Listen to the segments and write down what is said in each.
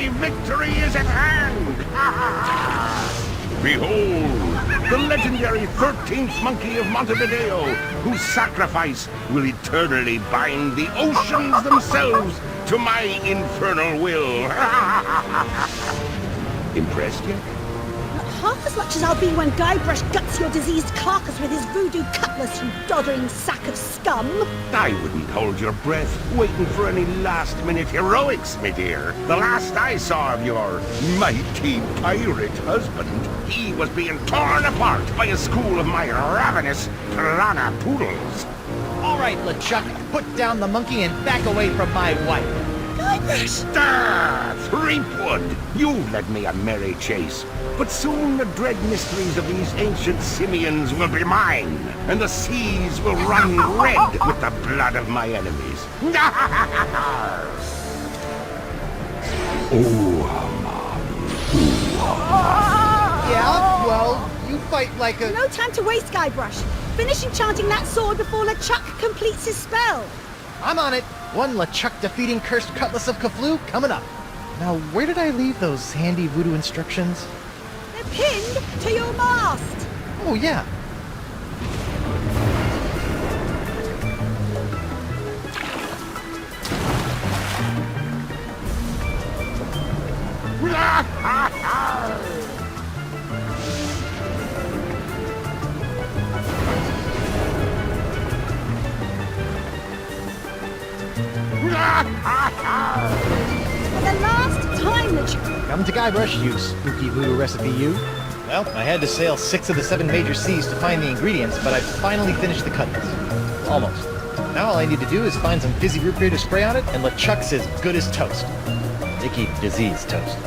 My victory is at hand! Behold, the legendary 13th monkey of Montevideo, whose sacrifice will eternally bind the oceans themselves to my infernal will. Impressed yet? Not half as much as I'll be when Guybrush guts your diseased carcass with his voodoo cutlass, you doddering sack of scum. I wouldn't hold your breath waiting for any last-minute heroics, my dear. The last I saw of your mighty pirate husband, he was being torn apart by a school of my ravenous piranha poodles. All right, LeChuck, put down the monkey and back away from my wife. Guybrush! Threepwood! You led me a merry chase, but soon the dread mysteries of these ancient simians will be mine, and the seas will run red with the blood of my enemies. Yeah, well, you fight like a... No time to waste, Guybrush. Finish enchanting that sword before LeChuck completes his spell. I'm on it. One LeChuck defeating cursed cutlass of Kaflu coming up. Now, where did I leave those handy voodoo instructions? They're pinned to your mast. Oh, yeah. For the last time, LeChuck. Come to Guybrush, you spooky voodoo recipe, you. Well, I had to sail 6 of the 7 major seas to find the ingredients, but I finally finished the cutlass. Almost. Now all I need to do is find some fizzy root beer to spray on it, and LeChuck's as good as toast. Icky disease toast.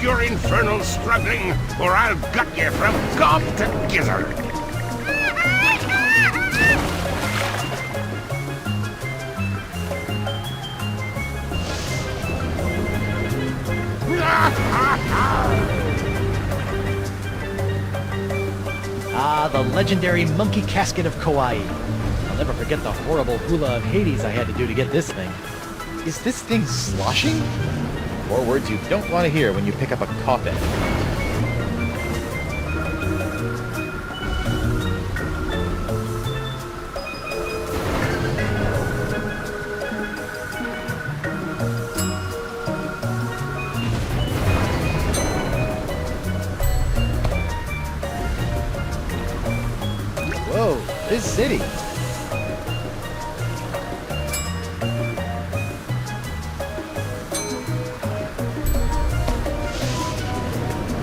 Your infernal struggling, or I'll gut you from gob to gizzard. Ah, the legendary monkey casket of Kauai. I'll never forget the horrible hula of Hades I had to do to get this thing. Is this thing sloshing? 4 words you don't want to hear when you pick up a coffin. Whoa, this city.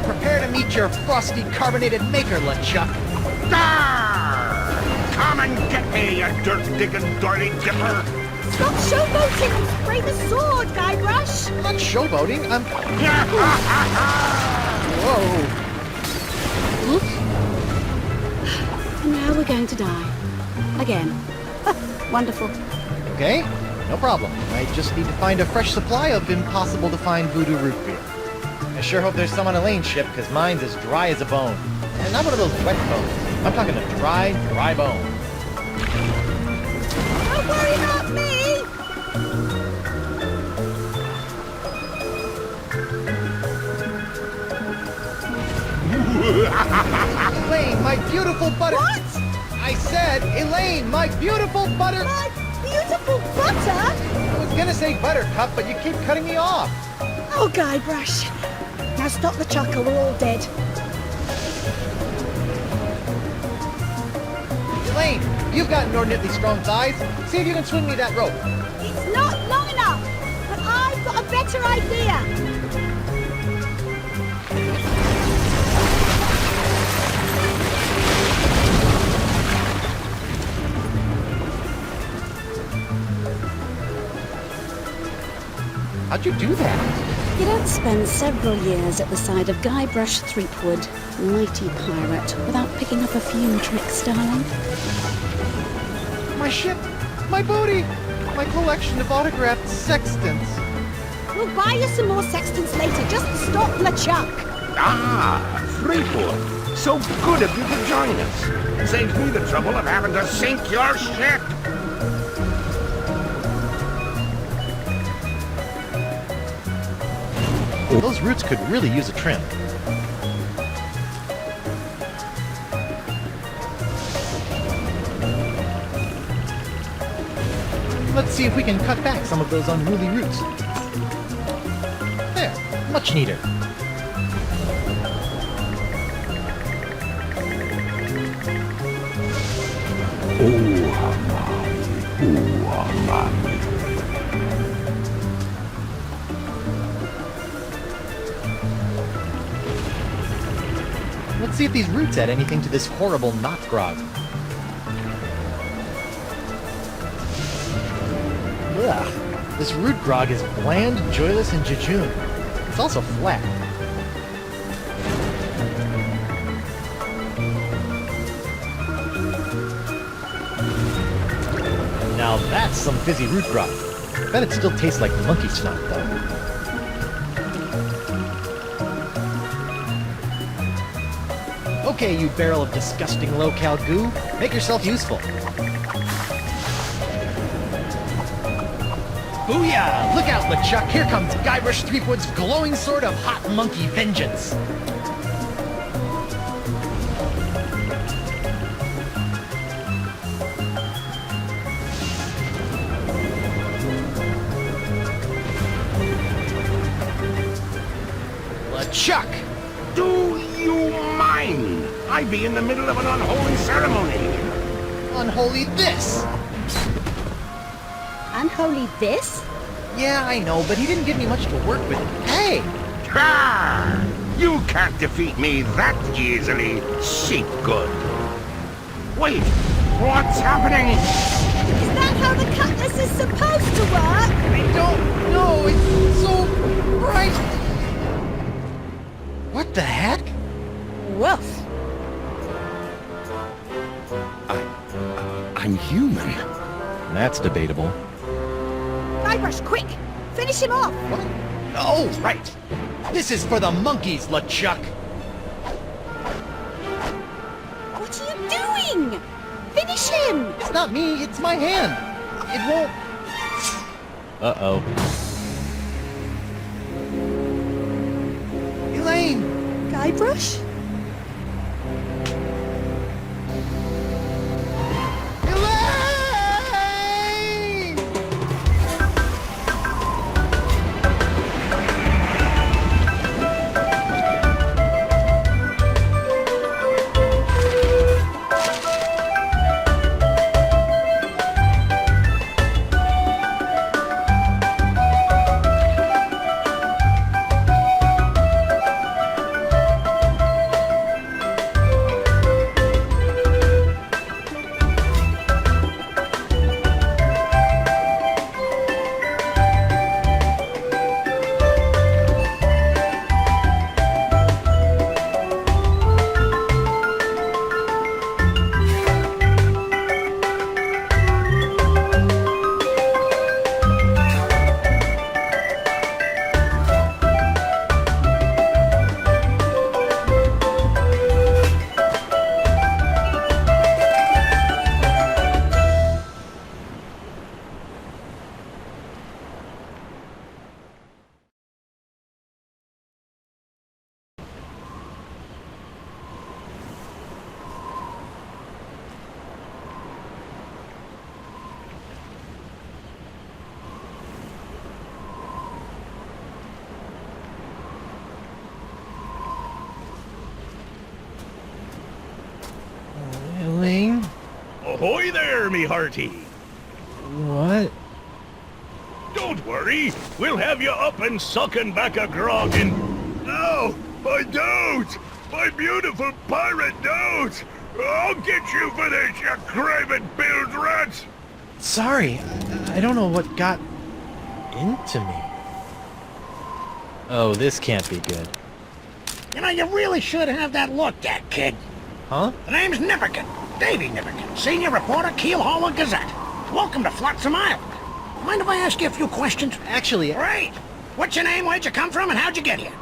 Prepare to meet your frosty carbonated maker, LeChuck. Come and get me, you dirt-digging doily dipper! Stop showboating and spray the sword, Guybrush. I'm not showboating, I'm... Whoa. Oops. And now we're going to die. Again. Wonderful. Okay, no problem. I just need to find a fresh supply of impossible-to-find voodoo root beer. I sure hope there's some on Elaine's ship, because mine's as dry as a bone. And not one of those wet bones. I'm talking a dry, dry bone. Don't worry about me. Elaine, my beautiful butter... What? I said, Elaine, my beautiful butter... My beautiful butter? I was gonna say buttercup, but you keep cutting me off. Oh, Guybrush. Now stop the chuckle, we're all dead. Elaine, you've got inordinately strong thighs. See if you can swing me that rope. It's not long enough, but I've got a better idea. How'd you do that? You don't spend several years at the side of Guybrush Threepwood, mighty pirate, without picking up a few tricks, darling. My ship, my booty, my collection of autographed sextants. We'll buy you some more sextants later. Just stop LeChuck. Ah, Threepwood. So good of you to join us. Saves me the trouble of having to sink your ship. Those roots could really use a trim. Let's see if we can cut back some of those unruly roots. There, much neater. Let's see if these roots add anything to this horrible knot grog. Ugh, this root grog is bland, joyless, and jejune. It's also flat. Now that's some fizzy root grog. Bet it still tastes like monkey snot, though. Okay, you barrel of disgusting low-cal goo, make yourself useful. Booyah! Look out, LeChuck! Here comes Guybrush Threepwood's glowing sword of hot monkey vengeance! LeChuck! Do you mind? I be in the middle of an unholy ceremony. Unholy this! Unholy this? Yeah, I know, but he didn't give me much to work with. Hey! Ah! You can't defeat me that easily, sheep good. Wait, what's happening? Is that how the cutlass is supposed to work? I don't know, it's so bright! What the heck? Woof. I'm human. That's debatable. Guybrush, quick! Finish him off! What? Oh, right! This is for the monkeys, LeChuck! What are you doing? Finish him! It's not me, it's my hand! It won't... Uh-oh. Elaine! Guybrush? Elaine? Ahoy there, me hearty! What? Don't worry, we'll have you up and sucking back a grog in... No, I don't! My beautiful pirate don't! I'll get you for this, you craven bilge rat! Sorry, I don't know what got into me. Oh, this can't be good. You know, you really should have that looked at, kid. Huh? The name's Nipperkin. Davy Nipperkin, senior reporter, Keel Hauler Gazette. Welcome to Flotsam Island. Mind if I ask you a few questions? Actually, Great. What's your name, where'd you come from, and how'd you get here?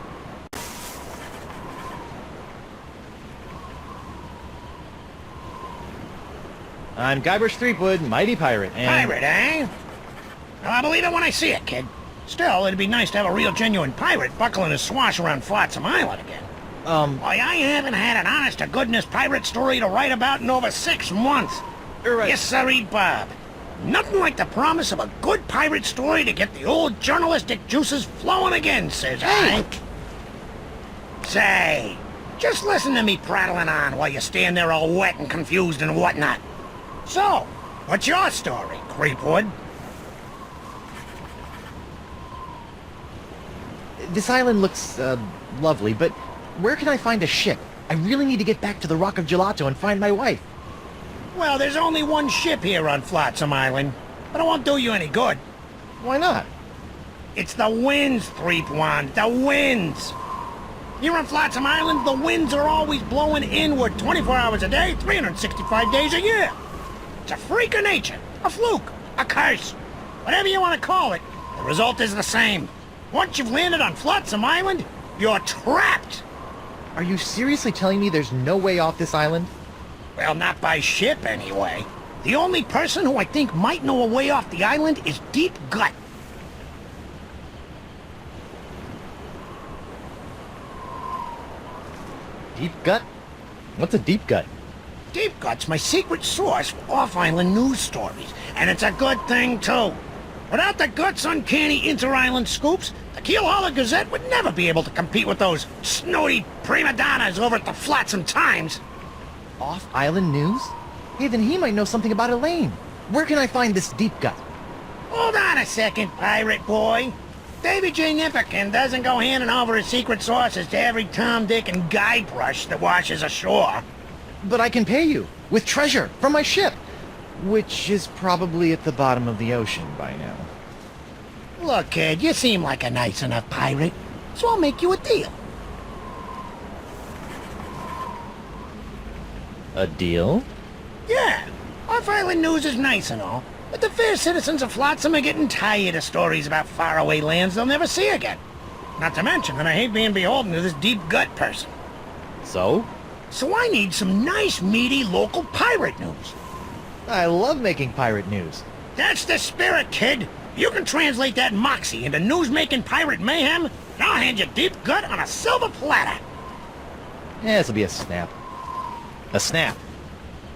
I'm Guybrush Threepwood, mighty pirate, and... Pirate, eh? Well, I believe it when I see it, kid. Still, it'd be nice to have a real genuine pirate buckling his swash around Flotsam Island again. Why, I haven't had an honest-to-goodness pirate story to write about in over 6 months. Right. Yes, sirree, Bob. Nothing like the promise of a good pirate story to get the old journalistic juices flowing again, says I. Say, just listen to me prattling on while you stand there all wet and confused and whatnot. So, what's your story, Creepwood? This island looks, lovely, but where can I find a ship? I really need to get back to the Rock of Gelato and find my wife. Well, there's only one ship here on Flotsam Island, but it won't do you any good. Why not? It's the winds, Threepwood, the winds. Here on Flotsam Island, the winds are always blowing inward 24 hours a day, 365 days a year. It's a freak of nature, a fluke, a curse, whatever you want to call it. The result is the same. Once you've landed on Flotsam Island, you're trapped. Are you seriously telling me there's no way off this island? Well, not by ship, anyway. The only person who I think might know a way off the island is Deep Gut. Deep Gut? What's a deep gut? Deep Gut's my secret source for off-island news stories, and it's a good thing, too. Without the Gut's uncanny inter-island scoops, the Keelhaulmer Gazette would never be able to compete with those snooty prima donnas over at the Flotsam Times. Off-island news? Hey, then he might know something about Elaine. Where can I find this Deep Gut? Hold on a second, pirate boy. Davy J. Nipperkin doesn't go handing over his secret sources to every Tom, Dick, and Guybrush that washes ashore. But I can pay you with treasure from my ship, which is probably at the bottom of the ocean by now. Look, kid, you seem like a nice enough pirate, so I'll make you a deal. A deal? Yeah, off-island news is nice and all, but the fair citizens of Flotsam are getting tired of stories about faraway lands they'll never see again. Not to mention that I hate being beholden to this Deep Gut person. So? So I need some nice, meaty, local pirate news. I love making pirate news. That's the spirit, kid. You can translate that moxie into news-making pirate mayhem, and I'll hand you Deep Gut on a silver platter. Yeah, this'll be a snap. A snap.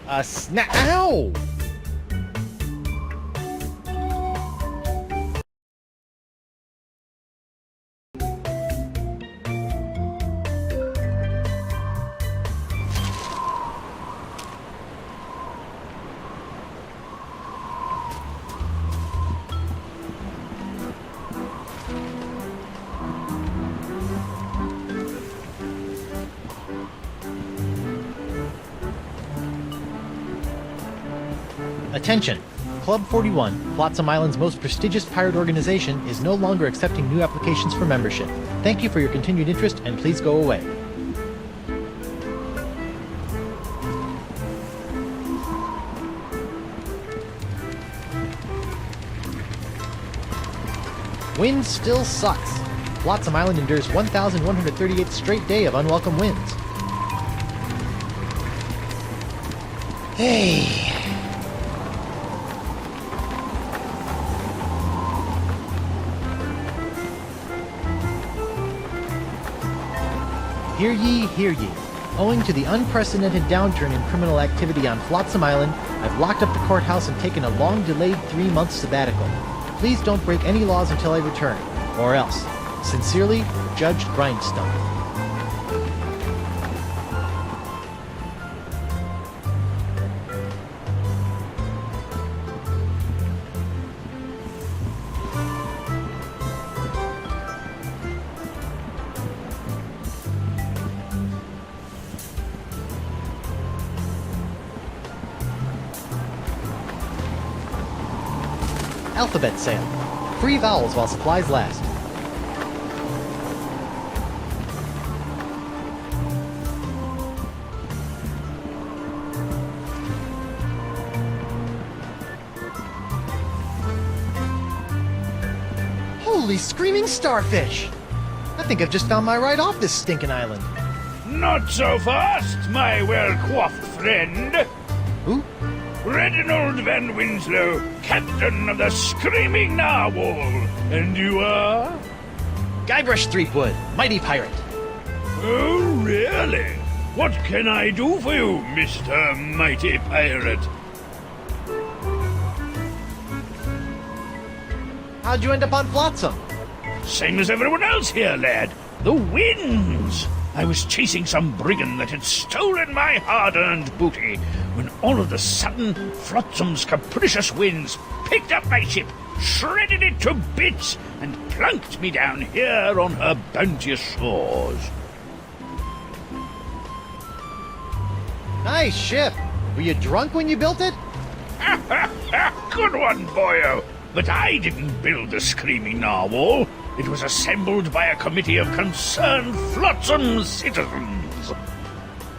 A snap. Ow! Attention! Club 41, Flotsam Island's most prestigious pirate organization, is no longer accepting new applications for membership. Thank you for your continued interest, and please go away. Wind still sucks. Flotsam Island endures 1,138th straight day of unwelcome winds. Hey... Hear ye, hear ye. Owing to the unprecedented downturn in criminal activity on Flotsam Island, I've locked up the courthouse and taken a long-delayed 3-month sabbatical. Please don't break any laws until I return, or else. Sincerely, Judge Grindstone. Alphabet sale. Free vowels while supplies last. Holy screaming starfish! I think I've just found my ride off this stinking island. Not so fast, my well-coiffed friend. Who? Red Threepwood Van Winslow, captain of the Screaming Narwhal. And you are? Guybrush Threepwood, mighty pirate. Oh, really? What can I do for you, Mr. Mighty Pirate? How'd you end up on Flotsam? Same as everyone else here, lad. The winds! I was chasing some brigand that had stolen my hard-earned booty, when all of a sudden, Flotsam's capricious winds picked up my ship, shredded it to bits, and plunked me down here on her bounteous shores. Nice ship. Were you drunk when you built it? Good one, boyo. But I didn't build the Screaming Narwhal. It was assembled by a committee of concerned Flotsam citizens.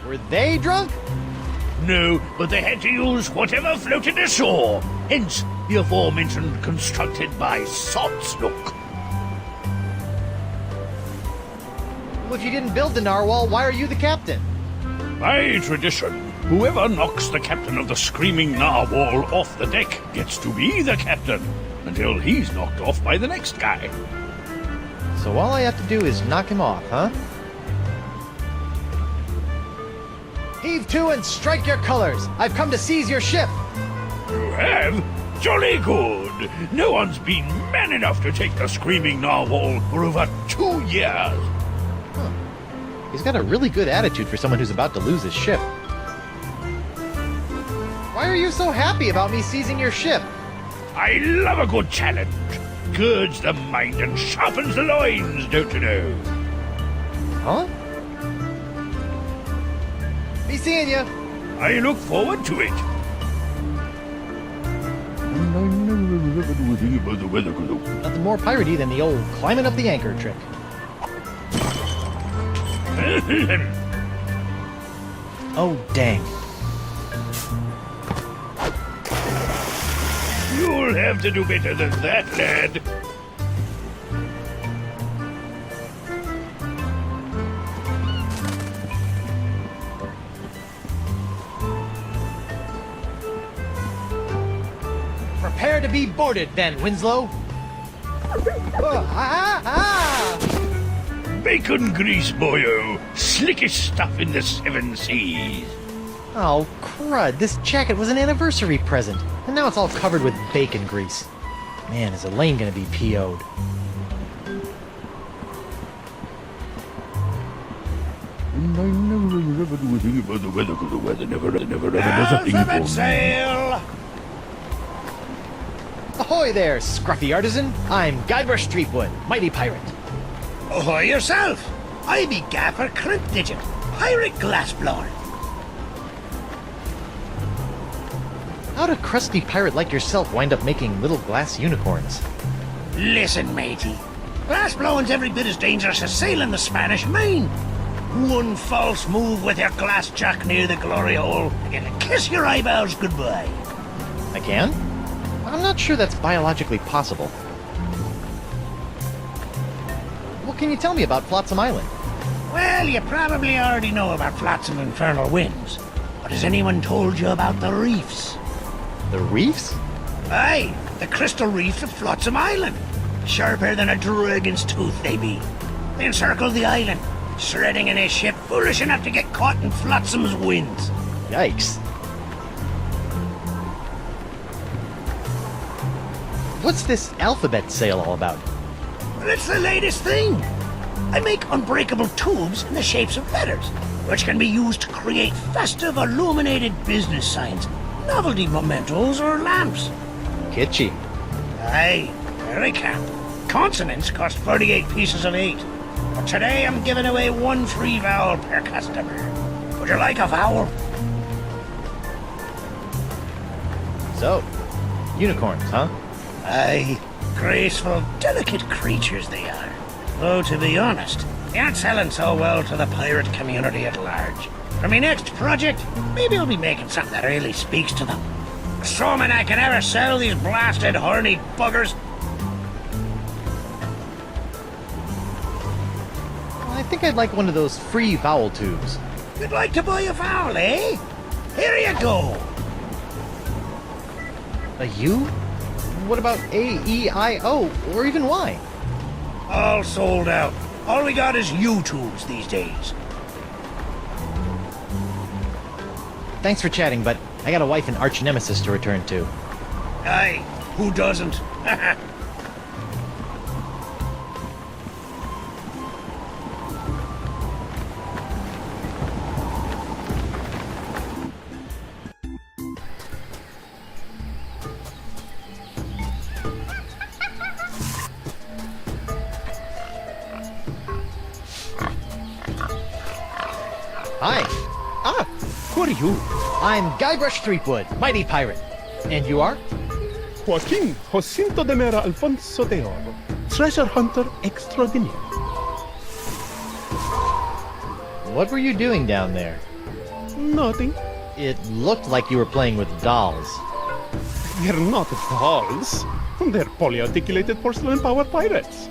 Were they drunk? No, but they had to use whatever floated ashore. Hence, the aforementioned constructed by Sots Look. Well, if you didn't build the narwhal, why are you the captain? By tradition, whoever knocks the captain of the Screaming Narwhal off the deck gets to be the captain, until he's knocked off by the next guy. So all I have to do is knock him off, huh? Heave to and strike your colors! I've come to seize your ship! You have? Jolly good! No one's been man enough to take the Screaming Narwhal for over 2 years. He's got a really good attitude for someone who's about to lose his ship. Why are you so happy about me seizing your ship? I love a good challenge. Girds the mind and sharpens the loins, don't you know? Huh? Be seeing ya. I look forward to it. Nothing more piratey than the old climbing up the anchor trick. Oh, dang. You'll have to do better than that, lad. Prepare to be boarded, then, Winslow. Bacon grease, boyo. Slickest stuff in the 7 seas. Oh, crud. This jacket was an anniversary present, and now it's all covered with bacon grease. Man, is Elaine gonna be PO'd. The weather never does a thing for Alphabet me. sail! Ahoy there, scruffy artisan. I'm Guybrush Threepwood, mighty pirate. Ahoy yourself! I be Gaffer Crimpdigit, pirate glassblower. How'd a crusty pirate like yourself wind up making little glass unicorns? Listen, matey. Glassblowing's every bit as dangerous as sailing the Spanish Main. One false move with your glass jack near the glory hole, and you'll kiss your eyeballs goodbye. I can? I'm not sure that's biologically possible. What can you tell me about Flotsam Island? Well, you probably already know about Flotsam Infernal Winds. But has anyone told you about the reefs? The reefs? Aye, the crystal reefs of Flotsam Island. Sharper than a dragon's tooth they be. They encircle the island, shredding in a ship foolish enough to get caught in Flotsam's winds. Yikes. What's this alphabet sail all about? Well, it's the latest thing. I make unbreakable tubes in the shapes of letters, which can be used to create festive illuminated business signs, novelty mementos, or lamps. Kitschy. Aye, very camp. Consonants cost 48 pieces of 8. But today I'm giving away 1 free vowel per customer. Would you like a vowel? So, unicorns, huh? Aye, graceful, delicate creatures they are. Though, to be honest, they aren't selling so well to the pirate community at large. For my next project, maybe I'll be making something that really speaks to them. Assuming I can ever sell these blasted horny buggers. I think I'd like one of those free vowel tubes. You'd like to buy a vowel, eh? Here you go. A U? What about A, E, I, O, or even Y? All sold out. All we got is YouTubes these days. Thanks for chatting, but I got a wife and arch nemesis to return to. Aye, who doesn't? Hi. Ah, Who are you? I'm Guybrush Threepwood, mighty pirate. And you are? Joaquin Jacinto de Mera Alfonso de Oro, treasure hunter extraordinaire. What were you doing down there? Nothing. It looked like you were playing with dolls. They're not dolls. They're polyarticulated porcelain power pirates.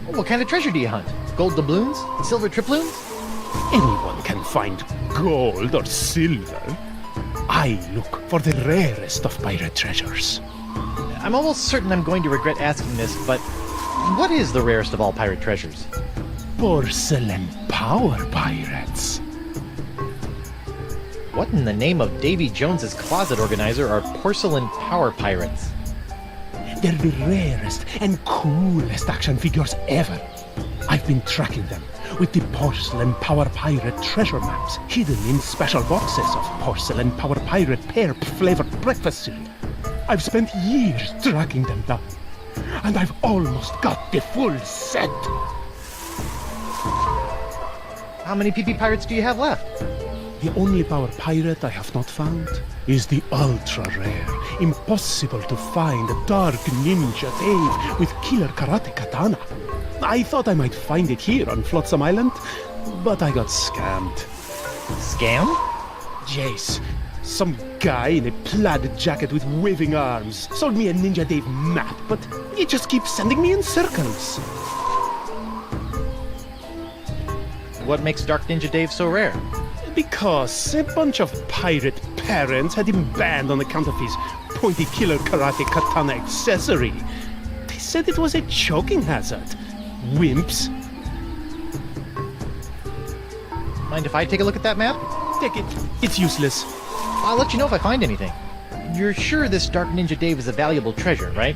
What kind of treasure do you hunt? Gold doubloons? Silver triploons? Anyone can find gold or silver. I look for the rarest of pirate treasures. I'm almost certain I'm going to regret asking this, but what is the rarest of all pirate treasures? Porcelain power pirates. What in the name of Davy Jones's closet organizer are porcelain power pirates? They're the rarest and coolest action figures ever. I've been tracking them with the porcelain power pirate treasure maps hidden in special boxes of porcelain power pirate pear flavored breakfast cereal. I've spent years tracking them down, and I've almost got the full set. How many PP pirates do you have left? The only power pirate I have not found is the ultra-rare, impossible to find Dark Ninja Dave with killer karate katana. I thought I might find it here on Flotsam Island, but I got scammed. Scam? Yes, some guy in a plaid jacket with waving arms sold me a Ninja Dave map, but he just keeps sending me in circles. What makes Dark Ninja Dave so rare? Because a bunch of pirate parents had him banned on account of his pointy killer karate katana accessory. They said it was a choking hazard. Wimps. Mind if I take a look at that map? Take it. It's useless. I'll let you know if I find anything. You're sure this Dark Ninja Dave is a valuable treasure, right?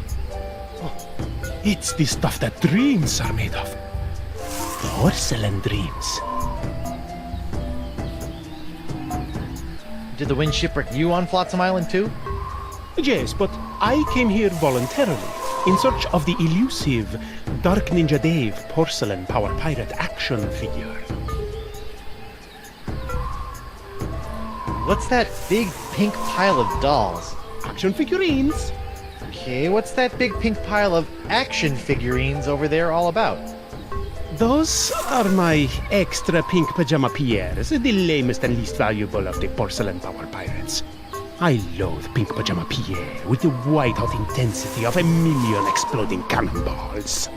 It's the stuff that dreams are made of. Porcelain dreams. Did the wind shipwreck you on Flotsam Island too? Yes, but I came here voluntarily in search of the elusive Dark Ninja Dave porcelain power pirate action figure. What's that big pink pile of dolls? Action figurines? Okay, what's that big pink pile of action figurines over there all about? Those are my extra pink pajama Pierres, the lamest and least valuable of the porcelain power pirates. I loathe pink pajama Pierre with the white-hot intensity of 1,000,000 exploding cannonballs.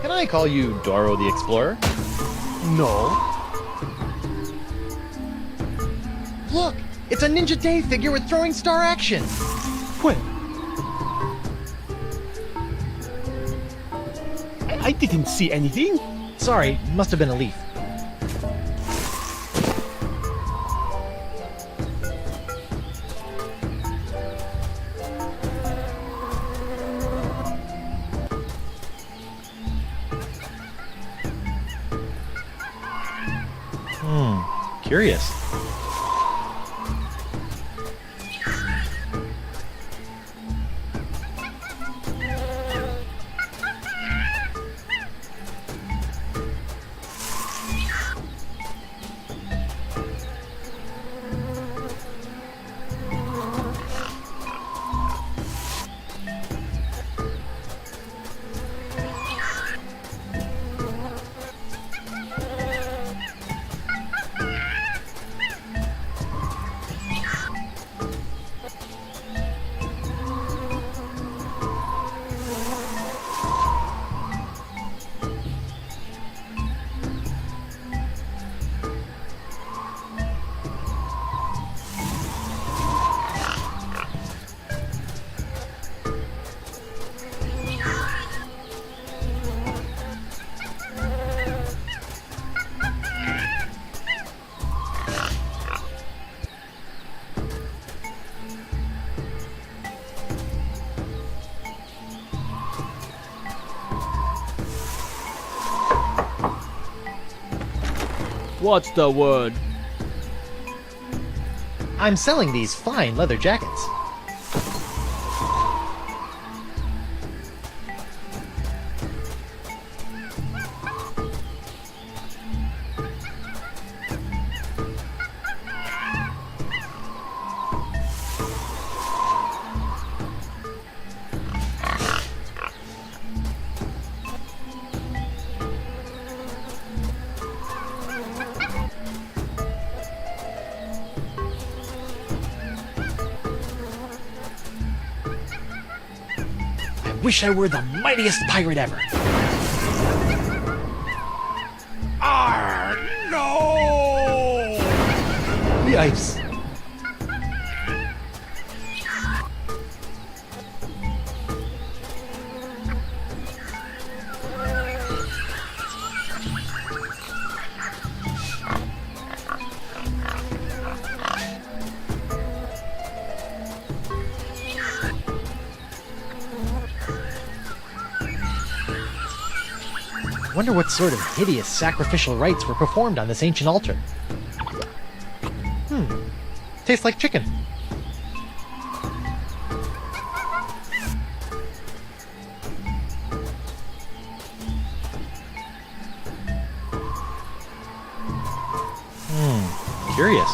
Can I call you Doro the Explorer? No. Look! It's a Ninja Dave figure with throwing star action! Where? I didn't see anything. Sorry, must have been a leaf. Curious. What's the word? I'm selling these fine leather jackets. Wish I were the mightiest pirate ever. Arr, no! Yikes. Wonder what sort of hideous sacrificial rites were performed on this ancient altar. Tastes like chicken. Curious.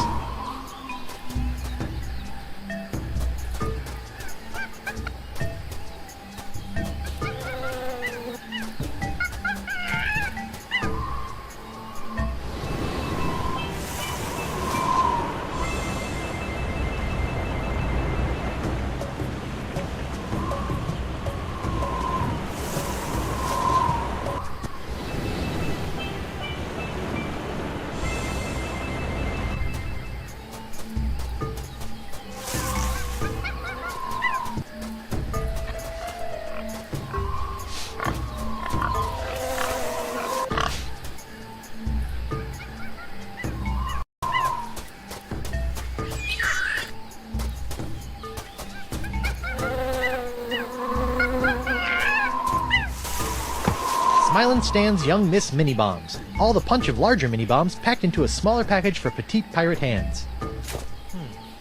Smiling stands young Miss Mini-Bombs. All the punch of larger mini-bombs packed into a smaller package for petite pirate hands.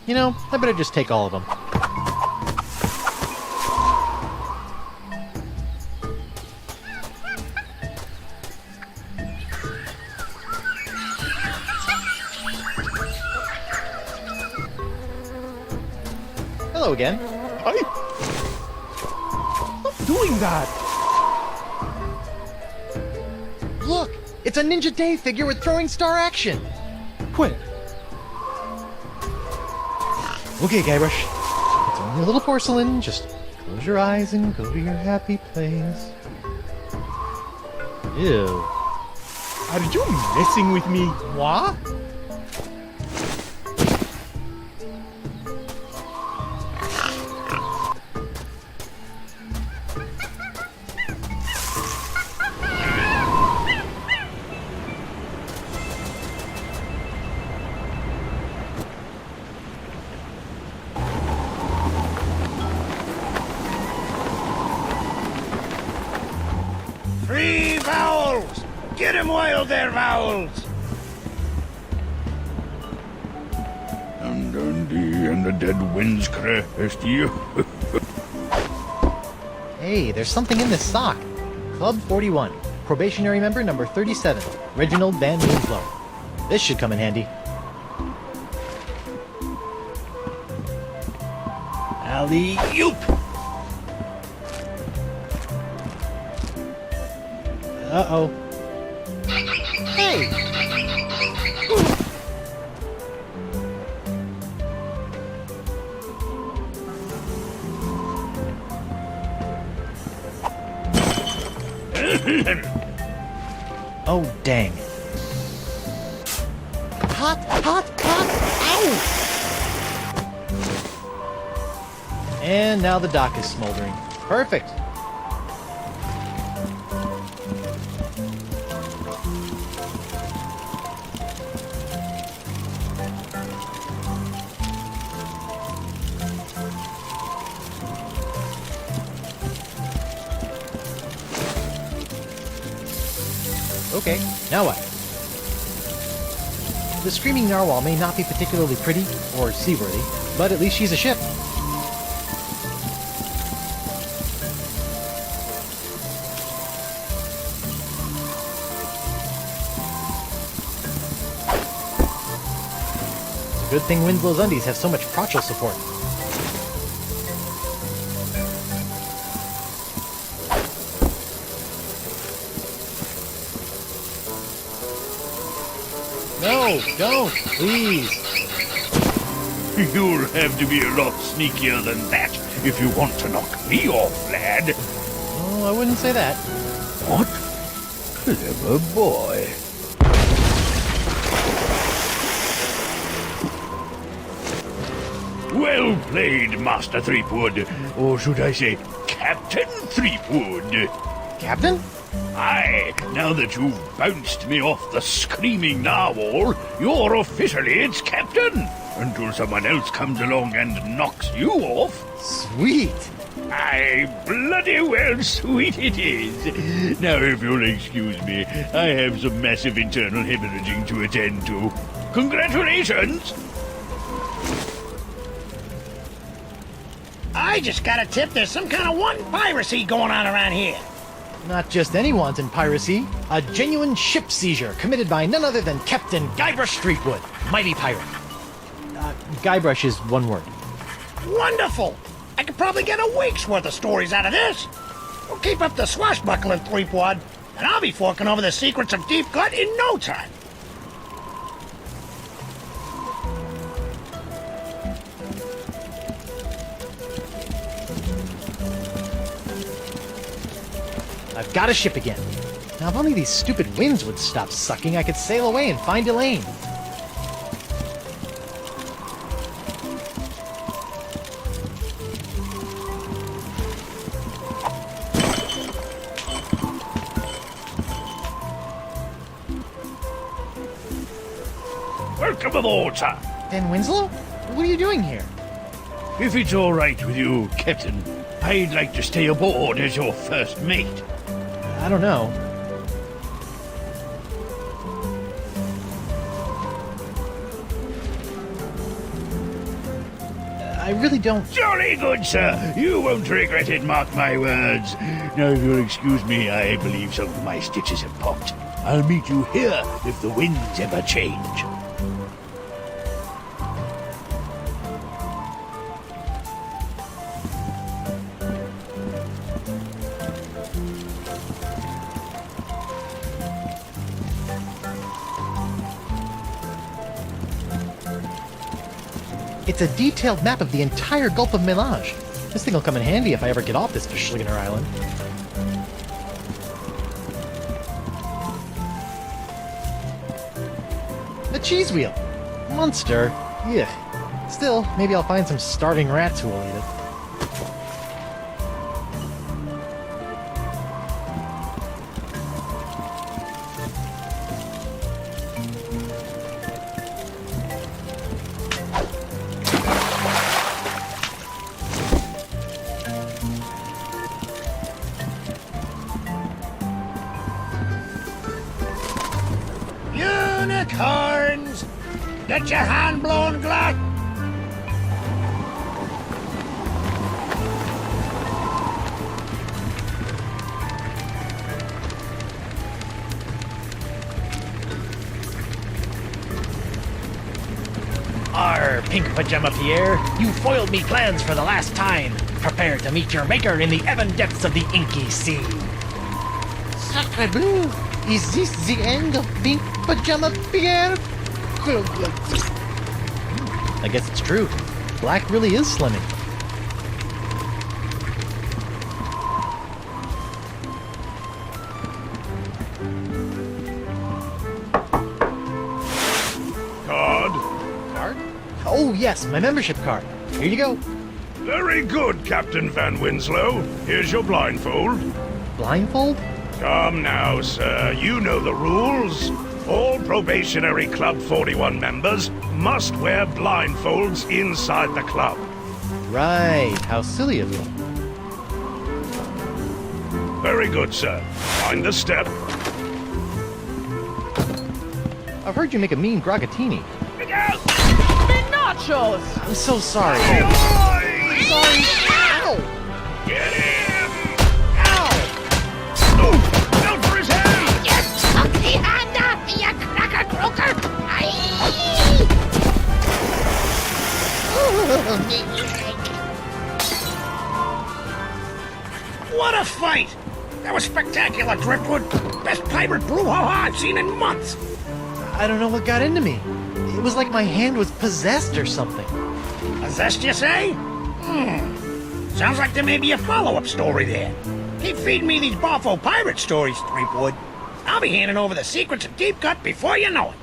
You know, I better just take all of them. Hello again. Stop doing that! Look! It's a Ninja Day figure with throwing star action! Where? Okay, Guybrush. It's only a little porcelain. Just close your eyes and go to your happy place. Ew. Are you messing with me? What? Free vowels! Get 'em while they're vowels! And Dundee and the dead winds crest you. Hey, there's something in this sock. Club 41. Probationary member number 37. Reginald Van Winslow. This should come in handy. Alley-oop! Uh-oh. Hey! Oh, dang. Hot, hot, hot! Ow! And now the dock is smoldering. Perfect. Okay, now what? The screaming narwhal may not be particularly pretty or seaworthy, but at least she's a ship. It's a good thing Winslow's undies have so much crotchal support. No, don't, please. You'll have to be a lot sneakier than that if you want to knock me off, lad. Oh, I wouldn't say that. What? Clever boy. Well played, Master Threepwood. Or should I say, Captain Threepwood. Captain? Aye, now that you've bounced me off the screaming narwhal, you're officially its captain, until someone else comes along and knocks you off. Sweet. Aye, bloody well sweet it is. Now, if you'll excuse me, I have some massive internal hemorrhaging to attend to. Congratulations! I just got a tip there's some kind of wanton piracy going on around here. Not just any wanton piracy, a genuine ship seizure committed by none other than Captain Guybrush Threepwood, mighty pirate. Guybrush is one word. Wonderful! I could probably get a week's worth of stories out of this. We'll keep up the swashbuckling, Threepwood, and I'll be forking over the secrets of Deep Cut in no time. I've got a ship again. Now, if only these stupid winds would stop sucking, I could sail away and find Elaine. Welcome aboard, sir. Ben Winslow? What are you doing here? If it's all right with you, Captain, I'd like to stay aboard as your first mate. I don't know. I really don't... Jolly good, sir. You won't regret it, mark my words. Now, if you'll excuse me, I believe some of my stitches have popped. I'll meet you here if the winds ever change. It's a detailed map of the entire Gulf of Milage. This thing will come in handy if I ever get off this Verschlingener Island. The cheese wheel! Monster! Ugh. Still, maybe I'll find some starving rats who will eat it. Unicorns! Get your hand-blown glass! Arr, Pink Pajama Pierre, you foiled me plans for the last time. Prepare to meet your maker in the even depths of the inky sea. Sacre bleu! Is this the end of Pink Pajama Pierre? I guess it's true. Black really is slimming. Card. Card? Oh yes, my membership card. Here you go. Very good, Captain Van Winslow. Here's your blindfold. Blindfold? Come now, sir. You know the rules. All Probationary Club 41 members must wear blindfolds inside the club. Right, how silly of you. Very good, sir. Mind the step. I've heard you make a mean gragatini. Look out! Nachos! I'm so sorry. Oi! Sorry. Ow! Get him! Ow! Oh, out for his head! What a fight! That was spectacular, Threepwood. Best pirate brouhaha I've seen in months. I don't know what got into me. It was like my hand was possessed or something. Possessed, you say? Sounds like there may be a follow-up story there. Keep feeding me these boffo pirate stories, Threepwood. I'll be handing over the secrets of Deep Cut before you know it.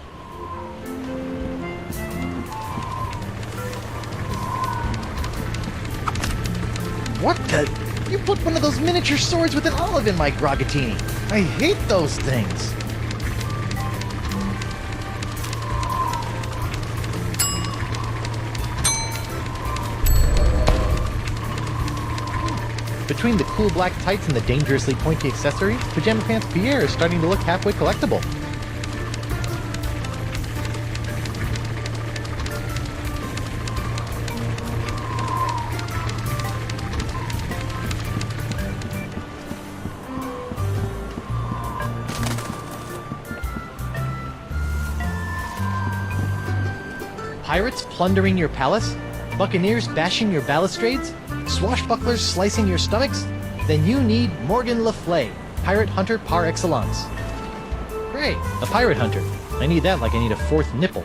What the? You put one of those miniature swords with an olive in my gragatini. I hate those things. Between the cool black tights and the dangerously pointy accessories, Pajama Pants Pierre is starting to look halfway collectible. Pirates plundering your palace? Buccaneers bashing your balustrades? Swashbucklers slicing your stomachs? Then you need Morgan Le Fay, pirate hunter par excellence. Great, a pirate hunter. I need that like I need a fourth nipple.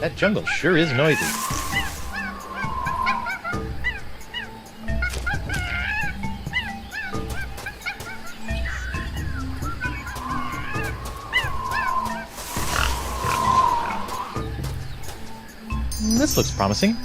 That jungle sure is noisy. This looks promising.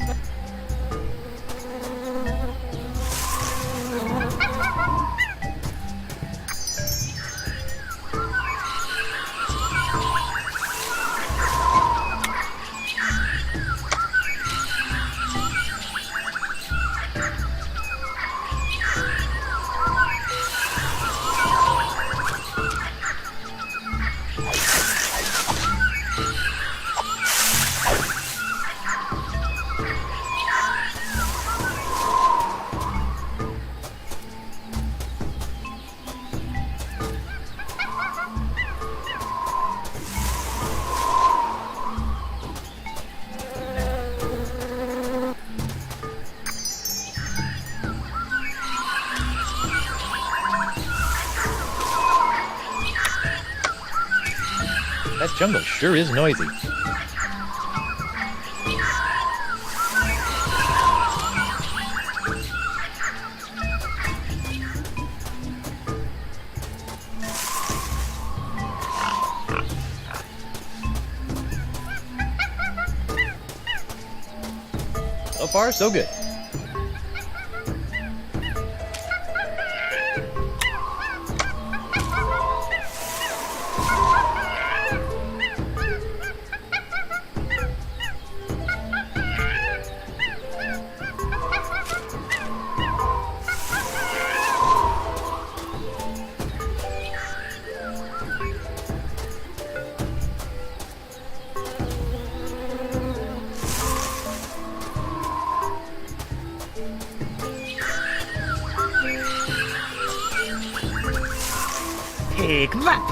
That jungle sure is noisy. So far, so good. Take that!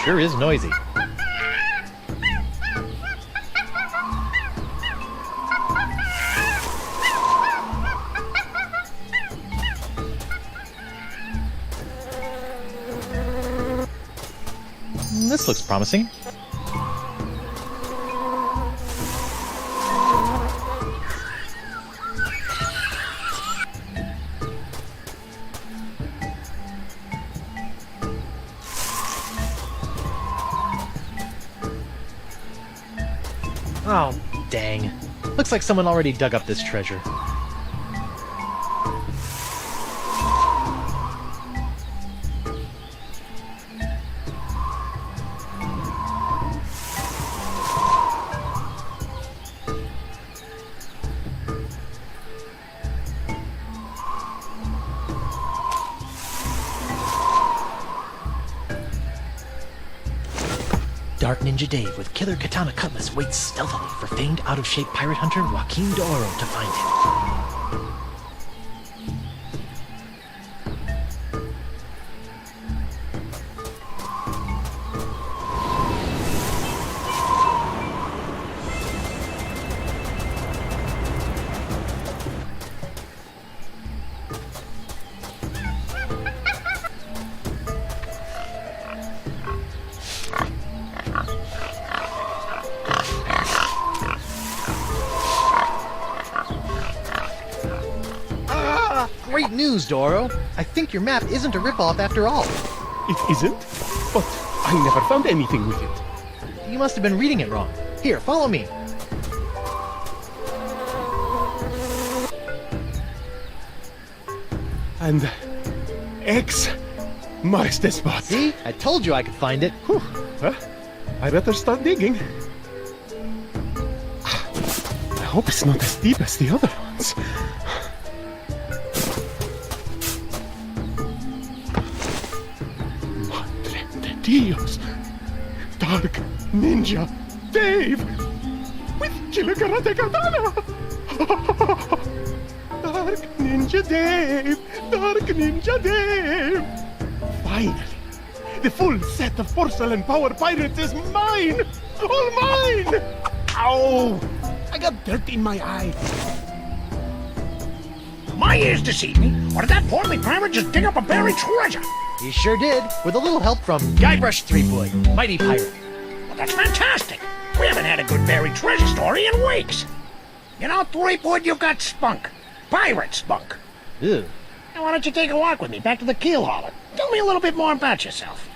Sure is noisy. This looks promising. Oh, dang. Looks like someone already dug up this treasure. Dark Ninja Dave with killer katana cutlass waits stealthily for famed out-of-shape pirate hunter Joaquin D'Oro to find him. Great news, D'Oro! I think your map isn't a ripoff after all. It isn't? But I never found anything with it. You must have been reading it wrong. Here, follow me. And X marks the spot. See? I told you I could find it. Whew. Well, I better start digging. I hope it's not as deep as the other ones. Madre de Dios! Dark Ninja Dave! With Killer Karate Katana! Dark Ninja Dave! Dark Ninja Dave! Finally! The full set of porcelain power pirates is mine! All mine! Ow! I got dirt in my eye. My ears deceive me, or did that portly pirate just dig up a buried treasure? He sure did, with a little help from Guybrush Threepwood, mighty pirate. Well, that's fantastic. We haven't had a good buried treasure story in weeks. You know, Threepwood, you've got spunk. Pirate spunk. Ew. Now, why don't you take a walk with me back to the keel hauler? Tell me a little bit more about yourself.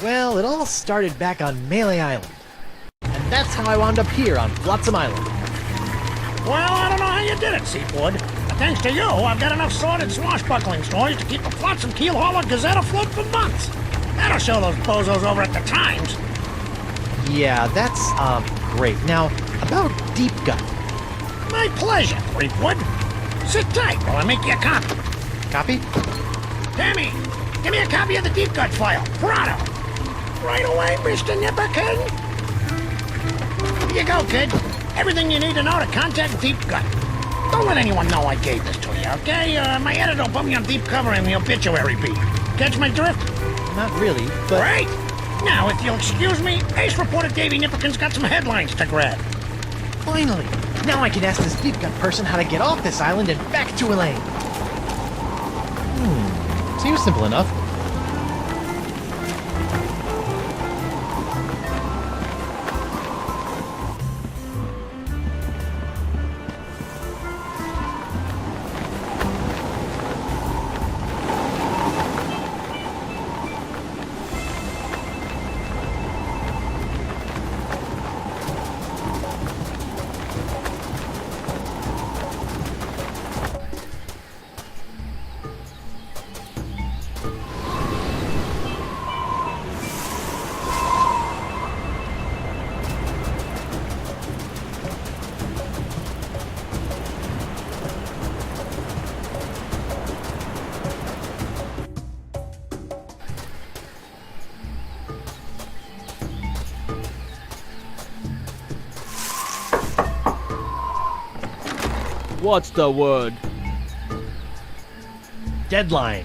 Well, it all started back on Melee Island. And that's how I wound up here on Flotsam Island. Well, I don't know how you did it, Seafood. But thanks to you, I've got enough sordid swashbuckling stories to keep the Flotsam Keel Hauler Gazette afloat for months. That'll show those bozos over at the Times. Yeah, that's, great. Now, about Deep Gut. My pleasure, Threepwood. Sit tight while I make you a copy. Copy? Tammy, give me a copy of the Deep Gut file. Pronto. Right away, Mr. Nipperkin. Here you go, kid. Everything you need to know to contact Deep Gut. Don't let anyone know I gave this to you, okay? My editor will put me on deep cover in the obituary beat. Catch my drift? Not really, but... Great! Now, if you'll excuse me, Ace reporter Davey Nipperkin's got some headlines to grab. Finally! Now I can ask this Deep Gut person how to get off this island and back to Elaine. Seems simple enough. What's the word? Deadline.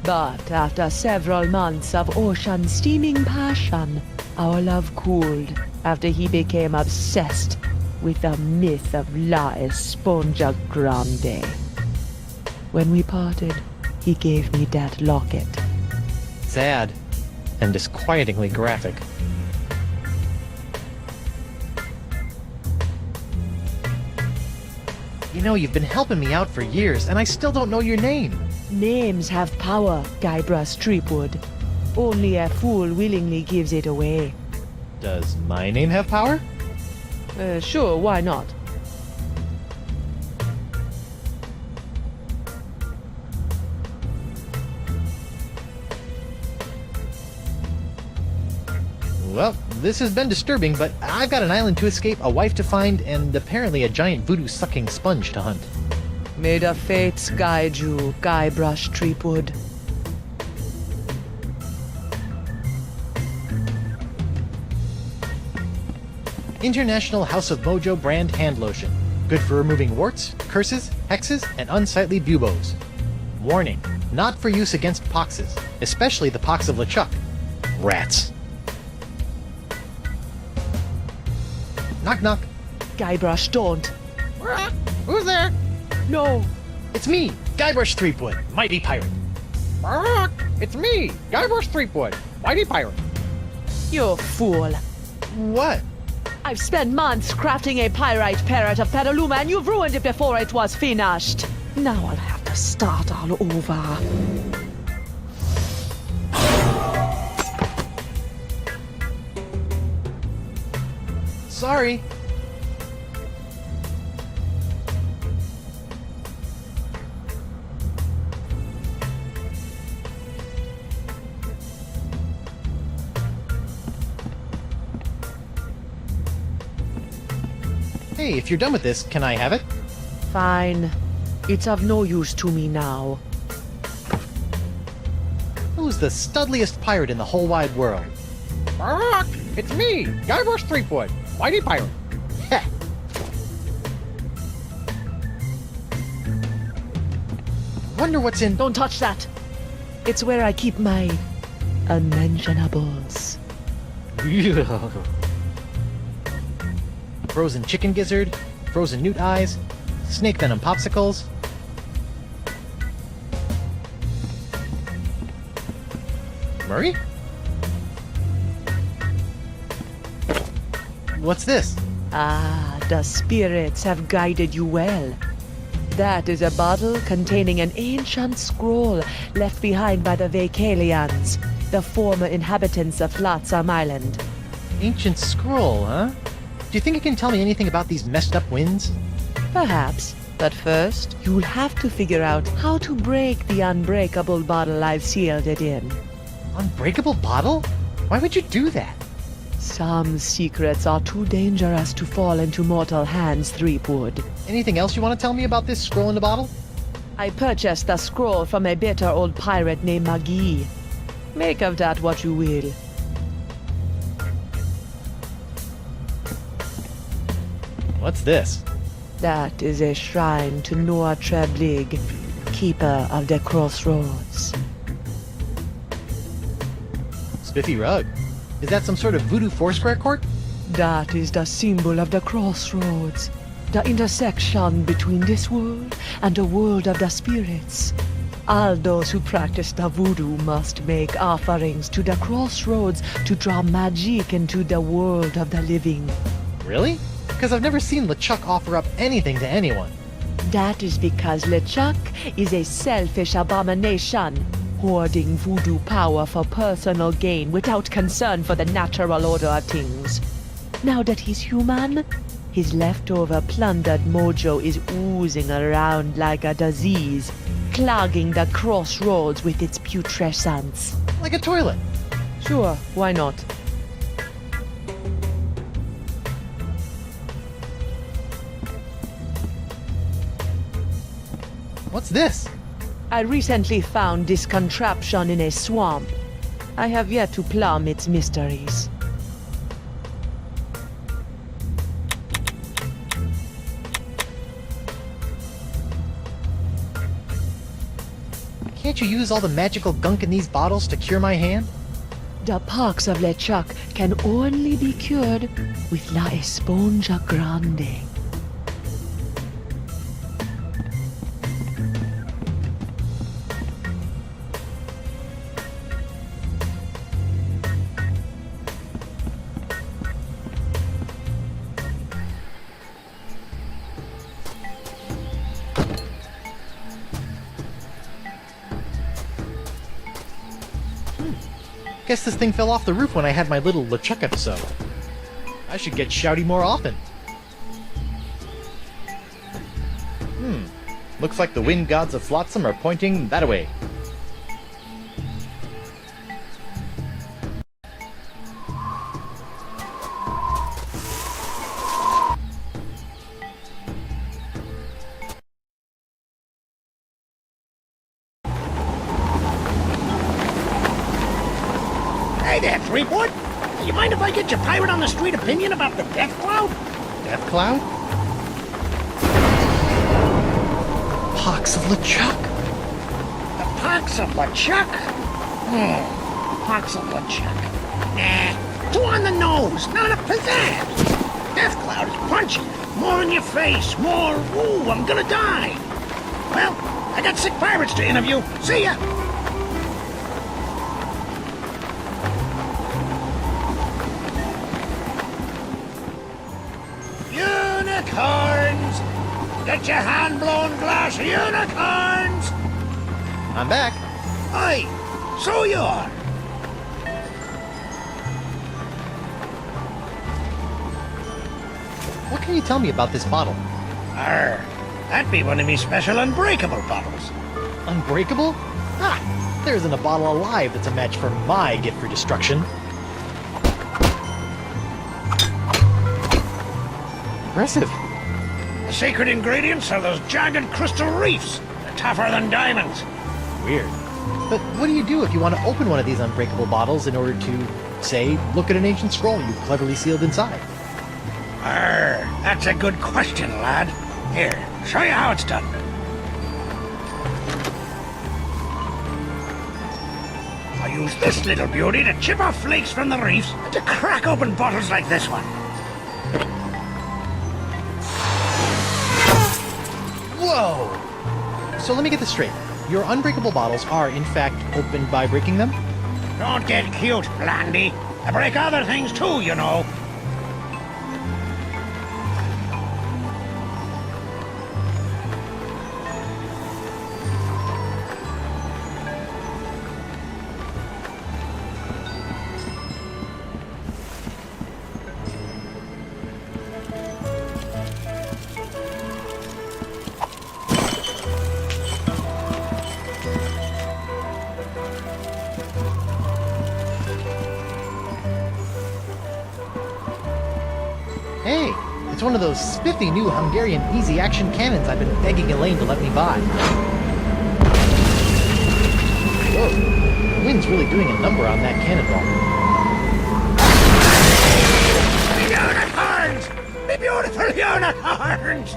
But after several months of ocean steaming passion, our love cooled after he became obsessed with the myth of La Esponja Grande. When we parted, he gave me that locket. Sad. And disquietingly graphic. You know, you've been helping me out for years, and I still don't know your name. Names have power, Guybrush Threepwood. Only a fool willingly gives it away. Does my name have power? Sure, why not? Well, this has been disturbing, but I've got an island to escape, a wife to find, and apparently a giant voodoo-sucking sponge to hunt. May the fates guide you, Guybrush Threepwood. International House of Mojo brand hand lotion. Good for removing warts, curses, hexes, and unsightly buboes. Warning, not for use against poxes, especially the pox of LeChuck. Rats. Knock knock. Guybrush, don't. Who's there? No. It's me, Guybrush Threepwood, mighty pirate. It's me, Guybrush Threepwood, mighty pirate. You fool. What? I've spent months crafting a pyrite parrot of Petaluma, and you've ruined it before it was finished. Now I'll have to start all over. Sorry. Hey, if you're done with this, can I have it? Fine. It's of no use to me now. Who's the studliest pirate in the whole wide world? It's me, Guybrush Threepwood, mighty pirate. Heh. Wonder what's in... Don't touch that. It's where I keep my unmentionables. Frozen chicken gizzard, frozen newt eyes, snake venom popsicles. Murray? What's this? Ah, the spirits have guided you well. That is a bottle containing an ancient scroll left behind by the Vacalians, the former inhabitants of Flotsam Island. Ancient scroll, huh? Do you think it can tell me anything about these messed up winds? Perhaps, but first, you'll have to figure out how to break the unbreakable bottle I've sealed it in. Unbreakable bottle? Why would you do that? Some secrets are too dangerous to fall into mortal hands, Threepwood. Anything else you want to tell me about this scroll in the bottle? I purchased the scroll from a bitter old pirate named Magee. Make of that what you will. What's this? That is a shrine to Noah Treblig, keeper of the crossroads. Spiffy rug. Is that some sort of voodoo foursquare court? That is the symbol of the crossroads, the intersection between this world and the world of the spirits. All those who practice the voodoo must make offerings to the crossroads to draw magic into the world of the living. Really? Because I've never seen LeChuck offer up anything to anyone. That is because LeChuck is a selfish abomination, hoarding voodoo power for personal gain without concern for the natural order of things. Now that he's human, his leftover plundered mojo is oozing around like a disease, clogging the crossroads with its putrescence. Like a toilet. Sure, why not? What's this? I recently found this contraption in a swamp. I have yet to plumb its mysteries. Can't you use all the magical gunk in these bottles to cure my hand? The pox of LeChuck can only be cured with La Esponja Grande. Guess this thing fell off the roof when I had my little LeChuck episode. I should get shouty more often. Looks like the wind gods of Flotsam are pointing that-a-way. Hey there, Threepwood. Do you mind if I get your pirate on the street opinion about the death cloud? Death cloud? Pox of LeChuck! The pox of LeChuck? Pox of LeChuck. Nah, too on the nose, not enough pizzazz. Death cloud is punchy. More in your face, more, ooh, I'm gonna die. Well, I got sick pirates to interview. See ya. Unicorns! Get your hand-blown glass unicorns! I'm back. Aye, so you are. What can you tell me about this bottle? Arr, that'd be one of me special unbreakable bottles. Unbreakable? Ah, there isn't a bottle alive that's a match for my gift for destruction. Impressive. The secret ingredients are those jagged crystal reefs. They're tougher than diamonds. Weird. But what do you do if you want to open one of these unbreakable bottles in order to, say, look at an ancient scroll you've cleverly sealed inside? Arr, that's a good question, lad. Here, show you how it's done. I use this little beauty to chip off flakes from the reefs and to crack open bottles like this one. Whoa! So let me get this straight. Your unbreakable bottles are, in fact, opened by breaking them? Don't get cute, Blandy. I break other things too, you know. Hey, it's one of those spiffy new Hungarian easy-action cannons I've been begging Elaine to let me buy. Whoa, the wind's really doing a number on that cannonball. Unicorns! The beautiful unicorns!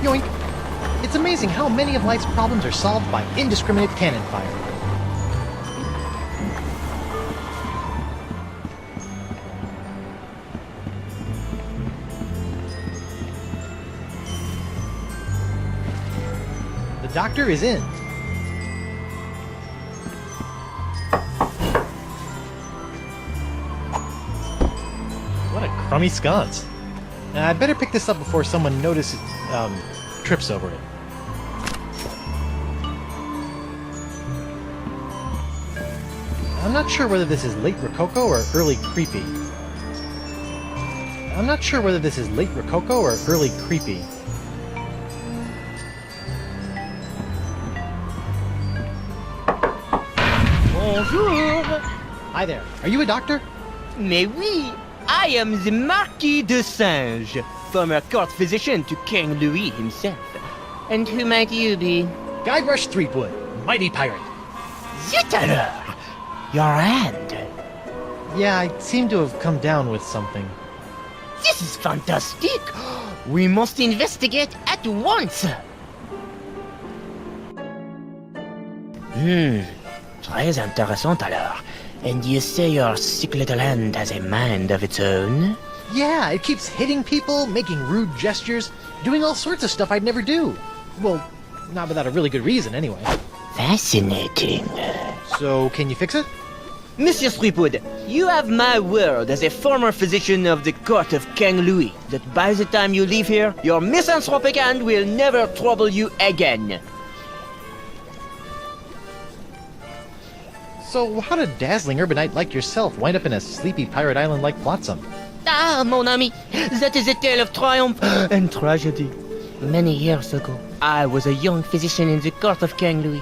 Yoink! It's amazing how many of life's problems are solved by indiscriminate cannon fire. The doctor is in. What a crummy sconce. I'd better pick this up before someone notices, trips over it. I'm not sure whether this is late Rococo or early creepy. Bonjour. Hi there. Are you a doctor? Mais oui, I am the Marquis de Singe, former court physician to King Louis himself. And who might you be? Guybrush Threepwood, mighty pirate. Zut alors! Your hand. Yeah, I seem to have come down with something. This is fantastic! We must investigate at once! Très intéressant alors. And you say your sick little hand has a mind of its own? Yeah, it keeps hitting people, making rude gestures, doing all sorts of stuff I'd never do. Well, not without a really good reason, anyway. Fascinating. So, can you fix it? Monsieur Threepwood, you have my word as a former physician of the court of King Louis that by the time you leave here, your misanthropic hand will never trouble you again. So, how did a dazzling urbanite like yourself wind up in a sleepy pirate island like Flotsam? Ah, mon ami, that is a tale of triumph and tragedy. Many years ago, I was a young physician in the court of King Louis.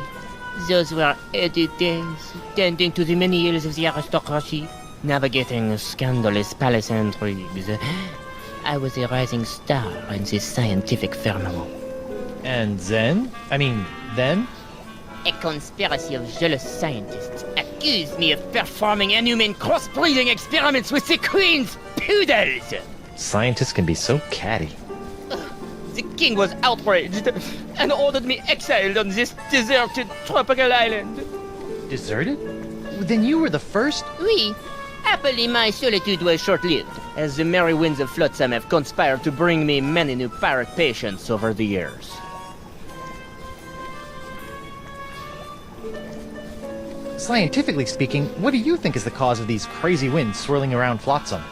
Those were early days, tending to the many ills of the aristocracy, navigating scandalous palace intrigues. I was a rising star in the scientific firmament. And then? Then? A conspiracy of jealous scientists accused me of performing inhuman crossbreeding experiments with the Queen's poodles! Scientists can be so catty. The king was outraged and ordered me exiled on this deserted tropical island. Deserted? Then you were the first? Oui. Happily, my solitude was short-lived, as the merry winds of Flotsam have conspired to bring me many new pirate patients over the years. Scientifically speaking, what do you think is the cause of these crazy winds swirling around Flotsam?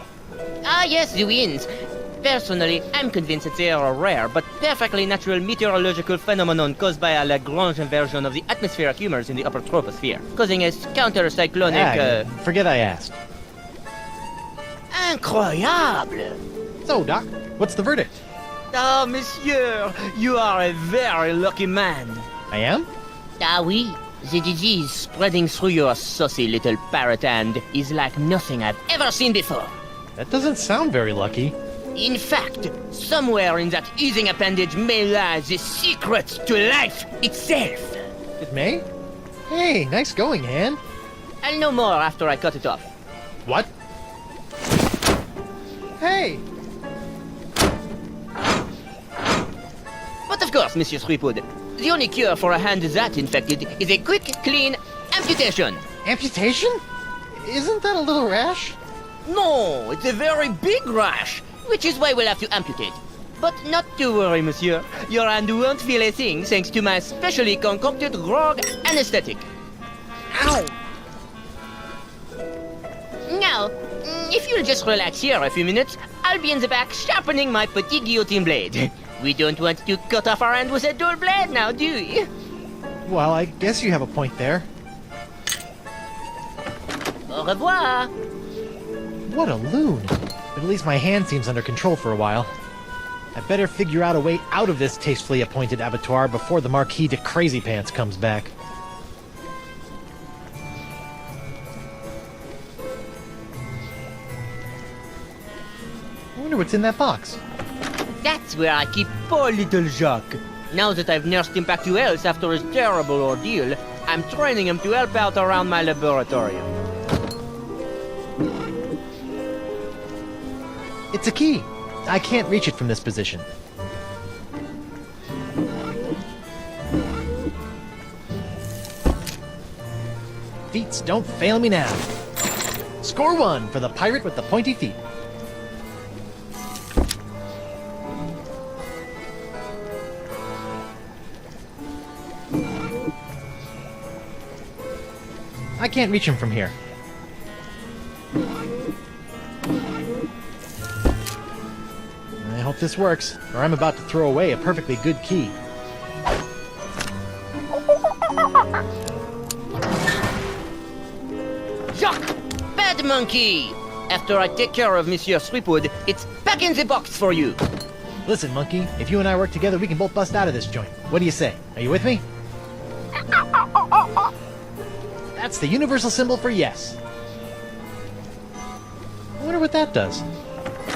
Ah yes, the winds. Personally, I'm convinced that they are a rare but perfectly natural meteorological phenomenon caused by a Lagrange inversion of the atmospheric humors in the upper troposphere, causing a counter-cyclonic, Forget I asked. Incroyable! So, Doc, what's the verdict? Ah, monsieur, you are a very lucky man. I am? Ah oui, the disease spreading through your saucy little parrot hand is like nothing I've ever seen before. That doesn't sound very lucky. In fact, somewhere in that easing appendage may lie the secret to life itself. It may? Hey, nice going, hand. I'll know more after I cut it off. What? Hey! But of course, Monsieur Threepwood, the only cure for a hand that infected is a quick, clean amputation. Amputation? Isn't that a little rash? No, it's a very big rash, which is why we'll have to amputate. But not to worry, monsieur. Your hand won't feel a thing thanks to my specially concocted grog anesthetic. Ow! Now, if you'll just relax here a few minutes, I'll be in the back sharpening my petit guillotine blade. We don't want to cut off our hand with a dull blade now, do we? Well, I guess you have a point there. Au revoir! What a loon! But at least my hand seems under control for a while. I better figure out a way out of this tastefully appointed abattoir before the Marquis de Crazy Pants comes back. I wonder what's in that box. That's where I keep poor little Jacques. Now that I've nursed him back to health after his terrible ordeal, I'm training him to help out around my laboratorium. It's a key. I can't reach it from this position. Feats don't fail me now. Score 1 for the pirate with the pointy feet. I can't reach him from here. I hope this works, or I'm about to throw away a perfectly good key. Jacques! Bad monkey! After I take care of Monsieur Threepwood, it's back in the box for you! Listen, monkey, if you and I work together, we can both bust out of this joint. What do you say? Are you with me? That's the universal symbol for yes. wonder what that does.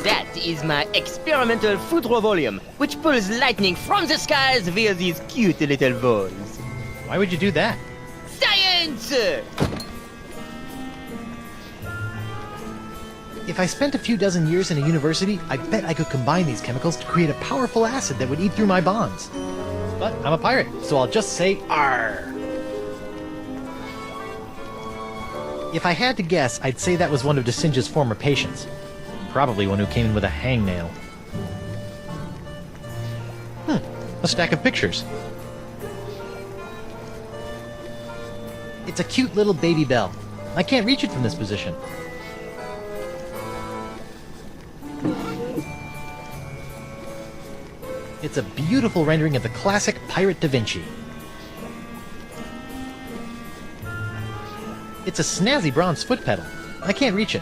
That is my experimental foudre volume, which pulls lightning from the skies via these cute little balls. Why would you do that? Science! If I spent a few dozen years in a university, I bet I could combine these chemicals to create a powerful acid that would eat through my bonds. But I'm a pirate, so I'll just say Arr! If I had to guess, I'd say that was one of Desinja's former patients. Probably one who came in with a hangnail. A stack of pictures. It's a cute little baby bell. I can't reach it from this position. It's a beautiful rendering of the classic Pirate Da Vinci. It's a snazzy bronze foot pedal. I can't reach it.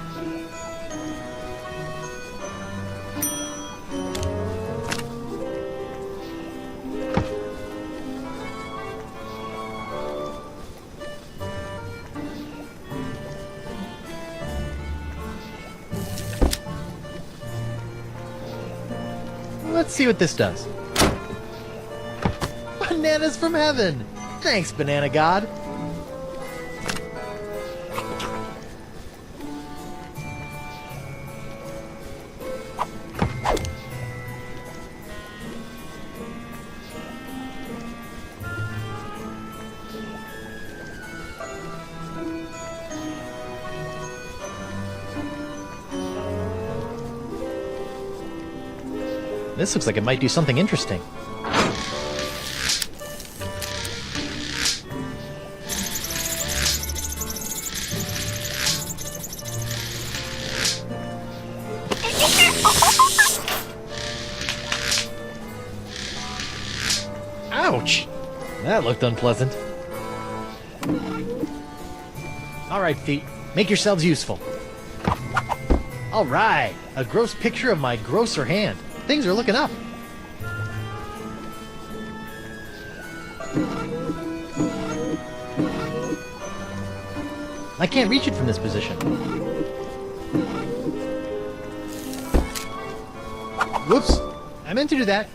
Let's see what this does. Bananas from heaven! Thanks, Banana God! This looks like it might do something interesting. Ouch! That looked unpleasant. Alright, feet. Make yourselves useful. Alright! A gross picture of my grosser hand. Things are looking up. I can't reach it from this position. Whoops! I meant to do that.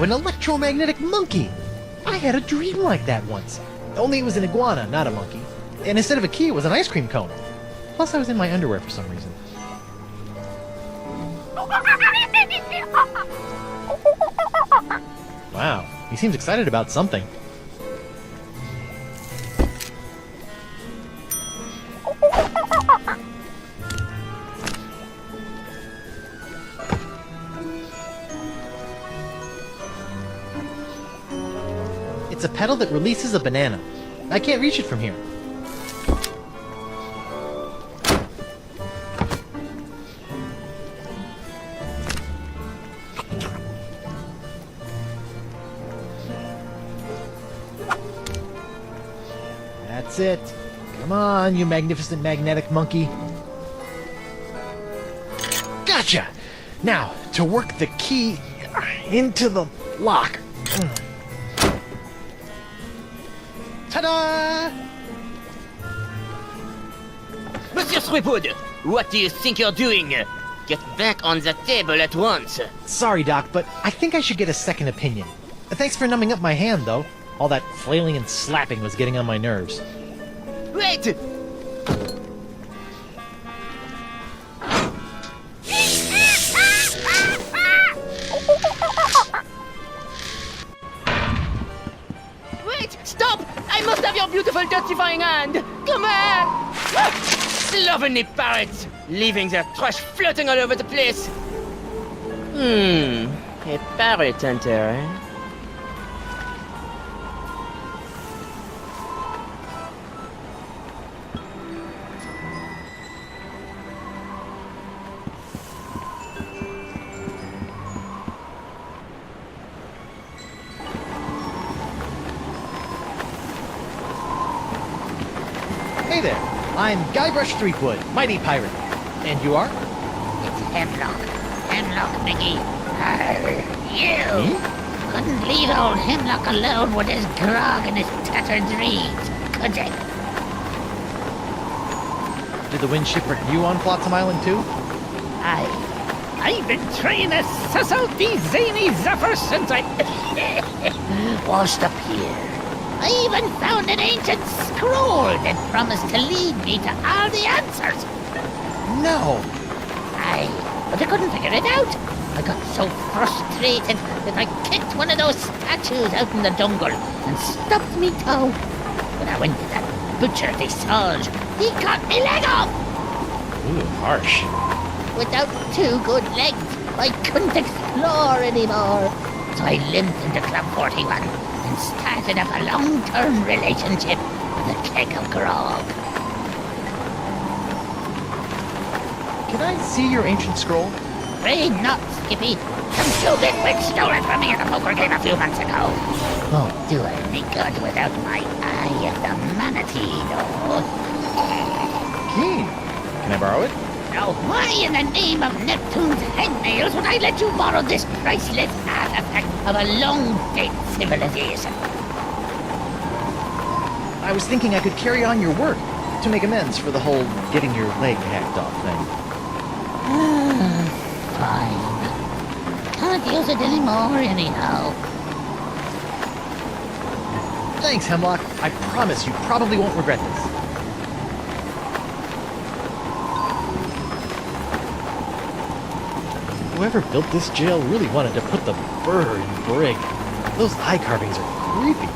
An electromagnetic monkey! I had a dream like that once. Only it was an iguana, not a monkey. And instead of a key, it was an ice cream cone. Plus, I was in my underwear for some reason. Wow, he seems excited about something. It's a pedal that releases a banana. I can't reach it from here. That's it. Come on, you magnificent magnetic monkey. Gotcha! Now, to work the key into the lock. Ta-da! Monsieur Threepwood, what do you think you're doing? Get back on the table at once. Sorry, Doc, but I think I should get a second opinion. Thanks for numbing up my hand, though. All that flailing and slapping was getting on my nerves. Wait! Wait! Stop! I must have your beautiful, testifying hand! Come back! slovenly parrots, leaving their trash floating all over the place. A parrot hunter, eh? Hey there, I'm Guybrush Threepwood, mighty pirate. And you are? It's Hemlock Mickey. You couldn't leave old Hemlock alone with his grog and his tattered reeds, could you? Did the wind shipwreck you on Flotsam Island too? I've been trying to suss out these zany zuffers since I washed up here. I even found an ancient scroll that promised to lead me to all the answers. No! But I couldn't figure it out. I got so frustrated that I kicked one of those statues out in the jungle and stubbed me toe. When I went to that butcher de Sauge, he cut me leg off. Ooh, harsh. Without 2 good legs, I couldn't explore anymore. So I limped into Club 41 and started up a long-term relationship with a keg of grog. Can I see your ancient scroll? Afraid not, Skippy. Some stupid witch stole it from me at a poker game a few months ago. Won't do any good without my Eye of the Manatee, though. Keen. Can I borrow it? Now, why in the name of Neptune's headnails would I let you borrow this priceless artifact of a long-dead civilization? I was thinking I could carry on your work to make amends for the whole getting your leg hacked off thing. Fine. Can't use it anymore anyhow. Thanks, Hemlock. I promise you probably won't regret this. Whoever built this jail really wanted to put the burr in brig. Those eye carvings are creepy.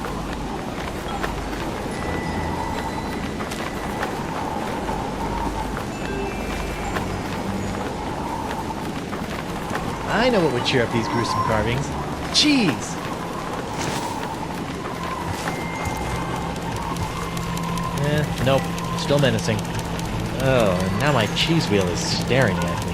I know what would cheer up these gruesome carvings. Cheese! Nope. Still menacing. Oh, and now my cheese wheel is staring at me.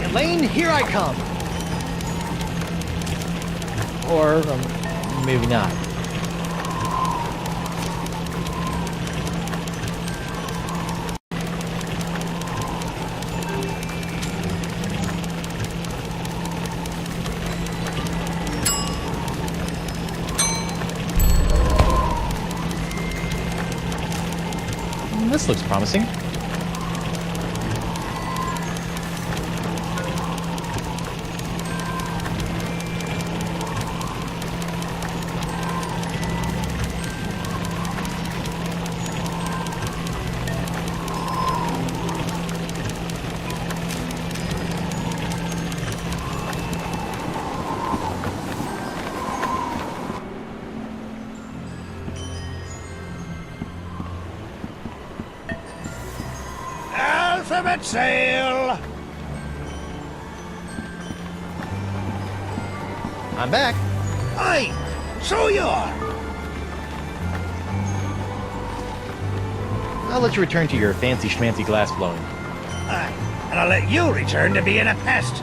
Elaine, here I come! Or, maybe not. This looks promising. Alphabet sail! I'm back. Aye, so you are. I'll let you return to your fancy schmancy glass blowing. Aye, and I'll let you return to being a pest.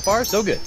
So far, so good.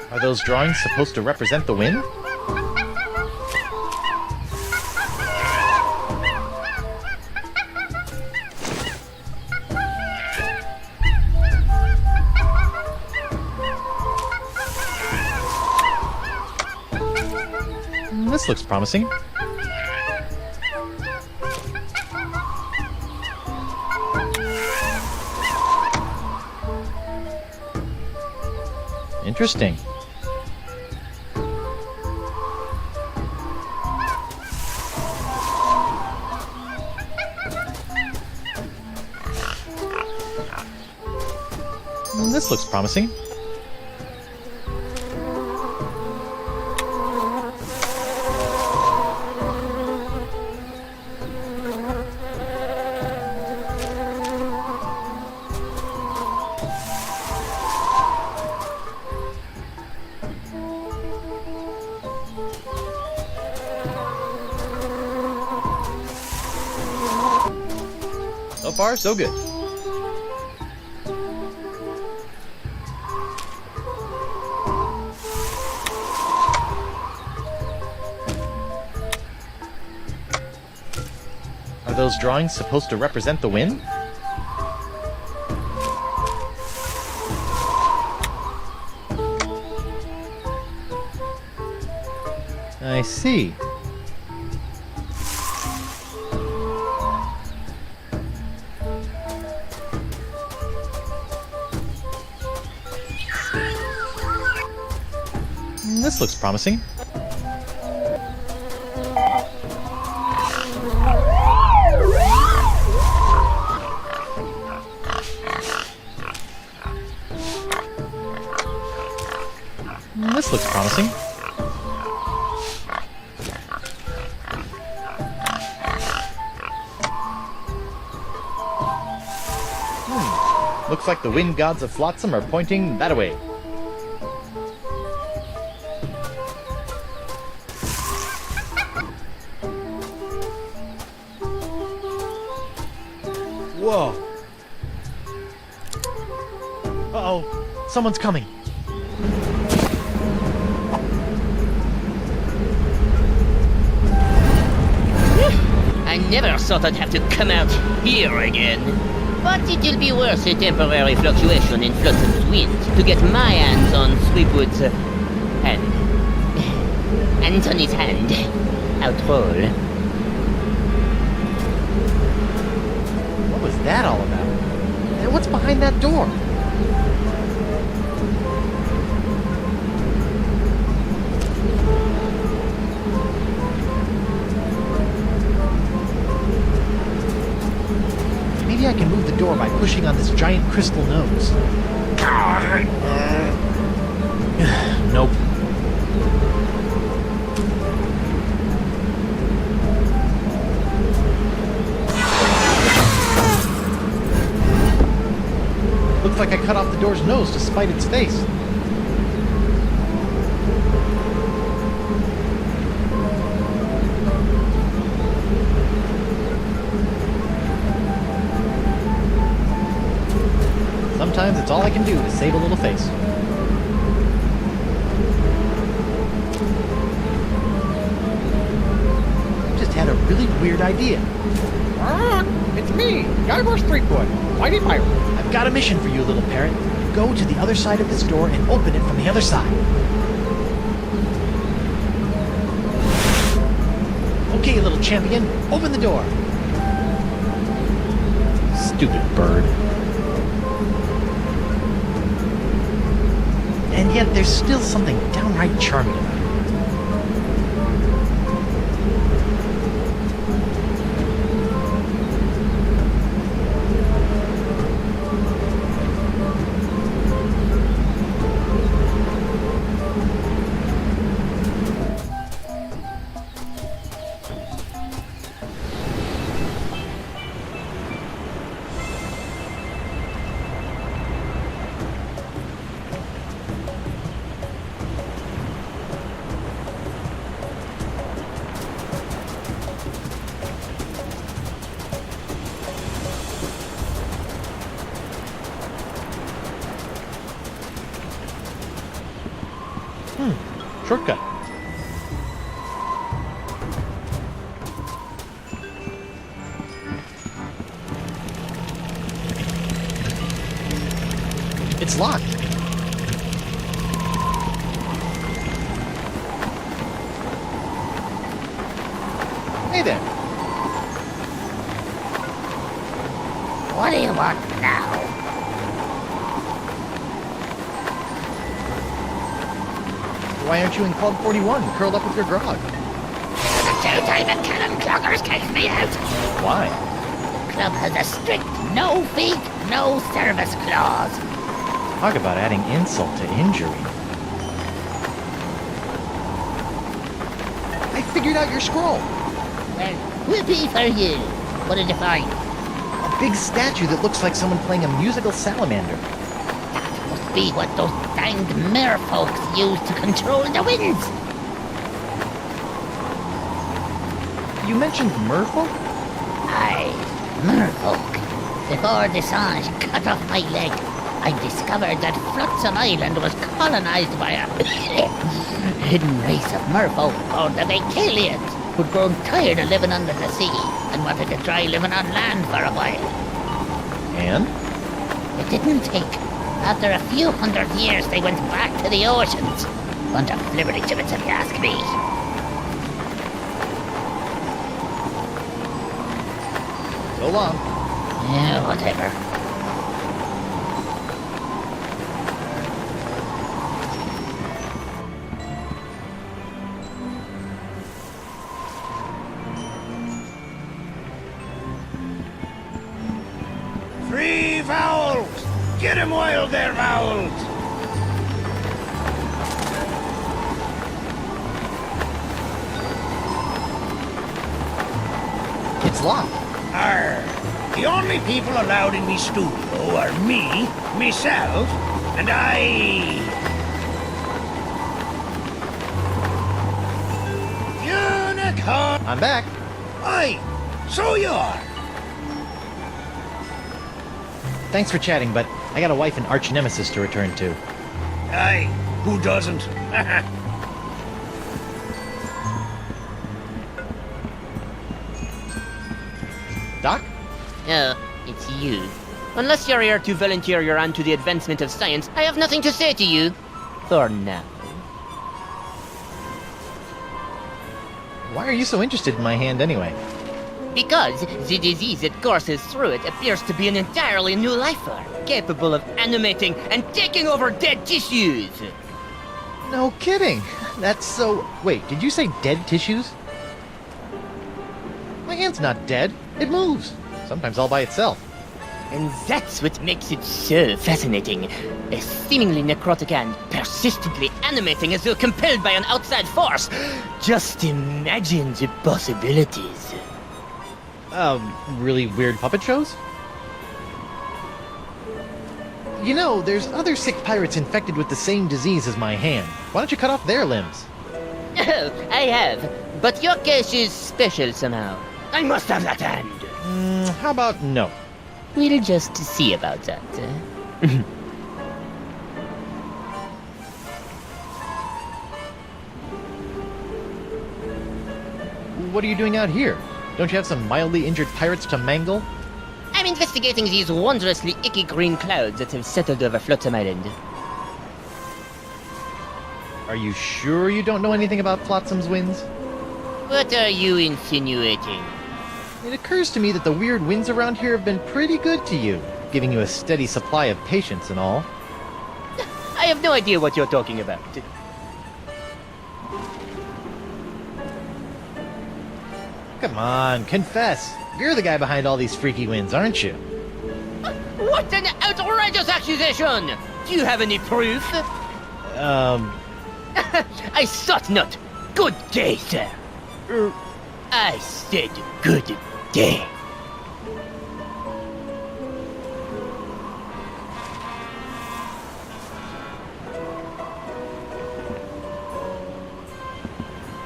Are those drawings supposed to represent the wind? This looks promising. Interesting. This looks promising. So far, so good. Are those drawings supposed to represent the wind? I see. This looks promising. This looks promising. Looks like the wind gods of Flotsam are pointing that way. Whoa. Uh-oh. Someone's coming. I never thought I'd have to come out here again. But it'll be worth a temporary fluctuation in Flotsam's wind to get my hands on Threepwood's hand. Anthony's hand. Outroll. What was that all about? And what's behind that door? Maybe I can move the door by pushing on this giant crystal nose. Nope. Looks like I cut off the door's nose to spite its face. sometimes it's all I can do to save a little face. I just had a really weird idea. It's me, Guybrush Threepwood, Mighty Pirate. I've got a mission for you, little parrot. Go to the other side of this door and open it from the other side. Okay, little champion, open the door. Stupid bird. And yet there's still something downright charming about it. Shortcut. It's locked. Hey there. What do you want now? Why aren't you in Club 41, curled up with your grog? The two-timing cannon cloggers kicked me out. Why? The club has a strict no fee, no service clause. Talk about adding insult to injury. I figured out your scroll. Well, whoopee for you. What did you find? A big statue that looks like someone playing a musical salamander. That must be what those danged merfolks use to control the winds. You mentioned merfolk? Aye, merfolk. Before Desange cut off my leg, I discovered that Flotsam Island was colonized by a hidden race of merfolk called the Vicalians, who'd grown tired of living under the sea and wanted to try living on land for a while. And? It didn't take. After a few hundred years, they went back to the oceans. Bunch of flibberty gibbets, if you ask me. So long. Yeah, whatever. Free vowels! Get him while they're vowels! It's locked. Arr! The only people allowed in me studio are me, myself, and I... Unicorn! I'm back. Aye, so you are. Thanks for chatting, but I got a wife and arch nemesis to return to. Aye, who doesn't? Doc? Oh, it's you. Unless you're here to volunteer your hand to the advancement of science, I have nothing to say to you. For now. Why are you so interested in my hand anyway? Because the disease that courses through it appears to be an entirely new life form, capable of animating and taking over dead tissues. No kidding. That's so... Wait, did you say dead tissues? My hand's not dead. It moves. Sometimes all by itself. And that's what makes it so fascinating. A seemingly necrotic hand, persistently animating as though compelled by an outside force. Just imagine the possibilities. Really weird puppet shows? You know, there's other sick pirates infected with the same disease as my hand. Why don't you cut off their limbs? Oh, I have. But your case is special somehow. I must have that hand. How about no? We'll just see about that. what are you doing out here? Don't you have some mildly injured pirates to mangle? I'm investigating these wondrously icky green clouds that have settled over Flotsam Island. Are you sure you don't know anything about Flotsam's winds? What are you insinuating? It occurs to me that the weird winds around here have been pretty good to you, giving you a steady supply of patience and all. I have no idea what you're talking about. Come on, confess. You're the guy behind all these freaky winds, aren't you? What an outrageous accusation! Do you have any proof? I thought not. Good day, sir. I said good day.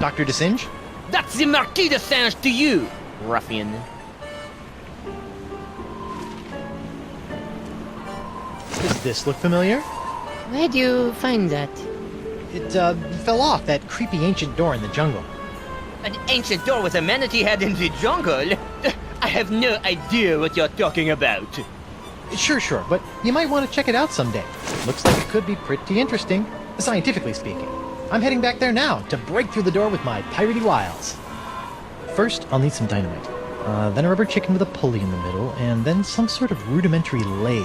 Dr. DeSinge? That's the Marquis de Singe to you, ruffian. Does this look familiar? Where do you find that? It, fell off that creepy ancient door in the jungle. An ancient door with a manatee head in the jungle? I have no idea what you're talking about. Sure, but you might want to check it out someday. Looks like it could be pretty interesting, scientifically speaking. I'm heading back there now to break through the door with my piratey wiles. First, I'll need some dynamite. Then a rubber chicken with a pulley in the middle, and then some sort of rudimentary lathe.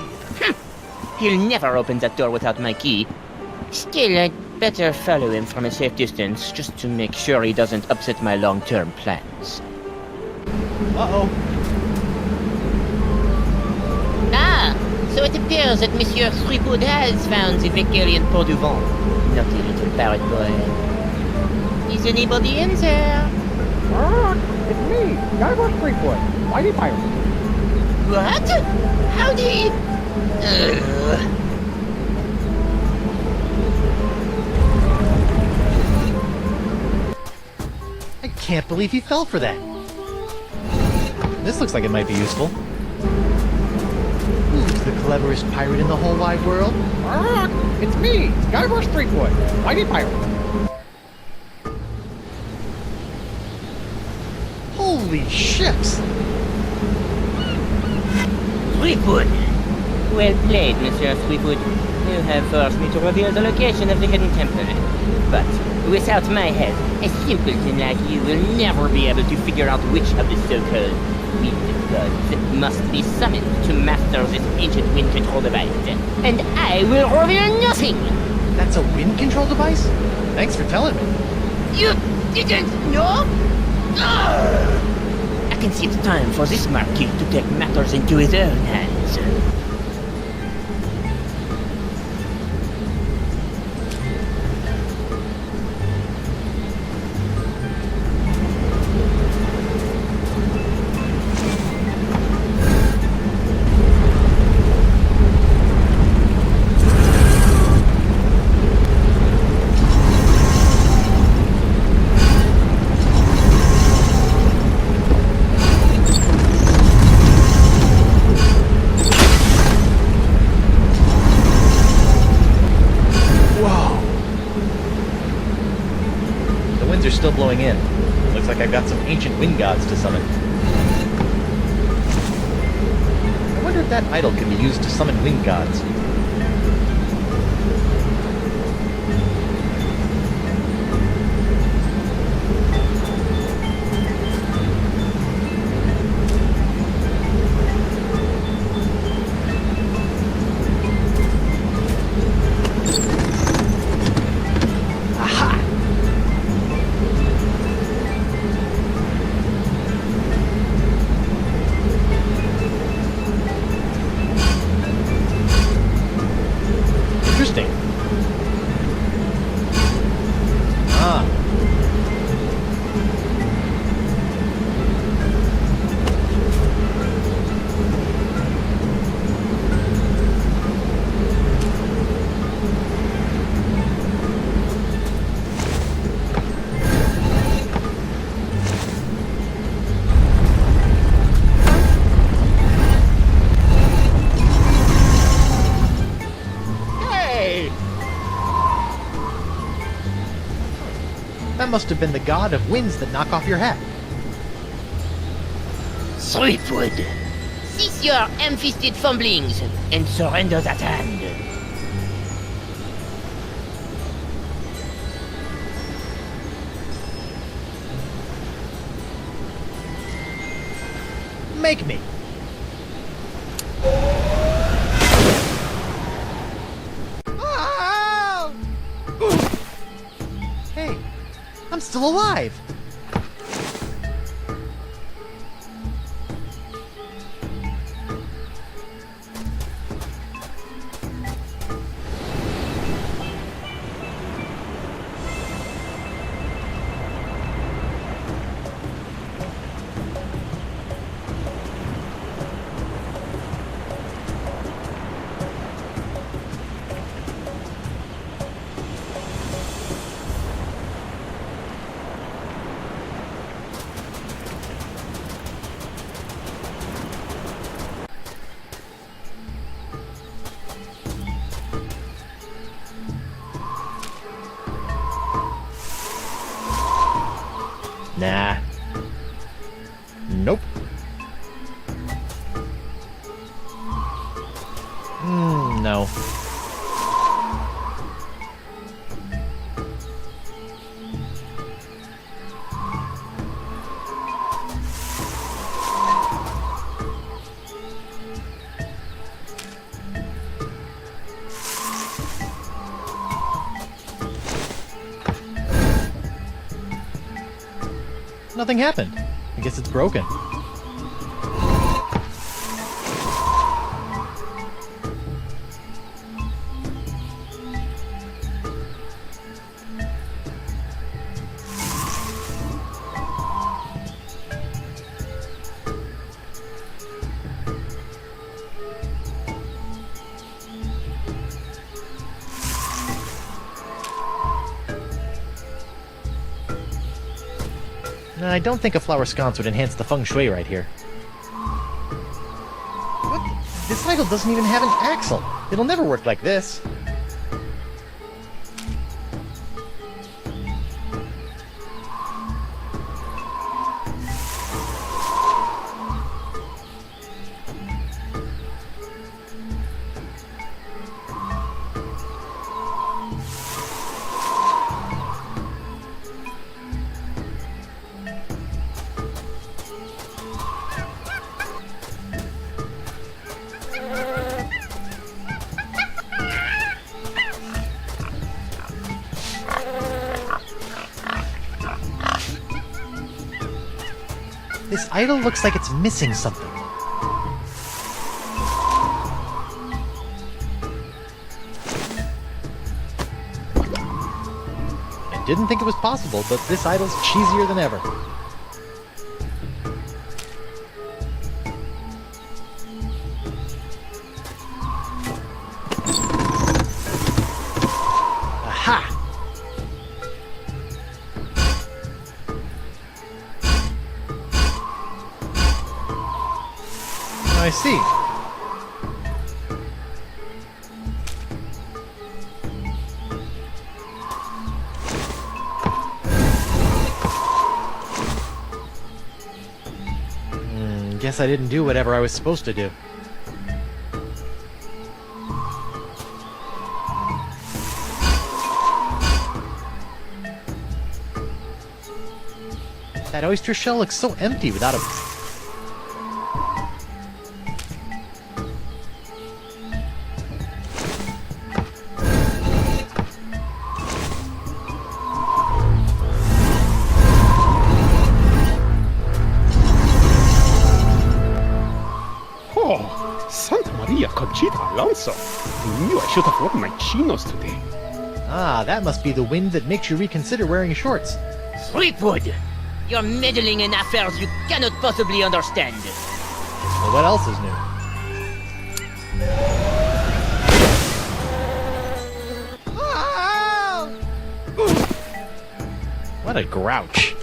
He'll never open that door without my key. Still, I'd better follow him from a safe distance, just to make sure he doesn't upset my long-term plans. Uh-oh. Ah, so it appears that Monsieur Threepwood has found the Vecalian Port du Vent. Naughty little parrot boy. Is anybody in there? It's me, Guybrush Threepwood, mighty pirate. What? How'd he... I can't believe he fell for that. This looks like it might be useful. Who's the cleverest pirate in the whole wide world? It's me, Guybrush Threepwood, mighty pirate. Holy ships! Threepwood! Well played, Monsieur Threepwood. You have forced me to reveal the location of the hidden temple. But without my help, a simpleton like you will never be able to figure out which of the so-called wind gods must be summoned to master this ancient wind control device. And I will reveal nothing! That's a wind control device? Thanks for telling me. You didn't know? I can see it's time for this Marquis to take matters into his own hands. Are still blowing in. Looks like I've got some ancient wind gods to summon. I wonder if that idol can be used to summon wind gods. That must have been the god of winds that knock off your hat. Threepwood, cease your ham-fisted fumblings and surrender that hand. Make me. Hey, I'm still alive. Nah. Nope. No. Nothing happened. I guess it's broken. I don't think a flower sconce would enhance the feng shui right here. What? This idol doesn't even have an axle. It'll never work like this. This idol looks like it's missing something. I didn't think it was possible, but this idol's cheesier than ever. Aha! I see. Guess I didn't do whatever I was supposed to do. That oyster shell looks so empty without a... Oh, Santa Maria Conchita Alonso. I knew I should have worn my chinos today. Ah, that must be the wind that makes you reconsider wearing shorts. Threepwood! You're meddling in affairs you cannot possibly understand. Well, what else is new? What a grouch.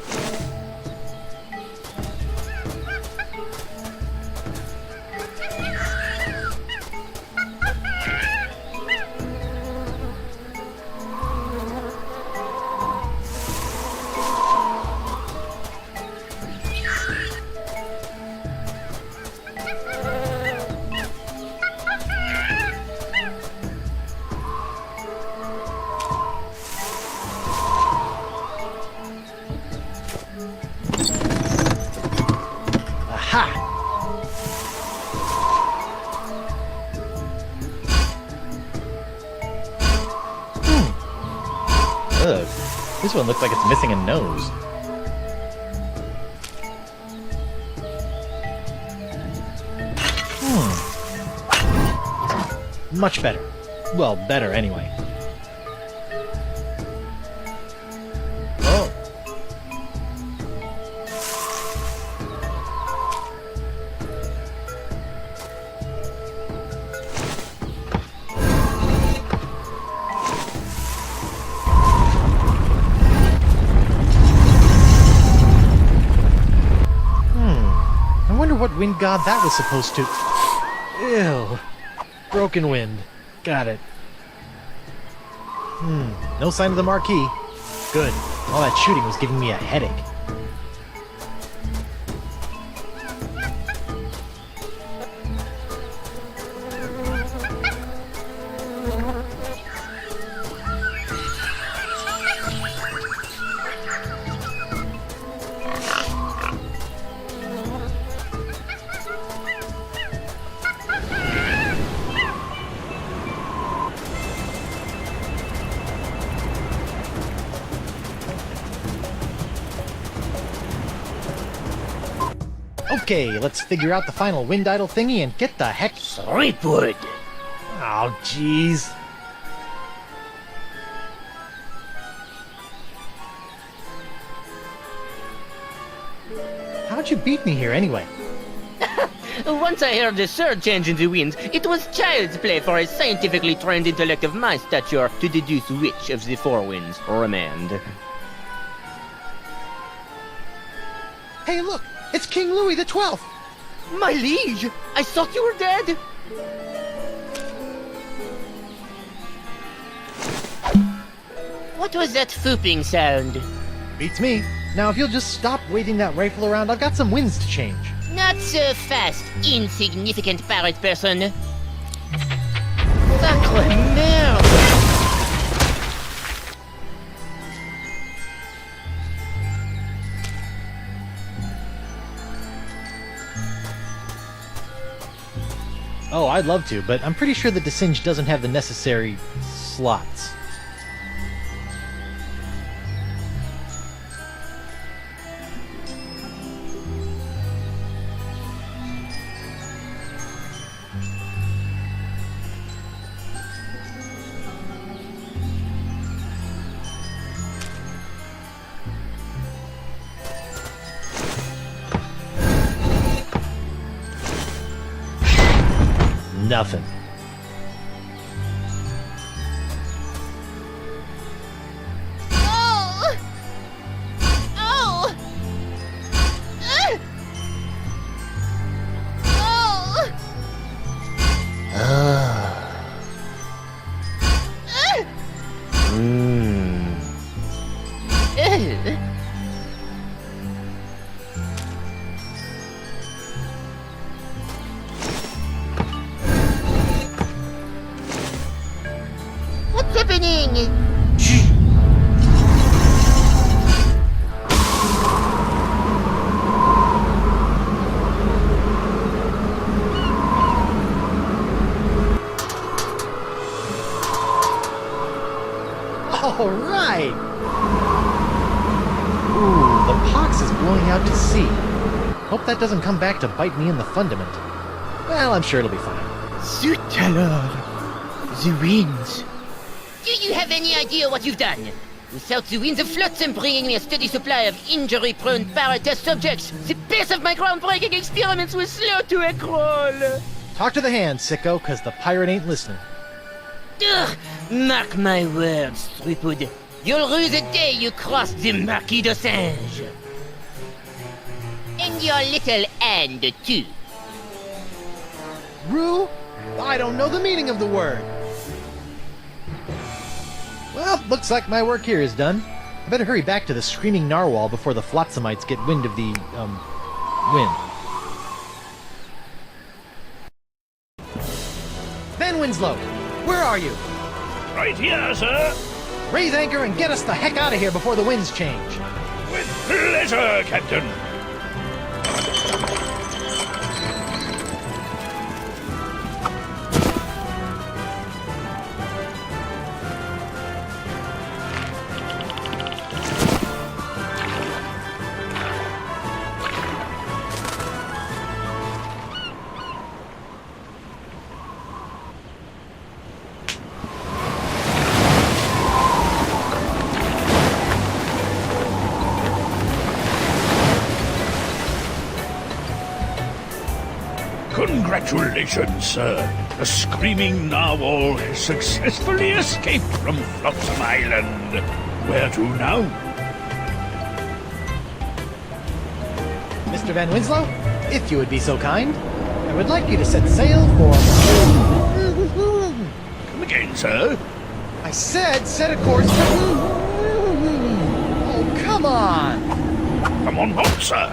Ugh. This one looks like it's missing a nose. Much better. Well, better anyway. Oh. I wonder what wind god that was supposed to... Ew. Broken wind. Got it. No sign of the marquee. Good. All that shooting was giving me a headache. Okay, let's figure out the final wind idol thingy and get the heck... Threepwood! Oh, jeez. How'd you beat me here anyway? Once I heard the surge in the winds, it was child's play for a scientifically trained intellect of my stature to deduce which of the four winds remained. Hey, look! It's King Louis the 12th! My liege! I thought you were dead! What was that fooping sound? Beats me. Now, if you'll just stop waving that rifle around, I've got some winds to change. Not so fast, insignificant pirate person. Sacre merde! Oh, I'd love to, but I'm pretty sure the Desynge doesn't have the necessary slots. Nothing. Oh! Oh! What's happening? All right! Ooh, the pox is blowing out to sea. Hope that doesn't come back to bite me in the fundament. Well, I'm sure it'll be fine. Zut alors! The winds. Do you have any idea what you've done? Without the winds of flotsam bringing me a steady supply of injury-prone para-test subjects, the pace of my groundbreaking experiments was slow to a crawl. Talk to the hand, sicko, because the pirate ain't listening. Ugh, mark my words, Threepwood. You'll rue the day you crossed the Marquis de Singe. And your little hand, too. Rue? I don't know the meaning of the word. Well, looks like my work here is done. I better hurry back to the screaming narwhal before the flotsamites get wind of the, wind. Ben Winslow, where are you? Right here, sir. Raise anchor and get us the heck out of here before the winds change. With pleasure, Captain. Congratulations, sir. The screaming narwhal has successfully escaped from Flotsam Island. Where to now? Mr. Van Winslow, if you would be so kind, I would like you to set sail for... Come again, sir? I said set a course for... Oh, come on! Come on board, sir.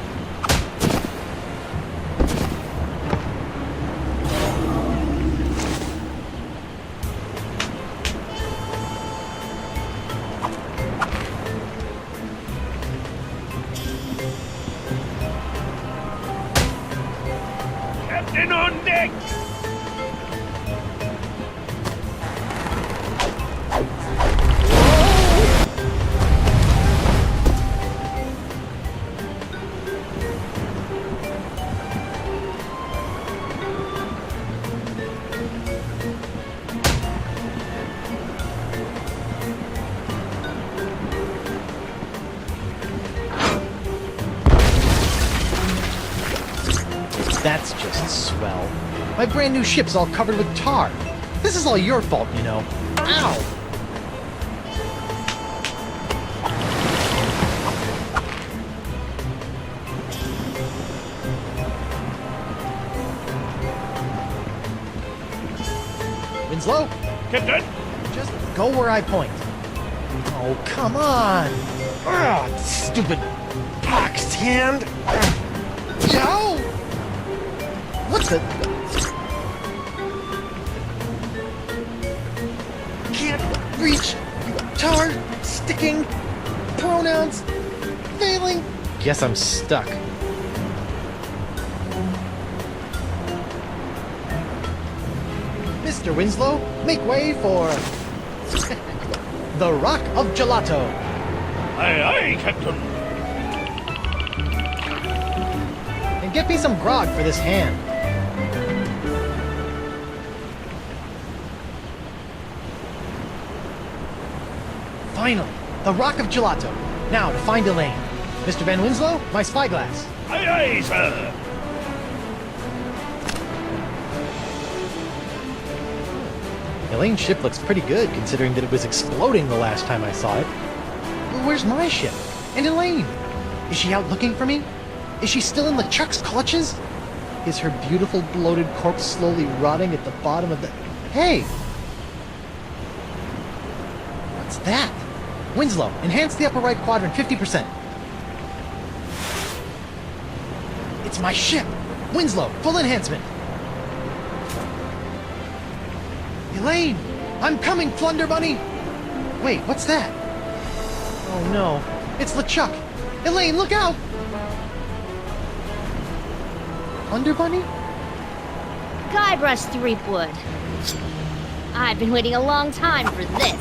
Captain on deck! That's just swell. My brand new ship's all covered with tar. This is all your fault, you know. Ow! Winslow? Captain? Just go where I point. Oh, come on! Ugh, stupid boxed hand! Ow! What the... Can't reach... Tar... Sticking... Pronouns... Failing... Guess I'm stuck. Mr. Winslow, make way for... the Rock of Gelato. Aye, aye, Captain. And get me some grog for this hand. Finally, the Rock of Gelato. Now to find Elaine. Mr. Van Winslow, my spyglass. Aye, aye, sir. Elaine's ship looks pretty good, considering that it was exploding the last time I saw it. But where's my ship? And Elaine? Is she out looking for me? Is she still in LeChuck's clutches? Is her beautiful bloated corpse slowly rotting at the bottom of the... Hey! What's that? Winslow, enhance the upper right quadrant 50%. It's my ship! Winslow, full enhancement! Elaine! I'm coming, Flunder Bunny! Wait, what's that? Oh no, it's LeChuck! Elaine, look out! Flunder Bunny? Guybrush Threepwood. I've been waiting a long time for this.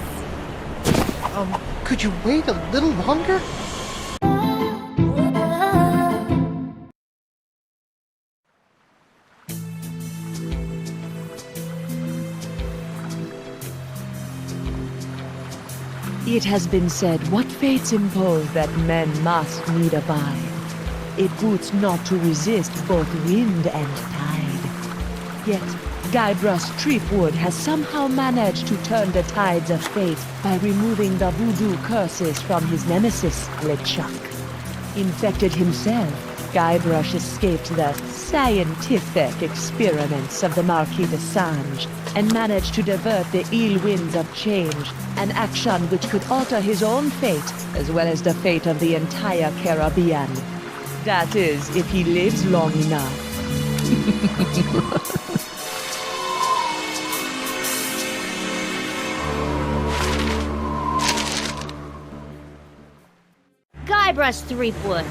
Could you wait a little longer? It has been said, what fates impose that men must need abide. It boots not to resist both wind and tide. Yet, Guybrush Threepwood has somehow managed to turn the tides of fate by removing the voodoo curses from his nemesis, LeChuck. Infected himself, Guybrush escaped the scientific experiments of the Marquis de Sange and managed to divert the ill winds of change, an action which could alter his own fate as well as the fate of the entire Caribbean. That is, if he lives long enough. Guybrush Threepwood.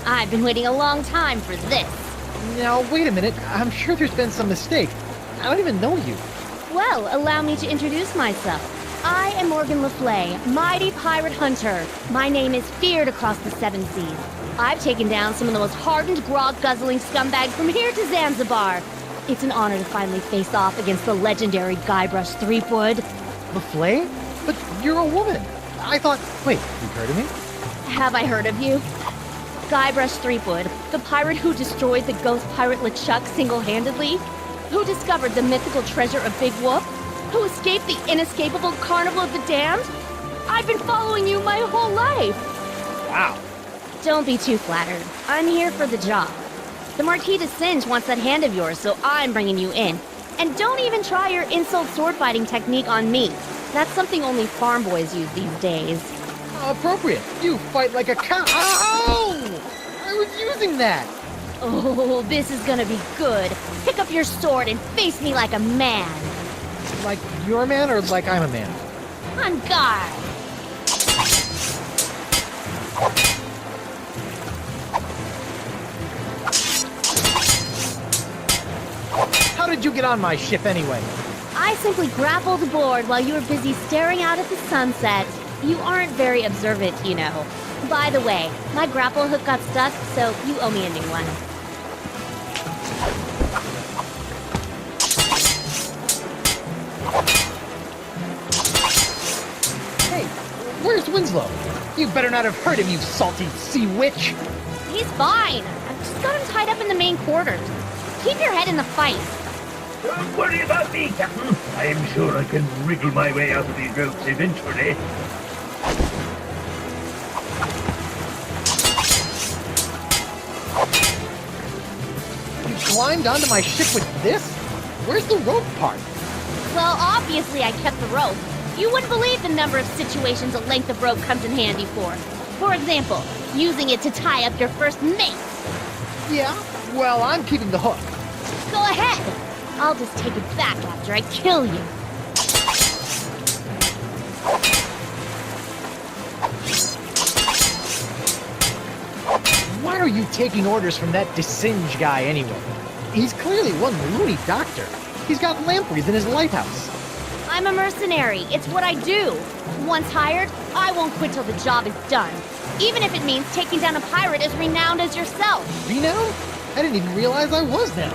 I've been waiting a long time for this. Now, wait a minute. I'm sure there's been some mistake. I don't even know you. Well, allow me to introduce myself. I am Morgan Le Fay, mighty pirate hunter. My name is feared across the seven seas. I've taken down some of the most hardened, grog-guzzling scumbags from here to Zanzibar. It's an honor to finally face off against the legendary Guybrush Threepwood. Le Fay? But you're a woman. I thought... Wait, you've heard of me? Have I heard of you? Guybrush Threepwood, the pirate who destroyed the ghost pirate LeChuck single-handedly, who discovered the mythical treasure of Big Whoop, who escaped the inescapable Carnival of the Damned. I've been following you my whole life. Wow. Don't be too flattered. I'm here for the job. The Marquis de Singe wants that hand of yours, so I'm bringing you in. And don't even try your insult sword-fighting technique on me. That's something only farm boys use these days. Appropriate. You fight like a cow. Ow! I was using that. Oh, this is gonna be good. Pick up your sword and face me like a man. Like you're a man or like I'm a man? On guard. How did you get on my ship anyway? I simply grappled aboard while you were busy staring out at the sunset. You aren't very observant, you know. By the way, my grapple hook got stuck, so you owe me a new one. Hey, where's Winslow? You better not have hurt him, you salty sea witch! He's fine. I've just got him tied up in the main quarters. Keep your head in the fight. Don't worry about me, Captain. I'm sure I can wriggle my way out of these ropes eventually. You climbed onto my ship with this? Where's the rope part? Well, obviously I kept the rope. You wouldn't believe the number of situations a length of rope comes in handy for. For example, using it to tie up your first mate. Yeah? Well, I'm keeping the hook. Go ahead. I'll just take it back after I kill you. Why are you taking orders from that DeSinge guy anyway? He's clearly one loony doctor. He's got lampreys in his lighthouse. I'm a mercenary. It's what I do. Once hired, I won't quit till the job is done. Even if it means taking down a pirate as renowned as yourself. Renowned? I didn't even realize I was now.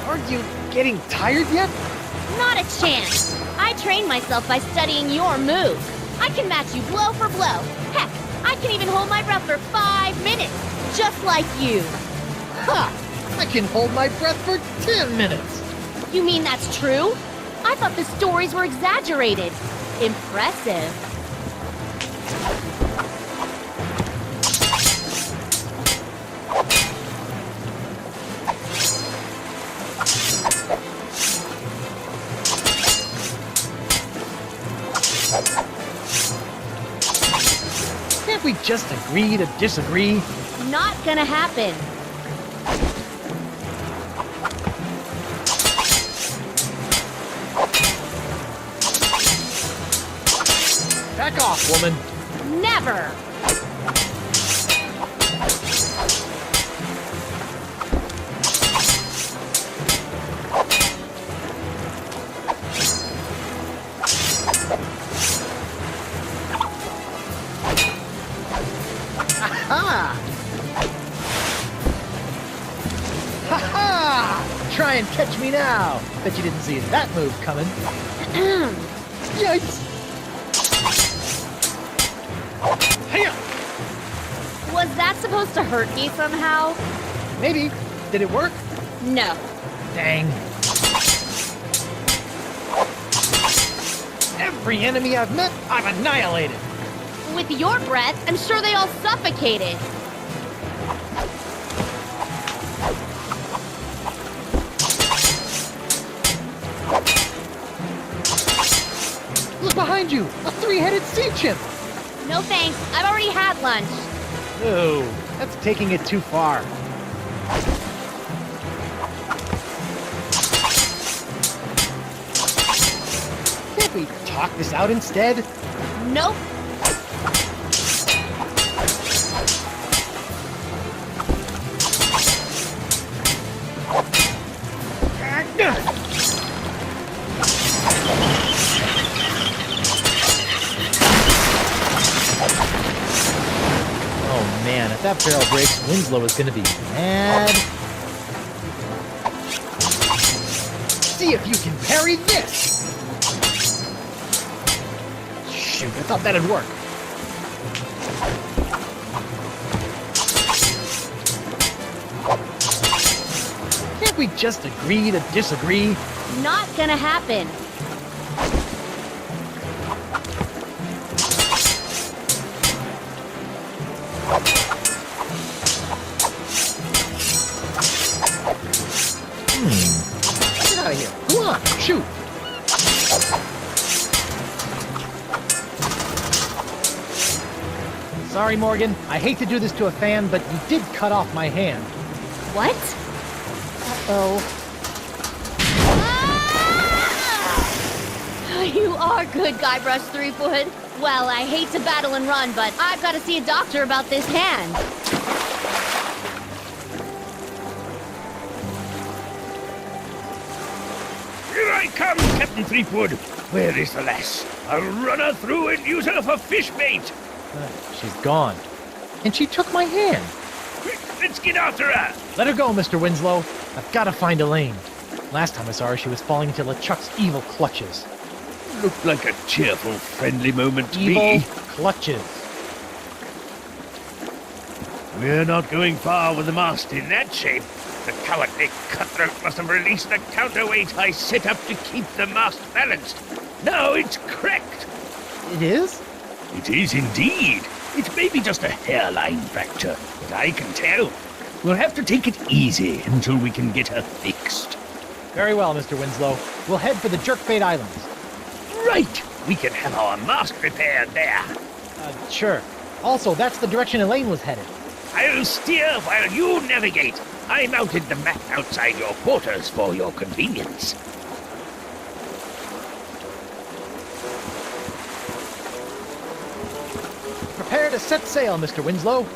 Aren't you getting tired yet? Not a chance. I trained myself by studying your moves. I can match you blow for blow. Heck, I can even hold my breath for 5 minutes, just like you. Ha! I can hold my breath for 10 minutes. You mean that's true? I thought the stories were exaggerated. Impressive. Can't we just agree to disagree? Not gonna happen. Back off, woman. Never. Aha! Ha-ha! Try and catch me now. Bet you didn't see that move coming. Yikes! Hiya! Was that supposed to hurt me somehow? Maybe. Did it work? No. Dang. Every enemy I've met, I've annihilated. With your breath, I'm sure they all suffocated. Look behind you! A three-headed sea chimp! No thanks, I've already had lunch. Oh, that's taking it too far. Can't we talk this out instead? Nope. Oh man, if that barrel breaks, Winslow is gonna be mad. see if you can parry this! Shoot, I thought that'd work. Can't we just agree to disagree? Not gonna happen. Get out of here. Go on, shoot. Sorry, Morgan. I hate to do this to a fan, but you did cut off my hand. What? Uh-oh. Ah! You are good, Guybrush Threepwood. Well, I hate to battle and run, but I've got to see a doctor about this hand. Here I come, Captain Threepwood. Where is the lass? I'll run her through and use her for fish bait. She's gone. And she took my hand. Quick, let's get after her. Let her go, Mr. Winslow. I've got to find Elaine. Last time I saw her, she was falling into LeChuck's evil clutches. Looked like a cheerful, friendly moment to Evil me. clutches. We're not going far with the mast in that shape. The cowardly cutthroat must have released the counterweight I set up to keep the mast balanced. Now it's cracked. It is? It is indeed. It may be just a hairline fracture, but I can tell. We'll have to take it easy until we can get her fixed. Very well, Mr. Winslow. We'll head for the Jerkbait Islands. Right! We can have our mast repaired there. Sure. Also, that's the direction Elaine was headed. I'll steer while you navigate. I mounted the map outside your quarters for your convenience. Prepare to set sail, Mr. Winslow.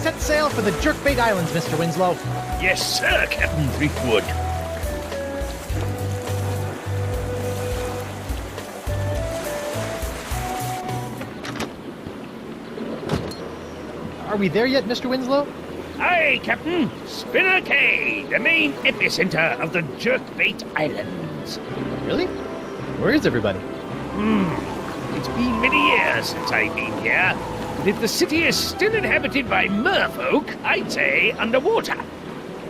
Set sail for the Jerkbait Islands, Mr. Winslow. Yes, sir, Captain Threepwood. Are we there yet, Mr. Winslow? Aye, Captain. Spinner Cay, the main epicenter of the Jerkbait Islands. Really? Where is everybody? It's been many years since I've been here. But if the city is still inhabited by merfolk, I'd say underwater.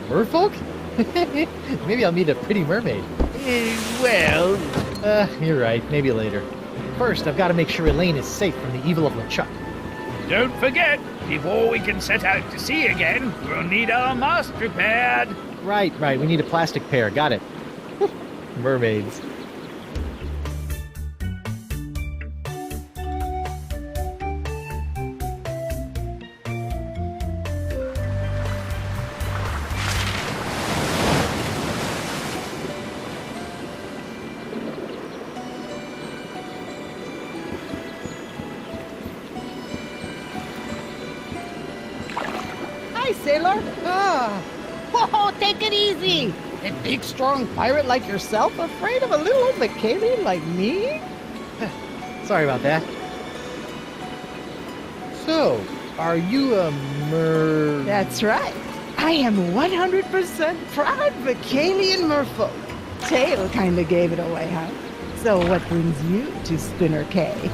Merfolk? Maybe I'll meet a pretty mermaid. Well... You're right. Maybe later. First, I've got to make sure Elaine is safe from the evil of LeChuck. Don't forget, before we can set out to sea again, we'll need our mast repaired. Right. We need a plastic pair. Got it. Mermaids. Sailor? Oh, take it easy. A big, strong pirate like yourself afraid of a little old Bacalian like me? Sorry about that. So, are you a That's right. I am 100% proud Bacalian merfolk. Tail kinda gave it away, huh? So what brings you to Spinner Cay?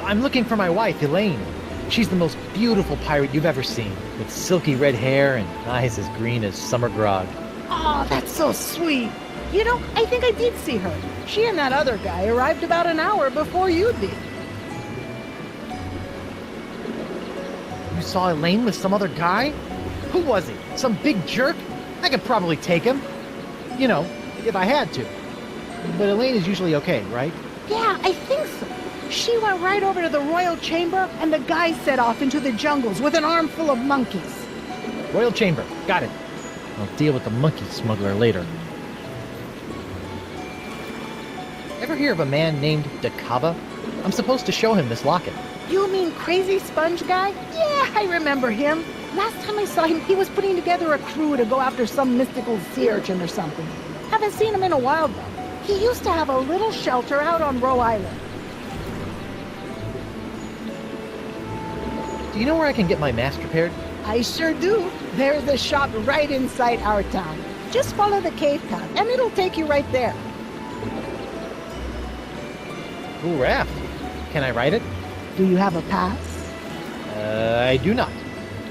I'm looking for my wife, Elaine. She's the most beautiful pirate you've ever seen, with silky red hair and eyes as green as summer grog. Oh, that's so sweet. You know, I think I did see her. She and that other guy arrived about an hour before you did. You saw Elaine with some other guy? Who was he? Some big jerk? I could probably take him. You know, if I had to. But Elaine is usually okay, right? Yeah, I think so. She went right over to the royal chamber, and the guy set off into the jungles with an armful of monkeys. Royal chamber. Got it. I'll deal with the monkey smuggler later. Ever hear of a man named Dakava? I'm supposed to show him this locket. You mean Crazy Sponge guy? Yeah, I remember him. Last time I saw him, he was putting together a crew to go after some mystical sea urchin or something. Haven't seen him in a while, though. He used to have a little shelter out on Roe Island. Do you know where I can get my mast repaired? I sure do. There's a shop right inside our town. Just follow the cave path, and it'll take you right there. Cool raft. Can I ride it? Do you have a pass? I do not.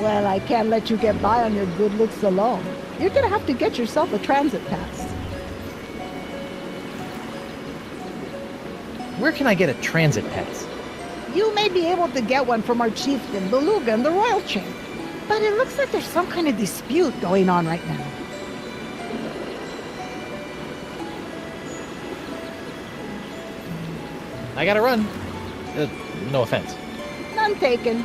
Well, I can't let you get by on your good looks alone. You're gonna have to get yourself a transit pass. Where can I get a transit pass? You may be able to get one from our chieftain, Beluga, and the royal chain. But it looks like there's some kind of dispute going on right now. I gotta run. No offense. None taken.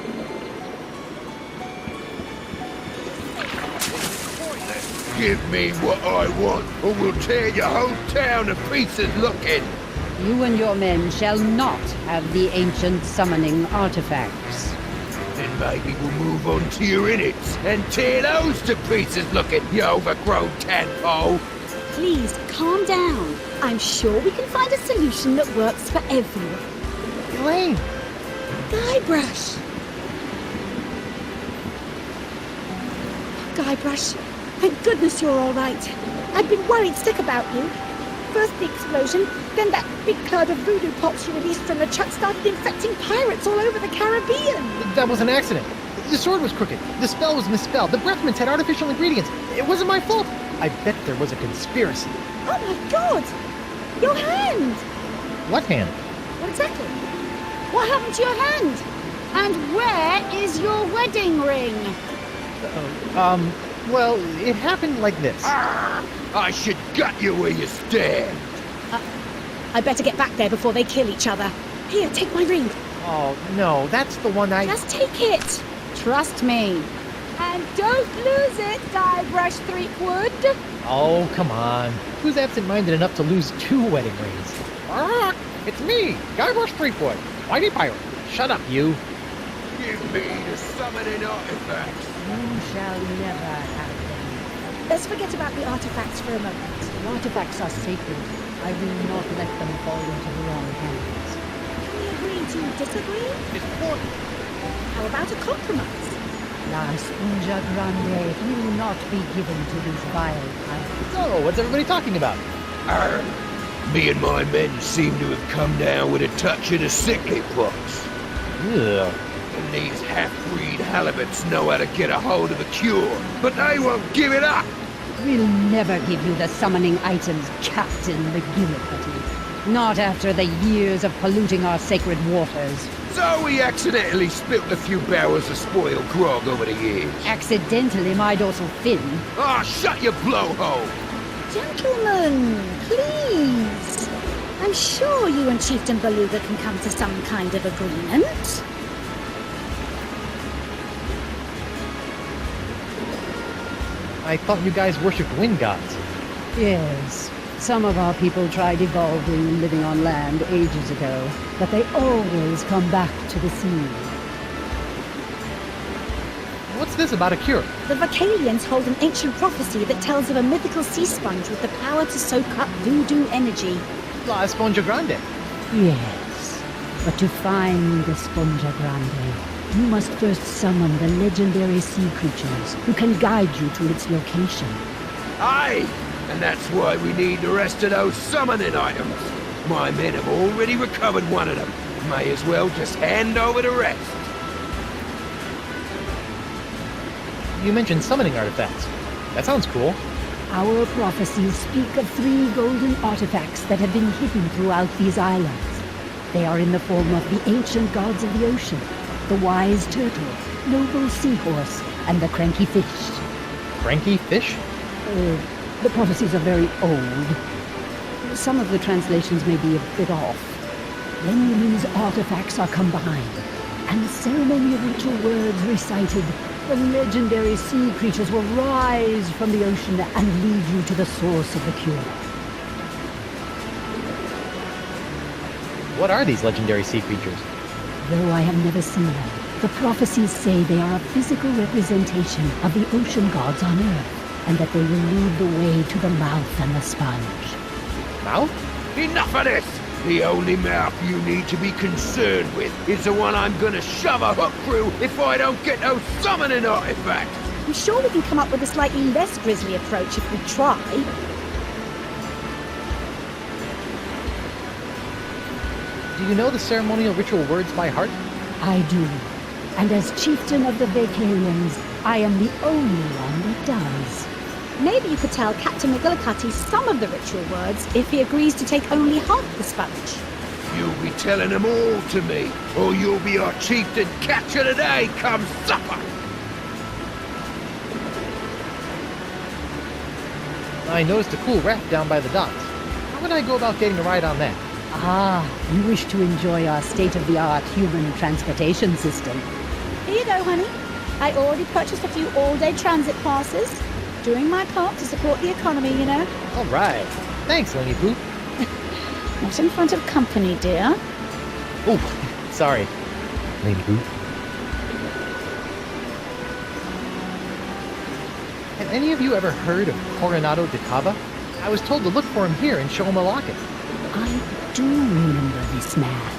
Give me what I want, or we'll tear your whole town to pieces looking. You and your men shall not have the ancient summoning artifacts. Then maybe we'll move on to your innards and tear those to pieces looking, you overgrown tadpole. Please, calm down. I'm sure we can find a solution that works for everyone. Elaine! Guybrush! Guybrush, thank goodness you're all right. I've been worried sick about you. First the explosion, then that big cloud of voodoo pops you released from the truck started infecting pirates all over the Caribbean. That was an accident. The sword was crooked. The spell was misspelled. The breath mints had artificial ingredients. It wasn't my fault. I bet there was a conspiracy. Oh my god! Your hand! What hand? What exactly? What happened to your hand? And where is your wedding ring? Well, it happened like this. I should gut you where you stand. I better get back there before they kill each other. Here, take my ring. Oh, no, that's the one I... Just take it. Trust me. And don't lose it, Guybrush Threepwood. Oh, come on. Who's absent-minded enough to lose 2 wedding rings? It's me, Guybrush Threepwood, mighty pirate. Shut up, you. Give me the summoning artifacts. You shall never have them. Let's forget about the artifacts for a moment. The artifacts are sacred. I will not let them fall into the wrong hands. Can we agree to disagree? It's important. How about a compromise? La Sponja Grande will not be given to these vile pirates. So, what's everybody talking about? Arr. Me and my men seem to have come down with a touch of the sickly pox. Ugh. And these half-breed halibuts know how to get a hold of a cure, but they won't give it up. We'll never give you the summoning items, Captain McGillicuddy. Not after the years of polluting our sacred waters. So we accidentally spilt a few barrels of spoiled grog over the years. Accidentally, my dorsal fin. Ah, shut your blowhole! Gentlemen, please. I'm sure you and Chieftain Beluga can come to some kind of agreement. I thought you guys worshipped wind gods. Yes. Some of our people tried evolving and living on land ages ago, but they always come back to the sea. What's this about a cure? The Vocalians hold an ancient prophecy that tells of a mythical sea sponge with the power to soak up voodoo energy. La Sponja Grande. Yes, but to find the Sponja Grande, you must first summon the legendary sea creatures who can guide you to its location. Aye! And that's why we need the rest of those summoning items. My men have already recovered one of them. May as well just hand over the rest. You mentioned summoning artifacts. That sounds cool. Our prophecies speak of 3 golden artifacts that have been hidden throughout these islands. They are in the form of the ancient gods of the ocean, the wise turtle, noble seahorse, and the cranky fish. Cranky fish? The prophecies are very old. Some of the translations may be a bit off. When these artifacts are combined, and the ceremony of ritual words recited, the legendary sea creatures will rise from the ocean and lead you to the source of the cure. What are these legendary sea creatures? Though I have never seen them, the prophecies say they are a physical representation of the ocean gods on Earth, and that they will lead the way to the mouth and the sponge. Mouth? Enough of this! The only mouth you need to be concerned with is the one I'm gonna shove a hook through if I don't get no summoning artifact. I'm sure we can come up with a slightly less grisly approach if we try. Do you know the ceremonial ritual words by heart? I do. And as chieftain of the Vacarians, I am the only one that does. Maybe you could tell Captain McGillicuddy some of the ritual words if he agrees to take only half the sponge. You'll be telling them all to me, or you'll be our chieftain catcher today come supper. I noticed a cool raft down by the docks. How would I go about getting a ride on that? Ah, you wish to enjoy our state-of-the-art human transportation system. Here you go, honey. I already purchased a few all-day transit passes. Doing my part to support the economy, you know. All right. Thanks, Lenny Pooh. Not in front of company, dear. Oh, sorry, Lady Pooh. Have any of you ever heard of Coronado de Cava? I was told to look for him here and show him a locket. I do remember this man.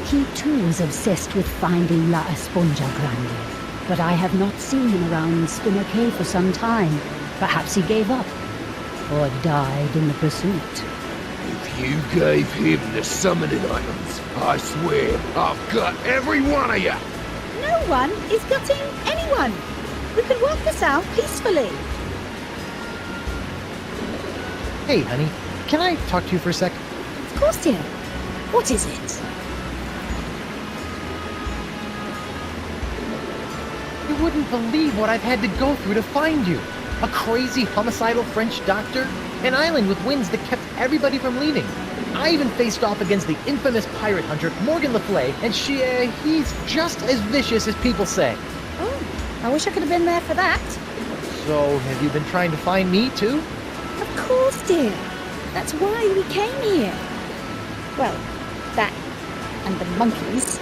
He too was obsessed with finding La Esponja Grande. But I have not seen him around Spinner Cay for some time. Perhaps he gave up, or died in the pursuit. If you gave him the summoning items, I swear I've got every one of you. No one is gutting anyone. We can work this out peacefully. Hey, honey, can I talk to you for a sec? Of course, dear. What is it? You wouldn't believe what I've had to go through to find you. A crazy homicidal French doctor, an island with winds that kept everybody from leaving. I even faced off against the infamous pirate hunter Morgan Le Fay, and he's just as vicious as people say. Oh, I wish I could have been there for that. So, have you been trying to find me too? Of course, dear. That's why we came here. Well, that and the monkeys.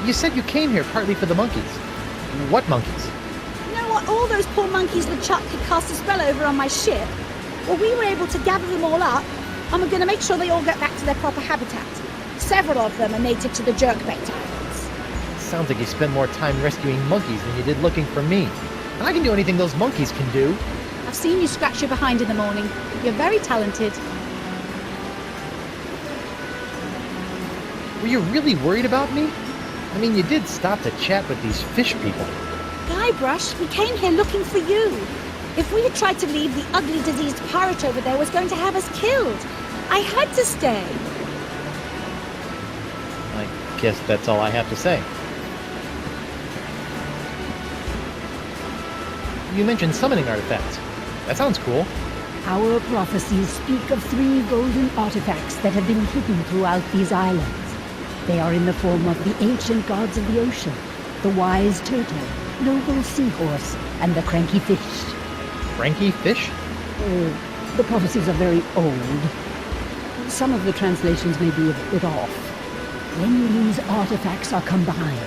You said you came here partly for the monkeys. What monkeys? You know what all those poor monkeys LeChuck had cast a spell over on my ship? Well, we were able to gather them all up, and we're going to make sure they all get back to their proper habitat. Several of them are native to the Jerkbait Islands. Sounds like you spend more time rescuing monkeys than you did looking for me. I can do anything those monkeys can do. I've seen you scratch your behind in the morning. You're very talented. Were you really worried about me? I mean, you did stop to chat with these fish people. Guybrush, we came here looking for you. If we had tried to leave, the ugly, diseased pirate over there was going to have us killed. I had to stay. I guess that's all I have to say. You mentioned summoning artifacts. That sounds cool. Our prophecies speak of 3 golden artifacts that have been hidden throughout these islands. They are in the form of the ancient gods of the ocean, the wise turtle, noble seahorse, and the cranky fish. Cranky fish? Oh, the prophecies are very old. Some of the translations may be a bit off. When these artifacts are combined,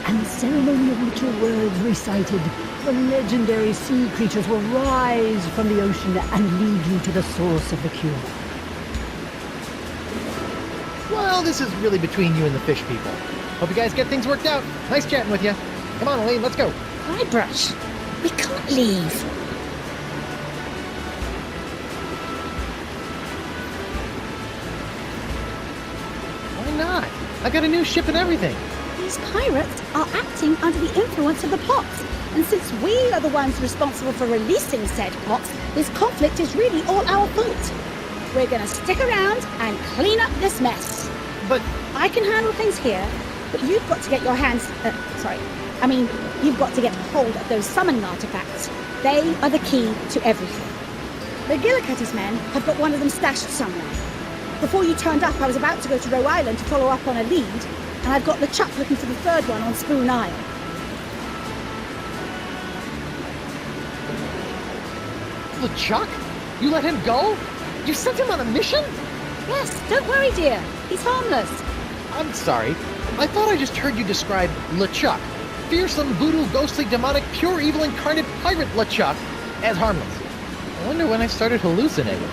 and ceremonial ritual words recited, the legendary sea creatures will rise from the ocean and lead you to the source of the cure. Well, this is really between you and the fish people. Hope you guys get things worked out. Nice chatting with you. Come on, Elaine, let's go. Guybrush, we can't leave. Why not? I got a new ship and everything. These pirates are acting under the influence of the pots. And since we are the ones responsible for releasing said pots, this conflict is really all our fault. We're gonna stick around and clean up this mess. But I can handle things here, but you've got to get your hands... you've got to get hold of those summoning artifacts. They are the key to everything. McGillicuddy's men have got one of them stashed somewhere. Before you turned up, I was about to go to Roe Island to follow up on a lead, and I've got LeChuck looking for the 3rd one on Spoon Isle. LeChuck? You let him go? You sent him on a mission? Yes, don't worry, dear. He's harmless. I'm sorry. I thought I just heard you describe LeChuck, fearsome, voodoo, ghostly, demonic, pure evil incarnate pirate LeChuck, as harmless. I wonder when I started hallucinating.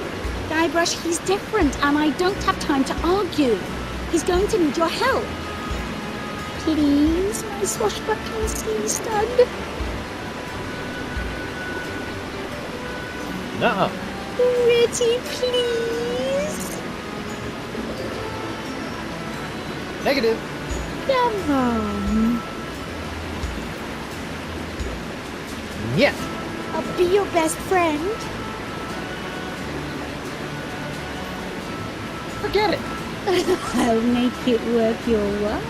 Guybrush, he's different, and I don't have time to argue. He's going to need your help. Please, my swashbuckling sea stud. Nuh-uh. Pretty please. Negative. Come on. Yes. I'll be your best friend. Forget it. I'll make it worth your while.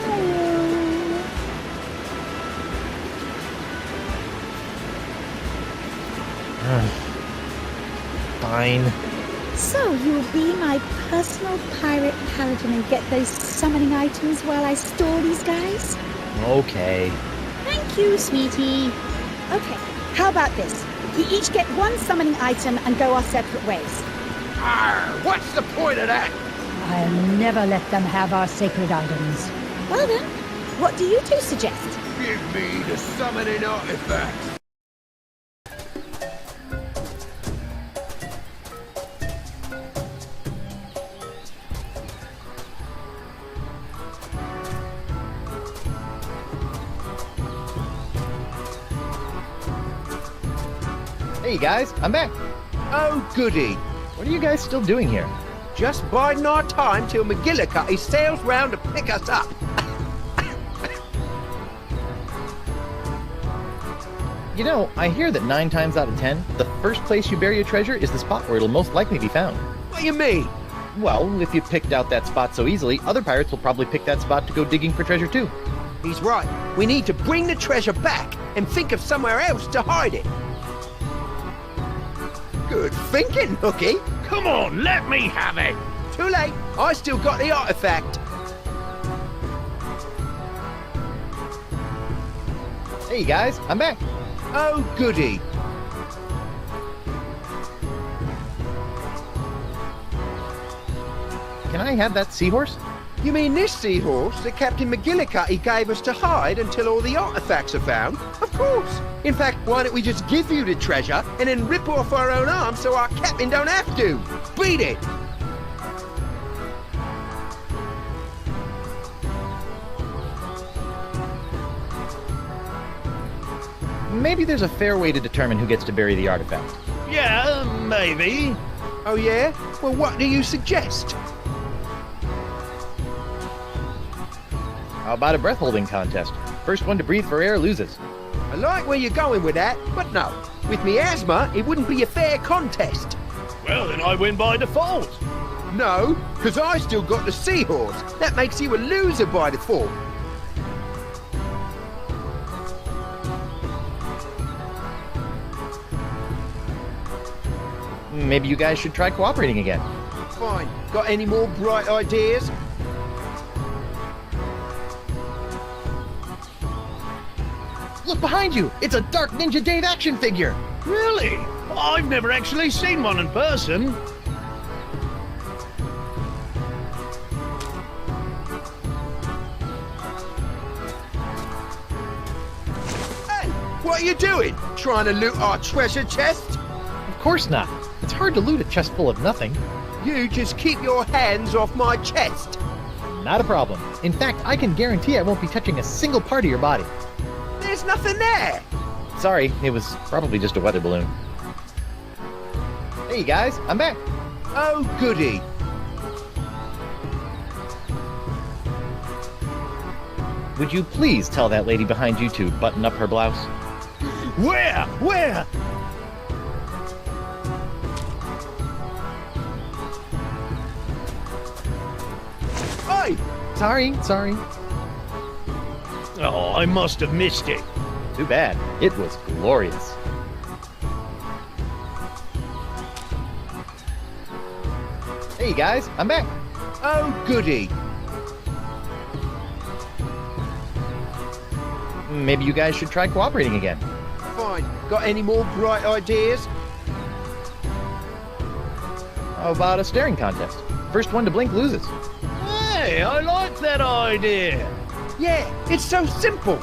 Fine. So you'll be my personal pirate paladin and get those summoning items while I store these guys? Okay. Thank you, sweetie. Okay, how about this? We each get one summoning item and go our separate ways. Arr, what's the point of that? I'll never let them have our sacred items. Well then, what do you two suggest? Give me the summoning artifacts. Hey guys, I'm back. Oh, goody. What are you guys still doing here? Just biding our time till McGillicuddy sails round to pick us up. You know, I hear that 9 times out of 10, the first place you bury a treasure is the spot where it'll most likely be found. What do you mean? Well, if you picked out that spot so easily, other pirates will probably pick that spot to go digging for treasure too. He's right. We need to bring the treasure back and think of somewhere else to hide it. Good thinking, Hooky. Come on, let me have it. Too late. I still got the artifact. Hey guys, I'm back. Oh, goody. Can I have that seahorse? You mean this seahorse that Captain McGillicuddy gave us to hide until all the artifacts are found? Of course. In fact, why don't we just give you the treasure and then rip off our own arms so our captain don't have to? Beat it! Maybe there's a fair way to determine who gets to bury the artifact. Yeah, maybe. Oh yeah? Well, what do you suggest? How about a breath-holding contest? First one to breathe for air loses. I like where you're going with that, but no. With me asthma, it wouldn't be a fair contest. Well, then I win by default. No, because I still got the seahorse. That makes you a loser by default. Maybe you guys should try cooperating again. Fine. Got any more bright ideas? Look behind you! It's a Dark Ninja Dave action figure! Really? I've never actually seen one in person. Hey, what are you doing? Trying to loot our treasure chest? Of course not. It's hard to loot a chest full of nothing. You just keep your hands off my chest. Not a problem. In fact, I can guarantee I won't be touching a single part of your body. There's nothing there. Sorry, it was probably just a weather balloon. Hey guys, I'm back. Oh, goody. Would you please tell that lady behind you to button up her blouse? Where? Where? Hey! Sorry. Oh, I must have missed it. Too bad. It was glorious. Hey guys, I'm back. Oh, goody. Maybe you guys should try cooperating again. Fine. Got any more bright ideas? How about a staring contest? First one to blink loses. Hey, I like that idea. Yeah, it's so simple.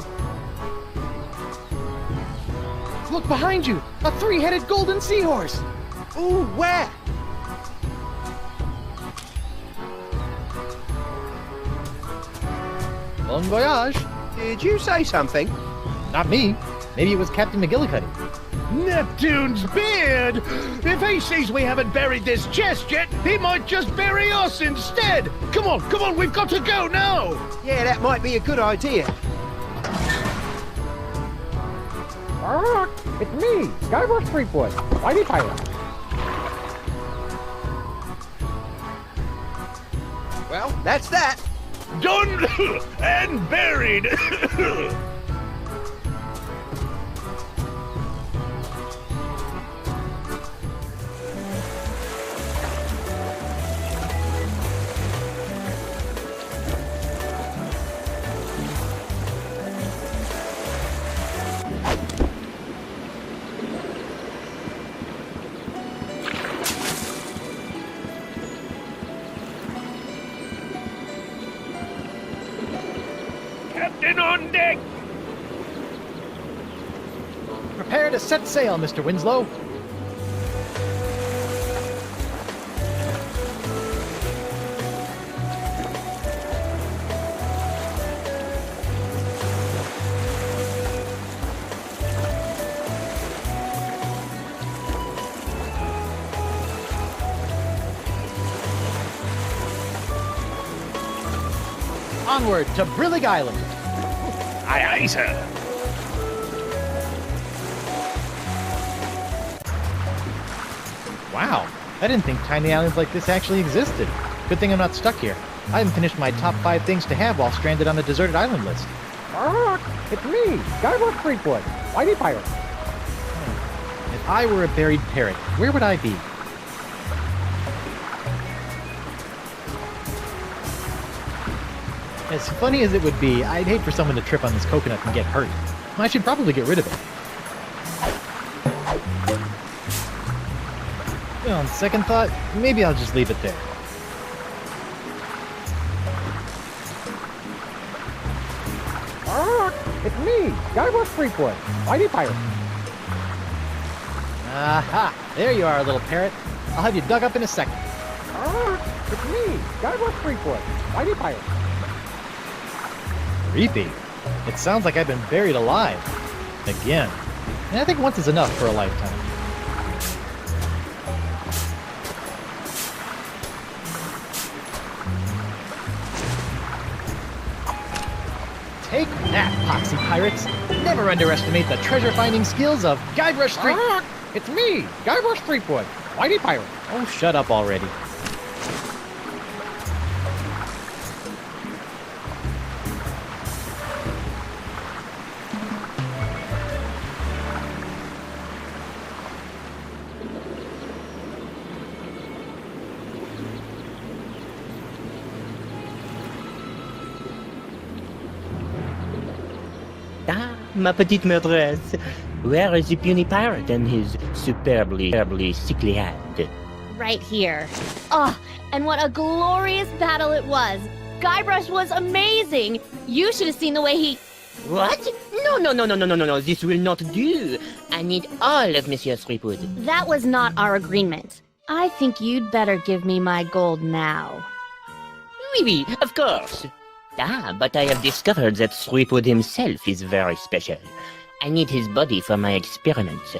Look behind you! A 3-headed golden seahorse! Ooh, where? Bon voyage. Did you say something? Not me. Maybe it was Captain McGillicuddy. Neptune's beard! If he sees we haven't buried this chest yet, he might just bury us instead! Come on, we've got to go now! Yeah, that might be a good idea. It's me, Guybrush Threepwood, Mighty Pirate. Well, that's that. Done and buried! Captain on deck! Prepare to set sail, Mr. Winslow. Onward to Brillig Island. Aye, aye, sir. Wow, I didn't think tiny islands like this actually existed. Good thing I'm not stuck here. I haven't finished my top 5 things to have while stranded on a deserted island list. It's me, Guybrush Threepwood, Mighty Pirate. If I were a buried parrot, where would I be? As funny as it would be, I'd hate for someone to trip on this coconut and get hurt. I should probably get rid of it. Well, on second thought, maybe I'll just leave it there. It's me, Guybrush Threepwood, Mighty Pirate. Aha! There you are, little parrot. I'll have you dug up in a second. It's me, Guybrush Threepwood, Mighty Pirate. Creepy. It sounds like I've been buried alive. Again. And I think once is enough for a lifetime. Take that, poxy pirates! Never underestimate the treasure-finding skills of Guybrush Threepwood! It's me, Guybrush Threepwood, Mighty Pirate! Oh, shut up already. Ah, ma petite maîtresse. Where is the puny pirate and his superbly sickly hand? Right here. Oh, and what a glorious battle it was. Guybrush was amazing. You should have seen the way he... What? No, this will not do. I need all of Monsieur Threepwood. That was not our agreement. I think you'd better give me my gold now. Oui, of course. Ah, but I have discovered that Threepwood himself is very special. I need his body for my experiments.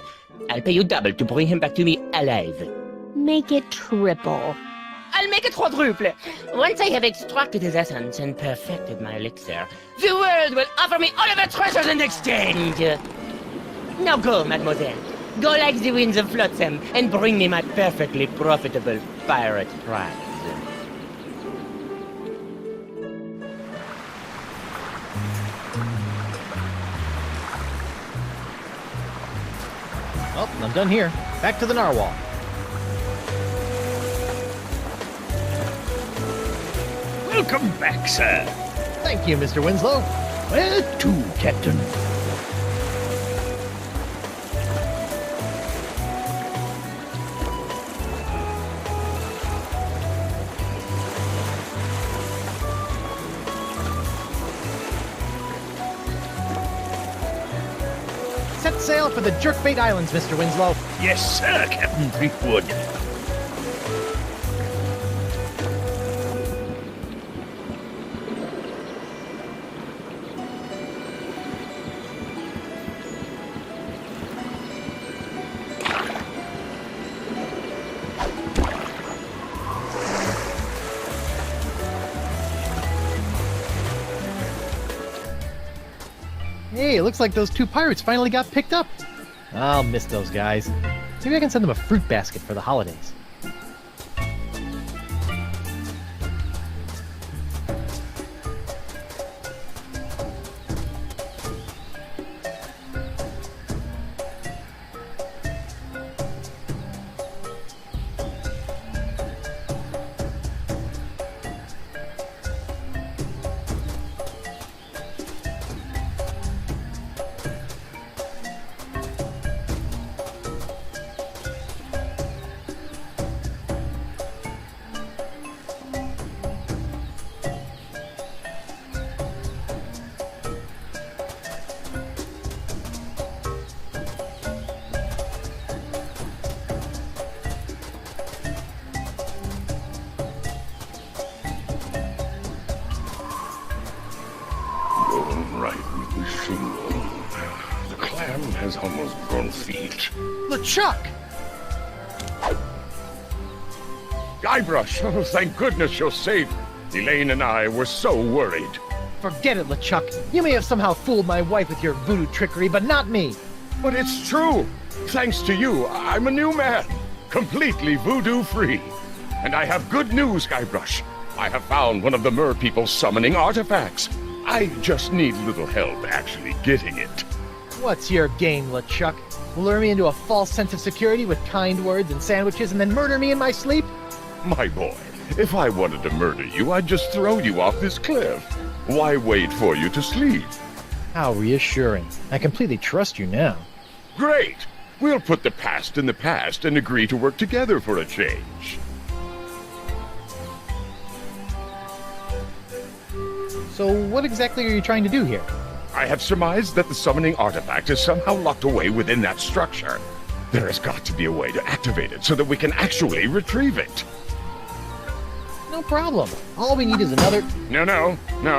I'll pay you double to bring him back to me alive. Make it triple. I'll make it quadruple. Once I have extracted his essence and perfected my elixir, the world will offer me all of its treasures in exchange. Now go, mademoiselle. Go like the winds of Flotsam and bring me my perfectly profitable pirate prize. Well, I'm done here. Back to the narwhal. Welcome back, sir. Thank you, Mr. Winslow. Where to, Captain? Set sail for the Jerkbait Islands, Mr. Winslow. Yes, sir, Captain Threepwood. Hey, it looks like those two pirates finally got picked up. I'll miss those guys. Maybe I can send them a fruit basket for the holidays. The clam has almost grown feet. LeChuck! Guybrush, oh, thank goodness you're safe. Elaine and I were so worried. Forget it, LeChuck. You may have somehow fooled my wife with your voodoo trickery, but not me. But it's true. Thanks to you, I'm a new man. Completely voodoo-free. And I have good news, Guybrush. I have found one of the mer people's summoning artifacts. I just need a little help actually getting it. What's your game, LeChuck? Lure me into a false sense of security with kind words and sandwiches and then murder me in my sleep? My boy, if I wanted to murder you, I'd just throw you off this cliff. Why wait for you to sleep? How reassuring. I completely trust you now. Great! We'll put the past in the past and agree to work together for a change. So what exactly are you trying to do here? I have surmised that the summoning artifact is somehow locked away within that structure. There has got to be a way to activate it so that we can actually retrieve it. No problem. All we need is another... No,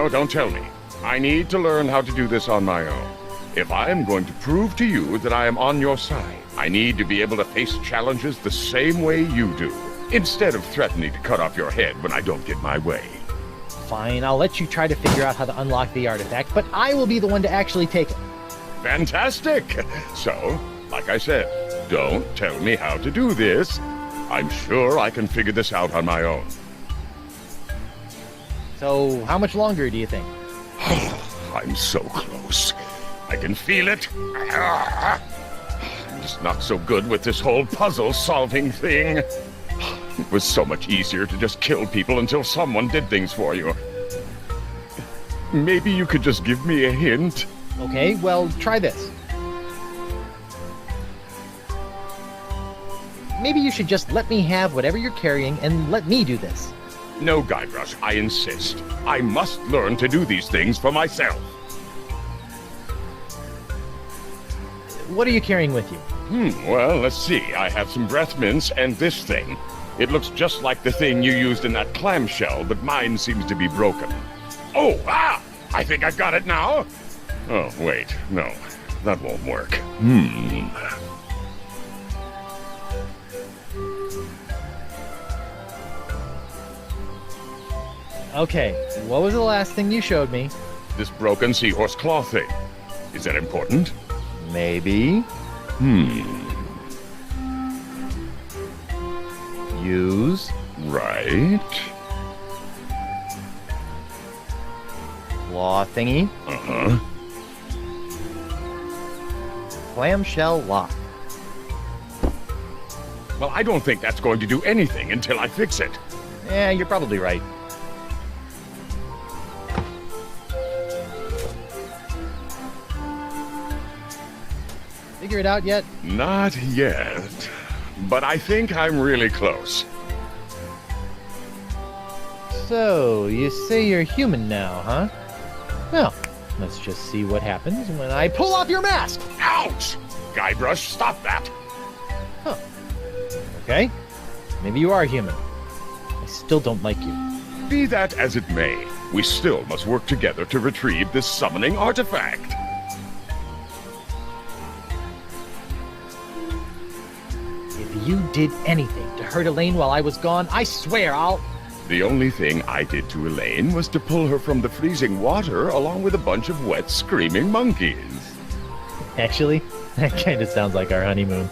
don't tell me. I need to learn how to do this on my own. If I am going to prove to you that I am on your side, I need to be able to face challenges the same way you do, instead of threatening to cut off your head when I don't get my way. Fine, I'll let you try to figure out how to unlock the artifact, but I will be the one to actually take it. Fantastic! So, like I said, don't tell me how to do this. I'm sure I can figure this out on my own. So, how much longer do you think? I'm so close. I can feel it. I'm just not so good with this whole puzzle-solving thing. It was so much easier to just kill people until someone did things for you. Maybe you could just give me a hint? Okay, well, try this. Maybe you should just let me have whatever you're carrying and let me do this. No, Guybrush, I insist. I must learn to do these things for myself. What are you carrying with you? Well, let's see. I have some breath mints and this thing. It looks just like the thing you used in that clamshell, but mine seems to be broken. Oh, I think I've got it now. Oh, wait, no, that won't work. Okay, what was the last thing you showed me? This broken seahorse claw thing. Is that important? Maybe. Use. Right. Claw thingy. Uh-huh. Clamshell lock. Well, I don't think that's going to do anything until I fix it. Yeah, you're probably right. Figure it out yet? Not yet. But I think I'm really close. So, you say you're human now, huh? Well, let's just see what happens when I pull off your mask! Ouch! Guybrush, stop that! Huh. Okay. Maybe you are human. I still don't like you. Be that as it may, we still must work together to retrieve this summoning artifact. If you did anything to hurt Elaine while I was gone, I swear I'll... The only thing I did to Elaine was to pull her from the freezing water along with a bunch of wet, screaming monkeys. Actually, that kind of sounds like our honeymoon.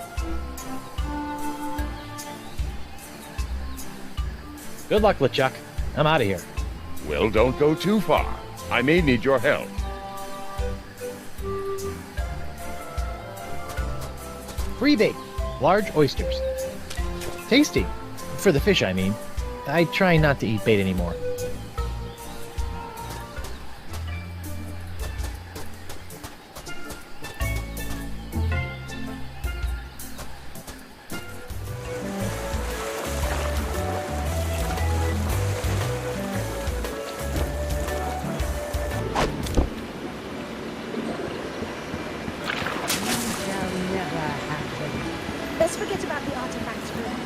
Good luck, LeChuck. I'm out of here. Well, don't go too far. I may need your help. Free bait. Large oysters. Tasty. For the fish, I mean. I try not to eat bait anymore. Let's forget about the artifacts for a moment.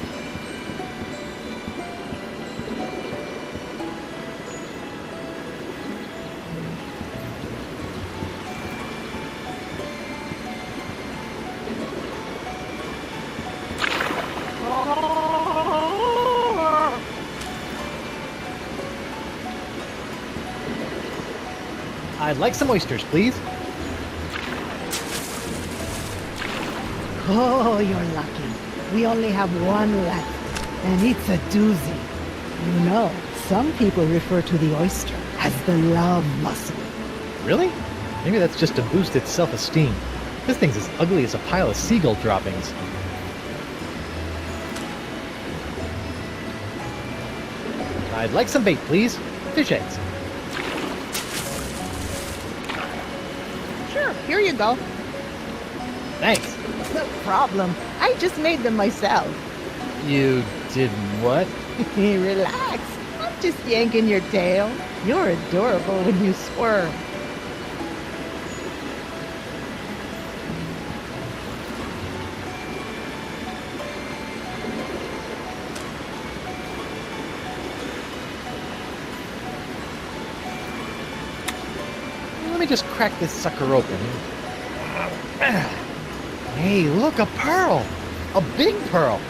I'd like some oysters, please. Oh, you're lucky. We only have one left, and it's a doozy. You know, some people refer to the oyster as the love mussel. Really? Maybe that's just to boost its self-esteem. This thing's as ugly as a pile of seagull droppings. I'd like some bait, please. Fish eggs. Sure, here you go. Thanks. No problem. I just made them myself. You did what? Relax. I'm just yanking your tail. You're adorable when you squirm. Let me just crack this sucker open. Hey, look, a pearl! A big pearl!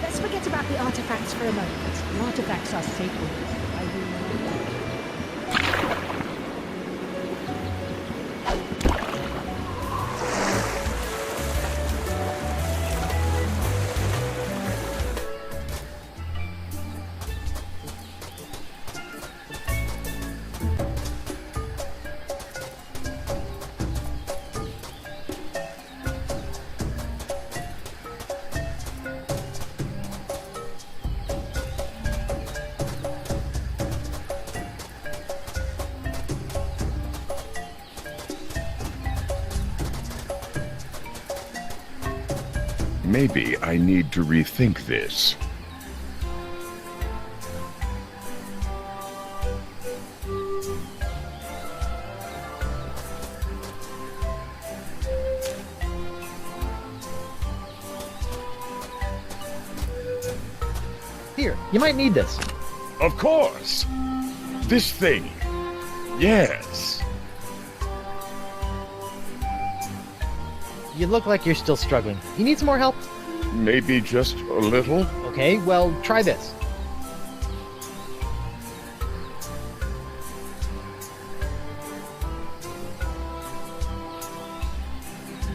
Let's forget about the artifacts for a moment. The artifacts are sacred. I will not. Maybe I need to rethink this. Here, you might need this. Of course! This thing. Yes. You look like you're still struggling. You need some more help? Maybe just a little. Okay, well, try this.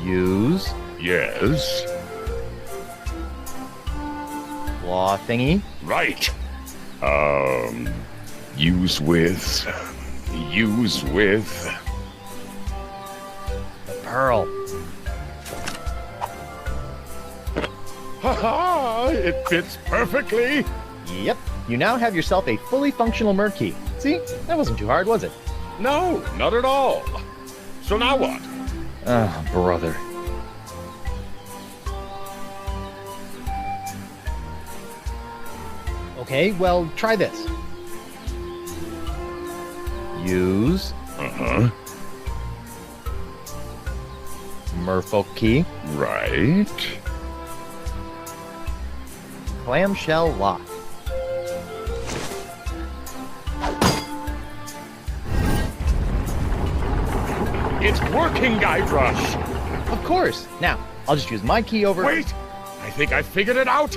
Use. Yes. Claw thingy. Right. Use with. Use with. The pearl. Ha-ha! It fits perfectly! Yep, you now have yourself a fully functional Murkey. See? That wasn't too hard, was it? No, not at all. So now what? Ah, brother. Okay, well, try this. Use. Uh-huh. Merfolk key. Right. Clamshell lock. It's working, Guybrush! Of course. Now, I'll just use my key over... Wait! I think I figured it out!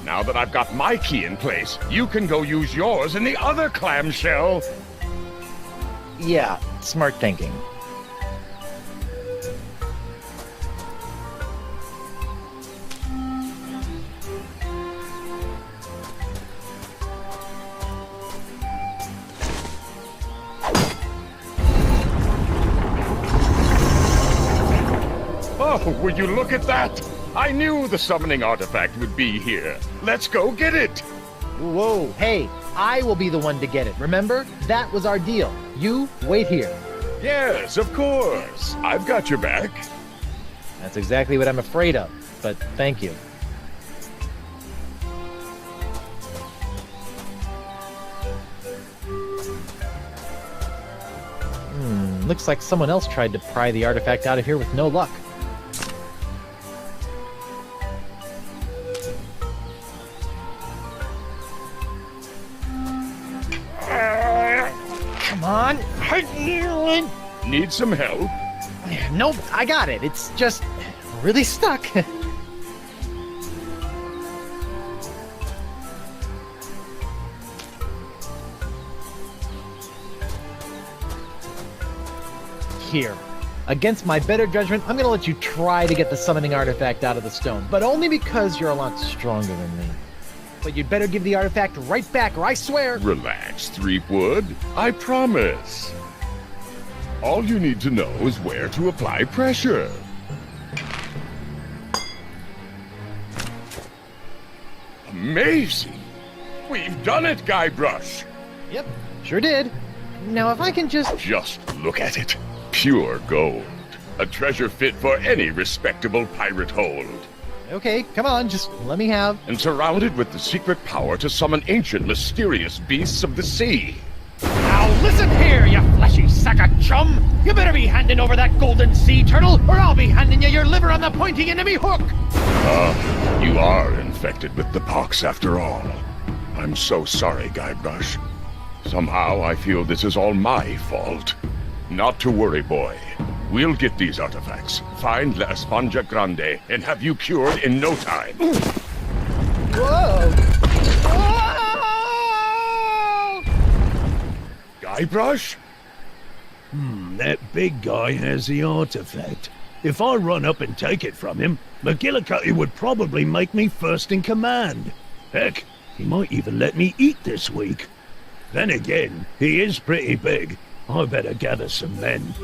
Now that I've got my key in place, you can go use yours in the other clamshell! Yeah, smart thinking. Oh, will you look at that? I knew the summoning artifact would be here. Let's go get it! Whoa, hey, I will be the one to get it, remember? That was our deal. You wait here. Yes, of course. I've got your back. That's exactly what I'm afraid of, but thank you. Looks like someone else tried to pry the artifact out of here with no luck. Come on. Need some help? Nope, I got it. It's just really stuck. Here. Against my better judgment, I'm gonna let you try to get the summoning artifact out of the stone, but only because you're a lot stronger than me. But you'd better give the artifact right back, or I swear... Relax, Threepwood. I promise. All you need to know is where to apply pressure. Amazing! We've done it, Guybrush! Yep, sure did. Now if I can just... Just look at it. Pure gold. A treasure fit for any respectable pirate hold. Okay, come on, just let me have... And surrounded with the secret power to summon ancient, mysterious beasts of the sea. Now listen here, you fleshy sack of chum! You better be handing over that golden sea turtle, or I'll be handing you your liver on the pointy end of me hook! You are infected with the pox after all. I'm so sorry, Guybrush. Somehow I feel this is all my fault. Not to worry, boy. We'll get these artifacts, find La Esponja Grande, and have you cured in no time. Whoa! Whoa! Guybrush? That big guy has the artifact. If I run up and take it from him, McGillicuddy would probably make me first in command. Heck, he might even let me eat this week. Then again, he is pretty big. I better gather some men.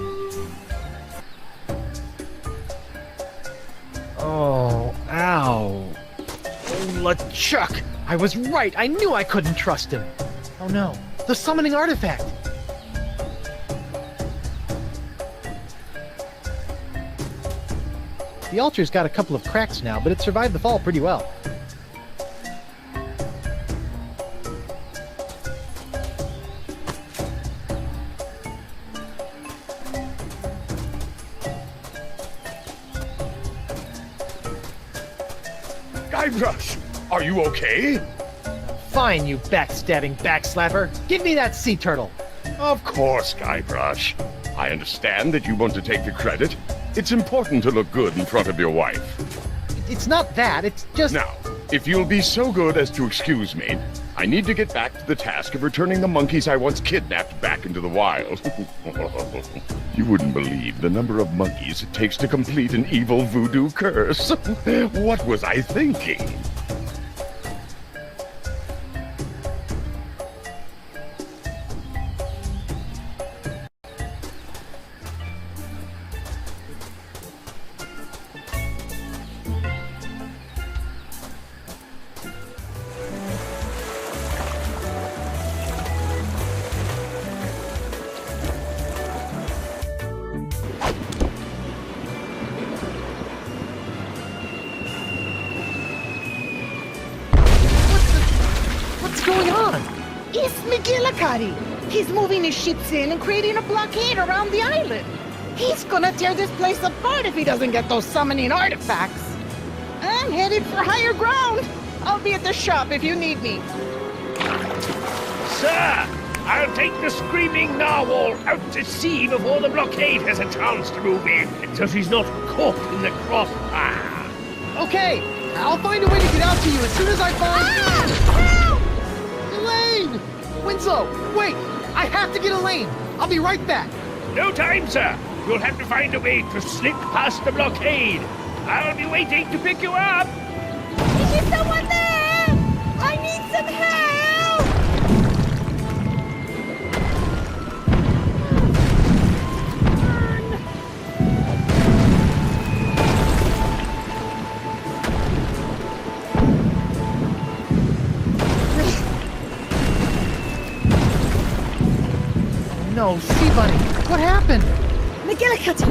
Oh, ow. Oh, LeChuck! I was right! I knew I couldn't trust him! Oh no, the summoning artifact! The altar's got a couple of cracks now, but it survived the fall pretty well. Guybrush, are you okay? Fine, you backstabbing backslapper! Give me that sea turtle! Of course, Guybrush. I understand that you want to take the credit. It's important to look good in front of your wife. It's not that, it's just... Now, if you'll be so good as to excuse me, I need to get back to the task of returning the monkeys I once kidnapped back into the wild. You wouldn't believe the number of monkeys it takes to complete an evil voodoo curse. What was I thinking? It's McGillicuddy. He's moving his ships in and creating a blockade around the island. He's gonna tear this place apart if he doesn't get those summoning artifacts. I'm headed for higher ground. I'll be at the shop if you need me. Sir, I'll take the screaming narwhal out to sea before the blockade has a chance to move in, so she's not caught in the crossfire. Okay, I'll find a way to get out to you as soon as I find... Elaine! Winslow, wait! I have to get Elaine! I'll be right back! No time, sir. You'll have to find a way to slip past the blockade. I'll be waiting to pick you up. Is there someone there? I need some help! No, Sea Bunny, what happened? McGillicuddy!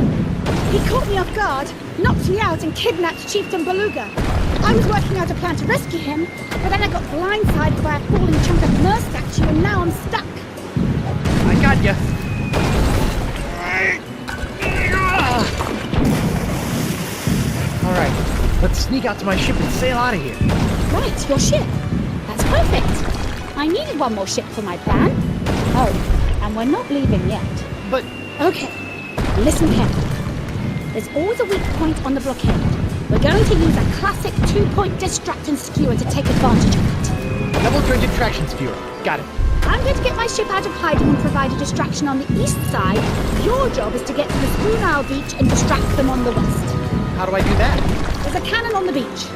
He caught me off guard, knocked me out and kidnapped Chieftain Beluga. I was working out a plan to rescue him, but then I got blindsided by a falling chunk of Mer statue and now I'm stuck. I got ya. Alright, let's sneak out to my ship and sail out of here. Right, your ship. That's perfect. I needed one more ship for my plan. Oh, and we're not leaving yet. But... Okay, listen carefully. There's always a weak point on the blockade. We're going to use a classic 2-point distract and skewer to take advantage of it. Double-jointed traction skewer. Got it. I'm going to get my ship out of hiding and provide a distraction on the east side. Your job is to get to the Spoon Isle beach and distract them on the west. How do I do that? There's a cannon on the beach.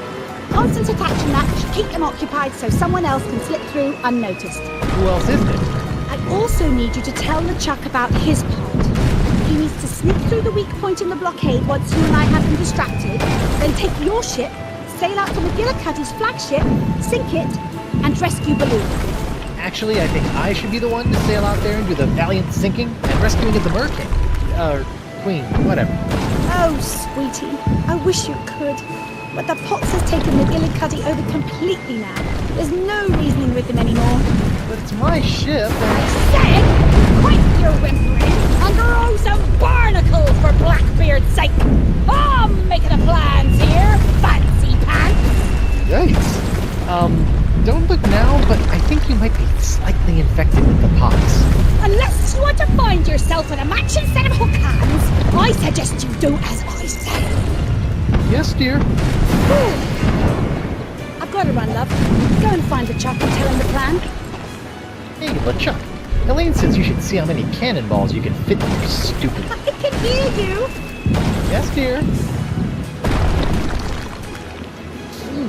Constant attaching that should keep them occupied so someone else can slip through unnoticed. Who else is there? I also need you to tell LeChuck about his part. He needs to sneak through the weak point in the blockade once you and I have him distracted, then take your ship, sail out to McGillicuddy's flagship, sink it, and rescue Beluga. Actually, I think I should be the one to sail out there and do the valiant sinking and rescuing of the merkin. Queen, whatever. Oh, sweetie, I wish you could. But the Potts has taken McGillicuddy over completely now. There's no reasoning with him anymore. But it's my ship. I said, quit your whimpering and grow some barnacles for Blackbeard's sake. I'm making a plans here, fancy pants. Yikes. Don't look now, but I think you might be slightly infected with the pox. Unless you want to find yourself in a matching set of hook hands, I suggest you do as I say. Yes, dear. Ooh. I've got to run, love. Go and find LeChuck and tell him the plan. Hey, LeChuck. Elaine says you should see how many cannonballs you can fit in your stupid... I can hear you. Yes, dear.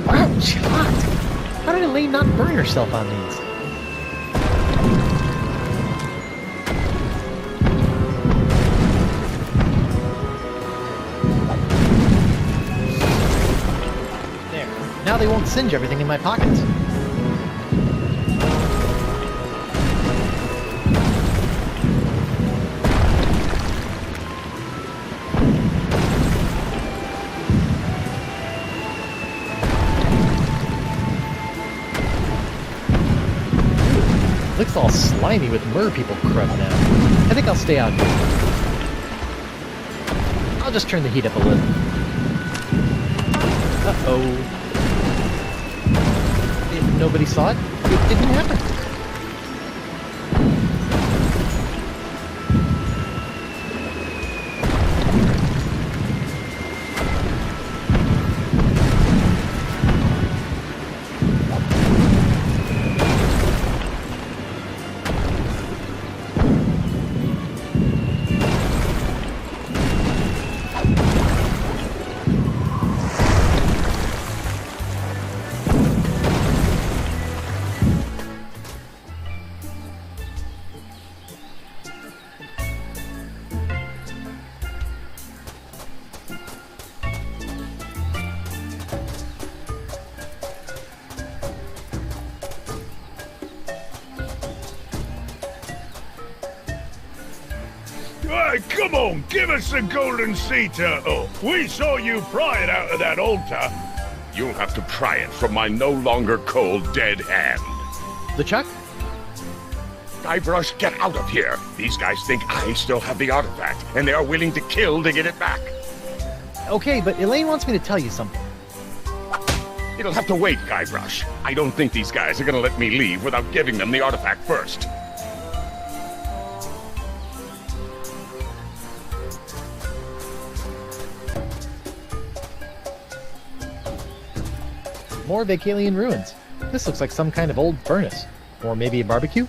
Ouch, hot. How did Elaine not burn herself on these? There. Now they won't singe everything in my pockets. Looks all slimy with mer people crud now. I think I'll stay out here. I'll just turn the heat up a little. Uh-oh. If nobody saw it, it didn't happen. Come on, give us the golden sea turtle. We saw you pry it out of that altar. You'll have to pry it from my no longer cold, dead hand. LeChuck? Guybrush, get out of here. These guys think I still have the artifact, and they are willing to kill to get it back. Okay, but Elaine wants me to tell you something. It'll have to wait, Guybrush. I don't think these guys are gonna let me leave without giving them the artifact first. more Vacalian ruins. This looks like some kind of old furnace. Or maybe a barbecue?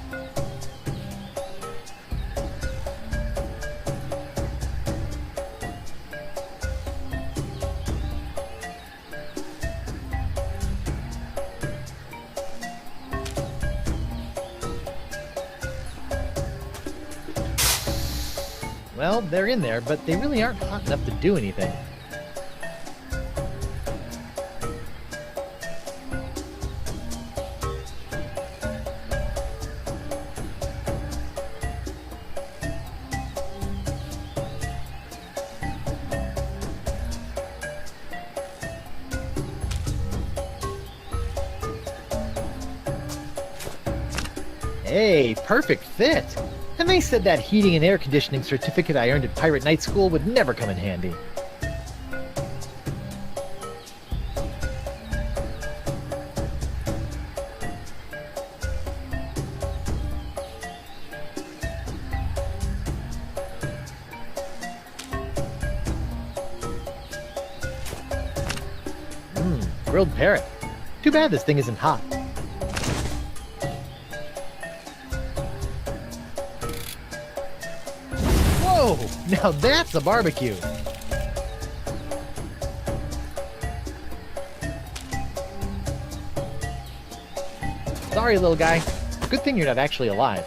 Well, they're in there, but they really aren't hot enough to do anything. Hey, perfect fit! And they said that heating and air conditioning certificate I earned at Pirate Night School would never come in handy. Grilled parrot. Too bad this thing isn't hot. Whoa! Now that's a barbecue! Sorry, little guy. Good thing you're not actually alive.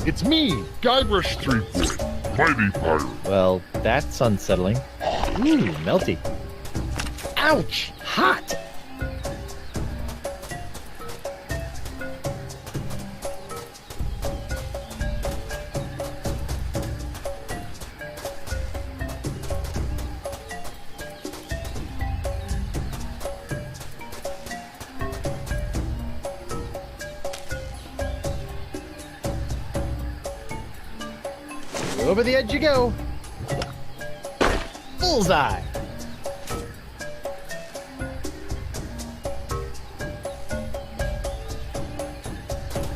It's me, Guybrush Threepwood, mighty pirate. Well, that's unsettling. Ooh, melty. Ouch! Hot! Over the edge you go. Bullseye.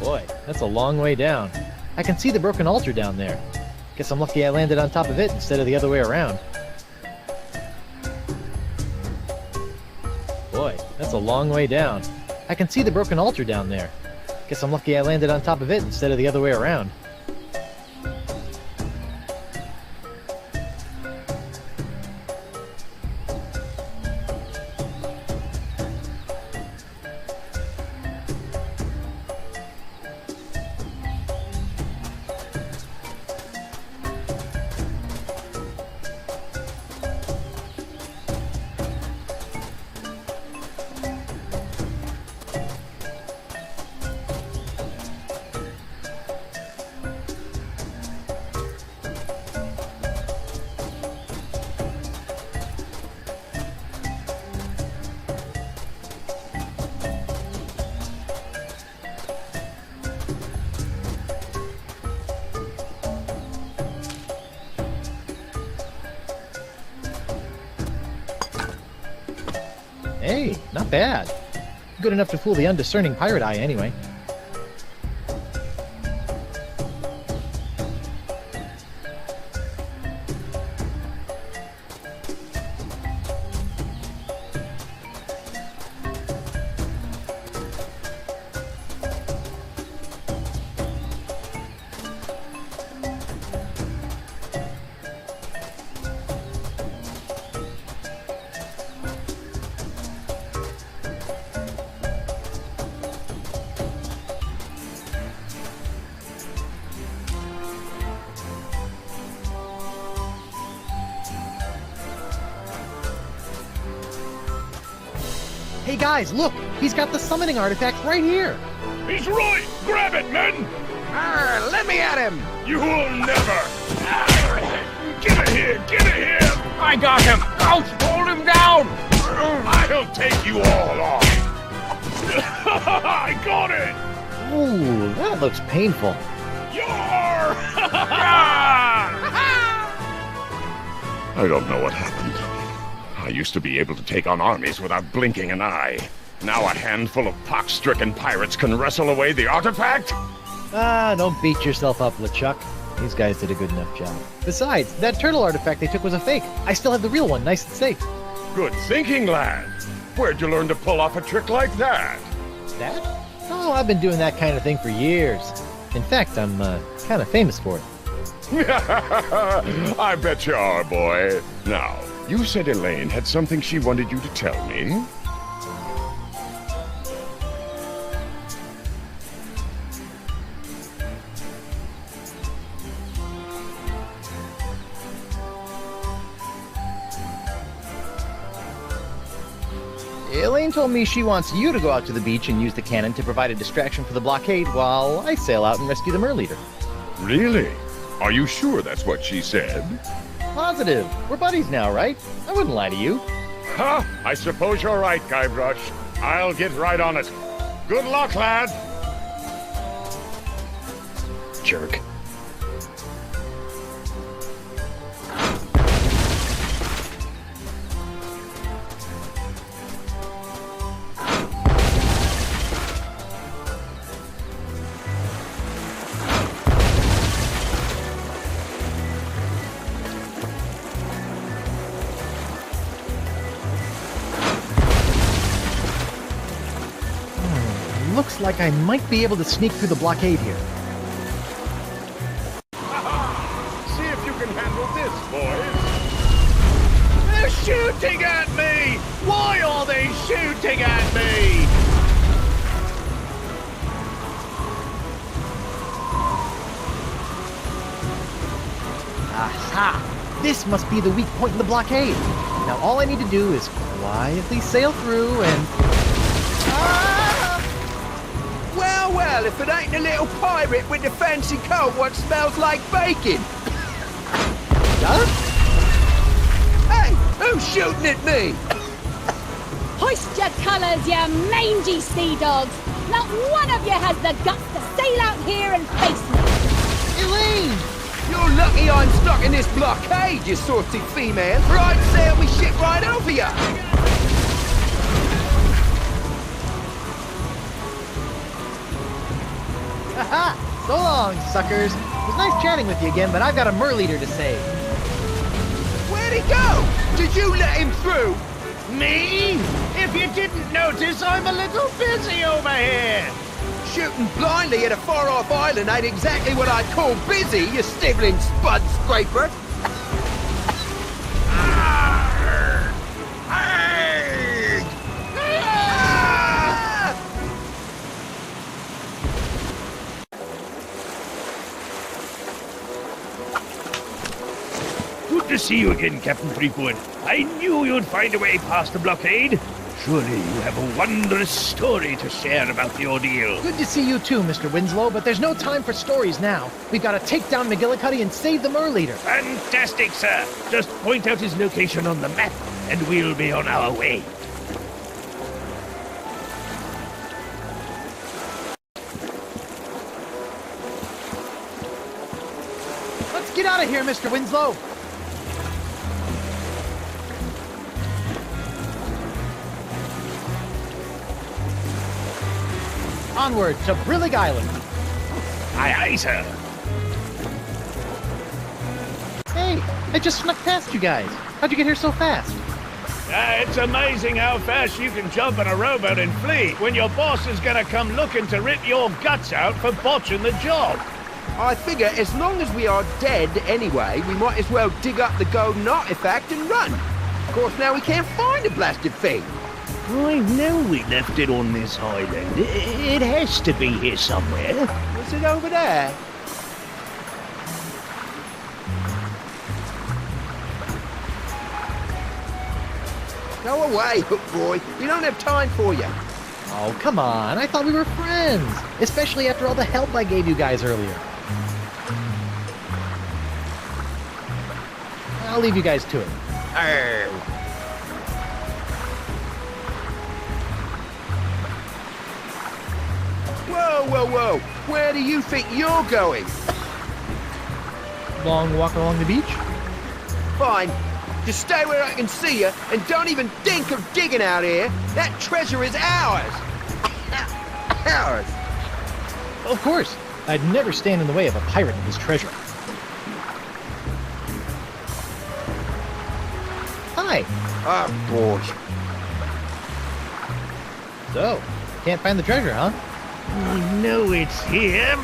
Boy, that's a long way down. I can see the broken altar down there. Guess I'm lucky I landed on top of it instead of the other way around. Boy, that's a long way down. I can see the broken altar down there. Guess I'm lucky I landed on top of it instead of the other way around. Hey, not bad. Good enough to fool the undiscerning pirate eye, anyway. Hey guys, look! He's got the summoning artifact right here! He's right! Grab it, men! Let me at him! You will never! Get it here! Get it here! I got him! Ouch! Hold him down! I'll take you all off! I got it! Ooh, that looks painful. I don't know what happened. I used to be able to take on armies without blinking an eye. Now a handful of pox-stricken pirates can wrestle away the artifact? Ah, don't beat yourself up, LeChuck. These guys did a good enough job. Besides, that turtle artifact they took was a fake. I still have the real one, nice and safe. Good thinking, lad. Where'd you learn to pull off a trick like that? That? Oh, I've been doing that kind of thing for years. In fact, I'm kind of famous for it. I bet you are, boy. Now, you said Elaine had something she wanted you to tell me? Elaine told me she wants you to go out to the beach and use the cannon to provide a distraction for the blockade while I sail out and rescue the Merleader. Really? Are you sure that's what she said? Positive. We're buddies now, right? I wouldn't lie to you. Ha! I suppose you're right, Guybrush. I'll get right on it. Good luck, lad! Jerk. Looks like I might be able to sneak through the blockade here. See if you can handle this, boys. They're shooting at me! Why are they shooting at me? Aha! This must be the weak point in the blockade. Now all I need to do is quietly sail through and... Well, if it ain't a little pirate with the fancy coat what smells like bacon. Huh? Hey, who's shooting at me? Hoist your colours, you mangy sea dogs! Not one of you has the guts to sail out here and face me! Elaine! You're lucky I'm stuck in this blockade, you saucy female, or I'd sail me ship right over you! Haha! So long, suckers. It was nice chatting with you again, but I've got a Merleader to save. Where'd he go? Did you let him through? Me? If you didn't notice, I'm a little busy over here. Shooting blindly at a far-off island ain't exactly what I'd call busy, you snivelling spud scraper. Good to see you again, Captain Threepwood. I knew you'd find a way past the blockade. Surely you have a wondrous story to share about the ordeal. Good to see you too, Mr. Winslow, but there's no time for stories now. We've got to take down McGillicuddy and save the Merleader. Fantastic, sir. Just point out his location on the map, and we'll be on our way. Let's get out of here, Mr. Winslow. Onward to Brillig Island. Aye, aye, sir. Hey, I just snuck past you guys. How'd you get here so fast? It's amazing how fast you can jump in a rowboat and flee when your boss is gonna come looking to rip your guts out for botching the job. I figure as long as we are dead anyway, we might as well dig up the golden artifact and run. Of course, now we can't find the blasted thing. I know we left it on this island. It has to be here somewhere. Was it over there? Go away, Hook Boy. We don't have time for you. Oh, come on. I thought we were friends. Especially after all the help I gave you guys earlier. I'll leave you guys to it. Arr. Whoa, whoa, whoa! Where do you think you're going? Long walk along the beach? Fine. Just stay where I can see you, and don't even think of digging out here. That treasure is ours! Ours! Of course. I'd never stand in the way of a pirate and his treasure. Hi. Oh, boy. So, can't find the treasure, huh? I know it's here.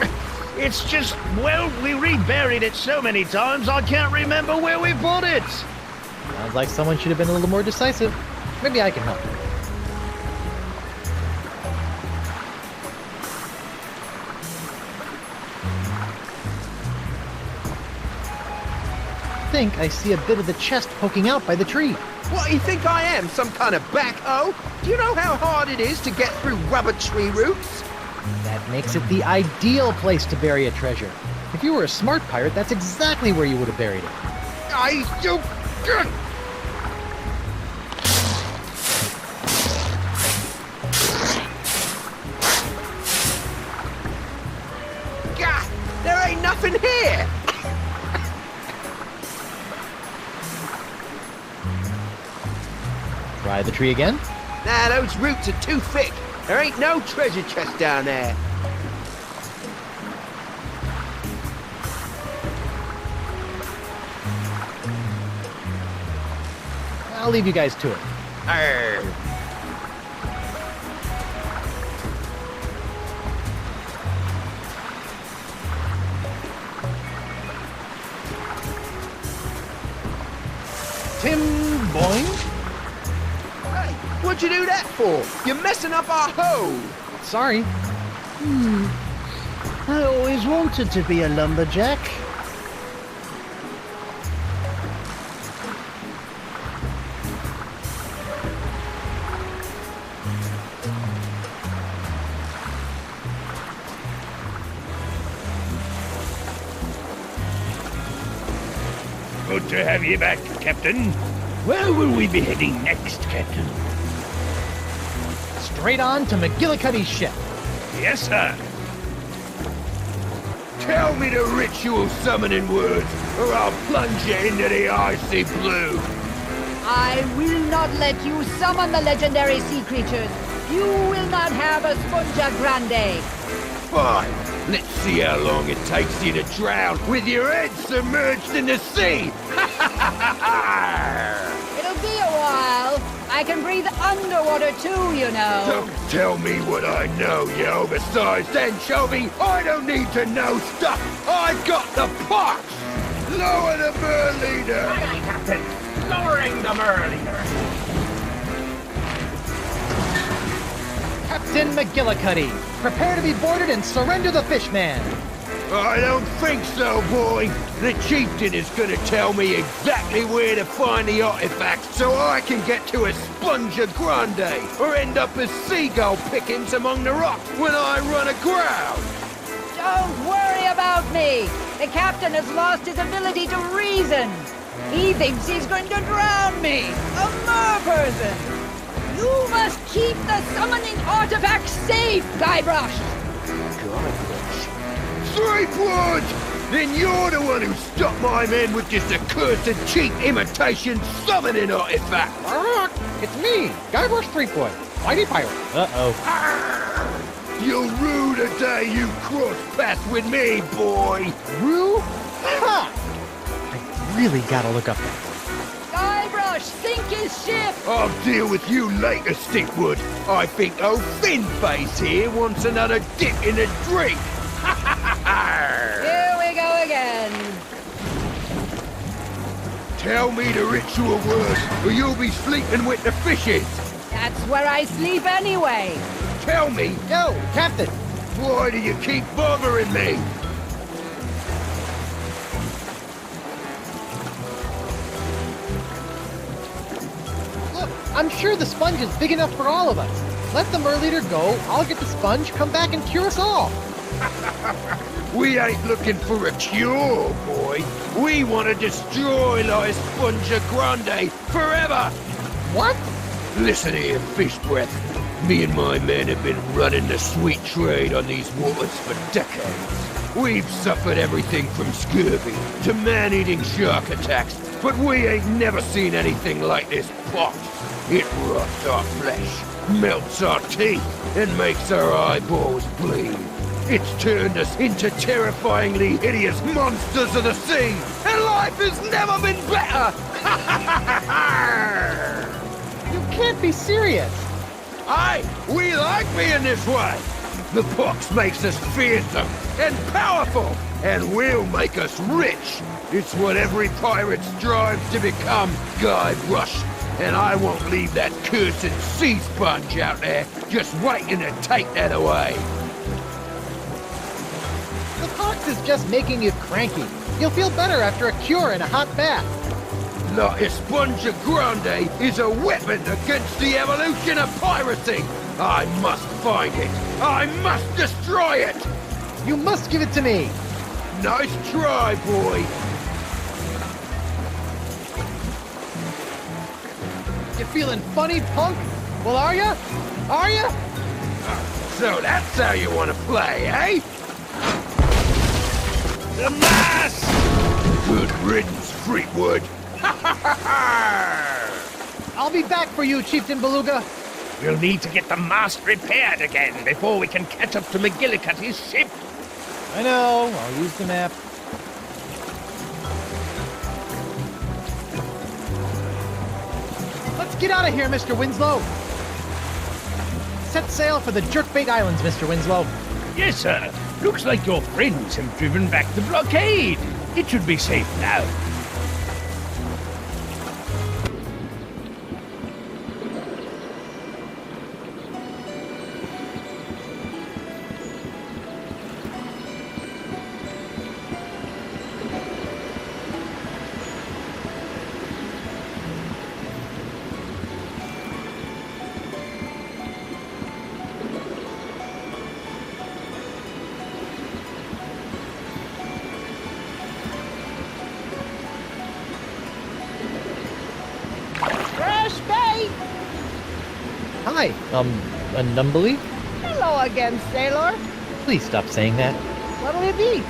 It's just, well, we reburied it so many times I can't remember where we put it. Sounds like someone should have been a little more decisive. Maybe I can help. I think I see a bit of the chest poking out by the tree. What, you think I am, some kind of backhoe? Do you know how hard it is to get through rubber tree roots? That makes it the ideal place to bury a treasure. If you were a smart pirate, that's exactly where you would have buried it. I do... God, there ain't nothing here! Try the tree again? Nah, those roots are too thick. There ain't no treasure chest down there. I'll leave you guys to it. Arr. Tim Boing? Hey, what'd you do that for? You're messing up our hoe. Sorry. I always wanted to be a lumberjack. Good to have you back, Captain. Where will we be heading next, Captain? Straight on to McGillicuddy's ship. Yes, sir. Tell me the ritual summoning words, or I'll plunge you into the icy blue. I will not let you summon the legendary sea creatures. You will not have a Spongia Grande. Fine. Let's see how long it takes you to drown with your head submerged in the sea. It'll be a while. I can breathe underwater too, you know. Don't tell me what I know, you oversized anchovy. I don't need to know stuff. I've got the parts. Lower the mer leader. Aye, aye, Captain. Lowering the mer leader. Captain McGillicuddy, prepare to be boarded and surrender the fishman. I don't think so, boy. The chieftain is gonna tell me exactly where to find the artifacts so I can get to a Spongia Grande or end up as seagull pickings among the rocks when I run aground. Don't worry about me. The captain has lost his ability to reason. He thinks he's going to drown me, a mer person. You must keep the summoning artifact safe, Guybrush. Guybrush? Threepwood! Then you're the one who stopped my men with this accursed cheap imitation summoning artifact! It's me, Guybrush Threepwood, mighty pirate. Uh-oh. You'll rue the day you cross paths with me, boy! Rue? Ha! I really gotta look up that. Guybrush, sink his ship! I'll deal with you later, Stickwood. I think old Finface here wants another dip in the drink. Here we go again. Tell me the ritual words, or you'll be sleeping with the fishes. That's where I sleep anyway. Tell me. Yo, Captain. Why do you keep bothering me? Look, I'm sure the sponge is big enough for all of us. Let the mer leader go, I'll get the sponge, come back and cure us all. We ain't looking for a cure, boy. We want to destroy La Spongia Grande forever. What? Listen here, fish breath. Me and my men have been running the sweet trade on these waters for decades. We've suffered everything from scurvy to man-eating shark attacks, but we ain't never seen anything like this pot. It rots our flesh, melts our teeth, and makes our eyeballs bleed. It's turned us into terrifyingly hideous monsters of the sea, and life has never been better! You can't be serious. Aye, we like being this way. The pox makes us fearsome and powerful, and will make us rich. It's what every pirate strives to become, Guybrush. And I won't leave that cursed sea sponge out there just waiting to take that away. The pox is just making you cranky. You'll feel better after a cure and a hot bath. La Esponja Grande is a weapon against the evolution of piracy. I must find it. I must destroy it. You must give it to me. Nice try, boy. You feeling funny, punk? Well, are ya? Are ya? So that's how you want to play, eh? The mass! Good riddance, Threepwood. I'll be back for you, Chieftain Beluga. We'll need to get the mast repaired again before we can catch up to McGillicuddy's ship. I know. I'll use the map. Let's get out of here, Mr. Winslow. Set sail for the Jerkbait Islands, Mr. Winslow. Yes, sir. Looks like your friends have driven back the blockade. It should be safe now. Hi, Numbly? Hello again, sailor. Please stop saying that. What'll it be?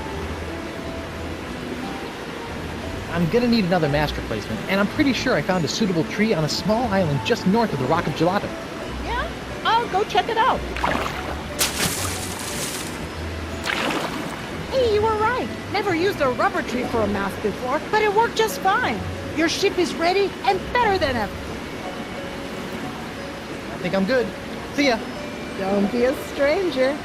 I'm gonna need another mast replacement, and I'm pretty sure I found a suitable tree on a small island just north of the Rock of Gelato. Yeah? I'll go check it out. Hey, you were right. Never used a rubber tree for a mast before, but it worked just fine. Your ship is ready and better than ever. I think I'm good. See ya. Don't be a stranger.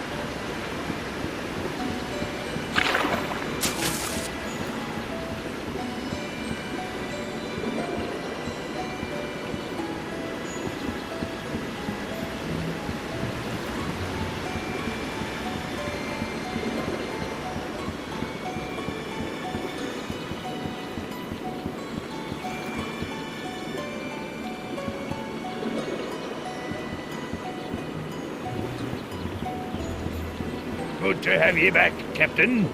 Good to have you back, Captain.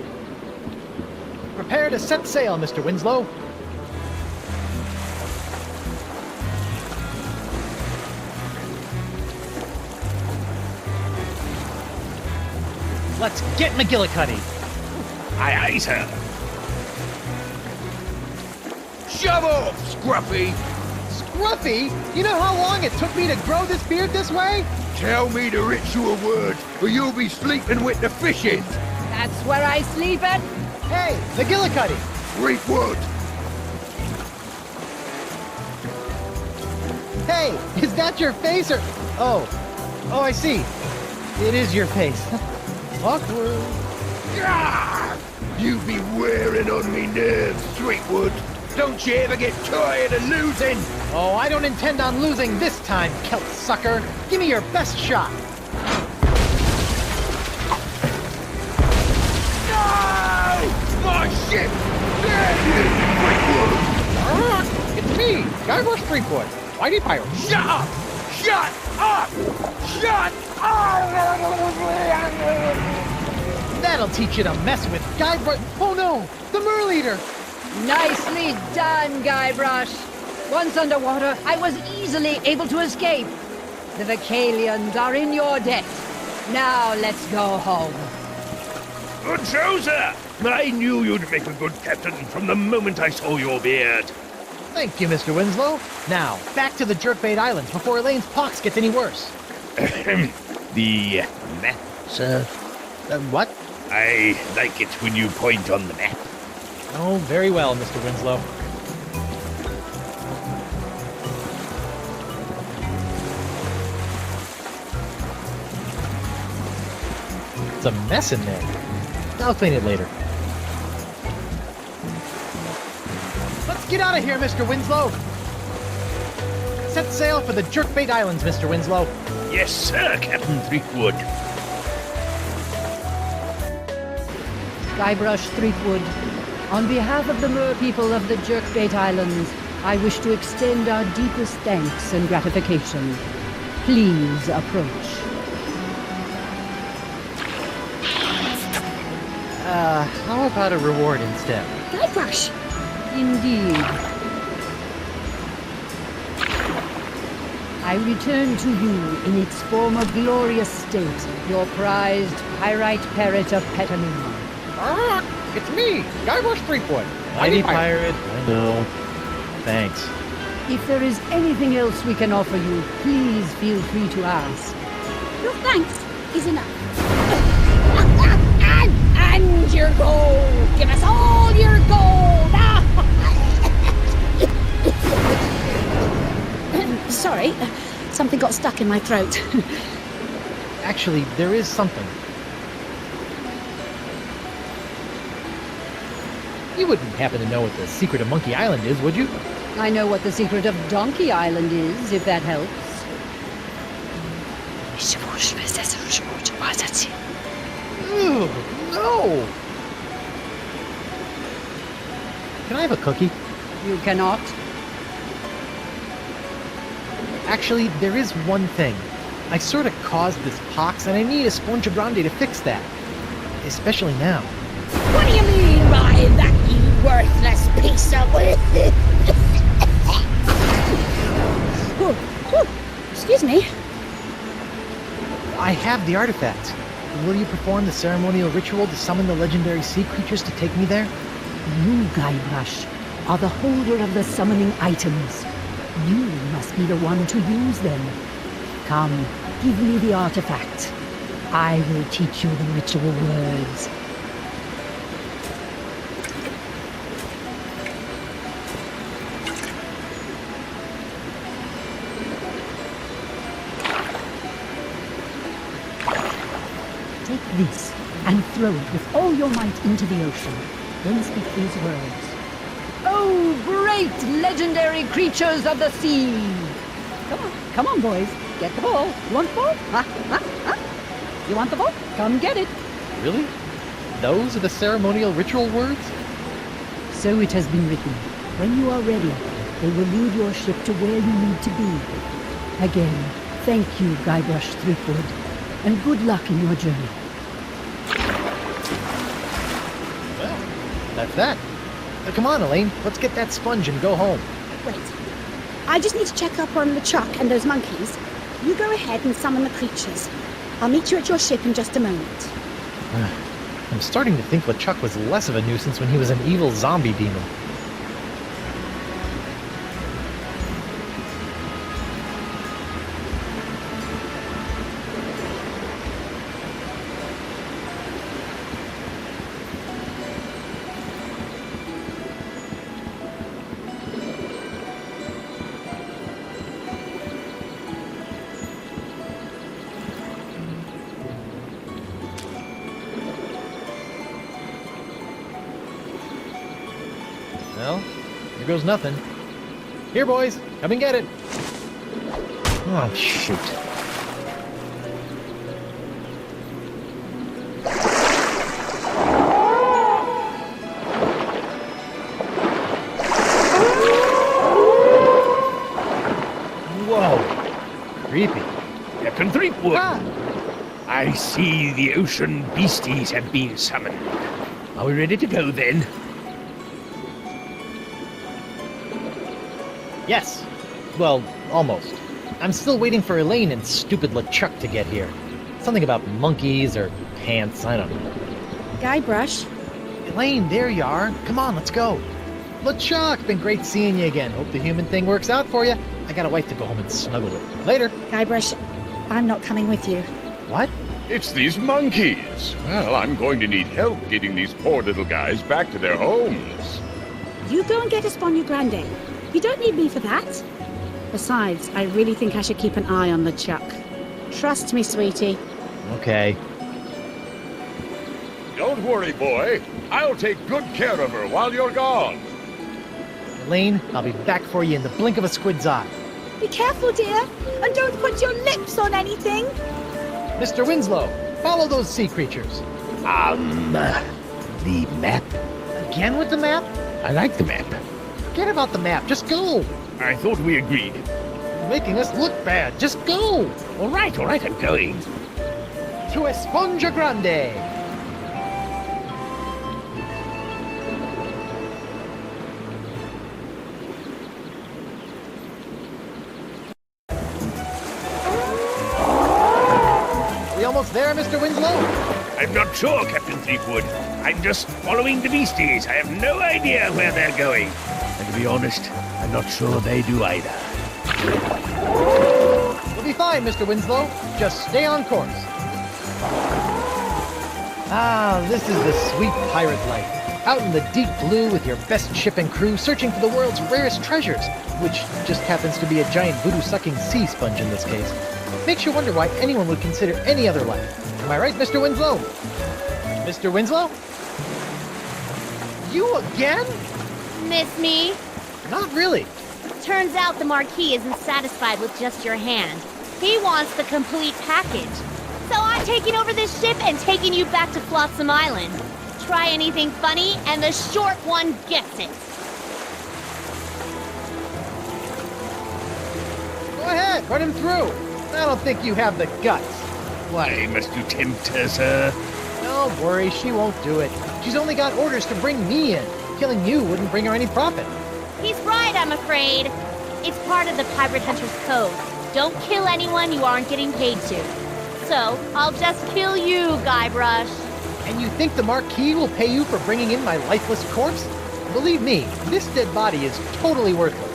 Prepare to set sail, Mr. Winslow. Let's get McGillicuddy. Aye, aye, sir. Shove off, Scruffy! Scruffy? You know how long it took me to grow this beard this way? Tell me the ritual word, or you'll be sleeping with the fishes. That's where I sleep at. Hey, McGillicuddy! Threepwood! Hey, is that your face or... Oh, I see. It is your face. Awkward. Ah! You be wearing on me nerves, Threepwood. Don't you ever get tired of losing? Oh, I don't intend on losing this time, Celt sucker. Give me your best shot. No! My ship! There you Threepwood! It's me, Guybrush Threepwood, Whitey Pirate. Shut up! Shut up! Shut up! That'll teach you to mess with Guybrush. Oh no, the Merle Eater. Nicely done, Guybrush. Once underwater, I was easily able to escape. The Vicalians are in your debt. Now let's go home. Good show, sir. I knew you'd make a good captain from the moment I saw your beard. Thank you, Mr. Winslow. Now, back to the Jerkbait Islands before Elaine's pox gets any worse. The map, sir? What? I like it when you point on the map. Oh, very well, Mr. Winslow. It's a mess in there. I'll clean it later. Let's get out of here, Mr. Winslow! Set sail for the Jerkbait Islands, Mr. Winslow. Yes, sir, Captain Threepwood. Guybrush, Threepwood, on behalf of the Mer people of the Jerkbait Islands, I wish to extend our deepest thanks and gratification. Please approach. How about a reward instead? Guybrush! Indeed. I return to you in its former glorious state, your prized pyrite parrot of Petaluma. It's me, Guybrush Threepwood. Mighty pirate. I know. Thanks. If there is anything else we can offer you, please feel free to ask. Your thanks is enough. And your gold! Give us all your gold! Sorry, something got stuck in my throat. Actually, there is something. You wouldn't happen to know what the secret of Monkey Island is, would you? I know what the secret of Donkey Island is, if that helps. Ew, no! Can I have a cookie? You cannot. Actually, there is one thing. I sort of caused this pox, and I need a Sponge Grande to fix that. Especially now. What do you mean by that, you worthless piece of... Excuse me. I have the artifact. Will you perform the ceremonial ritual to summon the legendary sea creatures to take me there? You, Guybrush, are the holder of the summoning items. You must be the one to use them. Come, give me the artifact. I will teach you the ritual words. Take this and throw it with all your might into the ocean. Then speak these words. Oh, great legendary creatures of the sea! Come on, boys. Get the ball. You want the ball? You want the ball? Come get it. Really? Those are the ceremonial ritual words? So it has been written. When you are ready, they will lead your ship to where you need to be. Again, thank you, Guybrush Threepwood, and good luck in your journey. Well, that's that. Come on, Elaine. Let's get that sponge and go home. Wait. I just need to check up on LeChuck and those monkeys. You go ahead and summon the creatures. I'll meet you at your ship in just a moment. I'm starting to think LeChuck was less of a nuisance when he was an evil zombie demon. Well, here goes nothing. Here, boys, come and get it. Oh, shoot. Whoa. Creepy. Captain Threepwood. I see the ocean beasties have been summoned. Are we ready to go then? Yes. Well, almost. I'm still waiting for Elaine and stupid LeChuck to get here. Something about monkeys or pants, I don't know. Guybrush? Elaine, there you are. Come on, let's go. LeChuck, been great seeing you again. Hope the human thing works out for you. I got a wife to go home and snuggle with. Later. Guybrush, I'm not coming with you. What? It's these monkeys. Well, I'm going to need help getting these poor little guys back to their homes. You go and get us Bonnie Grande. You don't need me for that. Besides, I really think I should keep an eye on LeChuck. Trust me, sweetie. Okay. Don't worry, boy. I'll take good care of her while you're gone. Elaine, I'll be back for you in the blink of a squid's eye. Be careful, dear, and don't put your lips on anything. Mr. Winslow, follow those sea creatures. The map? Again with the map? I like the map. Forget about the map, just go. I thought we agreed. You're making us look bad, just go. All right, I'm going. To Esponja Grande. We almost there, Mr. Winslow? I'm not sure, Captain Threepwood. I'm just following the beasties. I have no idea where they're going. And to be honest, I'm not sure they do either. We'll be fine, Mr. Winslow. Just stay on course. Ah, this is the sweet pirate life. Out in the deep blue with your best ship and crew searching for the world's rarest treasures, which just happens to be a giant voodoo-sucking sea sponge in this case. Makes you wonder why anyone would consider any other life. Am I right, Mr. Winslow? Mr. Winslow? You again? Miss me? Not really. Turns out the Marquis isn't satisfied with just your hand. He wants the complete package. So I'm taking over this ship and taking you back to Flotsam Island. Try anything funny, and the short one gets it. Go ahead, run him through. I don't think you have the guts. Why must you tempt her, sir? Don't worry, she won't do it. She's only got orders to bring me in. Killing you wouldn't bring her any profit. He's right, I'm afraid. It's part of the Pirate Hunter's Code. Don't kill anyone you aren't getting paid to. So, I'll just kill you, Guybrush. And you think the Marquis will pay you for bringing in my lifeless corpse? Believe me, this dead body is totally worthless.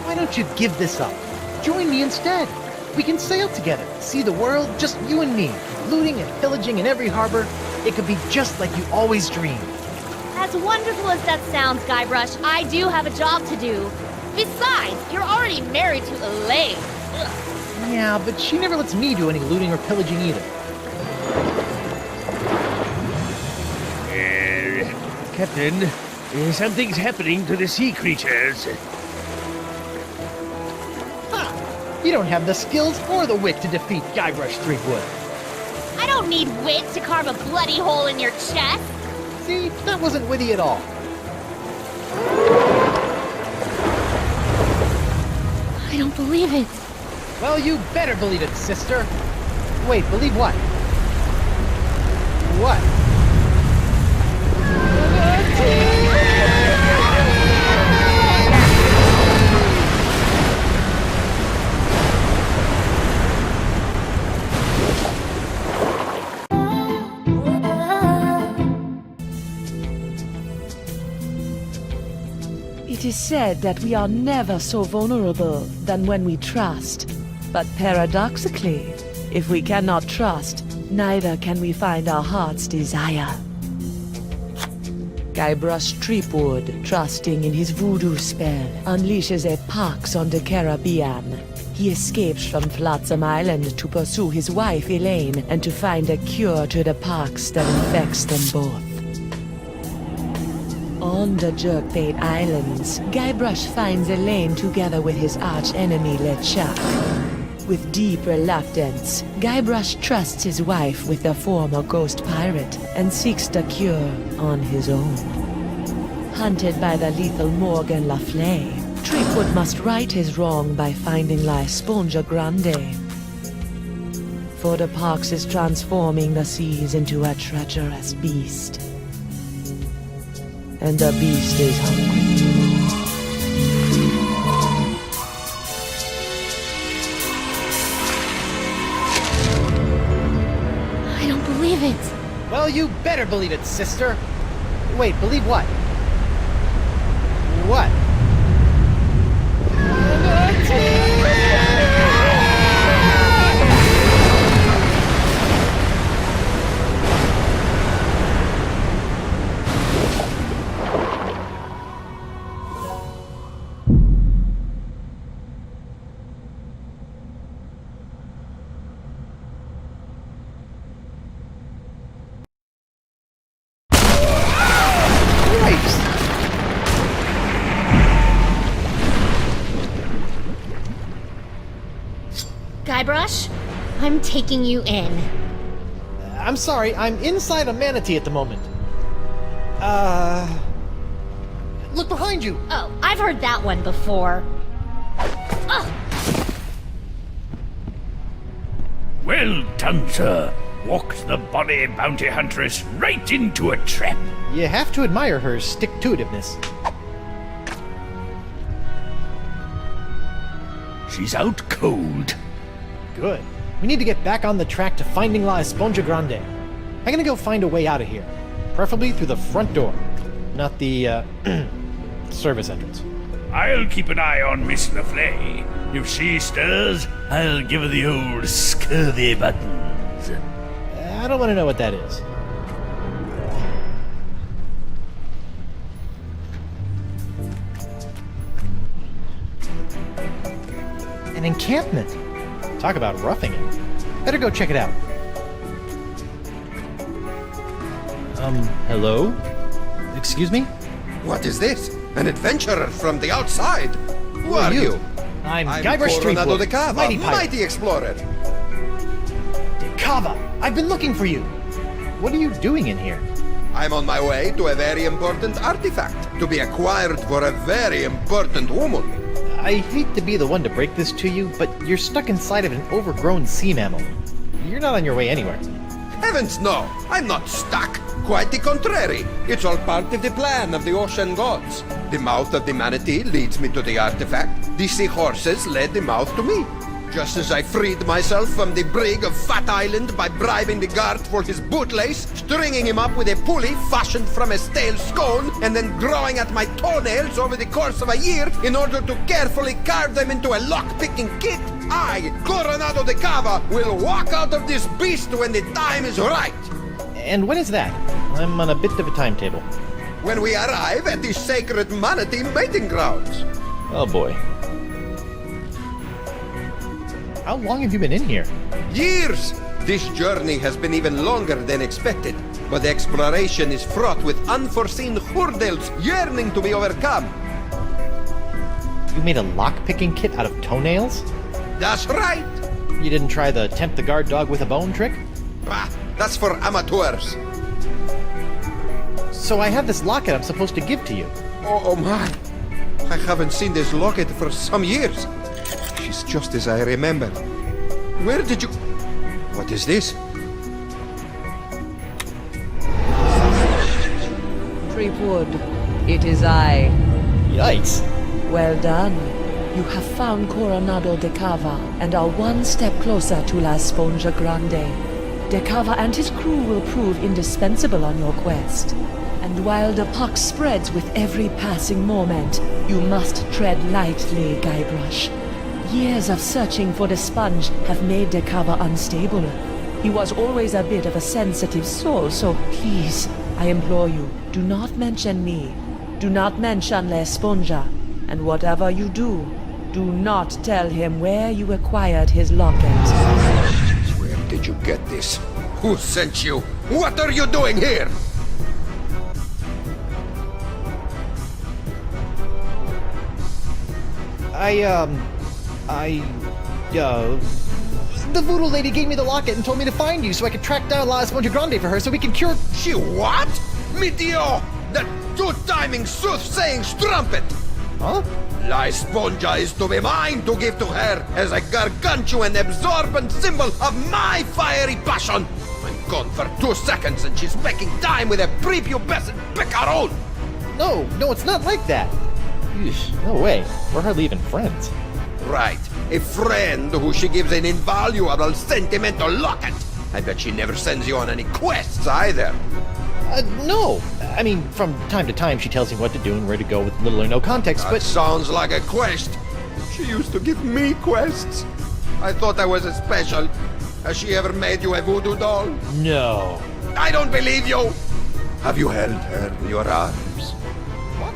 Why don't you give this up? Join me instead. We can sail together, see the world, just you and me, looting and pillaging in every harbor. It could be just like you always dreamed. As wonderful as that sounds, Guybrush, I do have a job to do. Besides, you're already married to Elaine. Ugh. Yeah, but she never lets me do any looting or pillaging either. Captain, something's happening to the sea creatures. You don't have the skills or the wit to defeat Guybrush Threepwood. I don't need wit to carve a bloody hole in your chest. See, that wasn't witty at all. I don't believe it. Well, you better believe it, sister. Wait, believe what? What? It is said that we are never so vulnerable than when we trust. But paradoxically, if we cannot trust, neither can we find our heart's desire. Guybrush Threepwood, trusting in his voodoo spell, unleashes a pox on the Caribbean. He escapes from Flotsam Island to pursue his wife Elaine and to find a cure to the pox that infects them both. On the Jerkbait Islands, Guybrush finds Elaine together with his arch-enemy LeChuck. With deep reluctance, Guybrush trusts his wife with the former ghost pirate and seeks the cure on his own. Hunted by the lethal Morgan Le Fay, Threepwood must right his wrong by finding La Esponja Grande. For the pox is transforming the seas into a treacherous beast. And the beast is hungry. I don't believe it. Well, you better believe it, sister. Wait, believe what? What? I'm taking you in. I'm sorry, I'm inside a manatee at the moment. Look behind you! Oh, I've heard that one before. Ugh. Well done, sir. Walked the bonny bounty huntress right into a trap. You have to admire her stick-to-itiveness. She's out cold. Good. We need to get back on the track to finding La Esponja Grande. I'm gonna go find a way out of here. Preferably through the front door. Not the, service entrance. I'll keep an eye on Miss LaFlay. If she stirs, I'll give her the old scurvy buttons. I don't want to know what that is. An encampment. Talk about roughing it. Better go check it out. Hello? Excuse me? What is this? An adventurer from the outside? Who are you? I'm Guybrush Coronado de Threepwood, Cava, mighty pirate. mighty explorer. De Cava! I've been looking for you! What are you doing in here? I'm on my way to a very important artifact, to be acquired for a very important woman. I hate to be the one to break this to you, but you're stuck inside of an overgrown sea mammal. You're not on your way anywhere. Heavens no! I'm not stuck! Quite the contrary. It's all part of the plan of the ocean gods. The mouth of the manatee leads me to the artifact. The seahorses led the mouth to me. Just as I freed myself from the brig of Fat Island by bribing the guard for his bootlace, stringing him up with a pulley fashioned from a stale scone, and then growing at my toenails over the course of a year in order to carefully carve them into a lock-picking kit, I, Coronado de Cava, will walk out of this beast when the time is right. And when is that? I'm on a bit of a timetable. When we arrive at the sacred manatee mating grounds. Oh boy. How long have you been in here? Years! This journey has been even longer than expected, but the exploration is fraught with unforeseen hurdles yearning to be overcome. You made a lock-picking kit out of toenails? That's right! You didn't try the tempt the guard dog with a bone trick? Bah, that's for amateurs. So I have this locket I'm supposed to give to you. Oh my! I haven't seen this locket for some years. She's just as I remember. Where did you... What is this? Threepwood, it is I. Yikes. Well done. You have found Coronado de Cava and are one step closer to La Esponja Grande. De Cava and his crew will prove indispensable on your quest. And while the pox spreads with every passing moment, you must tread lightly, Guybrush. Years of searching for the sponge have made De Cava unstable. He was always a bit of a sensitive soul, so please, I implore you, do not mention me. Do not mention La Esponja. And whatever you do, do not tell him where you acquired his locket. Where did you get this? Who sent you? What are you doing here? The voodoo lady gave me the locket and told me to find you so I could track down La Esponja Grande for her so we can cure... She what? Meteor! That two-timing soothsaying strumpet! Huh? La Esponja is to be mine to give to her as a gargantuan absorbent symbol of my fiery passion! I'm gone for 2 seconds and she's making time with a prepubescent picaron! No, it's not like that. Eesh, no way. We're hardly even friends. Right. A friend who she gives an invaluable sentimental locket. I bet she never sends you on any quests either. No. I mean, from time to time she tells me what to do and where to go with little or no context, That but... sounds like a quest. She used to give me quests. I thought I was special. Has she ever made you a voodoo doll? No. I don't believe you! Have you held her in your arms? What?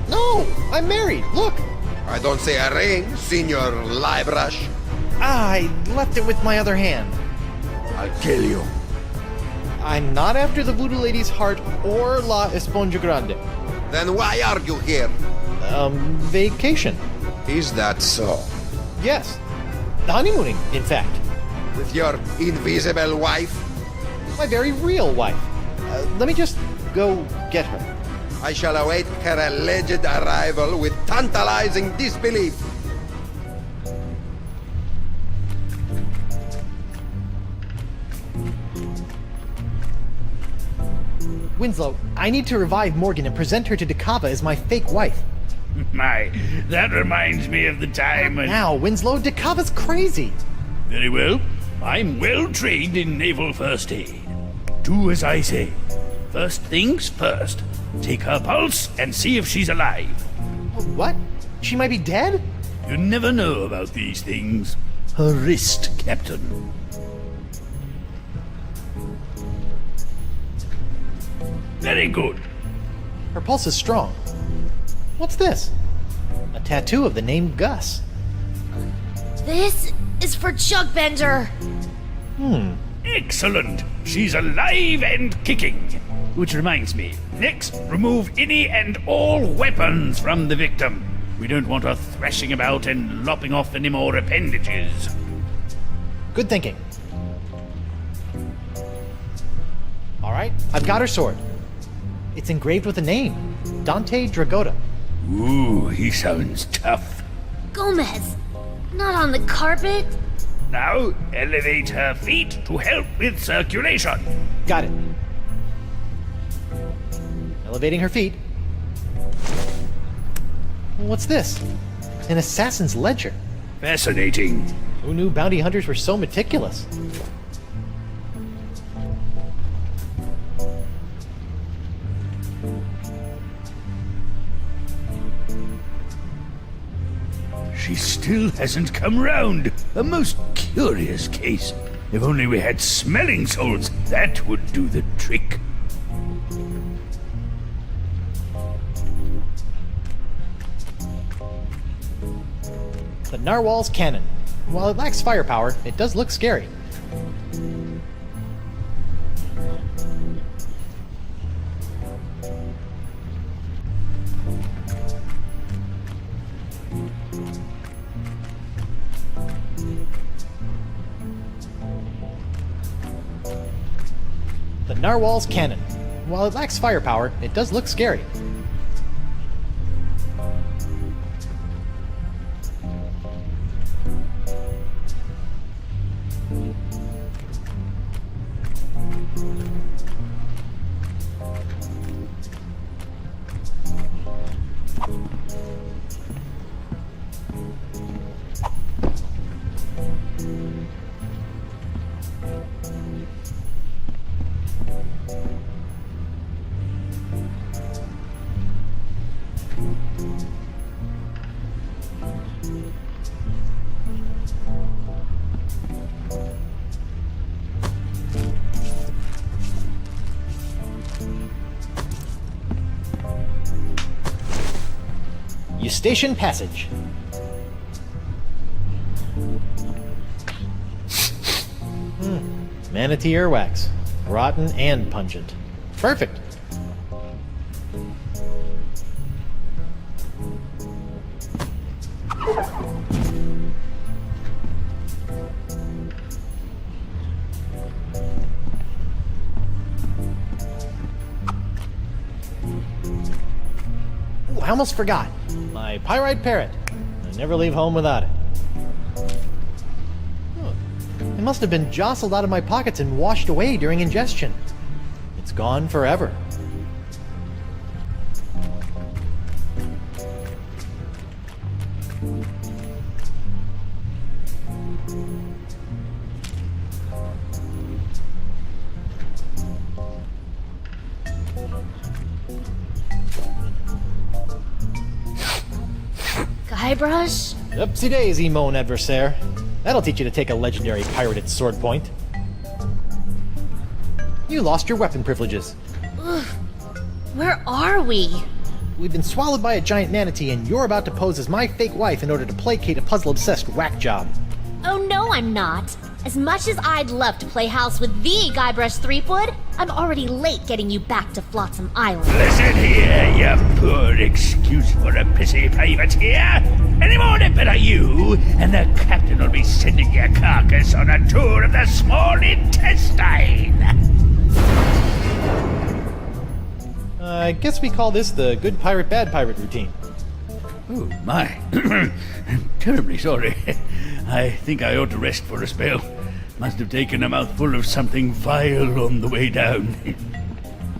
No! I'm married! Look! I don't see a ring, Senor Guybrush. I left it with my other hand. I'll kill you. I'm not after the voodoo lady's heart or La Esponja Grande. Then why are you here? Vacation. Is that so? Yes. Honeymooning, in fact. With your invisible wife? My very real wife. Let me just go get her. I shall await her alleged arrival with tantalizing disbelief. Winslow, I need to revive Morgan and present her to Dakava as my fake wife. My, that reminds me of the time when... Now, Winslow, Dakava's crazy. Very well. I'm well trained in naval first aid. Do as I say. First things first. Take her pulse and see if she's alive. What? She might be dead? You never know about these things. Her wrist, Captain. Very good. Her pulse is strong. What's this? A tattoo of the name Gus. This is for Chugbender. Excellent. She's alive and kicking. Which reminds me, next, remove any and all weapons from the victim. We don't want her thrashing about and lopping off any more appendages. Good thinking. All right, I've got her sword. It's engraved with a name, Dante Dragotta. Ooh, he sounds tough. Gomez, not on the carpet. Now, elevate her feet to help with circulation. Got it. Elevating her feet. What's this? An assassin's ledger. Fascinating. Who knew bounty hunters were so meticulous? She still hasn't come round. A most curious case. If only we had smelling salts, that would do the trick. The narwhal's cannon. While it lacks firepower, it does look scary. The narwhal's cannon. While it lacks firepower, it does look scary. Eustachian Passage. Manatee earwax. Rotten and pungent. Perfect. Ooh, I almost forgot. My pyrite parrot. I never leave home without it. It must have been jostled out of my pockets and washed away during ingestion. It's gone forever. Guybrush? Oopsie daisy, mon adversaire. That'll teach you to take a legendary pirated sword point. You lost your weapon privileges. Ugh. Where are we? We've been swallowed by a giant manatee, and you're about to pose as my fake wife in order to placate a puzzle-obsessed whack job. Oh no, I'm not. As much as I'd love to play house with the Guybrush Threepwood, I'm already late getting you back to Flotsam Island. Listen here, you poor excuse for a pissy privateer. Any more nipper are you, and the captain will be sending your carcass on a tour of the small intestine. I guess we call this the good pirate, bad pirate routine. Oh, my. I'm terribly sorry. I think I ought to rest for a spell. Must have taken a mouthful of something vile on the way down.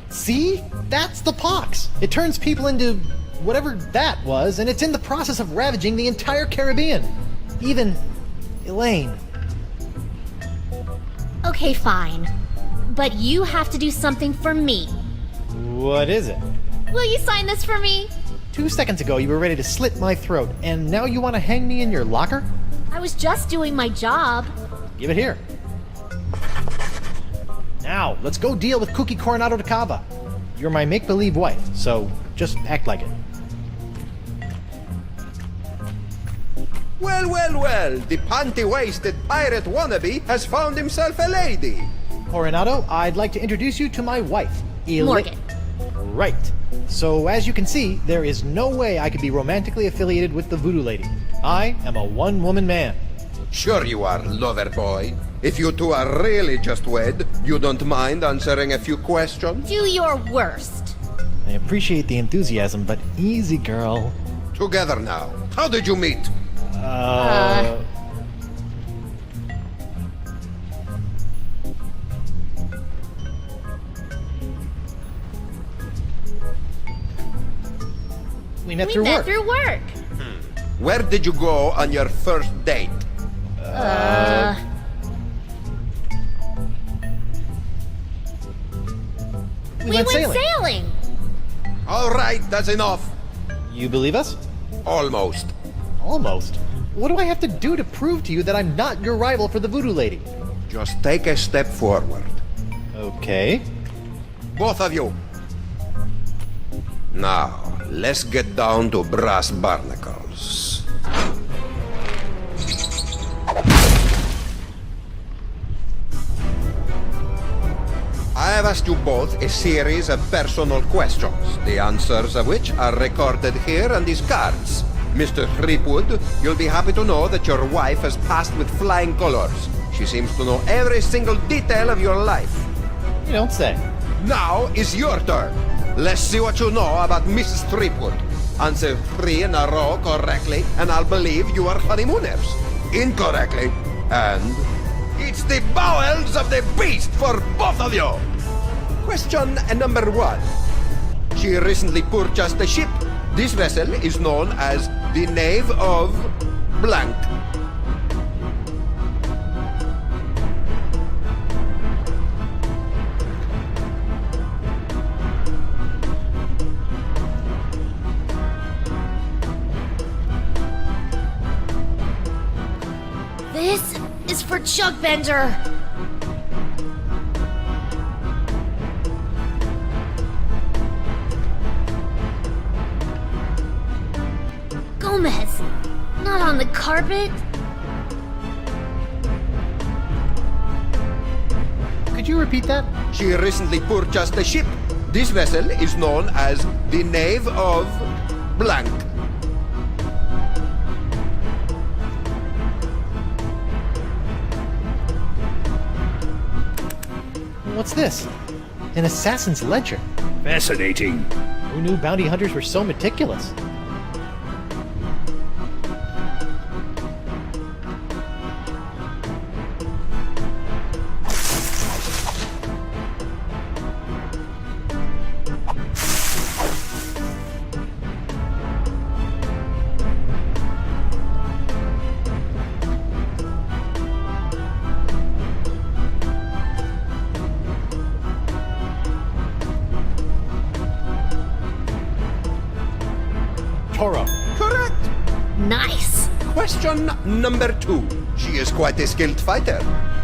See? That's the pox. It turns people into whatever that was, and it's in the process of ravaging the entire Caribbean. Even Elaine. Okay, fine. But you have to do something for me. What is it? Will you sign this for me? 2 seconds ago you were ready to slit my throat, and now you want to hang me in your locker? I was just doing my job. Give it here. Now, let's go deal with Cookie Coronado de Cava. You're my make-believe wife, so just act like it. Well, well, well, the panty-waisted pirate wannabe has found himself a lady. Coronado, I'd like to introduce you to my wife, Morgan. Right. So, as you can see, there is no way I could be romantically affiliated with the Voodoo Lady. I am a one-woman man. Sure you are, lover boy. If you two are really just wed, you don't mind answering a few questions? Do your worst. I appreciate the enthusiasm, but easy, girl. Together now. How did you meet? We met through work. Where did you go on your first date? We went sailing. All right, that's enough. You believe us? Almost. Almost? What do I have to do to prove to you that I'm not your rival for the Voodoo Lady? Just take a step forward. Okay. Both of you. Now, let's get down to brass barnacles. I have asked you both a series of personal questions, the answers of which are recorded here on these cards. Mr. Threepwood, you'll be happy to know that your wife has passed with flying colors. She seems to know every single detail of your life. You don't say. Now is your turn. Let's see what you know about Mrs. Threepwood. Answer 3 in a row correctly, and I'll believe you are honeymooners. Incorrectly, and it's the bowels of the beast for both of you. Question number 1. She recently purchased a ship. This vessel is known as the Knave of Blank. This is for Chugbender. Gomez, not on the carpet. Could you repeat that? She recently purchased a ship. This vessel is known as the Knave of Blank. What's this? An assassin's ledger. Fascinating. Who knew bounty hunters were so meticulous? Correct. Nice. Question number 2. She is quite a skilled fighter.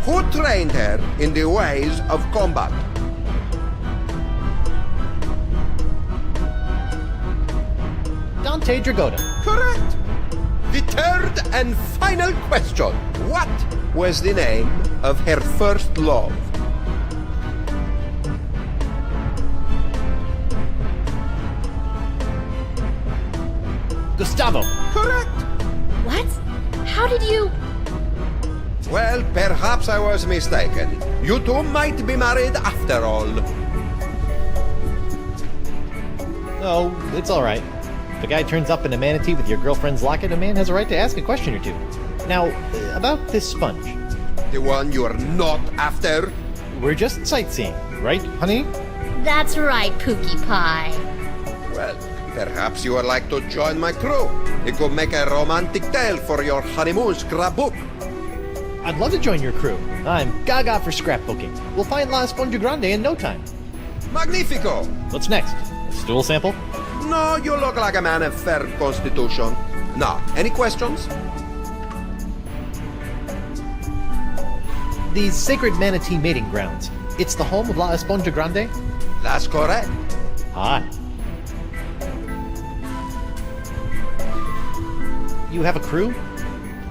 Who trained her in the ways of combat? Dante Dragotta. Correct. The third and final question. What was the name of her first love? Gustavo. Correct. What? How did you... Well, perhaps I was mistaken. You two might be married after all. Oh, it's all right. If a guy turns up in a manatee with your girlfriend's locket, a man has a right to ask a question or two. Now, about this sponge. The one you are not after? We're just sightseeing, right, honey? That's right, Pookie Pie. Well, perhaps you would like to join my crew. It could make a romantic tale for your honeymoon scrapbook. I'd love to join your crew. I'm gaga for scrapbooking. We'll find La Esponja Grande in no time. Magnifico! What's next? A stool sample? No, you look like a man of fair constitution. Now, any questions? These sacred manatee mating grounds. It's the home of La Esponja Grande? That's correct. Hi. You have a crew?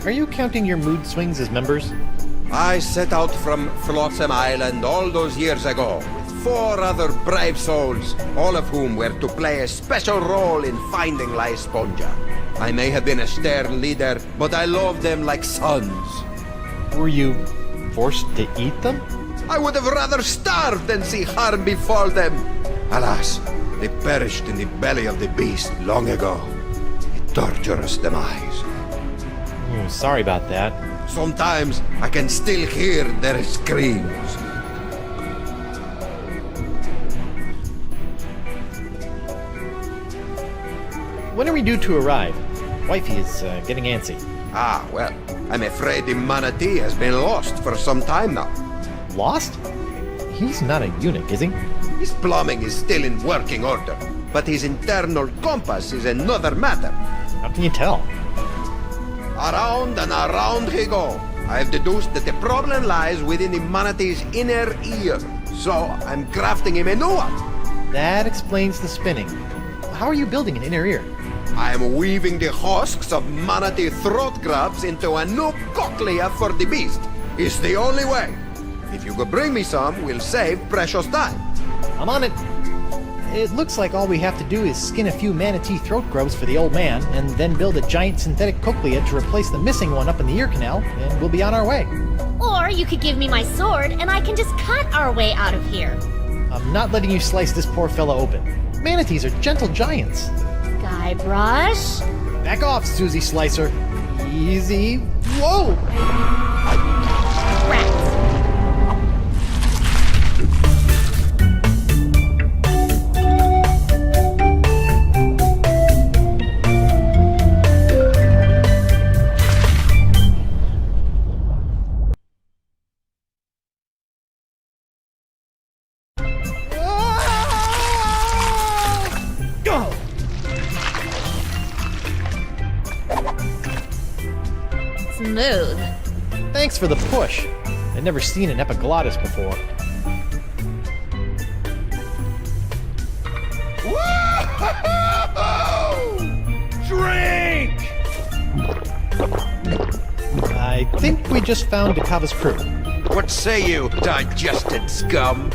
Are you counting your mood swings as members? I set out from Flotsam Island all those years ago with 4 other brave souls, all of whom were to play a special role in finding La Esponja. I may have been a stern leader, but I loved them like sons. Were you forced to eat them? I would have rather starved than see harm befall them. Alas, they perished in the belly of the beast long ago. A torturous demise. Oh, sorry about that. Sometimes I can still hear their screams. When are we due to arrive? Wifey is getting antsy. Ah, well, I'm afraid the manatee has been lost for some time now. Lost? He's not a eunuch, is he? His plumbing is still in working order, but his internal compass is another matter. How can you tell? Around and around he go. I've deduced that the problem lies within the manatee's inner ear, so I'm crafting him a new one. That explains the spinning. How are you building an inner ear? I am weaving the husks of manatee throat grabs into a new cochlea for the beast. It's the only way. If you could bring me some, we'll save precious time. I'm on it. It looks like all we have to do is skin a few manatee throat grubs for the old man, and then build a giant synthetic cochlea to replace the missing one up in the ear canal, and we'll be on our way. Or you could give me my sword, and I can just cut our way out of here. I'm not letting you slice this poor fella open. Manatees are gentle giants. Guybrush? Back off, Susie Slicer. Easy. Whoa! Rats. Smooth. Thanks for the push. I've never seen an epiglottis before. Drink! I think we just found Dakava's crew. What say you, digested scum?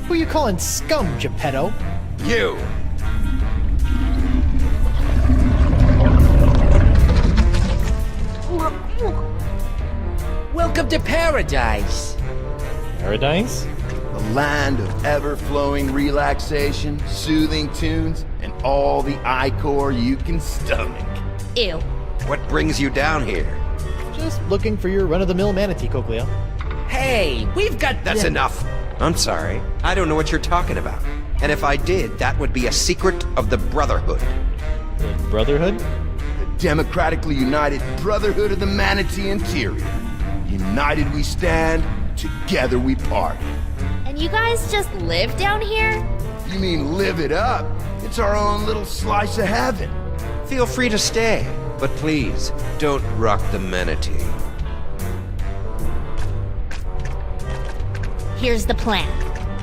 Who you calling scum, Geppetto? You! Welcome to paradise. Paradise? A land of ever-flowing relaxation, soothing tunes, and all the ichor you can stomach. Ew. What brings you down here? Just looking for your run-of-the-mill manatee cochlea. Hey, we've got... That's enough. I'm sorry. I don't know what you're talking about. And if I did, that would be a secret of the Brotherhood. The Brotherhood? The democratically united Brotherhood of the Manatee Interior. United we stand, together we part. And you guys just live down here? You mean live it up? It's our own little slice of heaven. Feel free to stay, but please, don't rock the manatee. Here's the plan.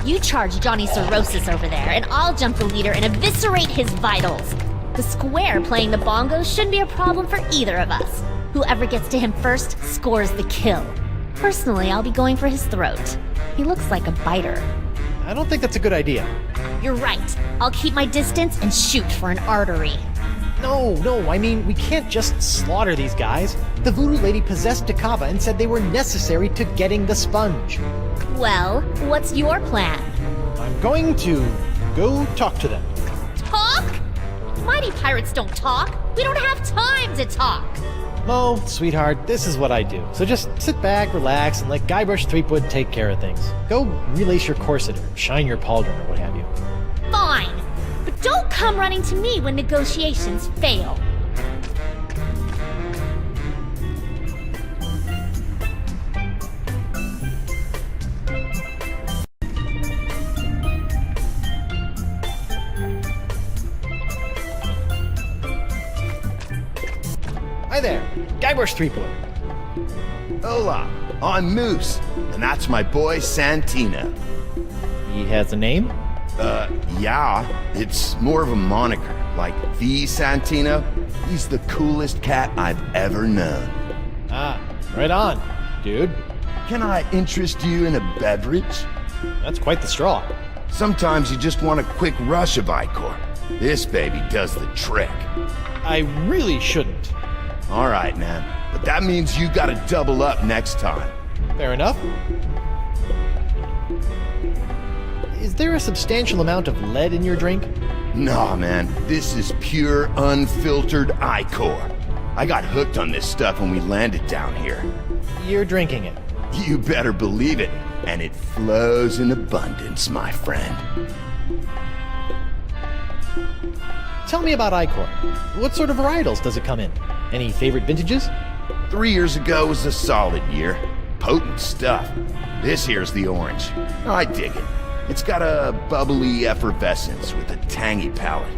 You charge Johnny Cirrhosis over there, and I'll jump the leader and eviscerate his vitals. The square playing the bongos shouldn't be a problem for either of us. Whoever gets to him first scores the kill. Personally, I'll be going for his throat. He looks like a biter. I don't think that's a good idea. You're right. I'll keep my distance and shoot for an artery. No, I mean, we can't just slaughter these guys. The voodoo lady possessed Dakava and said they were necessary to getting the sponge. Well, what's your plan? I'm going to go talk to them. Talk? Mighty pirates don't talk. We don't have time to talk. Mo, sweetheart, this is what I do. So just sit back, relax, and let Guybrush Threepwood take care of things. Go relace your corset or shine your pauldron or what have you. Fine. But don't come running to me when negotiations fail. Hi there, Guybrush Threepwood. Hola, I'm Moose, and that's my boy Santino. He has a name? Yeah, it's more of a moniker, like the Santino. He's the coolest cat I've ever known. Ah, right on, dude. Can I interest you in a beverage? That's quite the straw. Sometimes you just want a quick rush of Ichor. This baby does the trick. I really shouldn't. All right, man. But that means you gotta double up next time. Fair enough. Is there a substantial amount of lead in your drink? Nah, man. This is pure, unfiltered Ichor. I got hooked on this stuff when we landed down here. You're drinking it. You better believe it. And it flows in abundance, my friend. Tell me about Ichor. What sort of varietals does it come in? Any favorite vintages? 3 years ago was a solid year. Potent stuff. This here's the orange. I dig it. It's got a bubbly effervescence with a tangy palate.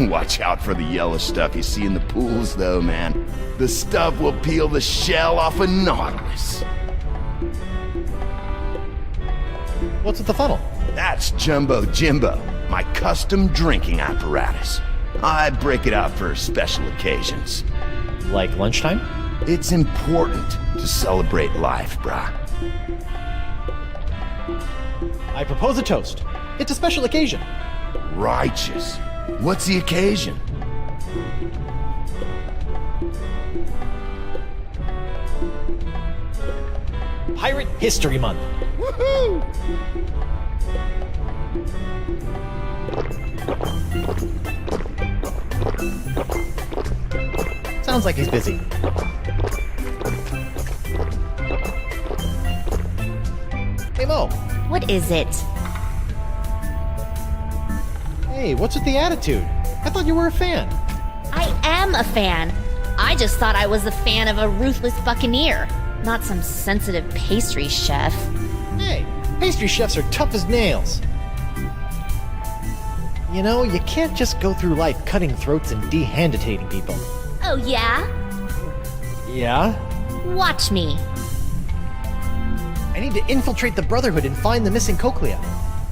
Watch out for the yellow stuff you see in the pools, though, man. The stuff will peel the shell off a nautilus. What's with the funnel? That's Jumbo Jimbo, my custom drinking apparatus. I break it out for special occasions. Like lunchtime? It's important to celebrate life, brah. I propose a toast. It's a special occasion. Righteous. What's the occasion? Pirate History Month. Woohoo! Sounds like he's busy. Hey, Mo. What is it? Hey, what's with the attitude? I thought you were a fan. I am a fan. I just thought I was a fan of a ruthless buccaneer, not some sensitive pastry chef. Hey, pastry chefs are tough as nails. You know, you can't just go through life cutting throats and dehanditating people. Oh, yeah? Yeah? Watch me. I need to infiltrate the Brotherhood and find the missing cochlea.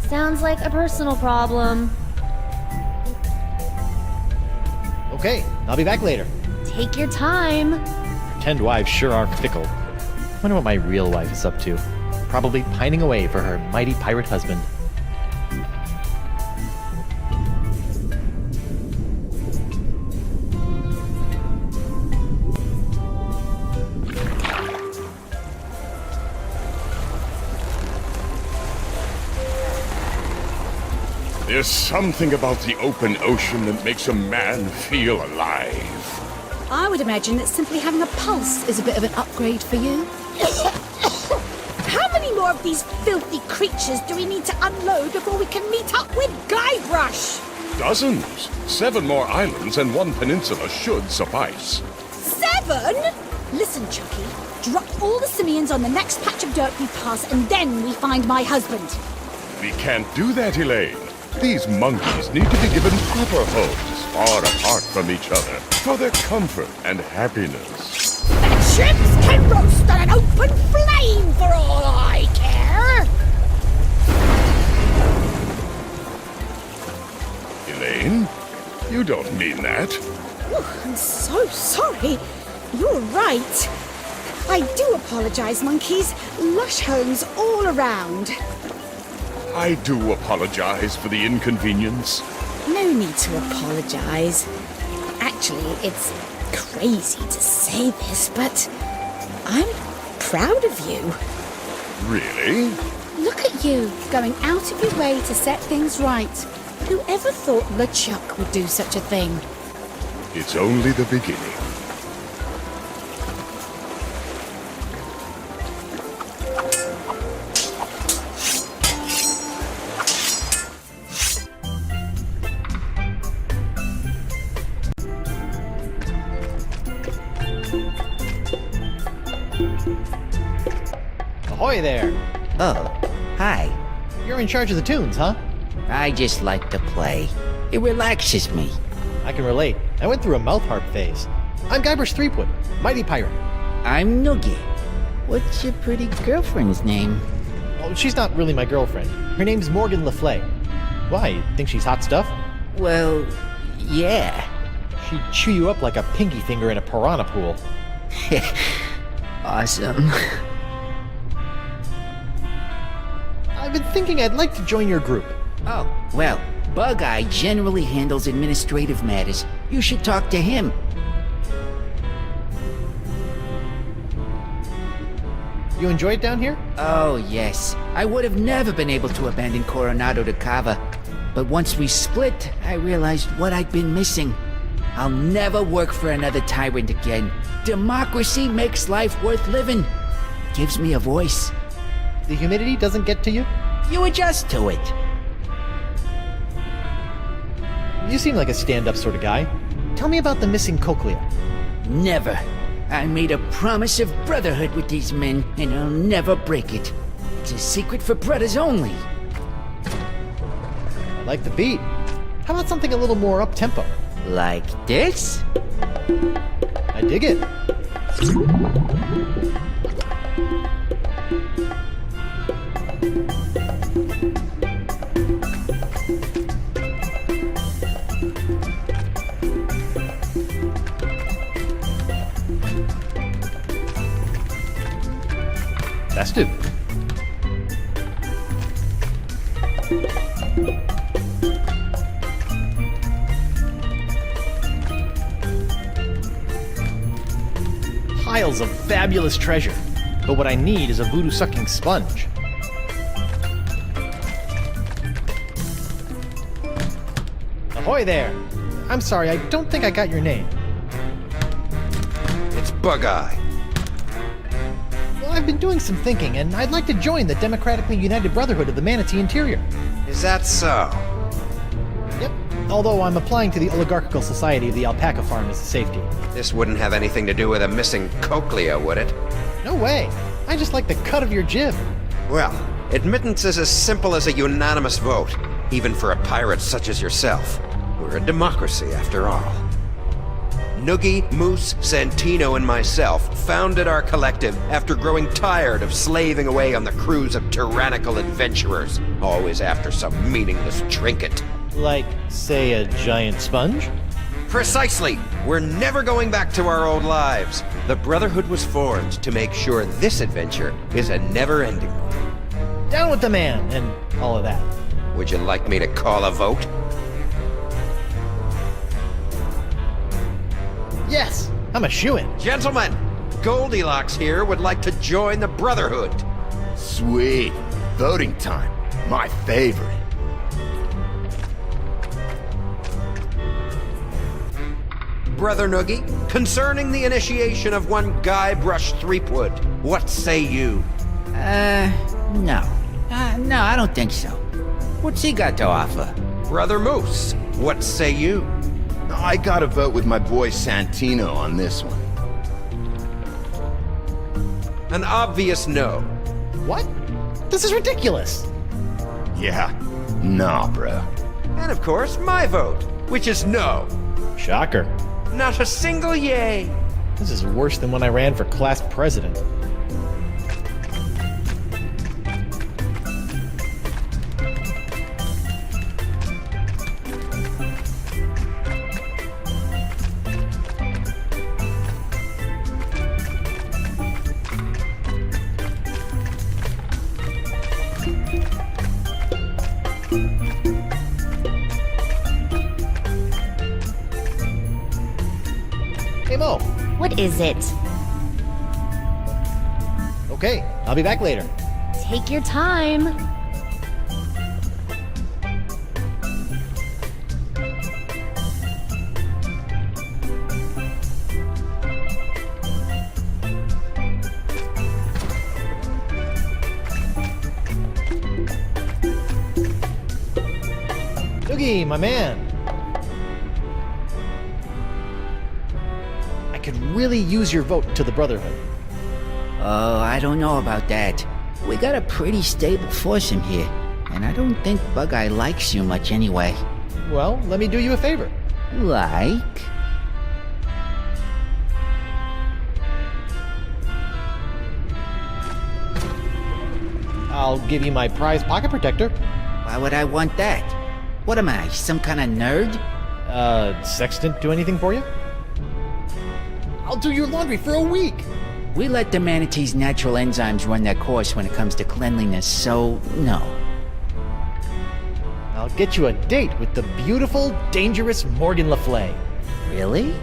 Sounds like a personal problem. Okay, I'll be back later. Take your time. Pretend wives sure are fickle. Wonder what my real wife is up to. Probably pining away for her mighty pirate husband. There's something about the open ocean that makes a man feel alive. I would imagine that simply having a pulse is a bit of an upgrade for you. How many more of these filthy creatures do we need to unload before we can meet up with Guybrush? Dozens. 7 more islands and 1 peninsula should suffice. 7? Listen, Chucky. Drop all the simians on the next patch of dirt we pass, and then we find my husband. We can't do that, Elaine. These monkeys need to be given proper homes, far apart from each other, for their comfort and happiness. The ships can roast on an open flame for all I care! Jane, you don't mean that. Oh, I'm so sorry. You're right. I do apologize, monkeys. Lush homes all around. I do apologize for the inconvenience. No need to apologize. Actually, it's crazy to say this, but I'm proud of you. Really? Look at you, going out of your way to set things right. Whoever thought LeChuck would do such a thing? It's only the beginning. Ahoy there! Oh, hi. You're in charge of the tunes, huh? I just like to play. It relaxes me. I can relate. I went through a mouth harp phase. I'm Guybrush Threepwood, mighty pirate. I'm Noogie. What's your pretty girlfriend's name? Oh, she's not really my girlfriend. Her name's Morgan Le Fay. Why, you think she's hot stuff? Well, yeah. She'd chew you up like a pinky finger in a piranha pool. Awesome. I've been thinking I'd like to join your group. Oh, well, Bug-Eye generally handles administrative matters. You should talk to him. You enjoy it down here? Oh, yes. I would have never been able to abandon Coronado de Cava. But once we split, I realized what I'd been missing. I'll never work for another tyrant again. Democracy makes life worth living. It gives me a voice. The humidity doesn't get to you? You adjust to it. You seem like a stand-up sort of guy. Tell me about the missing cochlea. Never. I made a promise of brotherhood with these men, and I'll never break it. It's a secret for brothers only. I like the beat. How about something a little more up-tempo? Like this? I dig it. Festive. Piles of fabulous treasure, but what I need is a voodoo-sucking sponge. Ahoy there! I'm sorry, I don't think I got your name. It's Bug-Eye. Well, I've been doing some thinking, and I'd like to join the Democratically United Brotherhood of the Manatee Interior. Is that so? Yep, although I'm applying to the Oligarchical Society of the Alpaca Farm as a safety. This wouldn't have anything to do with a missing cochlea, would it? No way! I just like the cut of your jib. Well, admittance is as simple as a unanimous vote, even for a pirate such as yourself. We're a democracy, after all. Noogie, Moose, Santino, and myself founded our collective after growing tired of slaving away on the crews of tyrannical adventurers, always after some meaningless trinket. Like, say, a giant sponge? Precisely! We're never going back to our old lives. The Brotherhood was formed to make sure this adventure is a never-ending one. Down with the man, and all of that. Would you like me to call a vote? Yes! I'm a shoo-in. Gentlemen, Goldilocks here would like to join the Brotherhood. Sweet. Voting time. My favorite. Brother Noogie, concerning the initiation of one Guybrush Threepwood, what say you? No. No, I don't think so. What's he got to offer? Brother Moose, what say you? I gotta vote with my boy Santino on this one. An obvious no. What? This is ridiculous. Yeah. Nah, bro. And of course, my vote, which is no. Shocker. Not a single yay. This is worse than when I ran for class president. Hey, Mo. What is it? Okay, I'll be back later. Take your time. Noogie, my man. I could really use your vote to the Brotherhood. Oh, I don't know about that. We got a pretty stable force in here, and I don't think Bug-Eye likes you much anyway. Well, let me do you a favor. Like? I'll give you my prize pocket protector. Why would I want that? What am I, some kind of nerd? Sextant do anything for you? I'll do your laundry for a week. We let the manatee's natural enzymes run their course when it comes to cleanliness, so no. I'll get you a date with the beautiful, dangerous Morgan Le Fay. Really?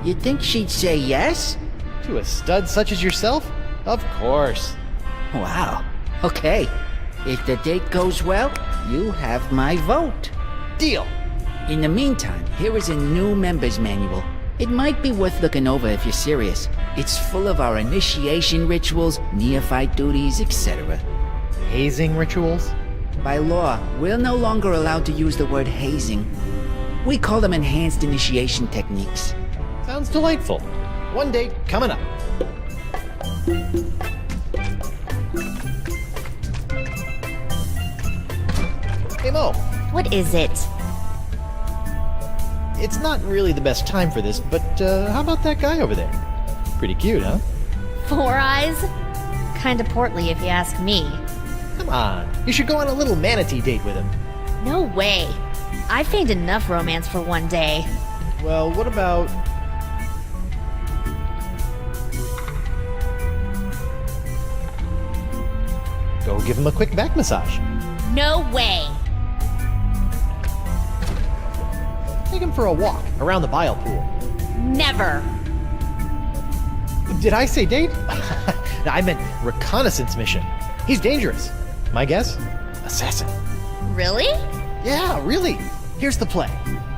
You think she'd say yes? To a stud such as yourself? Of course. Wow. Okay. If the date goes well, you have my vote. Deal. In the meantime, here is a new member's manual. It might be worth looking over if you're serious. It's full of our initiation rituals, neophyte duties, etc. Hazing rituals? By law, we're no longer allowed to use the word hazing. We call them enhanced initiation techniques. Sounds delightful. One date coming up. Hey, Mo. What is it? It's not really the best time for this, but how about that guy over there? Pretty cute, huh? 4 Eyes? Kinda portly if you ask me. Come on, you should go on a little manatee date with him. No way. I feigned enough romance for one day. Well, what about... Go give him a quick back massage. No way. Take him for a walk around the bile pool. Never. Did I say date? I meant reconnaissance mission. He's dangerous. My guess? Assassin. Really? Yeah, really. Here's the play.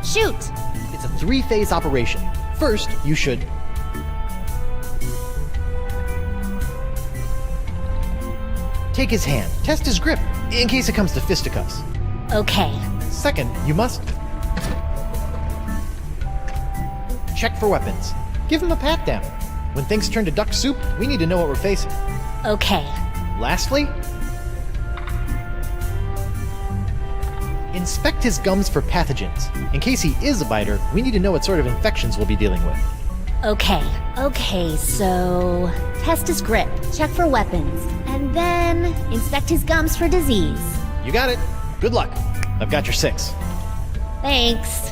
Shoot. It's a 3-phase operation. First, you should... take his hand. Test his grip, in case it comes to fisticuffs. Okay. Second, you must... check for weapons. Give him a pat-down. When things turn to duck soup, we need to know what we're facing. Okay. Lastly, inspect his gums for pathogens. In case he is a biter, we need to know what sort of infections we'll be dealing with. Okay, so... test his grip, check for weapons, and then inspect his gums for disease. You got it. Good luck. I've got your 6. Thanks.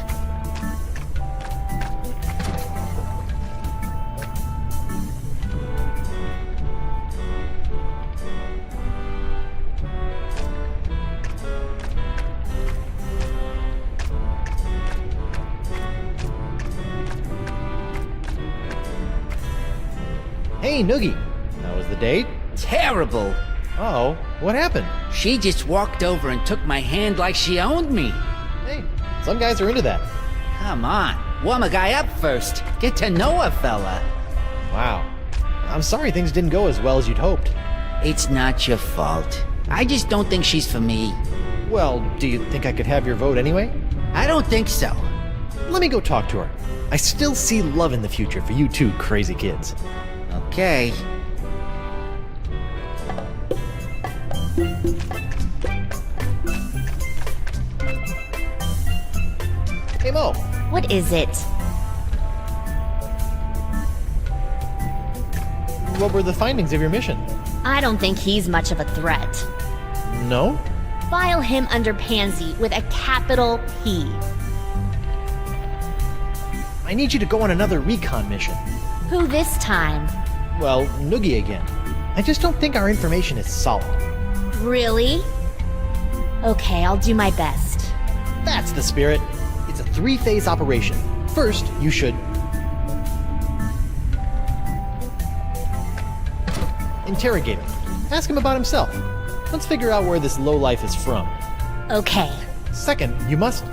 Hey, Noogie. How was the date? Terrible. Oh, what happened? She just walked over and took my hand like she owned me. Hey, some guys are into that. Come on, warm a guy up first. Get to know a fella. Wow. I'm sorry things didn't go as well as you'd hoped. It's not your fault. I just don't think she's for me. Well, do you think I could have your vote anyway? I don't think so. Let me go talk to her. I still see love in the future for you two crazy kids. Okay. Hey, Mo. What is it? What were the findings of your mission? I don't think he's much of a threat. No? File him under Pansy with a capital P. I need you to go on another recon mission. Who this time? Well, Noogie again. I just don't think our information is solid. Really? Okay, I'll do my best. That's the spirit. It's a 3-phase operation. First, you should... Interrogate him. Ask him about himself. Let's figure out where this lowlife is from. Okay. Second, you must...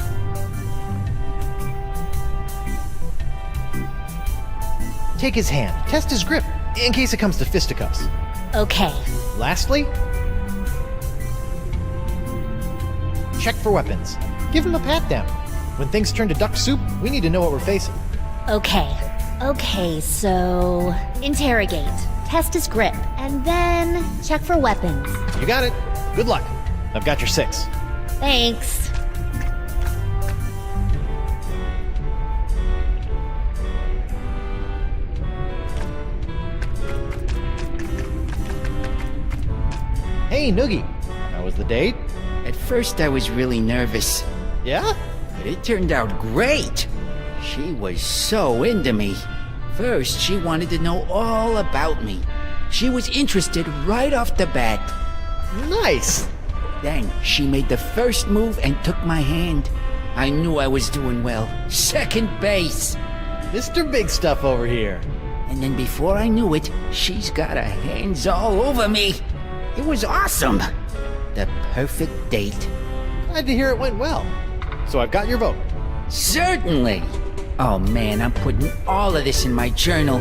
take his hand. Test his grip, in case it comes to fisticuffs. Okay. Lastly, check for weapons. Give him a pat-down. When things turn to duck soup, we need to know what we're facing. Okay. Okay, so... interrogate. Test his grip. And then check for weapons. You got it. Good luck. I've got your 6. Thanks. Hey, Noogie. How was the date? At first I was really nervous. Yeah? But it turned out great. She was so into me. First, she wanted to know all about me. She was interested right off the bat. Nice! Then she made the first move and took my hand. I knew I was doing well. Second base! Mr. Big Stuff over here. And then before I knew it, she's got her hands all over me. It was awesome. The perfect date. Glad to hear it went well. So I've got your vote. Certainly! Oh man, I'm putting all of this in my journal.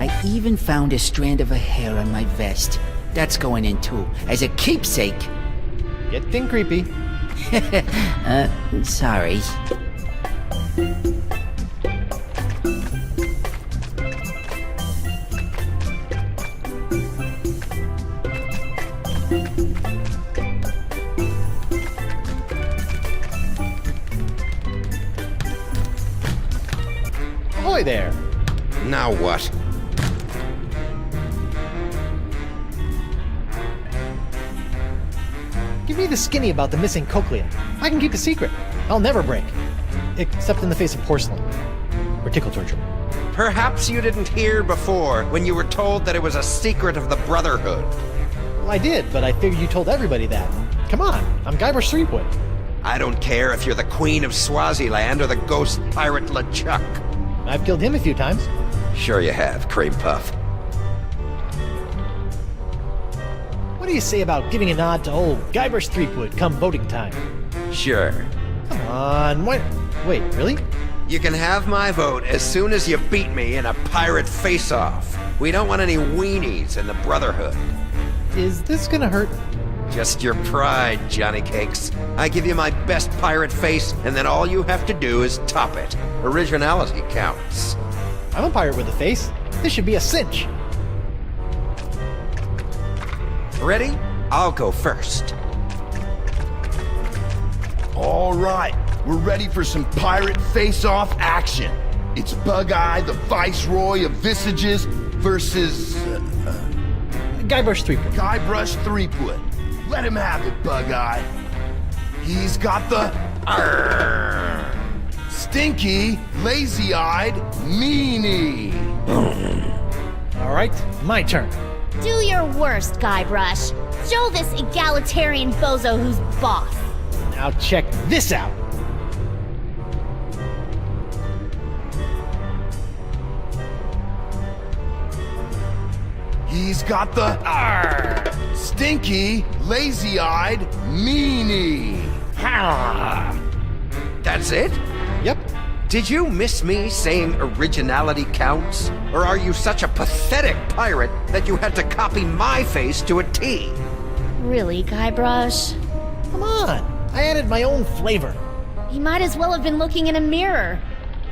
I even found a strand of her hair on my vest. That's going in too, as a keepsake. Getting creepy. Sorry. Ahoy there! Now what? Give me the skinny about the missing cochlea. I can keep a secret. I'll never break. Except in the face of porcelain. Or tickle torture. Perhaps you didn't hear before when you were told that it was a secret of the Brotherhood. Well, I did, but I figured you told everybody that. Come on, I'm Guybrush Threepwood. I don't care if you're the Queen of Swaziland or the ghost pirate LeChuck. I've killed him a few times. Sure you have, Cream Puff. What do you say about giving a nod to old Guybrush Threepwood come voting time? Sure. Come on, what? Wait, really? You can have my vote as soon as you beat me in a pirate face-off. We don't want any weenies in the Brotherhood. Is this gonna hurt? Just your pride, Johnny Cakes. I give you my best pirate face, and then all you have to do is top it. Originality counts. I'm a pirate with a face. This should be a cinch. Ready? I'll go first. All right, we're ready for some pirate face-off action. It's Bug-Eye, the Viceroy of Visages, versus... Guybrush Threepwood. Guybrush Threepwood. Let him have it, Bug-Eye. He's got the... stinky, lazy-eyed meanie. All right, my turn. Do your worst, Guybrush. Show this egalitarian bozo who's boss. Now check this out. He's got the stinky, lazy-eyed meanie. That's it? Yep. Did you miss me saying originality counts? Or are you such a pathetic pirate that you had to copy my face to a T? Really, Guybrush? Come on, I added my own flavor. You might as well have been looking in a mirror.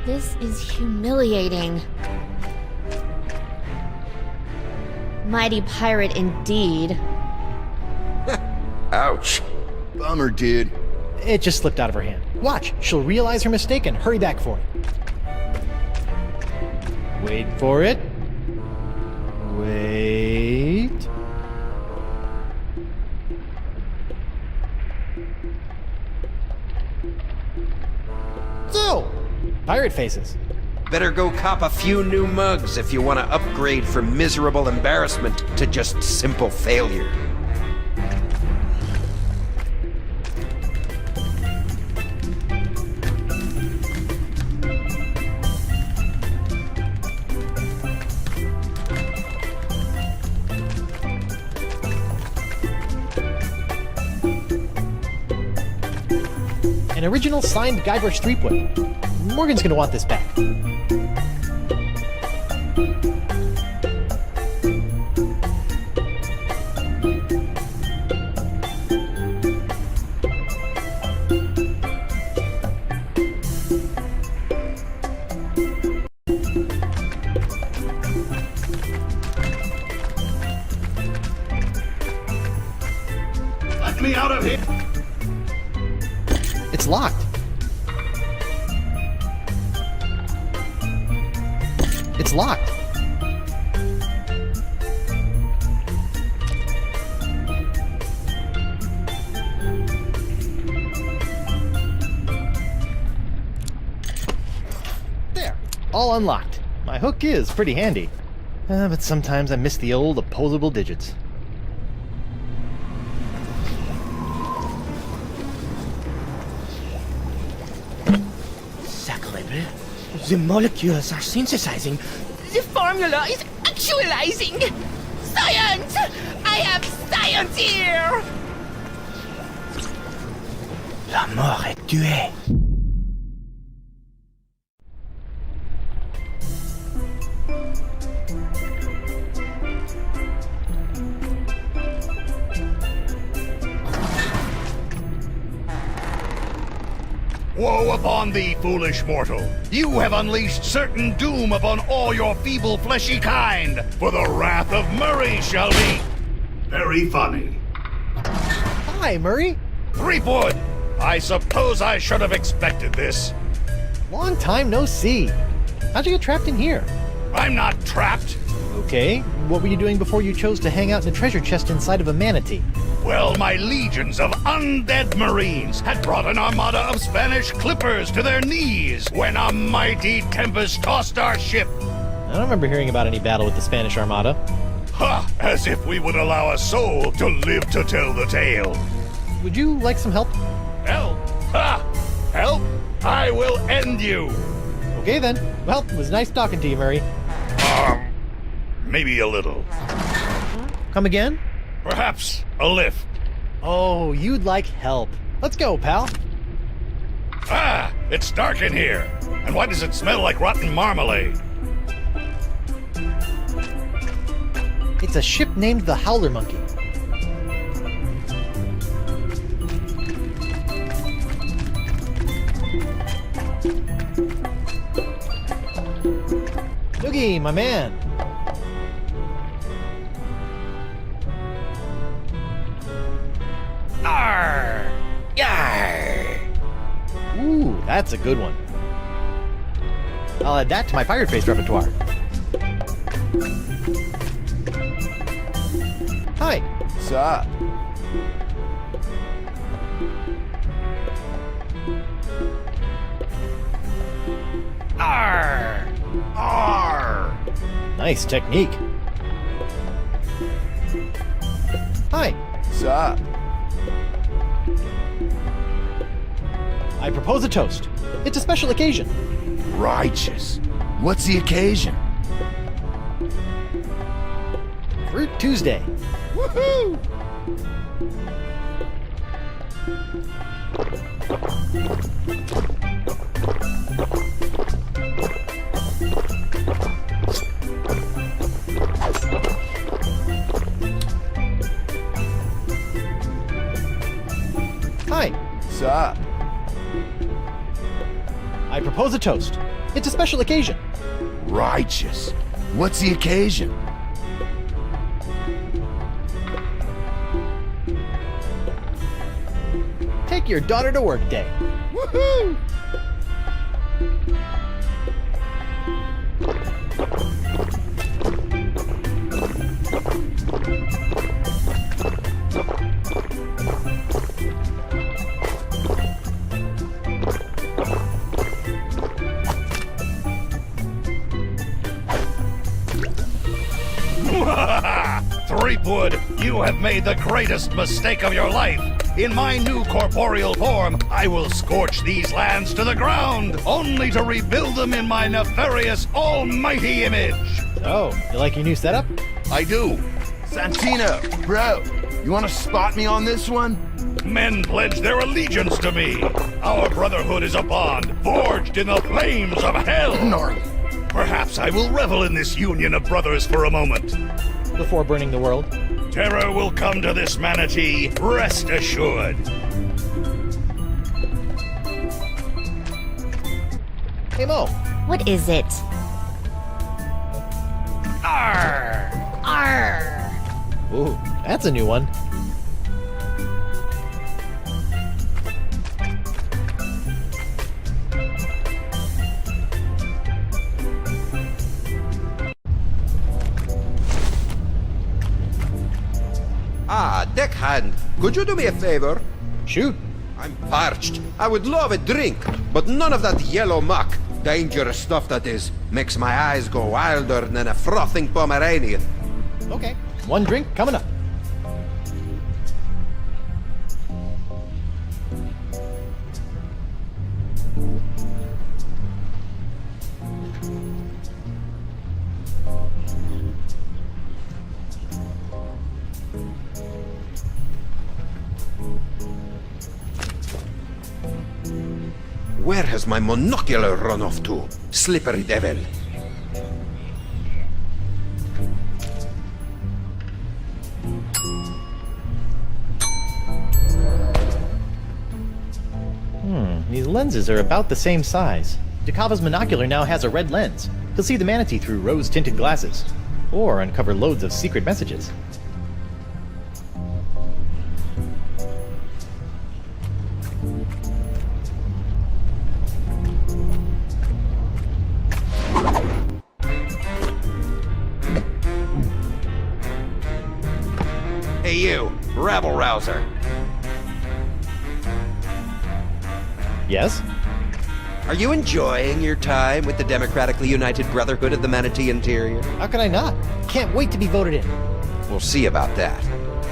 This is humiliating. Mighty pirate indeed. Ouch. Bummer, dude. It just slipped out of her hand. Watch, she'll realize her mistake and hurry back for it. Wait for it. Wait. So, pirate faces. Better go cop a few new mugs if you want to upgrade from miserable embarrassment to just simple failure. An original signed Guybrush Threepwood. Morgan's gonna want this back. Let me out of here! It's locked. It's locked. There. All unlocked. My hook is pretty handy. But sometimes I miss the old opposable digits. The molecules are synthesizing. The formula is actualizing. Science! I have science here! La mort est tuée. Woe upon thee, foolish mortal! You have unleashed certain doom upon all your feeble fleshy kind, for the wrath of Murray shall be very funny. Hi, Murray. Threepwood! I suppose I should have expected this. Long time no see. How'd you get trapped in here? I'm not trapped. Okay, what were you doing before you chose to hang out in a treasure chest inside of a manatee? Well, my legions of undead marines had brought an armada of Spanish clippers to their knees when a mighty tempest tossed our ship. I don't remember hearing about any battle with the Spanish Armada. Ha! As if we would allow a soul to live to tell the tale. Would you like some help? Help? Ha! Help? I will end you. Okay then. Well, it was nice talking to you, Murray. Maybe a little. Come again? Perhaps a lift. Oh, you'd like help. Let's go, pal. Ah! It's dark in here. And why does it smell like rotten marmalade? It's a ship named the Howler Monkey. Noogie, my man. Arr! Yar! Ooh, that's a good one. I'll add that to my pirate face repertoire. Hi. Sup? Arr! Arr! Nice technique. Hi. Sup? I propose a toast. It's a special occasion. Righteous. What's the occasion? Fruit Tuesday. Woohoo! Hi. Sup? I propose a toast. It's a special occasion. Righteous. What's the occasion? Take your daughter to work day. Woohoo! Threepwood, you have made the greatest mistake of your life. In my new corporeal form, I will scorch these lands to the ground, only to rebuild them in my nefarious almighty image. Oh, you like your new setup? I do. Santino, bro, you want to spot me on this one? Men pledge their allegiance to me. Our brotherhood is a bond forged in the flames of hell. Perhaps I will revel in this union of brothers for a moment. Before burning the world. Terror will come to this manatee, rest assured. Hey, Mo. What is it? Arr! Arr! Ooh, that's a new one. Ah, deckhand, could you do me a favor? Shoot. I'm parched. I would love a drink, but none of that yellow muck. Dangerous stuff that is. Makes my eyes go wilder than a frothing Pomeranian. Okay. One drink coming up. Where has my monocular run off to? Slippery devil. These lenses are about the same size. Dakava's monocular now has a red lens. He'll see the manatee through rose-tinted glasses. Or uncover loads of secret messages. Hey you, rabble-rouser. Yes? Are you enjoying your time with the Democratically United Brotherhood of the Manatee Interior? How can I not? Can't wait to be voted in. We'll see about that.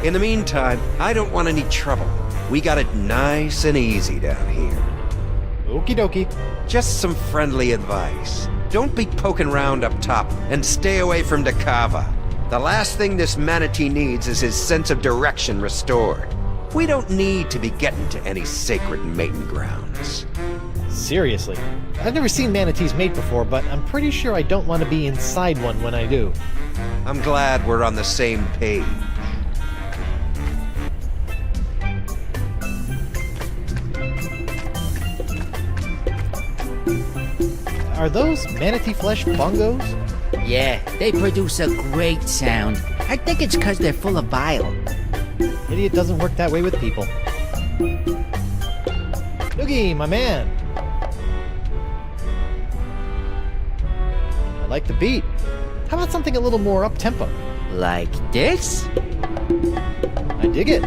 In the meantime, I don't want any trouble. We got it nice and easy down here. Okie dokie. Just some friendly advice. Don't be poking round up top, and stay away from Dakava. The last thing this manatee needs is his sense of direction restored. We don't need to be getting to any sacred mating grounds. Seriously. I've never seen manatees mate before, but I'm pretty sure I don't want to be inside one when I do. I'm glad we're on the same page. Are those manatee flesh bongos? Yeah, they produce a great sound. I think it's because they're full of bile. Idiot doesn't work that way with people. Noogie, my man! I like the beat. How about something a little more up-tempo? Like this? I dig it.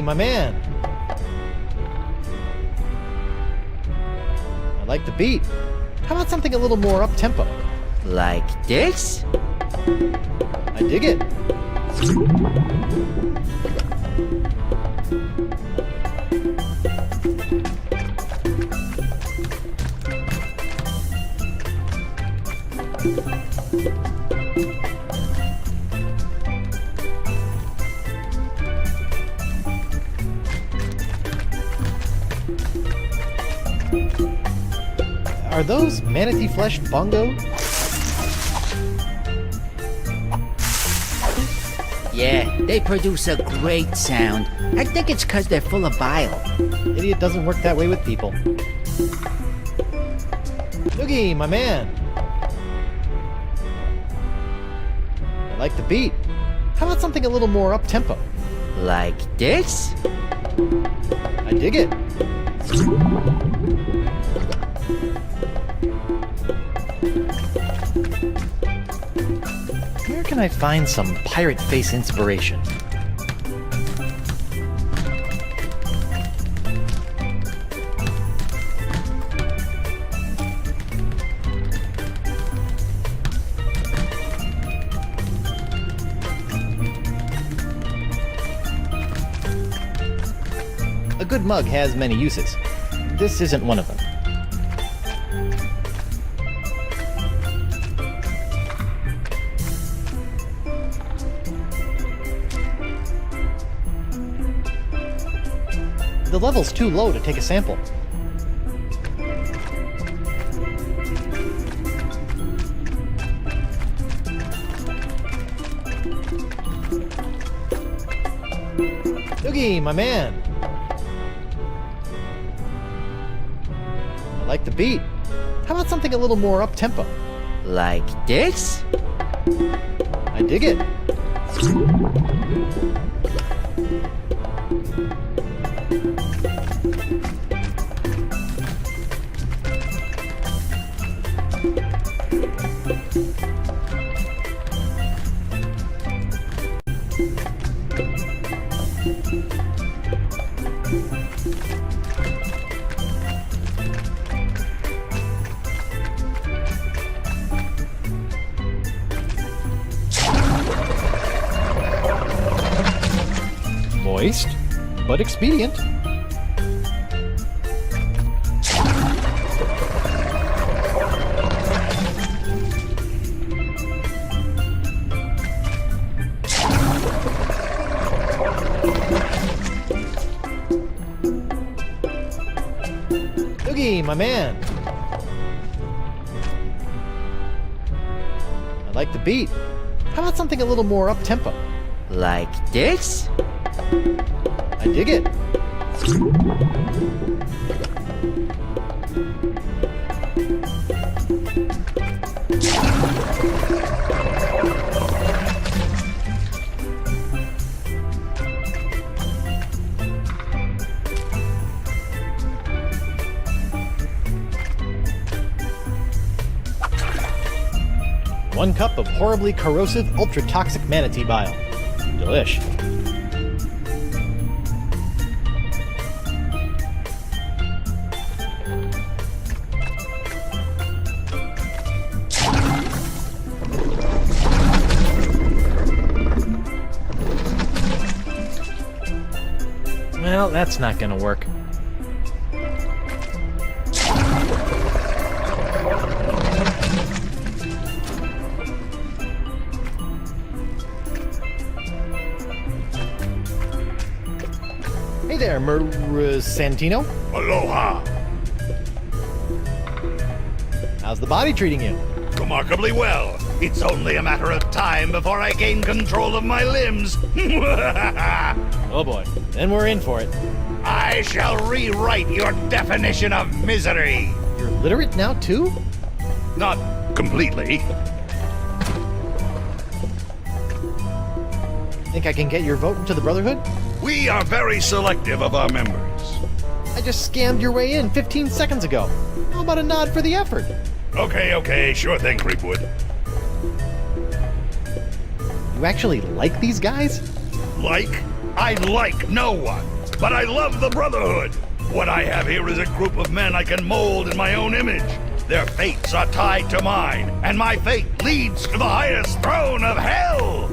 My man. I like the beat. How about something a little more up-tempo? Like this? I dig it. Are those manatee flesh bongos? Yeah, they produce a great sound. I think it's because they're full of bile. Idiot doesn't work that way with people. Noogie, my man. I like the beat. How about something a little more up-tempo? Like this? I dig it. Where can I find some pirate face inspiration? A good mug has many uses. This isn't one of them. The level's too low to take a sample. Doogie, my man! I like the beat. How about something a little more up-tempo? Like this? I dig it. Moist, but expedient. Doogie, my man. I like the beat. How about something a little more up-tempo? Like this? I dig it. One cup of horribly corrosive, ultra-toxic manatee bile. Delish. Well, that's not gonna work. Hey there, Santino. Aloha. How's the body treating you? Remarkably well. It's only a matter of time before I gain control of my limbs. Oh boy, then we're in for it. I shall rewrite your definition of misery. You're literate now too? Not completely. Think I can get your vote into the Brotherhood? We are very selective of our members. I just scammed your way in 15 seconds ago. How about a nod for the effort? Okay, sure thing, Threepwood. You actually like these guys? Like? I like no one, but I love the Brotherhood. What I have here is a group of men I can mold in my own image. Their fates are tied to mine, and my fate leads to the highest throne of hell!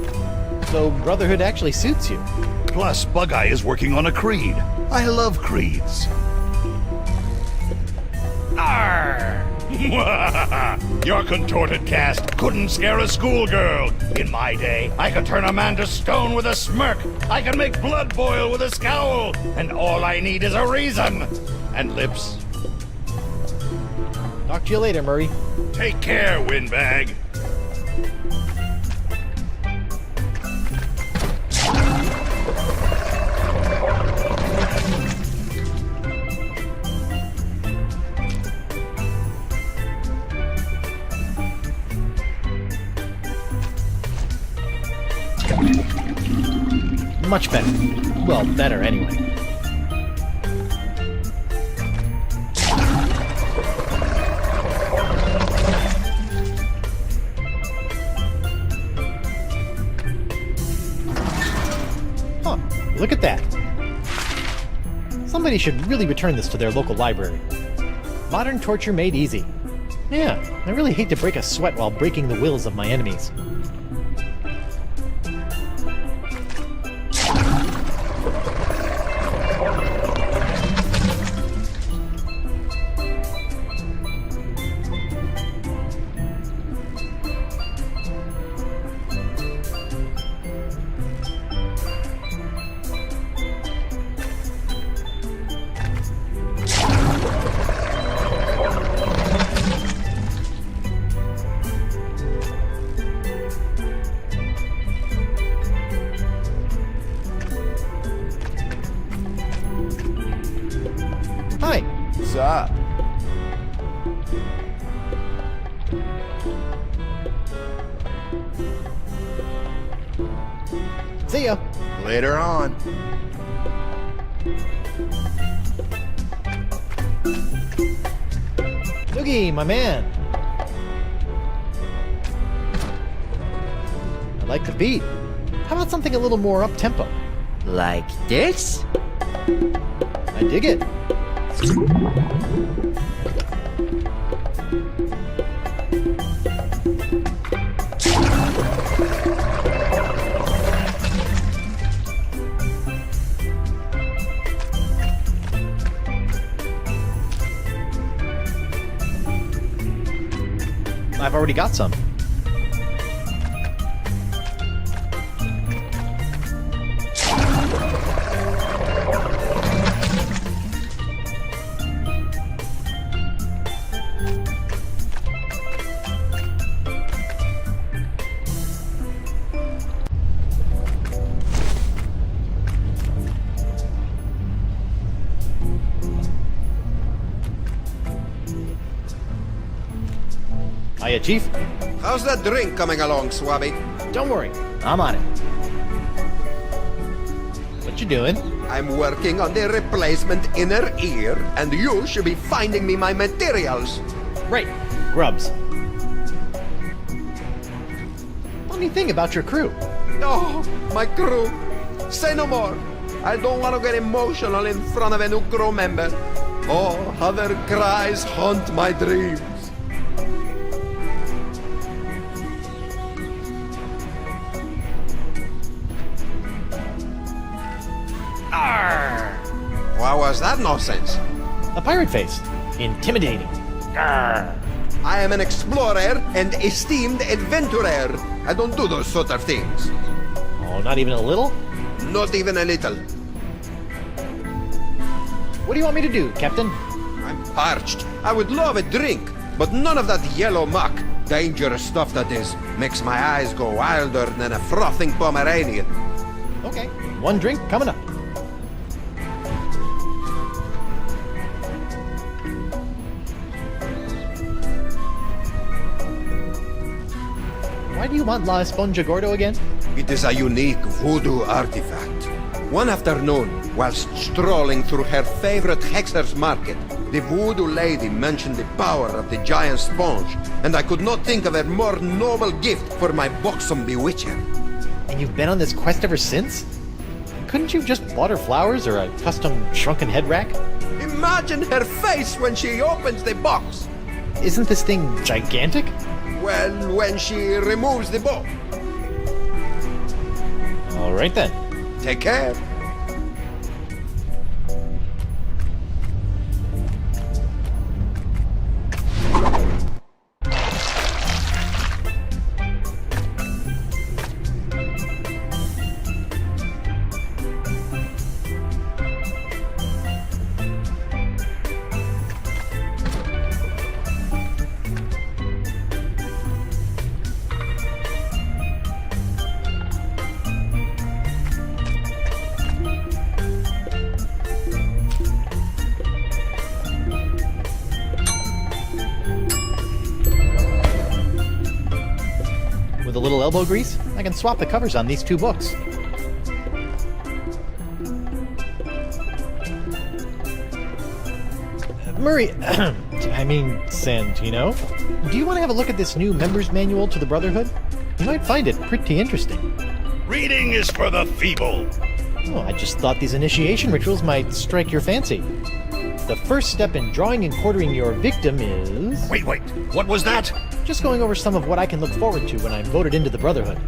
So Brotherhood actually suits you. Plus, Bug-Eye is working on a creed. I love creeds. Arr! Your contorted cast couldn't scare a schoolgirl. In my day, I could turn a man to stone with a smirk. I can make blood boil with a scowl. And all I need is a reason. And lips. Talk to you later, Murray. Take care, Windbag. Much better. Well, better anyway. Somebody should really return this to their local library. Modern torture made easy. Yeah, I really hate to break a sweat while breaking the wills of my enemies. Hi. What's up? See ya. Later on. Noogie, my man. I like the beat. How about something a little more up-tempo? Like this? I dig it. I've already got some. Hiya, Chief. How's that drink coming along, Swabby? Don't worry, I'm on it. What you doing? I'm working on the replacement inner ear, and you should be finding me my materials. Right, grubs. Funny thing about your crew. Oh, my crew. Say no more. I don't want to get emotional in front of a new crew member. Oh, how their cries haunt my dreams. Arr! What was that nonsense? A pirate face. Intimidating. Arr! I am an explorer and esteemed adventurer. I don't do those sort of things. Oh, not even a little? Not even a little. What do you want me to do, Captain? I'm parched. I would love a drink, but none of that yellow muck, dangerous stuff that is, makes my eyes go wilder than a frothing Pomeranian. Okay, one drink coming up. Why do you want La Esponja Gordo again? It is a unique voodoo artifact. One afternoon, whilst strolling through her favorite hexer's market, the voodoo lady mentioned the power of the giant sponge, and I could not think of a more noble gift for my buxom bewitcher. And you've been on this quest ever since? Couldn't you have just bought her flowers or a custom shrunken head rack? Imagine her face when she opens the box. Isn't this thing gigantic? Well, when she removes the box. All right then. Take care. With a little elbow grease, I can swap the covers on these two books. Murray, I mean Santino, do you want to have a look at this new member's manual to the Brotherhood? You might find it pretty interesting. Reading is for the feeble. Oh, I just thought these initiation rituals might strike your fancy. The first step in drawing and quartering your victim is... Wait, what was that? Just going over some of what I can look forward to when I'm voted into the Brotherhood.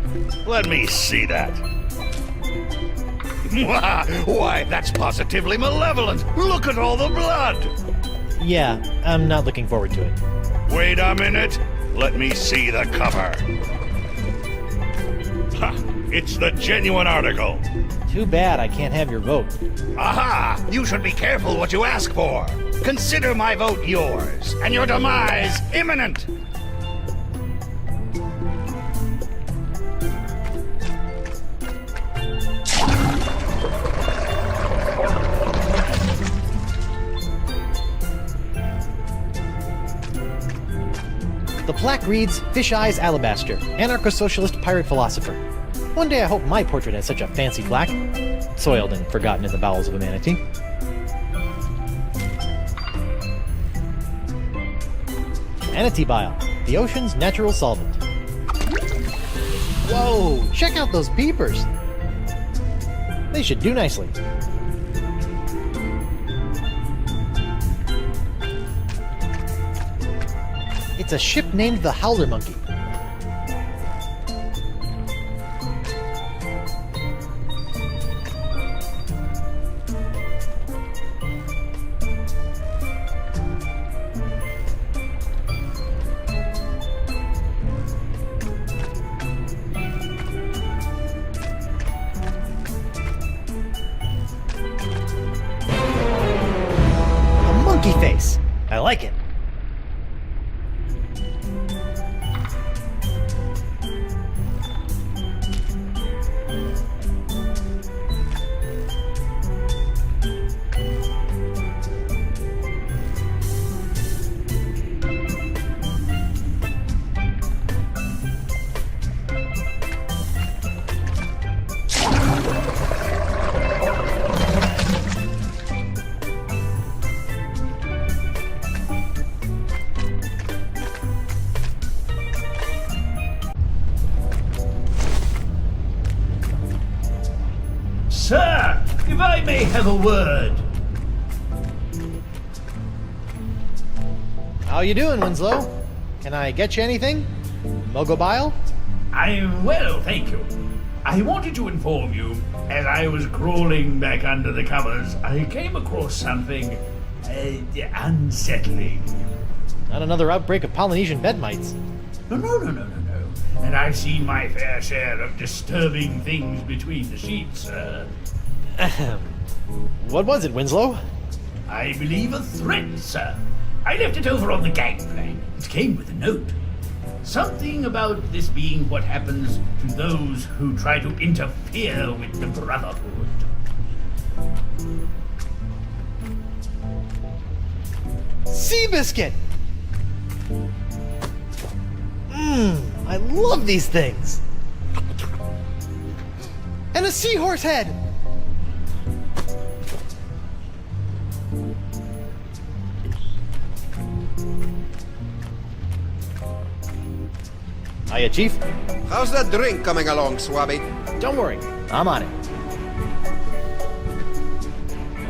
Let me see that. Why, that's positively malevolent! Look at all the blood! Yeah, I'm not looking forward to it. Wait a minute. Let me see the cover. Ha! It's the genuine article. Too bad I can't have your vote. Aha! You should be careful what you ask for. Consider my vote yours, and your demise imminent. The plaque reads, Fish Eyes Alabaster, anarcho-socialist pirate philosopher. One day I hope my portrait has such a fancy plaque. Soiled and forgotten in the bowels of a manatee. Manatee bile, the ocean's natural solvent. Whoa, check out those peepers. They should do nicely. It's a ship named the Howler Monkey. A monkey face. I like it. Sir, if I may have a word. How you doing, Winslow? Can I get you anything? Mogobile? I'm well, thank you. I wanted to inform you, as I was crawling back under the covers, I came across something unsettling. Not another outbreak of Polynesian bed mites. No. And I've seen my fair share of disturbing things between the sheets, sir. What was it, Winslow? I believe a threat, sir. I left it over on the gangplank. It came with a note. Something about this being what happens to those who try to interfere with the Brotherhood. Seabiscuit! I love these things! And a seahorse head! Hiya, Chief. How's that drink coming along, Swabby? Don't worry, I'm on it.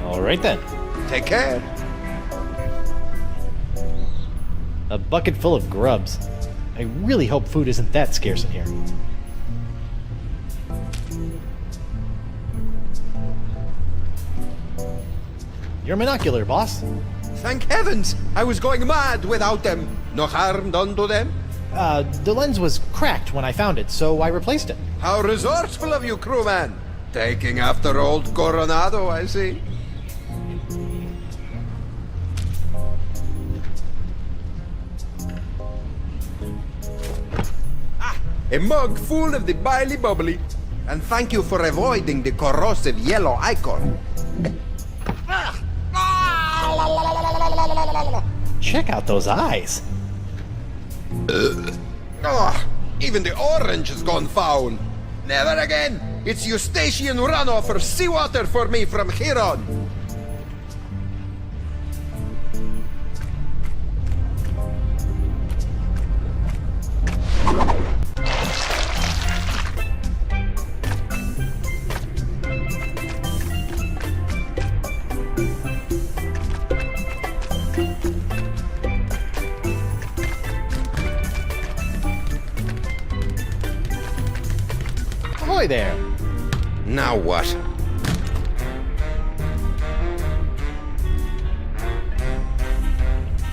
All right then. Take care. A bucket full of grubs. I really hope food isn't that scarce in here. Your binocular, boss. Thank heavens! I was going mad without them. No harm done to them? The lens was cracked when I found it, so I replaced it. How resourceful of you, crewman! Taking after old Coronado, I see. A mug full of the biley bubbly. And thank you for avoiding the corrosive yellow icon. Check out those eyes. Even the orange has gone foul. Never again. It's Eustachian runoff or seawater for me from here on. Ahoy there! Now what?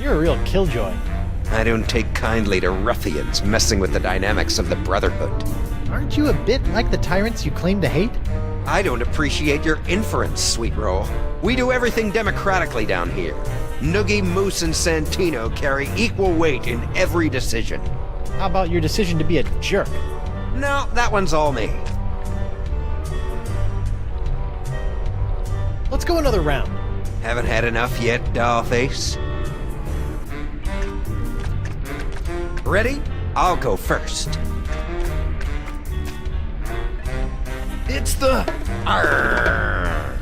You're a real killjoy. I don't take kindly to ruffians messing with the dynamics of the Brotherhood. Aren't you a bit like the tyrants you claim to hate? I don't appreciate your inference, Sweet Roll. We do everything democratically down here. Noogie, Moose, and Santino carry equal weight in every decision. How about your decision to be a jerk? No, that one's all me. Let's go another round. Haven't had enough yet, dollface? Ready? I'll go first. It's the Arr!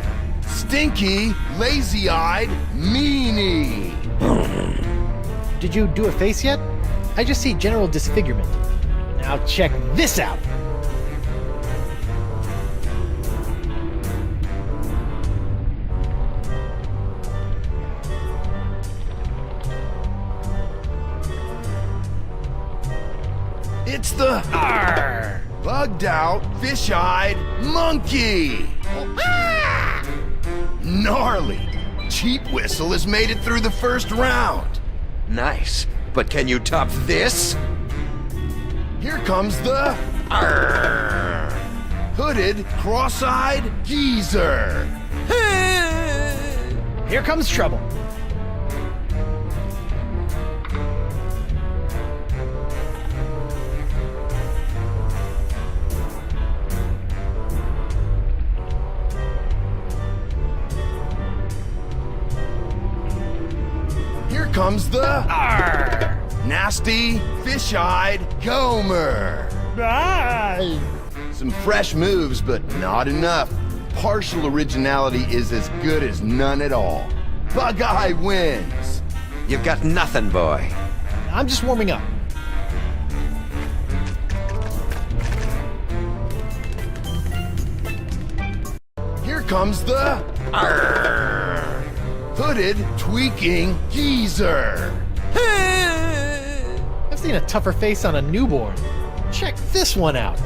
Stinky, lazy-eyed meanie. Did you do a face yet? I just see general disfigurement. Now check this out. It's the Arr! Bugged out, fish-eyed monkey. Gnarly. Cheap Whistle has made it through the first round. Nice. But can you top this? Here comes the Arr! Hooded, cross-eyed geezer. Here comes trouble. Comes the Arr! Nasty, fish-eyed Gomer. Bye. Some fresh moves, but not enough. Partial originality is as good as none at all. Bug-Eye wins. You've got nothing, boy. I'm just warming up. Here comes the Arr! Hooded, tweaking geezer. I've seen a tougher face on a newborn. Check this one out.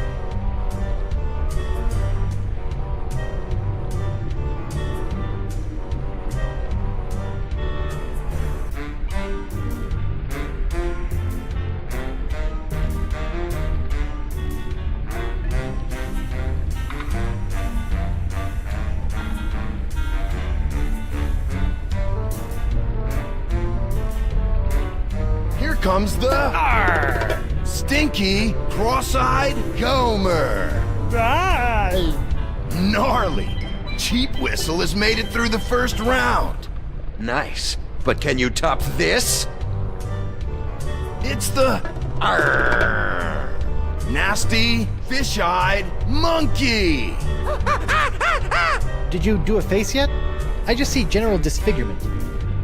Comes the Arr! Stinky, cross-eyed Gomer. Bye. Gnarly. Cheap Whistle has made it through the first round. Nice. But can you top this? It's the Arr! Nasty, fish-eyed monkey. Did you do a face yet? I just see general disfigurement.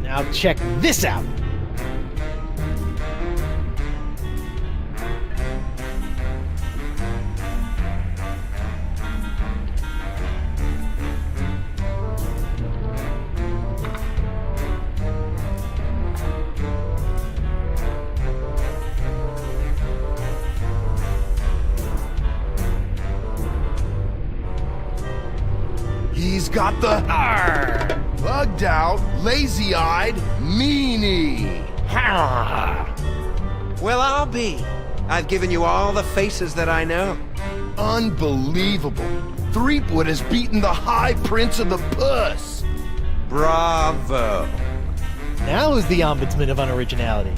Now check this out. He's got the Arr! Bugged out, lazy-eyed meanie. Well, I'll be. I've given you all the faces that I know. Unbelievable. Threepwood has beaten the High Prince of the Puss. Bravo. Now who's the ombudsman of unoriginality?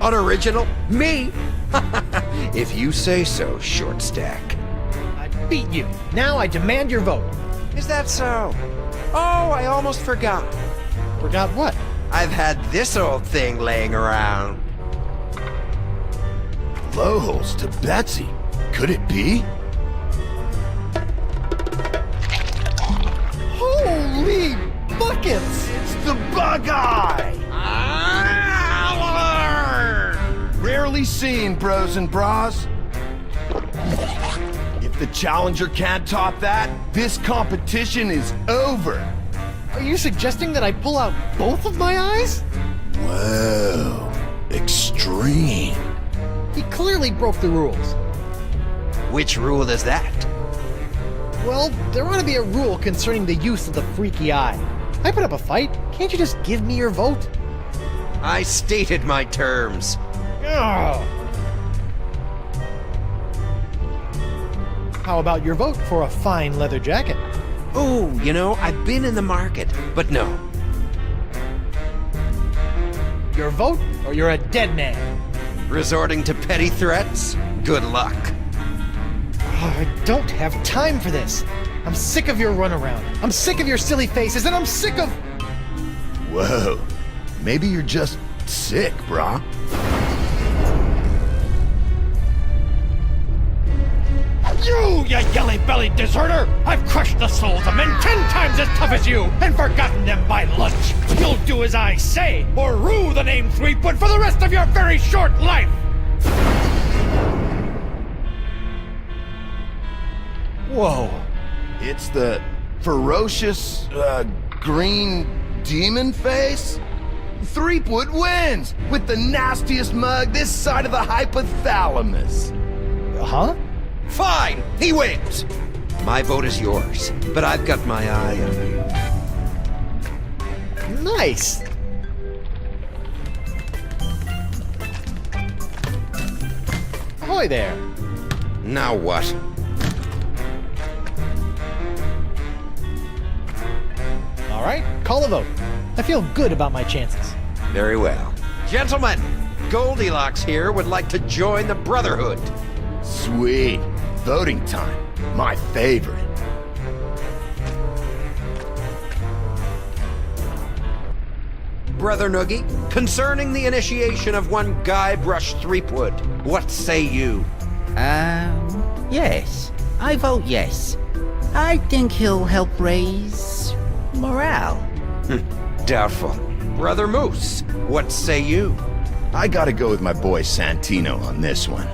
Unoriginal? Me? If you say so, Short Stack. I beat you. Now I demand your vote. Is that so? Oh, I almost forgot. Forgot what? I've had this old thing laying around. Blowholes to Betsy. Could it be? Holy buckets! It's the Bug-Eye! Rarely seen, bros and bras. If the challenger can't top that, this competition is over. Are you suggesting that I pull out both of my eyes? Whoa, extreme. He clearly broke the rules. Which rule is that? Well, there ought to be a rule concerning the use of the freaky eye. I put up a fight. Can't you just give me your vote? I stated my terms. Oh. How about your vote for a fine leather jacket? Oh, you know, I've been in the market, but no. Your vote, or you're a dead man? Resorting to petty threats? Good luck. Oh, I don't have time for this. I'm sick of your runaround. I'm sick of your silly faces, and I'm sick of... Whoa. Maybe you're just sick, brah. You yelly-bellied deserter! I've crushed the souls of men 10 times as tough as you, and forgotten them by lunch! You'll do as I say, or rue the name Threepwood for the rest of your very short life! Whoa. It's the ferocious, green demon face? Threepwood wins! With the nastiest mug this side of the hypothalamus. Huh? Fine! He wins! My vote is yours, but I've got my eye on you. Nice! Ahoy there! Now what? Alright, call a vote. I feel good about my chances. Very well. Gentlemen, Goldilocks here would like to join the Brotherhood. Sweet. Voting time. My favorite. Brother Noogie, concerning the initiation of one Guybrush Threepwood, what say you? Yes. I vote yes. I think he'll help raise... morale. Doubtful. Brother Moose, what say you? I gotta go with my boy Santino on this one.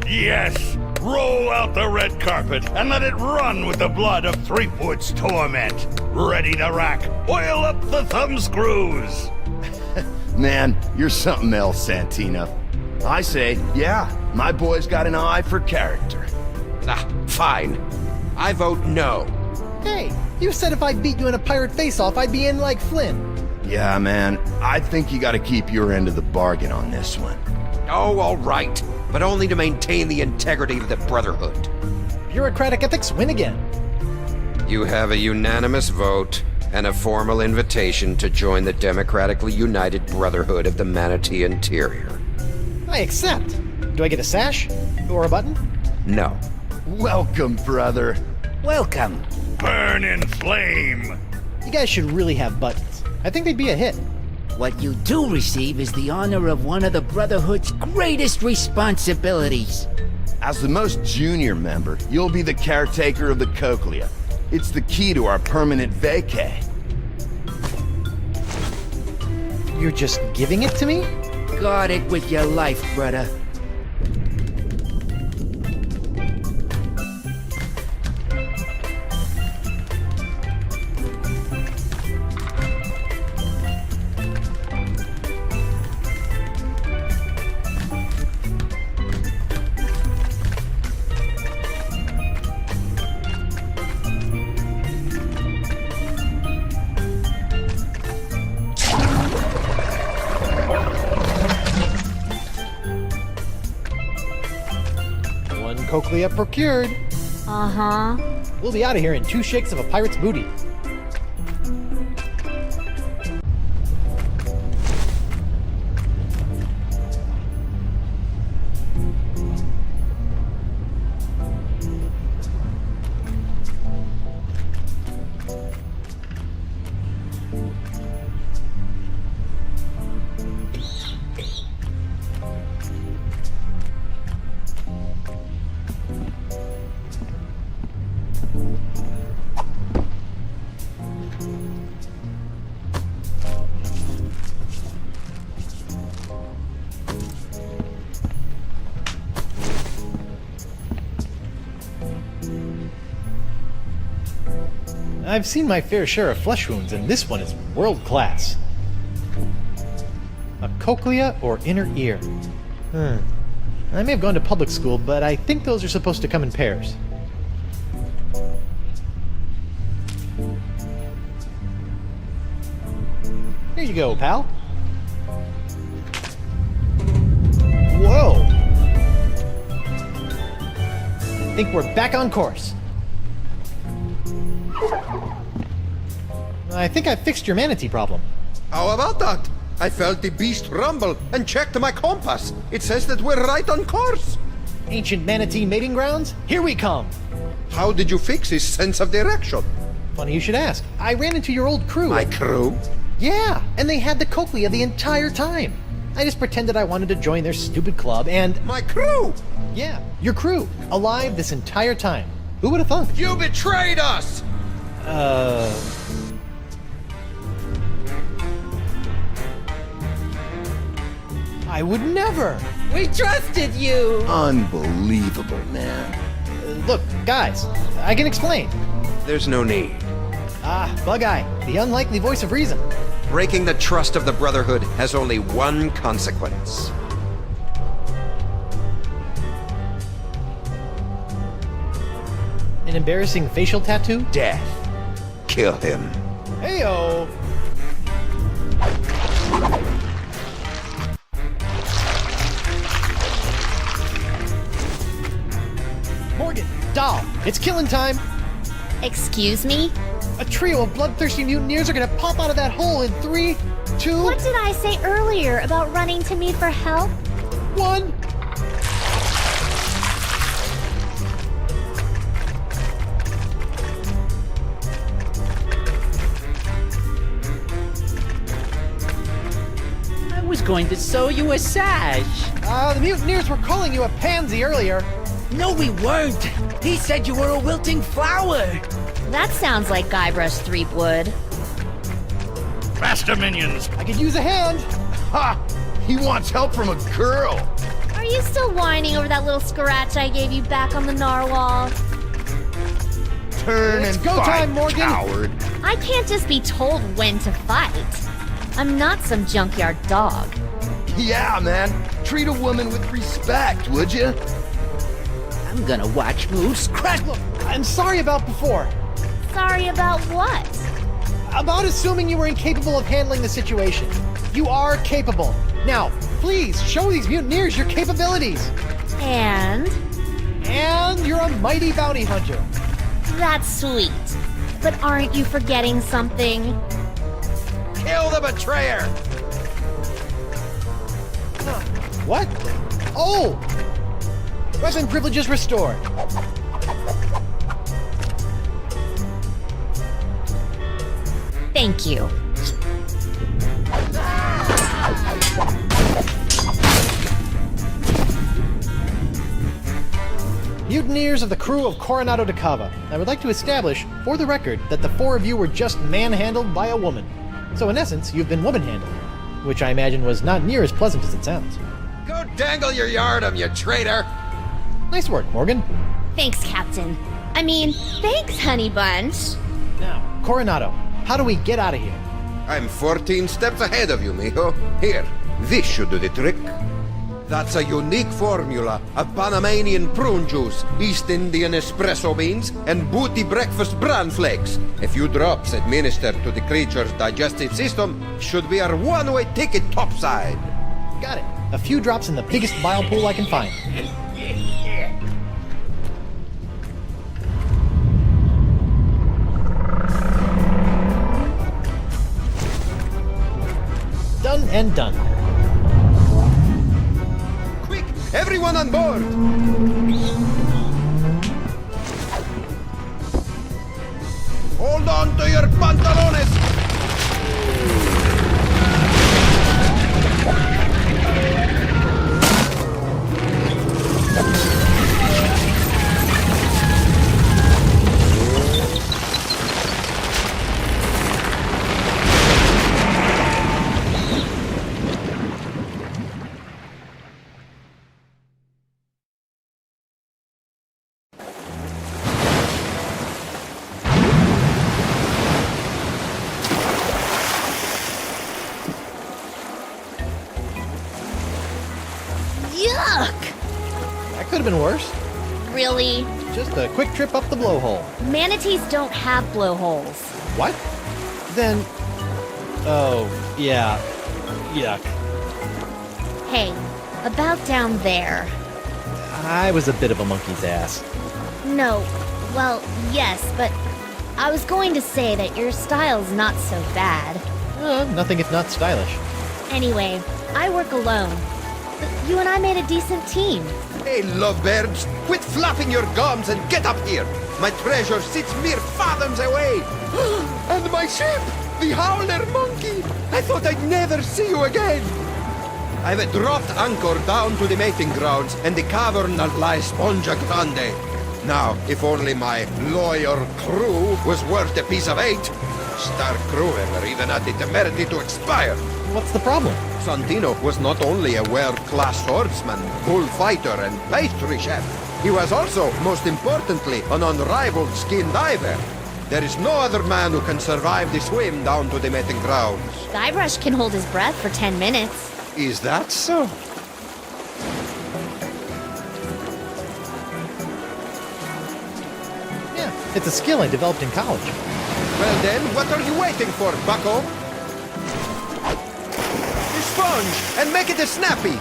Yes! Roll out the red carpet and let it run with the blood of Threepwood's torment. Ready to rack. Oil up the thumb screws. Man, you're something else, Santino. I say, yeah, my boy's got an eye for character. Fine. I vote no. Hey, you said if I beat you in a pirate face-off, I'd be in like Flynn. Yeah, man, I think you gotta keep your end of the bargain on this one. Oh, all right. But only to maintain the integrity of the Brotherhood. Bureaucratic ethics win again. You have a unanimous vote and a formal invitation to join the democratically united Brotherhood of the Manatee Interior. I accept. Do I get a sash? Or a button? No. Welcome, brother. Welcome. Burn in flame. You guys should really have buttons. I think they'd be a hit. What you do receive is the honor of one of the Brotherhood's greatest responsibilities. As the most junior member, you'll be the caretaker of the cochlea. It's the key to our permanent vacay. You're just giving it to me? Guard it with your life, brother. Cochlea procured. Uh-huh. We'll be out of here in 2 shakes of a pirate's booty. I've seen my fair share of flesh wounds, and this one is world class. A cochlea or inner ear? I may have gone to public school, but I think those are supposed to come in pairs. Here you go, pal. Whoa! I think we're back on course. I think I fixed your manatee problem. How about that? I felt the beast rumble and checked my compass. It says that we're right on course. Ancient manatee mating grounds? Here we come! How did you fix his sense of direction? Funny you should ask. I ran into your old crew. My crew? Yeah, and they had the cochlea the entire time. I just pretended I wanted to join their stupid club and... My crew? Yeah, your crew. Alive this entire time. Who would have thunk? You betrayed us! I would never! We trusted you! Unbelievable, man. Look, guys, I can explain. There's no need. Ah, Bug-Eye, the unlikely voice of reason. Breaking the trust of the Brotherhood has only one consequence. An embarrassing facial tattoo? Death. Kill him. Heyo! Morgan, Doll, it's killing time! Excuse me? A trio of bloodthirsty mutineers are gonna pop out of that hole in 3, 2... What did I say earlier about running to me for help? 1... I was going to sew you a sash. The mutineers were calling you a pansy earlier. No, we weren't. He said you were a wilting flower. That sounds like Guybrush Threepwood. Faster, minions! I could use a hand. Ha! He wants help from a girl. Are you still whining over that little scratch I gave you back on the narwhal? Turn It's and go fight, time, Morgan. coward. I can't just be told when to fight. I'm not some junkyard dog. Yeah, man. Treat a woman with respect, would you? I'm gonna watch moves. Crack, look, I'm sorry about before. Sorry about what? About assuming you were incapable of handling the situation. You are capable. Now, please, show these mutineers your capabilities. And you're a mighty bounty hunter. that's sweet. But aren't you forgetting something? Kill the betrayer! What? Oh! Weapon privileges restored. Thank you. Mutineers of the crew of Coronado de Cava. I would like to establish, for the record, that the 4 of you were just manhandled by a woman. So in essence, you've been woman-handled, which I imagine was not near as pleasant as it sounds. Go dangle your yardum, you traitor! Nice work, Morgan. Thanks, Captain. I mean, thanks, Honey Bunch. Now, Coronado, how do we get out of here? I'm 14 steps ahead of you, mijo. Here, this should do the trick. That's a unique formula of Panamanian prune juice, East Indian espresso beans, and booty breakfast bran flakes. A few drops administered to the creature's digestive system should be our one-way ticket topside. Got it. A few drops in the biggest bile pool I can find. Done and done. Quick, everyone on board! Hold on to your pantalones! Yuck! That could have been worse. Really? Just a quick trip up the blowhole. Manatees don't have blowholes. What? Then, Oh, yeah. Yuck. Hey, about down there. I was a bit of a monkey's ass. No, well, yes, but I was going to say that your style's not so bad. Nothing if not stylish. Anyway, I work alone. But you and I made a decent team. Hey, lovebirds, quit flapping your gums and get up here. My treasure sits mere fathoms away. And my ship, the howler monkey. I thought I'd never see you again. I've dropped anchor down to the mating grounds and the cavern of La Esponja Grande. Now, if only my loyal crew was worth a piece of 8. Star crewmen are even at the temerity to expire. What's the problem? Santino was not only a world-class swordsman, bullfighter, and pastry chef. He was also, most importantly, an unrivaled skin diver. There is no other man who can survive the swim down to the mating grounds. Guybrush can hold his breath for 10 minutes. Is that so? Yeah, it's a skill I developed in college. Well then, what are you waiting for, bucko? A sponge, and make it a snappy!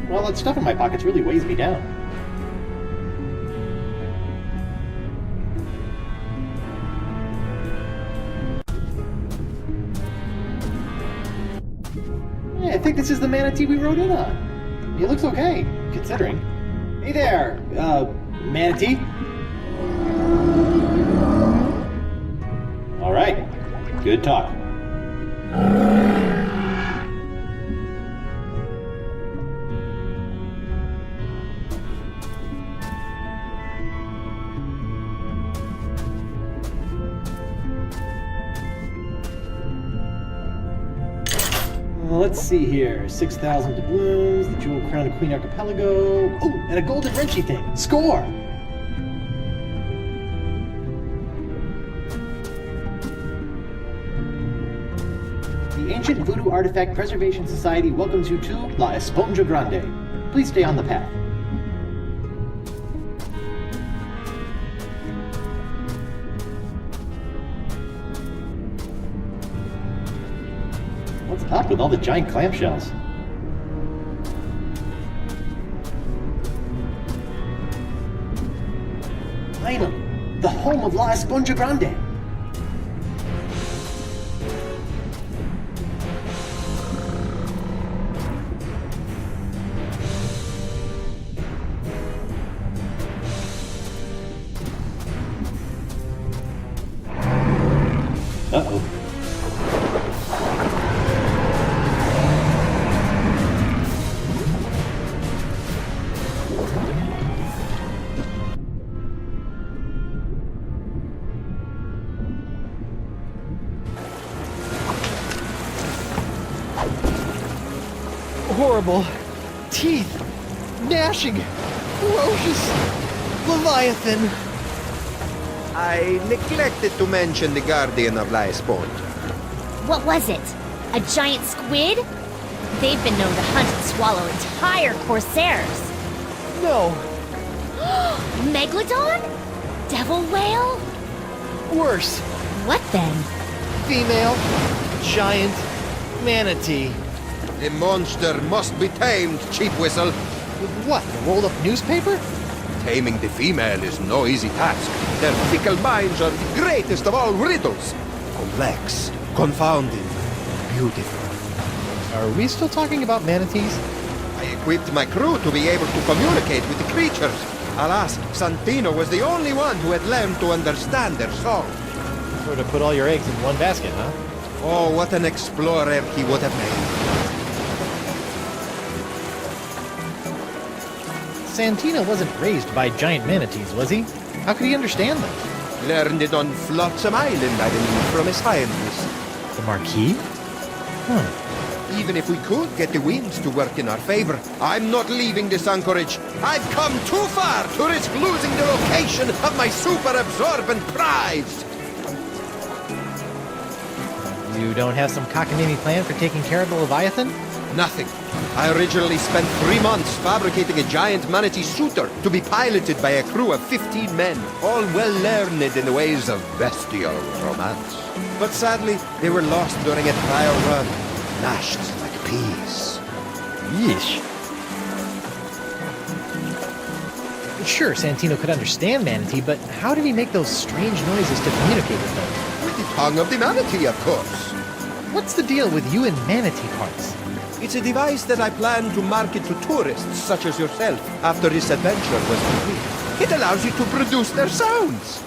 Well, that stuff in my pockets really weighs me down. Yeah, I think this is the manatee we rode in on. He looks okay, considering. Hey there, manatee? Alright, good talk. Let's see here. 6,000 doubloons, the Jewel Crown of Queen Archipelago. Oh, and a golden wrenchy thing. Score! The Ancient Voodoo Artifact Preservation Society welcomes you to La Esponja Grande. Please stay on the path. What's up with all the giant clamshells? Finally, the home of La Esponja Grande. Uh-oh. Horrible. Teeth. Gnashing. Ferocious. Leviathan. I neglected to mention the Guardian of La Esponja. What was it? A giant squid? They've been known to hunt and swallow entire corsairs. No. Megalodon? Devil whale? Worse. What then? Female. Giant. Manatee. The monster must be tamed, Cheap Whistle. With what? A rolled up newspaper? Taming the female is no easy task. Their fickle minds are the greatest of all riddles. Complex, confounding, beautiful. Are we still talking about manatees? I equipped my crew to be able to communicate with the creatures. Alas, Santino was the only one who had learned to understand their song. Sort of put all your eggs in one basket, huh? Oh, what an explorer he would have made. Santino wasn't raised by giant manatees, was he? How could he understand them? Learned it on Flotsam Island, I believe, from a scientist. The The Marquis? Even if we could get the winds to work in our favor, I'm not leaving this anchorage. I've come too far to risk losing the location of my super-absorbent prize. You don't have some cockamamie plan for taking care of the Leviathan? Nothing. I originally spent 3 months fabricating a giant manatee suitor to be piloted by a crew of 15 men, all well-learned in the ways of bestial romance. But sadly, they were lost during a trial run, mashed like peas. Yeesh. Sure, Santino could understand manatee, but how did he make those strange noises to communicate with them? With the tongue of the manatee, of course. What's the deal with you and manatee parts? It's a device that I plan to market to tourists such as yourself after this adventure was complete. It allows you to produce their sounds.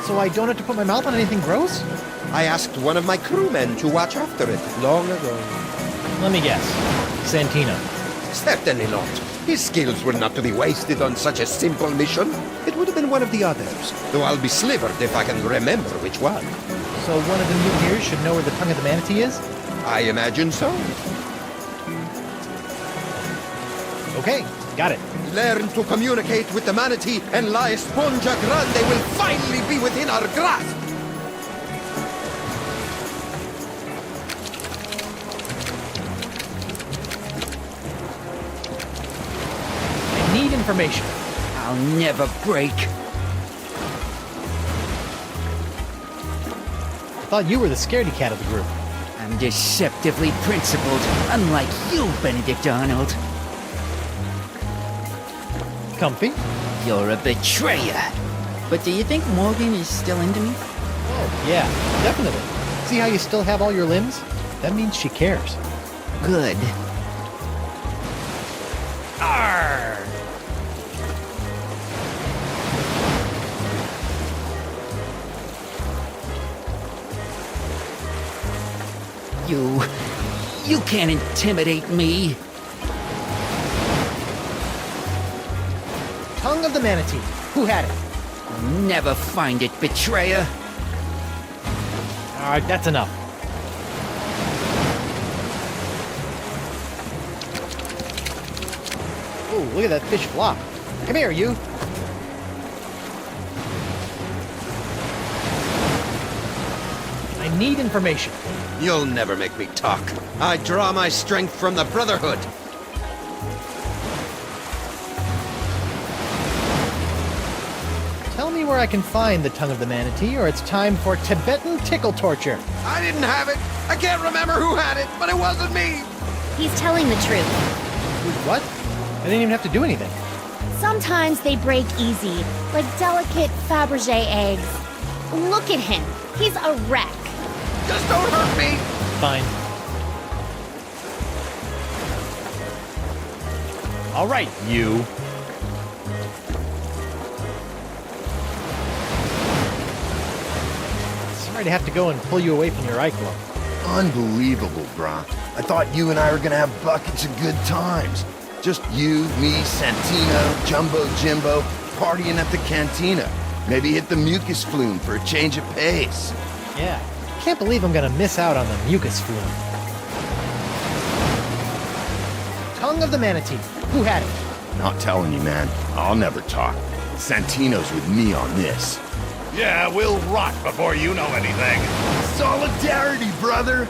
So I don't have to put my mouth on anything gross? I asked one of my crewmen to watch after it long ago. Let me guess. Santino. Certainly not. His skills were not to be wasted on such a simple mission. It would have been one of the others, though I'll be slivered if I can remember which one. So one of the mutineers should know where the tongue of the manatee is? I imagine so. Okay, got it. Learn to communicate with the manatee, and La Esponja Grande will finally be within our grasp! I need information. I'll never break. I thought you were the scaredy cat of the group. I'm deceptively principled, unlike you, Benedict Arnold. Comfy? You're a betrayer. But do you think Morgan is still into me? Oh, yeah, definitely. See how you still have all your limbs? That means she cares. Good. Arr! You can't intimidate me. Tongue of the manatee. Who had it? I'll never find it, betrayer. Alright, that's enough. Oh, look at that fish flop. Come here, you. I need information. You'll never make me talk. I draw my strength from the Brotherhood. Tell me where I can find the tongue of the manatee, or it's time for Tibetan tickle torture. I didn't have it. I can't remember who had it, but it wasn't me. He's telling the truth. What? I didn't even have to do anything. Sometimes they break easy, like delicate Fabergé eggs. Look at him. He's a wreck. Just don't hurt me. Fine. All right, you. Sorry to have to go and pull you away from your eye club. Unbelievable, brah. I thought you and I were gonna have buckets of good times. Just you, me, Santino, Jumbo Jimbo, partying at the cantina. Maybe hit the mucus flume for a change of pace. Yeah. Can't believe I'm gonna miss out on the mucus flume. Tongue of the manatee. Who had it? Not telling you, man. I'll never talk. Santino's with me on this. Yeah, we'll rot before you know anything. Solidarity, brother!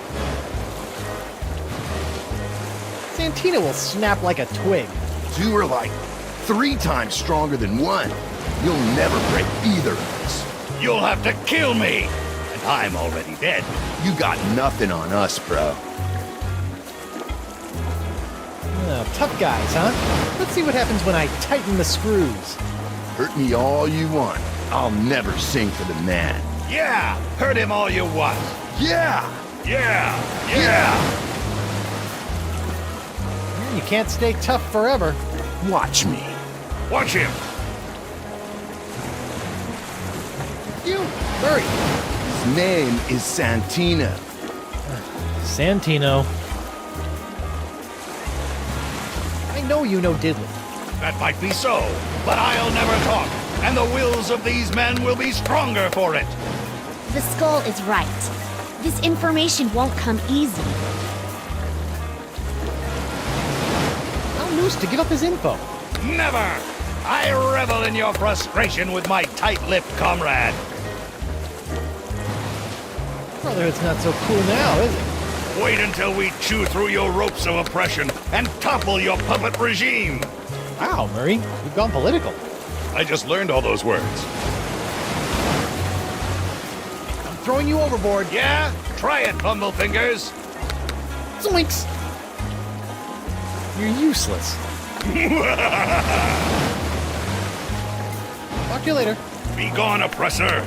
Santino will snap like a twig. Two are like 3 times stronger than one. You'll never break either of us. You'll have to kill me! And I'm already dead. You got nothing on us, bro. Oh, tough guys, huh? Let's see what happens when I tighten the screws. Hurt me all you want. I'll never sing for the man. Yeah! Hurt him all you want! Yeah! Yeah! Yeah! You can't stay tough forever. Watch me. Watch him! You, hurry! His name is Santino. Santino. I know you know diddly. That might be so, but I'll never talk, and the wills of these men will be stronger for it. The skull is right. This information won't come easy. Tell Moose to give up his info. Never! I revel in your frustration with my tight-lipped comrade. Brotherhood's not so cool now, is it? Wait until we chew through your ropes of oppression and topple your puppet regime. Wow, Murray, you've gone political. I just learned all those words. I'm throwing you overboard. Yeah? Try it, Bumblefingers. Zoinks! You're useless. Talk to you later. Be gone, oppressor.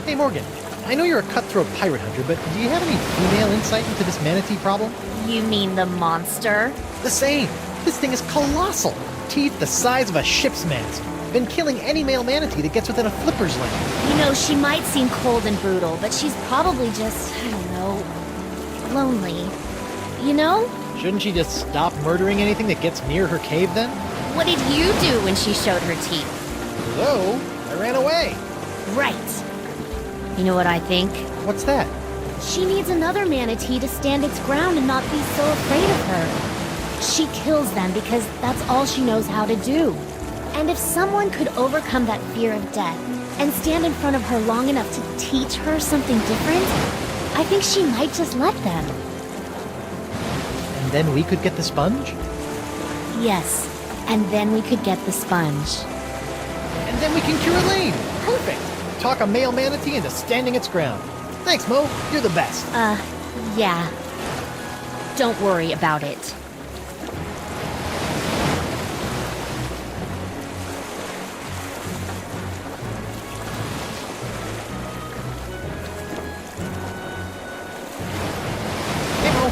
Hey, Morgan. I know you're a cutthroat pirate hunter, but do you have any female insight into this manatee problem? You mean the monster? The same. This thing is colossal. Teeth the size of a ship's mast. Been killing any male manatee that gets within a flipper's length. You know, she might seem cold and brutal, but she's probably just, I don't know, lonely. You know? Shouldn't she just stop murdering anything that gets near her cave, then? What did you do when she showed her teeth? Hello? I ran away. Right. You know what I think? What's that? She needs another manatee to stand its ground and not be so afraid of her. She kills them because that's all she knows how to do. And if someone could overcome that fear of death and stand in front of her long enough to teach her something different, I think she might just let them. And then we could get the sponge? Yes, and then we could get the sponge. And then we can cure Elaine! Perfect! Talk a male manatee into standing its ground. Thanks, Mo. You're the best. Yeah. Don't worry about it. Hey, Mo.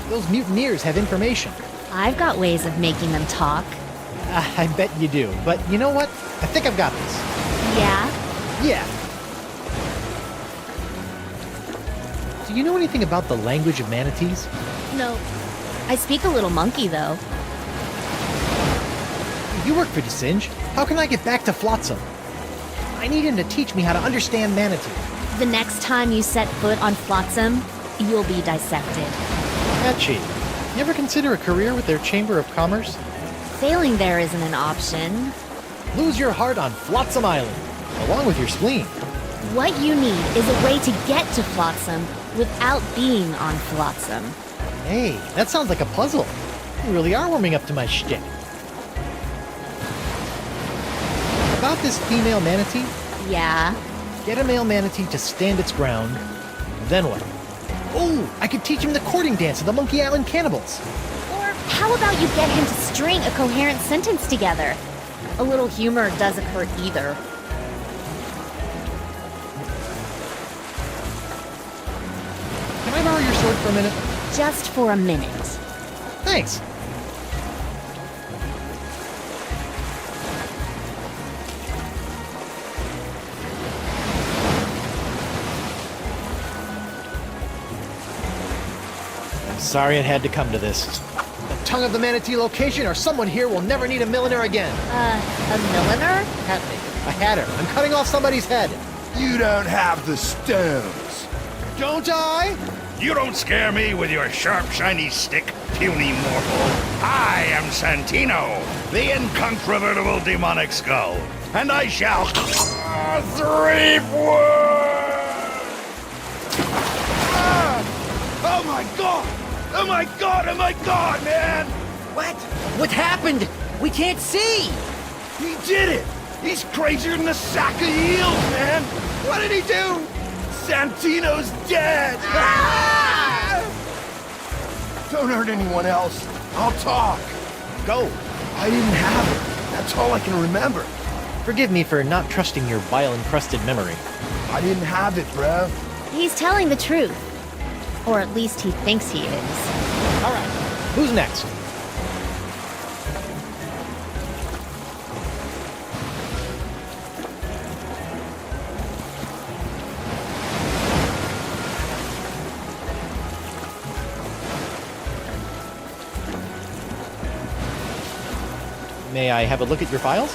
Those mutineers have information. I've got ways of making them talk. I bet you do. But you know what? I think I've got this. Yeah? Yeah. Do you know anything about the language of manatees? No. I speak a little monkey, though. You work for the Singe. How can I get back to Flotsam? I need him to teach me how to understand manatee. The next time you set foot on Flotsam, you'll be dissected. Hatchie, you ever consider a career with their Chamber of Commerce? Sailing there isn't an option. Lose your heart on Flotsam Island, along with your spleen. What you need is a way to get to Flotsam without being on Flotsam. Hey, that sounds like a puzzle. You really are warming up to my shtick. About this female manatee? Yeah? Get a male manatee to stand its ground. Then what? Oh, I could teach him the courting dance of the Monkey Island cannibals. Or how about you get him to string a coherent sentence together? A little humor doesn't hurt either. Can I borrow your sword for a minute? Just for a minute. Thanks. I'm sorry it had to come to this. The tongue of the manatee location, or someone here will never need a milliner again. A milliner? I had her. I'm cutting off somebody's head. You don't have the stones. Don't I? You don't scare me with your sharp, shiny stick, puny mortal. I am Santino, the incontrovertible demonic skull, and I shall... Threepwood! Oh my god! Oh my god! Oh my god, man! What? What happened? We can't see! He did it! He's crazier than a sack of eels, man! What did he do? Santino's dead! Ah! Don't hurt anyone else. I'll talk. Go. I didn't have it. That's all I can remember. Forgive me for not trusting your bile-encrusted memory. I didn't have it, bro. He's telling the truth. Or at least he thinks he is. All right. Who's next? May I have a look at your files?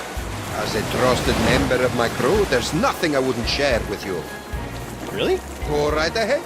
As a trusted member of my crew, there's nothing I wouldn't share with you. Really? Go right ahead.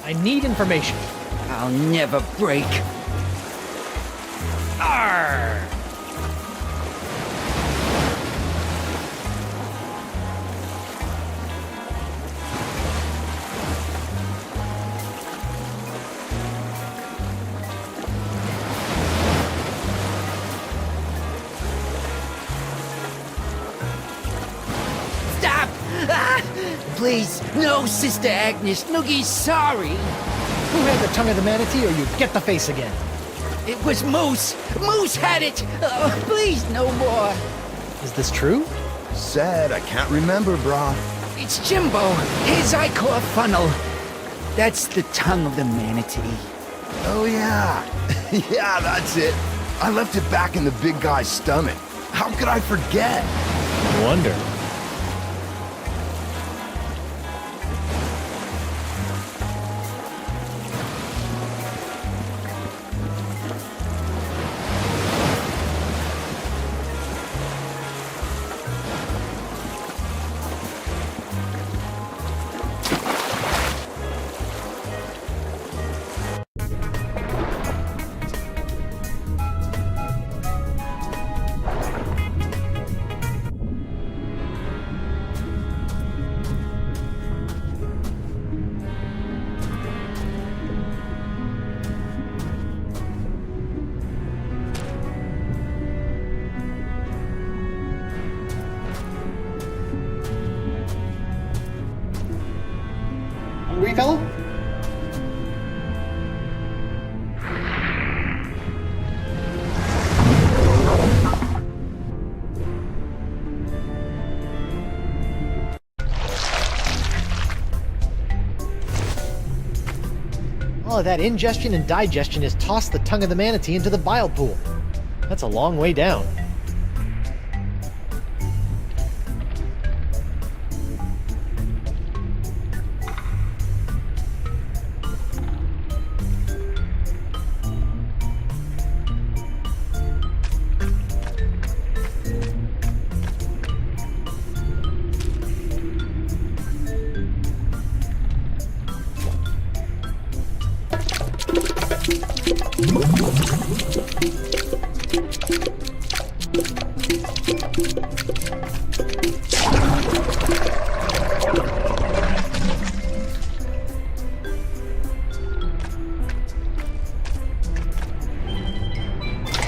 I need information. I'll never break. Arr! Stop! Ah! Please, no, Sister Agnes. Noogie's sorry. Who had the tongue of the manatee, or you get the face again? It was Moose. Moose had it. Please, no more. Is this true? Sad, I can't remember, brah. It's Jimbo. His ichor funnel. That's the tongue of the manatee. Oh, yeah. Yeah, that's it. I left it back in the big guy's stomach. How could I forget? No wonder. Hungry, fella? All of that ingestion and digestion has tossed the tongue of the manatee into the bile pool. That's a long way down.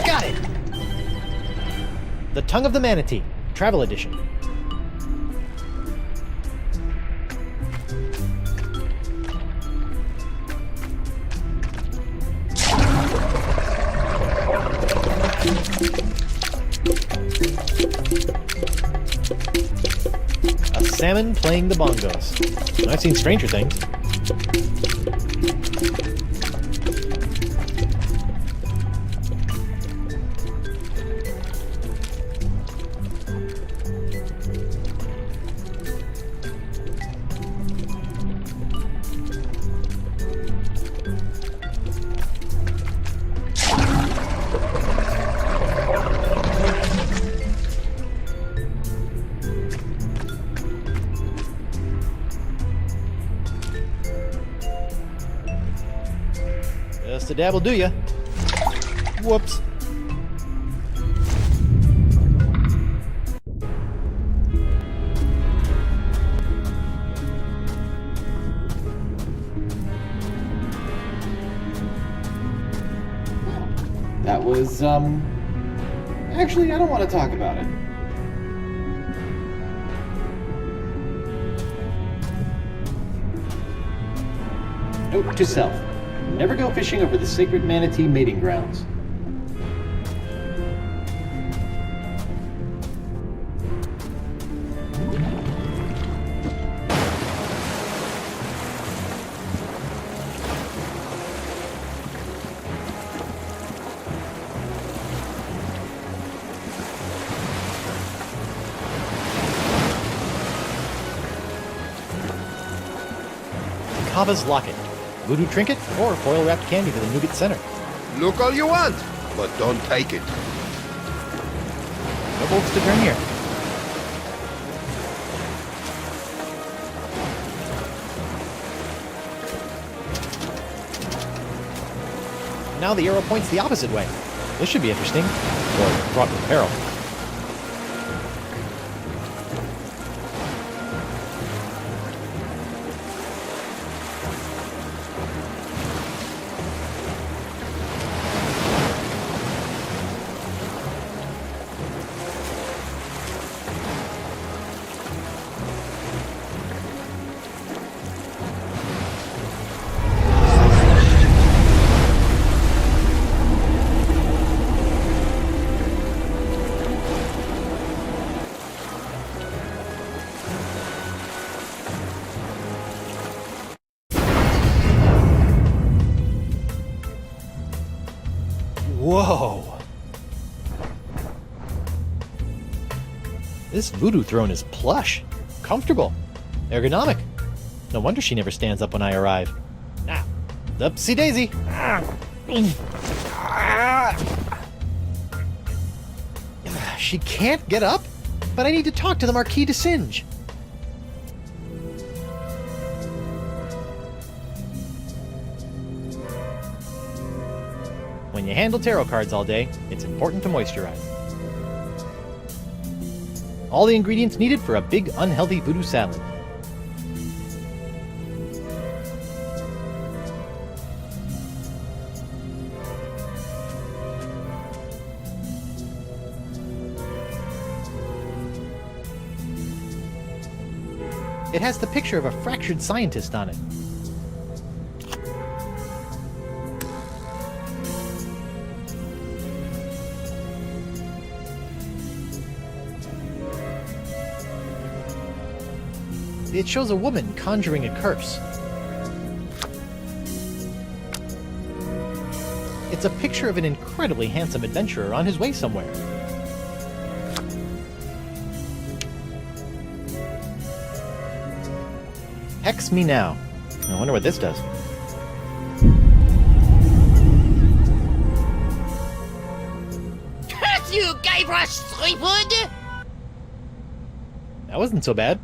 Got it! The Tongue of the Manatee, Travel Edition. A salmon playing the bongos. I've seen Stranger Things. dab will do ya. Whoops. That was, actually, I don't want to talk about it. Note to self. Never go fishing over the sacred manatee mating grounds. Kava's locket. Voodoo trinket or foil-wrapped candy for the nougat center. Look all you want, but don't take it. No bolts to turn here. Now the arrow points the opposite way. This should be interesting. Or fraught with peril. Whoa! This voodoo throne is plush, comfortable, ergonomic. No wonder she never stands up when I arrive. Now, upsy daisy! She can't get up? But I need to talk to the Marquis de Singe. When you handle tarot cards all day, it's important to moisturize. All the ingredients needed for a big, unhealthy voodoo salad. It has the picture of a fractured scientist on it. It shows a woman conjuring a curse. It's a picture of an incredibly handsome adventurer on his way somewhere. Hex me now. I wonder what this does. Curse you, Guybrush, Threepwood! That wasn't so bad.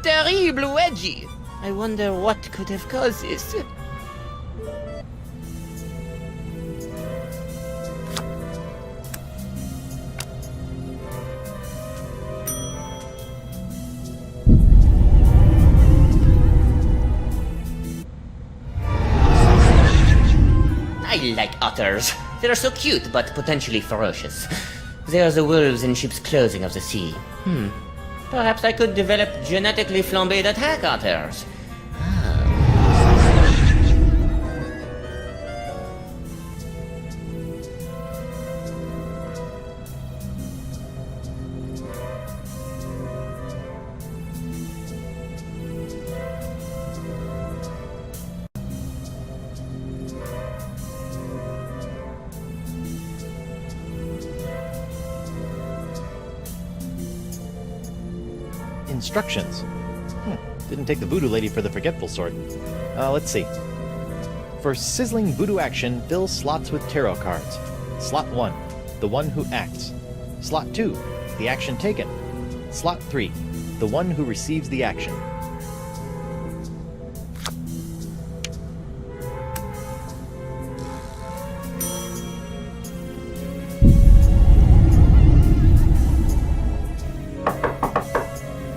Terrible wedgie! I wonder what could have caused this. I like otters. They're so cute, but potentially ferocious. They are the wolves in sheep's clothing of the sea. Perhaps I could develop genetically flambéed attack otters. instructions. Didn't take the voodoo lady for the forgetful sort. Let's see. For sizzling voodoo action, fill slots with tarot cards. Slot 1, the one who acts. Slot 2, the action taken. Slot 3, the one who receives the action.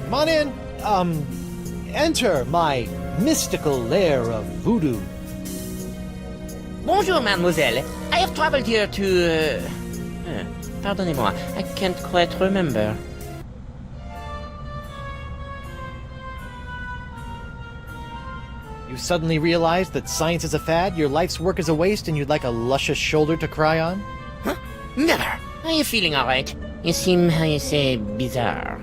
Come on in! Enter my mystical lair of voodoo. Bonjour, mademoiselle. I have traveled here to... Pardonnez-moi, I can't quite remember. You suddenly realized that science is a fad, your life's work is a waste, and you'd like a luscious shoulder to cry on? Huh? Never! Are you feeling alright? You seem, how you say, bizarre.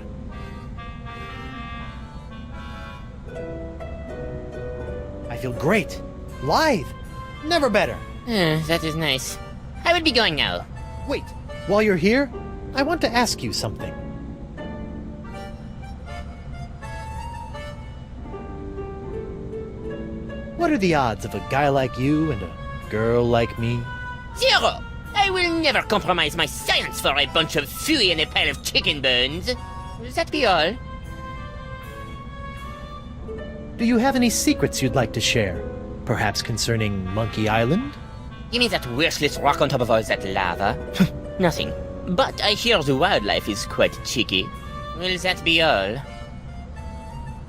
I feel great. Lithe. Never better. That is nice. I will be going now. Wait, while you're here, I want to ask you something. What are the odds of a guy like you and a girl like me? 0! I will never compromise my science for a bunch of fooey and a pile of chicken bones. Will that be all? Do you have any secrets you'd like to share? Perhaps concerning Monkey Island? You mean that worthless rock on top of all that lava? Nothing. But I hear the wildlife is quite cheeky. Will that be all?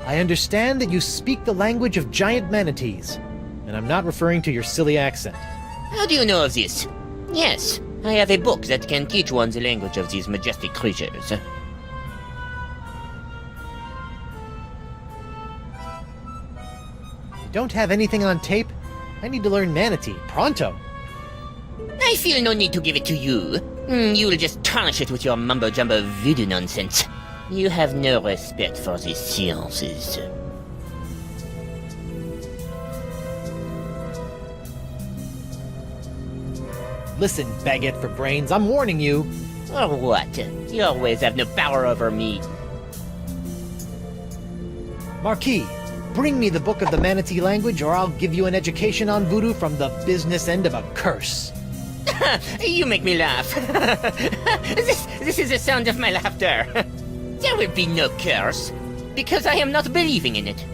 I understand that you speak the language of giant manatees, and I'm not referring to your silly accent. How do you know of this? Yes, I have a book that can teach one the language of these majestic creatures. You don't have anything on tape? I need to learn manatee, pronto. I feel no need to give it to you. You will just tarnish it with your mumbo-jumbo voodoo nonsense. You have no respect for the sciences. Listen, baguette for brains, I'm warning you. Or what? You always have no power over me. Marquis, bring me the book of the manatee language, or I'll give you an education on voodoo from the business end of a curse. You make me laugh. This is the sound of my laughter. There will be no curse, because I am not believing in it.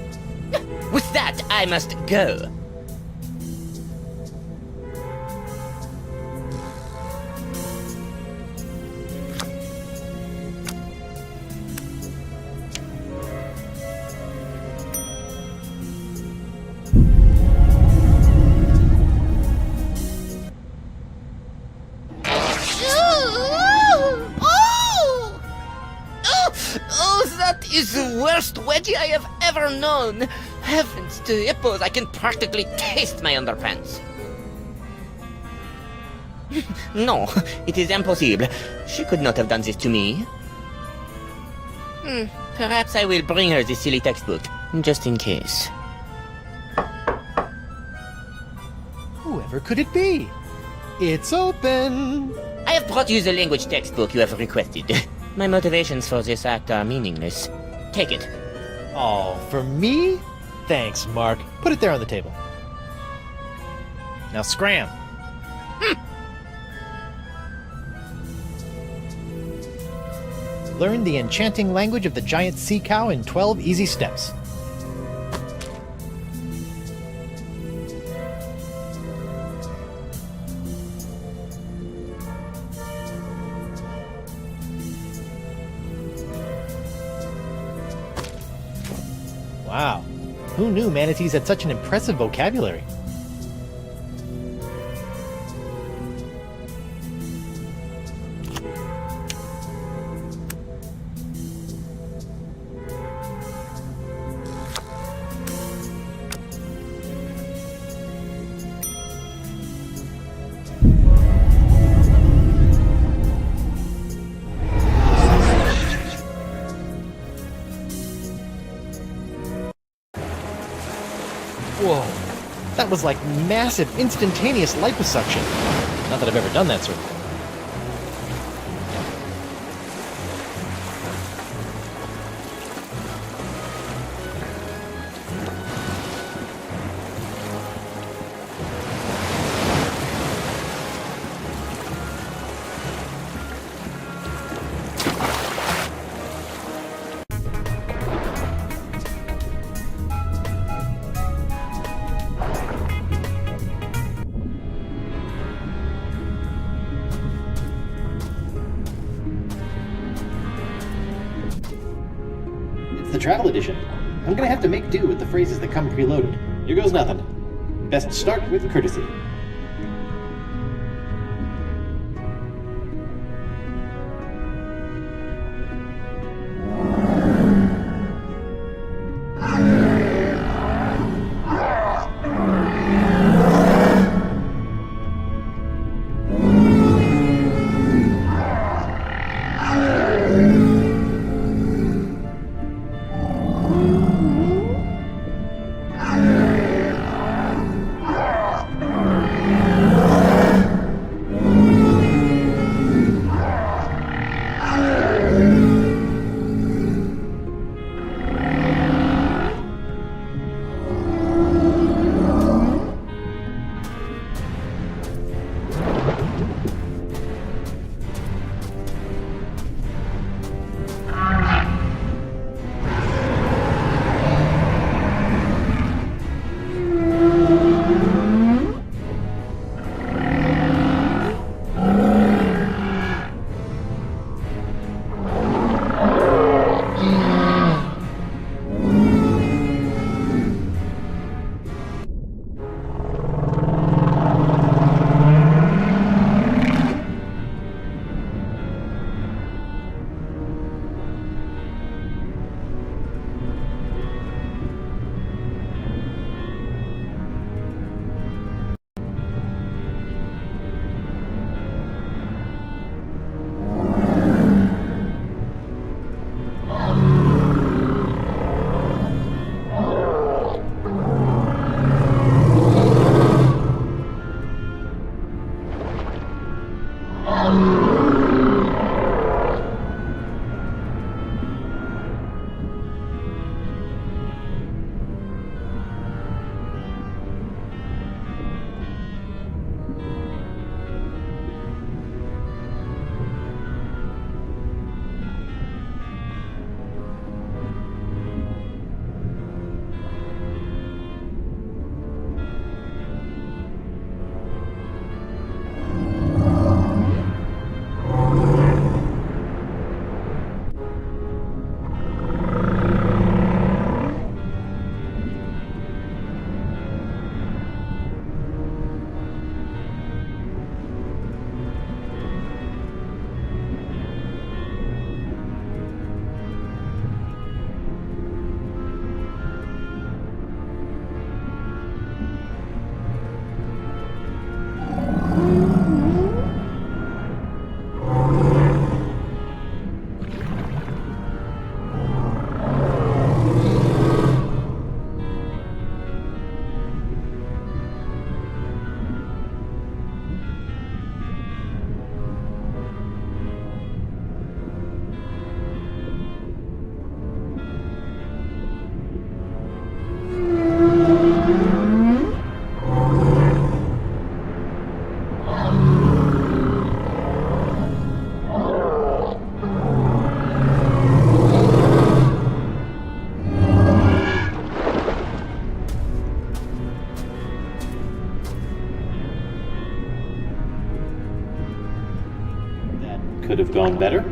With that, I must go. Is the worst wedgie I have ever known. Heavens to hippos, I can practically taste my underpants. No, it is impossible. She could not have done this to me. Perhaps I will bring her the silly textbook, just in case. Whoever could it be? It's open! I have brought you the language textbook you have requested. My motivations for this act are meaningless. Take it. Oh, for me? Thanks, Mark. Put it there on the table. Now scram. Learn the enchanting language of the giant sea cow in 12 easy steps. Wow, who knew manatees had such an impressive vocabulary? Whoa, that was like massive, instantaneous liposuction. Not that I've ever done that sort of thing. travel edition. I'm gonna have to make do with the phrases that come preloaded. Here goes nothing. Best start with courtesy. Could have gone better.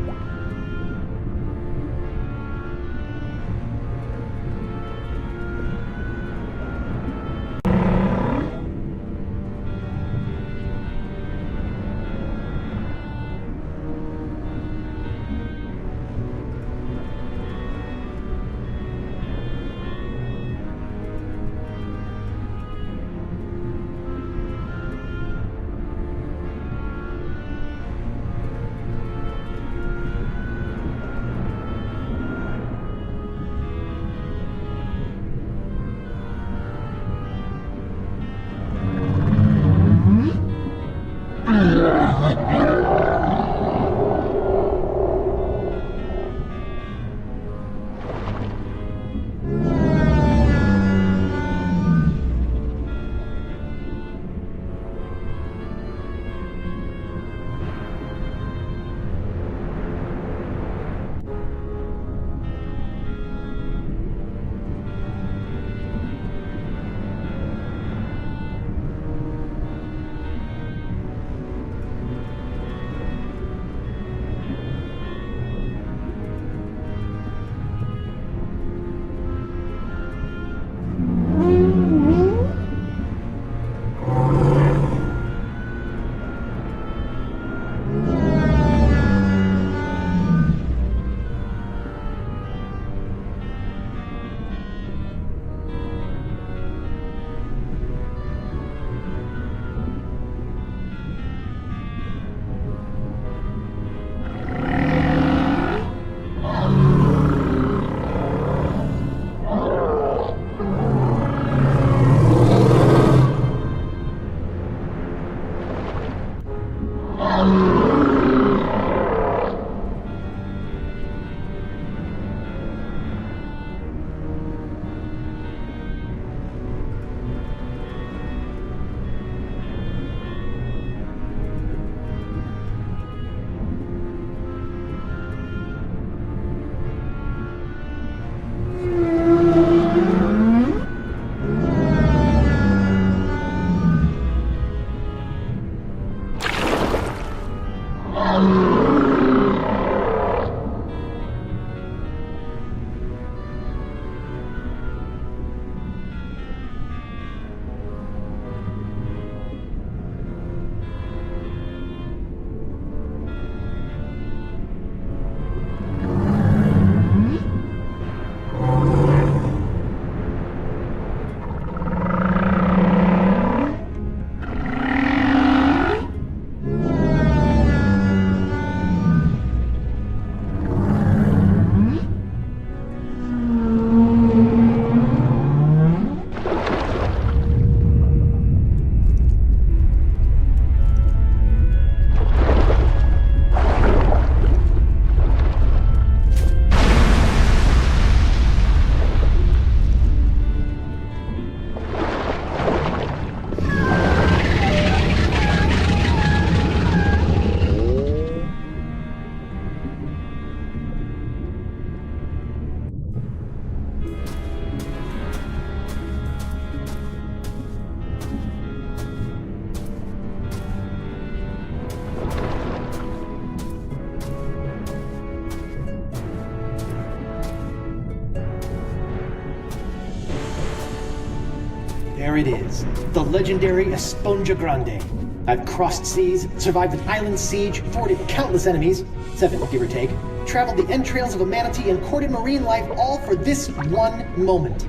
it is. The legendary Esponja Grande. I've crossed seas, survived an island siege, thwarted countless enemies, 7 give or take, traveled the entrails of a manatee, and courted marine life, all for this one moment.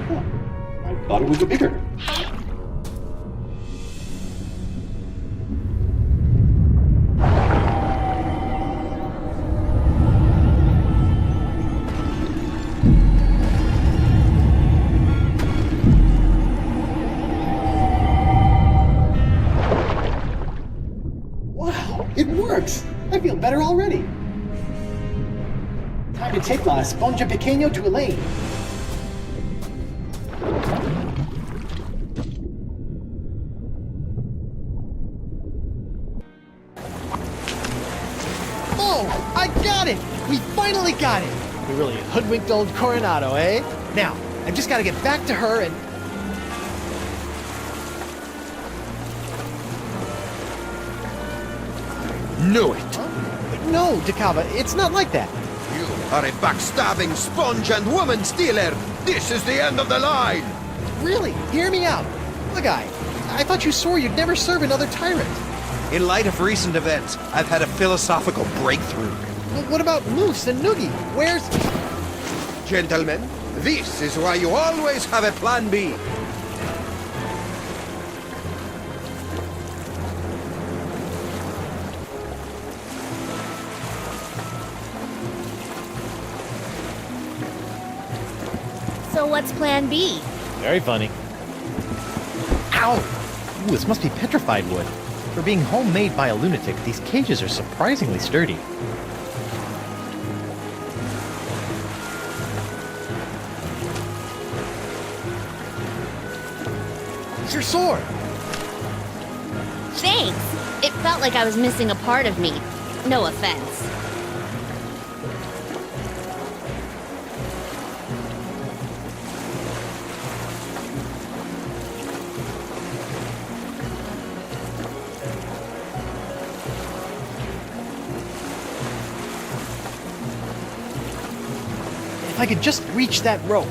Huh. I thought it would be bigger. It works! I feel better already. Time to take La Esponja Pequeño to Elaine. Oh, I got it! We finally got it! We really hoodwinked old Coronado, eh? Now, I've just got to get back to her and... Knew it! No, Dakava, it's not like that. You are a backstabbing sponge and woman stealer! This is the end of the line! Really? Hear me out. Look, I thought you swore you'd never serve another tyrant. In light of recent events, I've had a philosophical breakthrough. Well, what about Moose and Noogie? Where's... Gentlemen, this is why you always have a plan B. So what's plan B? Very funny. Ow! Ooh, this must be petrified wood. For being homemade by a lunatic, these cages are surprisingly sturdy. It's your sword! Thanks! It felt like I was missing a part of me. No offense. If I could just reach that rope.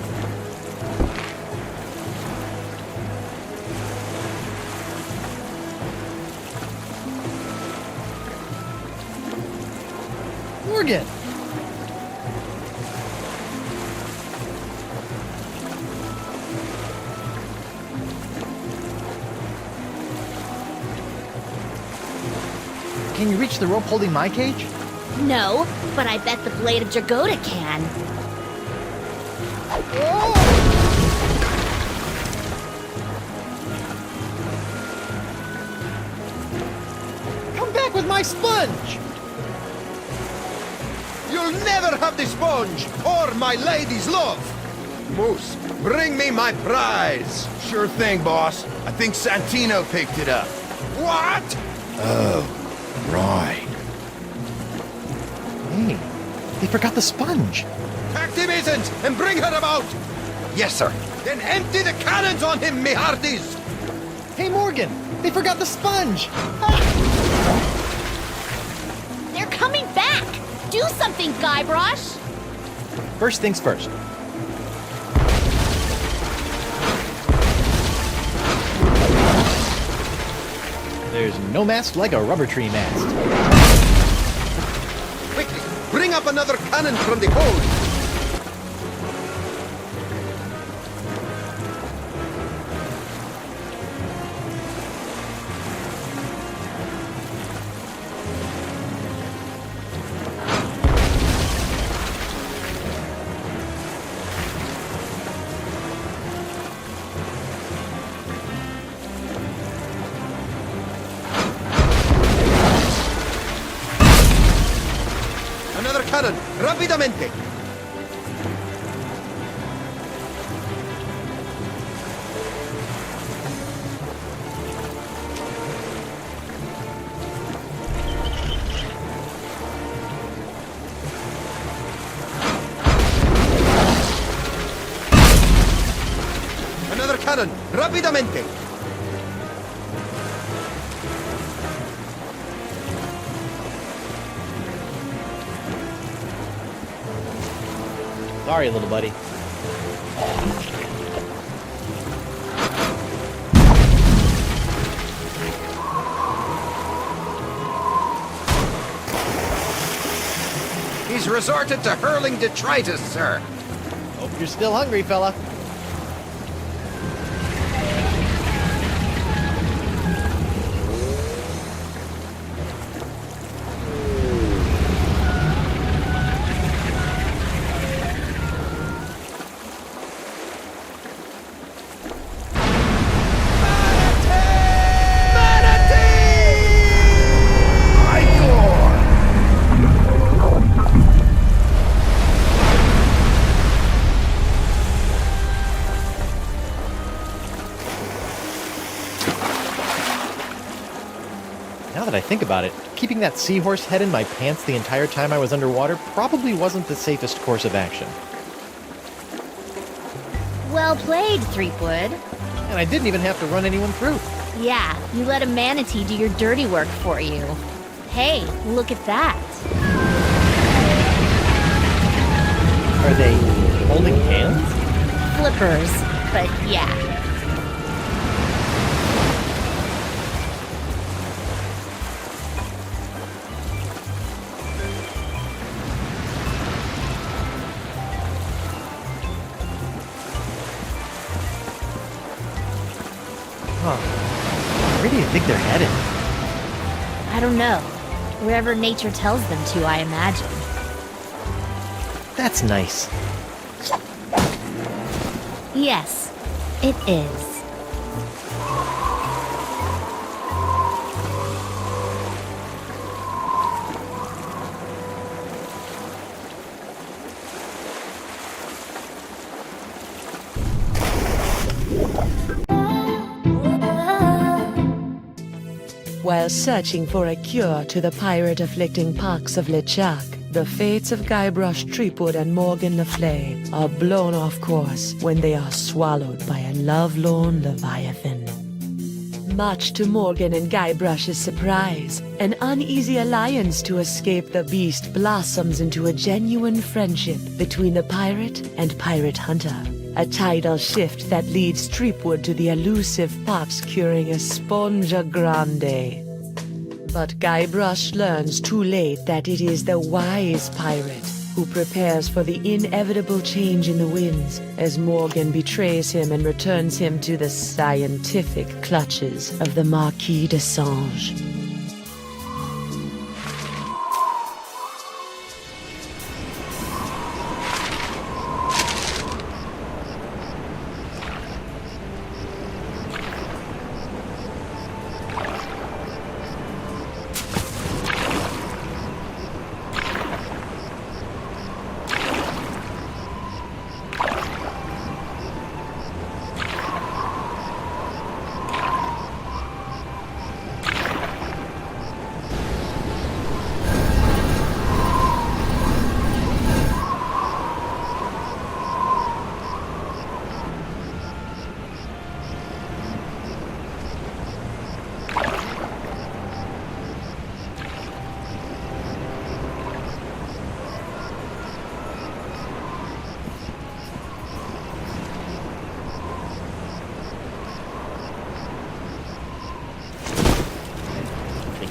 Morgan! Can you reach the rope holding my cage? No, but I bet the blade of Dragoda can. Come back with my sponge! You'll never have the sponge, or my lady's love! Moose, bring me my prize! Sure thing, boss. I think Santino picked it up. What? Oh, right. Hey, they forgot the sponge. Pack the isn't, and bring her about! Yes, sir. Then empty the cannons on him, me hearties! Hey, Morgan, they forgot the sponge! They're coming back! Do something, Guybrush! First things first. There's no mast like a rubber tree mast. Quickly, bring up another cannon from the hold! Cannon, rápidamente! Another cannon, rápidamente! Sorry, little buddy. He's resorted to hurling detritus, sir. Hope you're still hungry, fella. Now that I think about it, keeping that seahorse head in my pants the entire time I was underwater probably wasn't the safest course of action. Well played, Threepwood. And I didn't even have to run anyone through. Yeah, you let a manatee do your dirty work for you. Hey, look at that. Are they holding hands? Flippers, but yeah. Where do you think they're headed? I don't know. Wherever nature tells them to, I imagine. That's nice. Yes, it is. While searching for a cure to the pirate-afflicting pox of LeChuck, the fates of Guybrush Threepwood and Morgan Le Fay are blown off course when they are swallowed by a lovelorn Leviathan. Much to Morgan and Guybrush's surprise, an uneasy alliance to escape the beast blossoms into a genuine friendship between the pirate and pirate hunter. A tidal shift that leads Threepwood to the elusive pox curing Esponja Grande. But Guybrush learns too late that it is the wise pirate who prepares for the inevitable change in the winds as Morgan betrays him and returns him to the scientific clutches of the Marquis de Sange.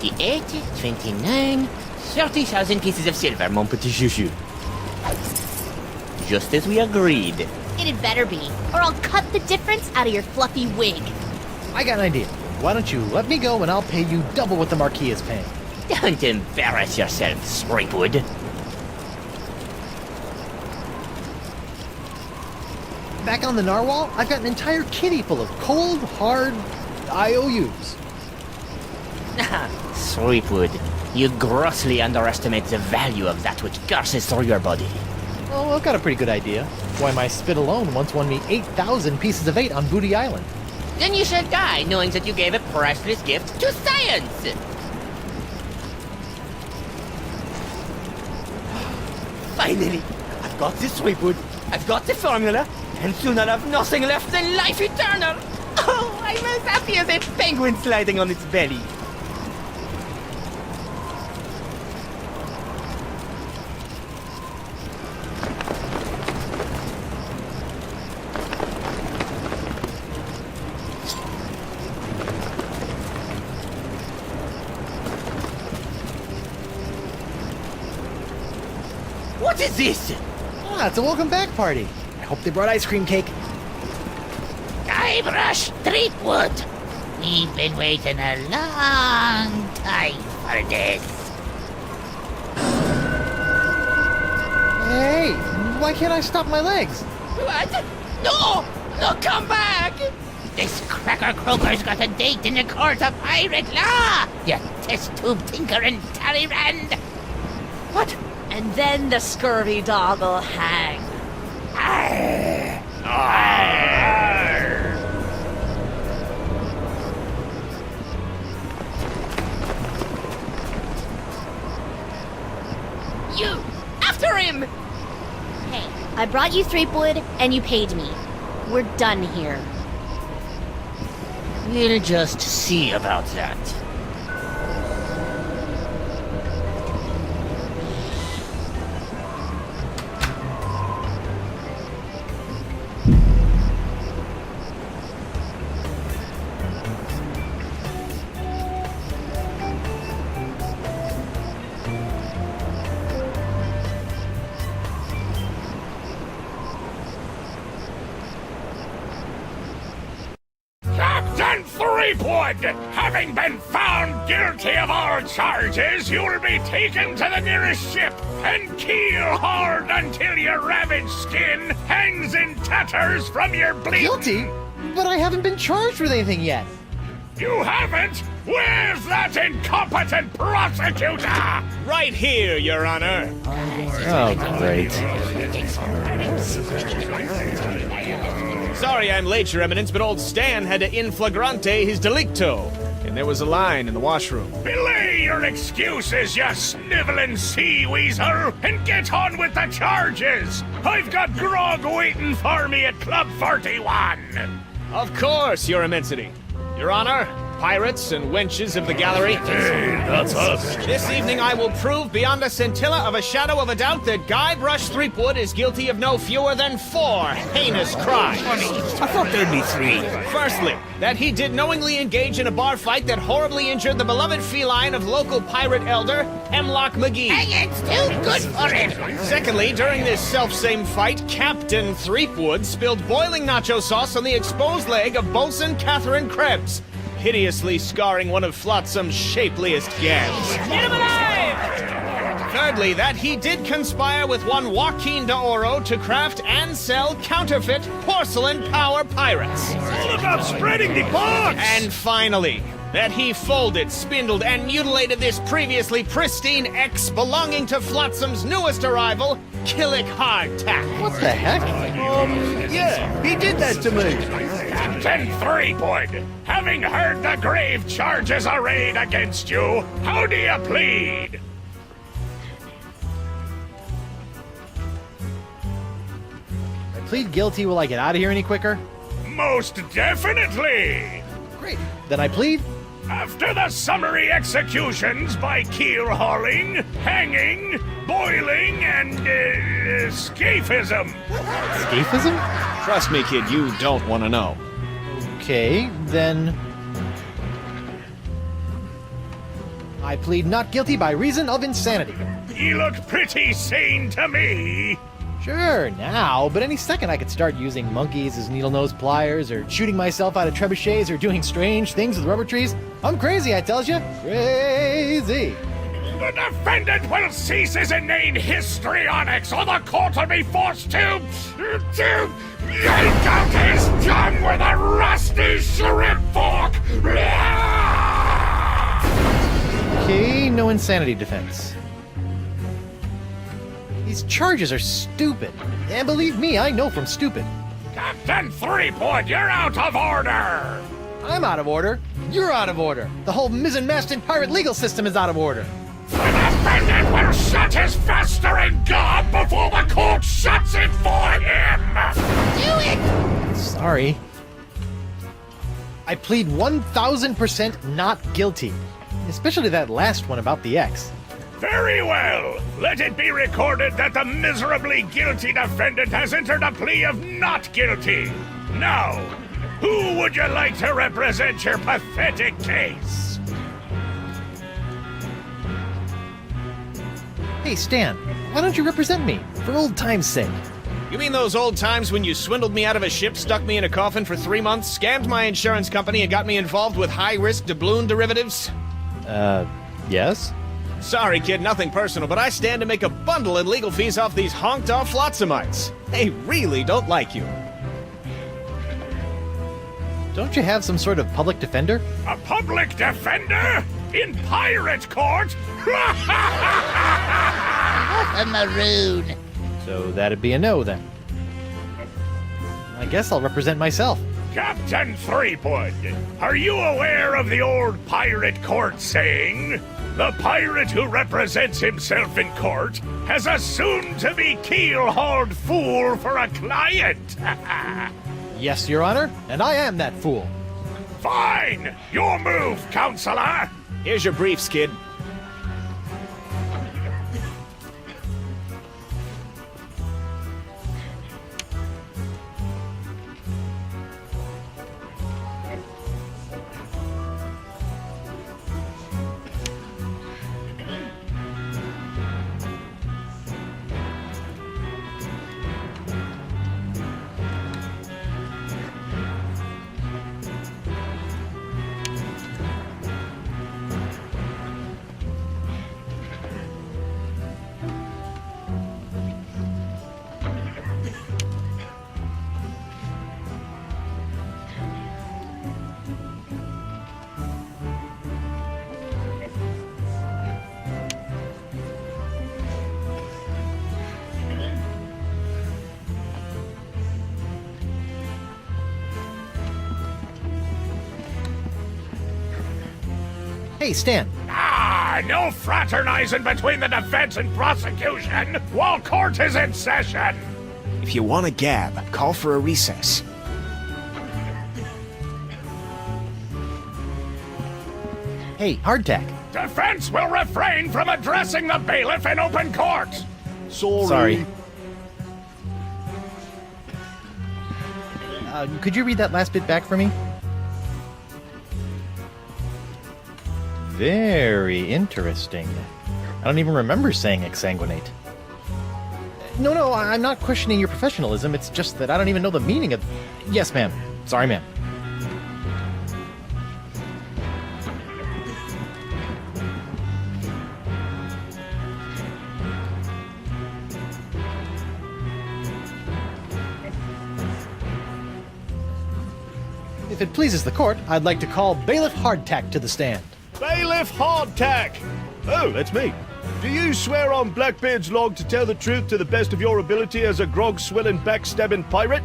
$28, $29, 30,000 pieces of silver, mon petit chouchou. Just as we agreed. It had better be, or I'll cut the difference out of your fluffy wig. I got an idea. Why don't you let me go and I'll pay you double what the Marquis is paying. Don't embarrass yourself, Threepwood. Back on the narwhal, I've got an entire kitty full of cold, hard IOUs. Threepwood, you grossly underestimate the value of that which courses through your body. Oh, I've got a pretty good idea. Why, my spit alone once won me 8,000 pieces of 8 on Booty Island. Then you shall die knowing that you gave a priceless gift to science! Finally! I've got this, Threepwood. I've got the formula, and soon I'll have nothing left than life eternal! Oh, I'm as happy as a penguin sliding on its belly. What is this? Ah, it's a welcome back party. I hope they brought ice cream cake. Guybrush, Threepwood. We've been waiting a long time for this. Hey, why can't I stop my legs? What? No! No, come back! This cracker croaker's got a date in the court of pirate law! You test tube tinker and Talleyrand! What? And then the scurvy dog will hang. Arr! Arr! You! After him! Hey, I brought you Threepwood, and you paid me. We're done here. We'll just see about that. Captain Threepwood, having been found guilty of all charges, you'll be taken to the nearest ship and keel-hauled until your ravaged skin hangs in tatters from your bleeding. Guilty? But I haven't been charged with anything yet. You haven't? Where's that incompetent prosecutor? Right here, Your Honor. Oh, great. Sorry I'm late, Your Eminence, but old Stan had to in flagrante his delicto. And there was a line in the washroom. Belay your excuses, you sniveling sea weasel, and get on with the charges! I've got grog waiting for me at Club 41! Of course, Your Immensity. Your Honor, pirates and wenches of the gallery. Hey, that's us. This evening I will prove beyond a scintilla of a shadow of a doubt that Guybrush Threepwood is guilty of no fewer than 4 heinous crimes. I thought there'd be 3. Firstly, that he did knowingly engage in a bar fight that horribly injured the beloved feline of local pirate elder, Hemlock McGee. And it's too good for him! Secondly, during this self-same fight, Captain Threepwood spilled boiling nacho sauce on the exposed leg of Bosun Catherine Krebs, hideously scarring one of Flotsam's shapeliest gams. Get him alive! Thirdly, that he did conspire with one Joaquin de Oro to craft and sell counterfeit porcelain power pirates. All about spreading the box! And finally, that he folded, spindled, and mutilated this previously pristine ex belonging to Flotsam's newest arrival, Killick Hardtack. What the heck? Yeah, he did that to me. Captain Threepwood, having heard the grave charges arrayed against you, how do you plead? I plead guilty. Will I get out of here any quicker? Most definitely! Great. Then I plead. After the summary executions by keel hauling, hanging, boiling, and scaphism. Scaphism? Trust me, kid, you don't want to know. Okay, then... I plead not guilty by reason of insanity. You look pretty sane to me. Sure, now, but any second I could start using monkeys as needle-nose pliers, or shooting myself out of trebuchets, or doing strange things with rubber trees. I'm crazy, I tells you. Crazy. The defendant will cease his inane histrionics, or the court will be forced to yank out his tongue with a rusty shrimp fork. Okay, no insanity defense. These charges are stupid. And believe me, I know from stupid. Captain Threepwood, you're out of order! I'm out of order. You're out of order. The whole mizzen-mast and pirate legal system is out of order. The defendant will shut his festering gob before the court shuts it for him! Do it! Sorry. I plead 1000% not guilty. Especially that last one about the ex. Very well. Let it be recorded that the miserably guilty defendant has entered a plea of not guilty. Now, who would you like to represent your pathetic case? Hey, Stan, why don't you represent me, for old time's sake? You mean those old times when you swindled me out of a ship, stuck me in a coffin for 3 months, scammed my insurance company, and got me involved with high-risk doubloon derivatives? Yes? Sorry, kid, nothing personal, but I stand to make a bundle in legal fees off these honked-off flotsamites. They really don't like you. Don't you have some sort of public defender? A public defender? In pirate court? A maroon. So that'd be a no, then. I guess I'll represent myself. Captain Threepwood, are you aware of the old pirate court saying? The pirate who represents himself in court has a soon-to-be keel-hauled fool for a client. Yes, Your Honor, and I am that fool. Fine! Your move, Counselor! Here's your briefs, kid. Hey, Stan. No fraternizing between the defense and prosecution while court is in session. If you want to gab, call for a recess. Hey, hardtack. Defense will refrain from addressing the bailiff in open court. Sorry. Could you read that last bit back for me? Very interesting. I don't even remember saying exsanguinate. No, I'm not questioning your professionalism. It's just that I don't even know the meaning of... Yes, ma'am. Sorry, ma'am. If it pleases the court, I'd like to call Bailiff Hardtack to the stand. Bailiff Hardtack! Oh, that's me. Do you swear on Blackbeard's log to tell the truth to the best of your ability as a grog-swilling, backstabbing pirate?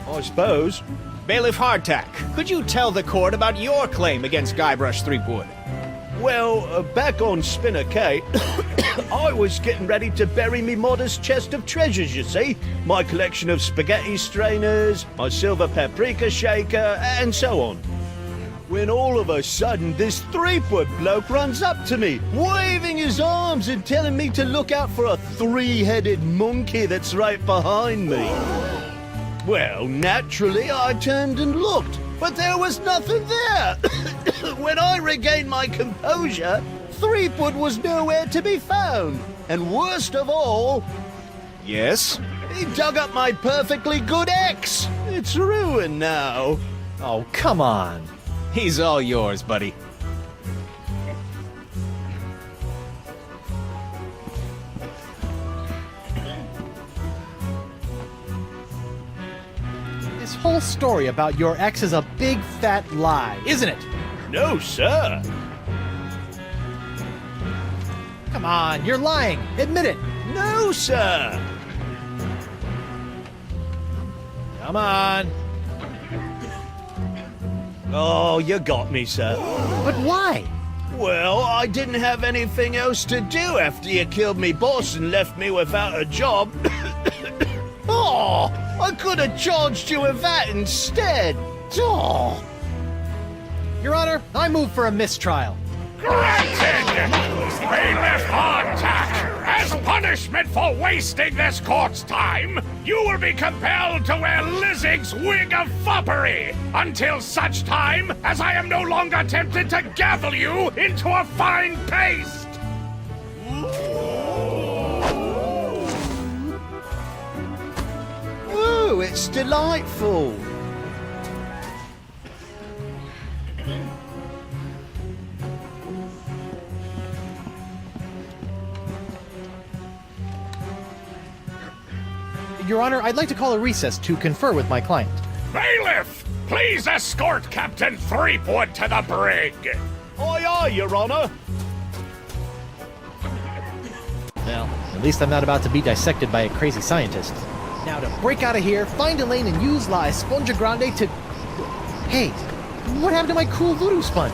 I suppose. Bailiff Hardtack, could you tell the court about your claim against Guybrush Threepwood? Well, back on Spinner Cay, I was getting ready to bury me modest chest of treasures, you see. My collection of spaghetti strainers, my silver paprika shaker, and so on. When all of a sudden this Threepwood bloke runs up to me, waving his arms and telling me to look out for a three-headed monkey that's right behind me. Well, naturally, I turned and looked, but there was nothing there. When I regained my composure, Threepwood was nowhere to be found. And worst of all... Yes? He dug up my perfectly good ex. It's ruined now. Oh, come on. He's all yours, buddy. This whole story about your ex is a big fat lie, isn't it? No, sir. Come on, you're lying. Admit it. No, sir. Come on. Oh, you got me, sir. But why? Well, I didn't have anything else to do after you killed me boss and left me without a job. Oh, I could have charged you with that instead. Oh. Your Honor, I move for a mistrial. Granted! Bailiff Hardtack! As punishment for wasting this court's time, you will be compelled to wear Lizzig's wig of foppery until such time as I am no longer tempted to gavel you into a fine paste! it's delightful. Your Honor, I'd like to call a recess to confer with my client. Bailiff, please escort Captain Threepwood to the brig. Aye, aye, Your Honor. Well, at least I'm not about to be dissected by a crazy scientist. Now to break out of here, find Elaine and use La Esponja Grande to... Hey, what happened to my cool voodoo sponge?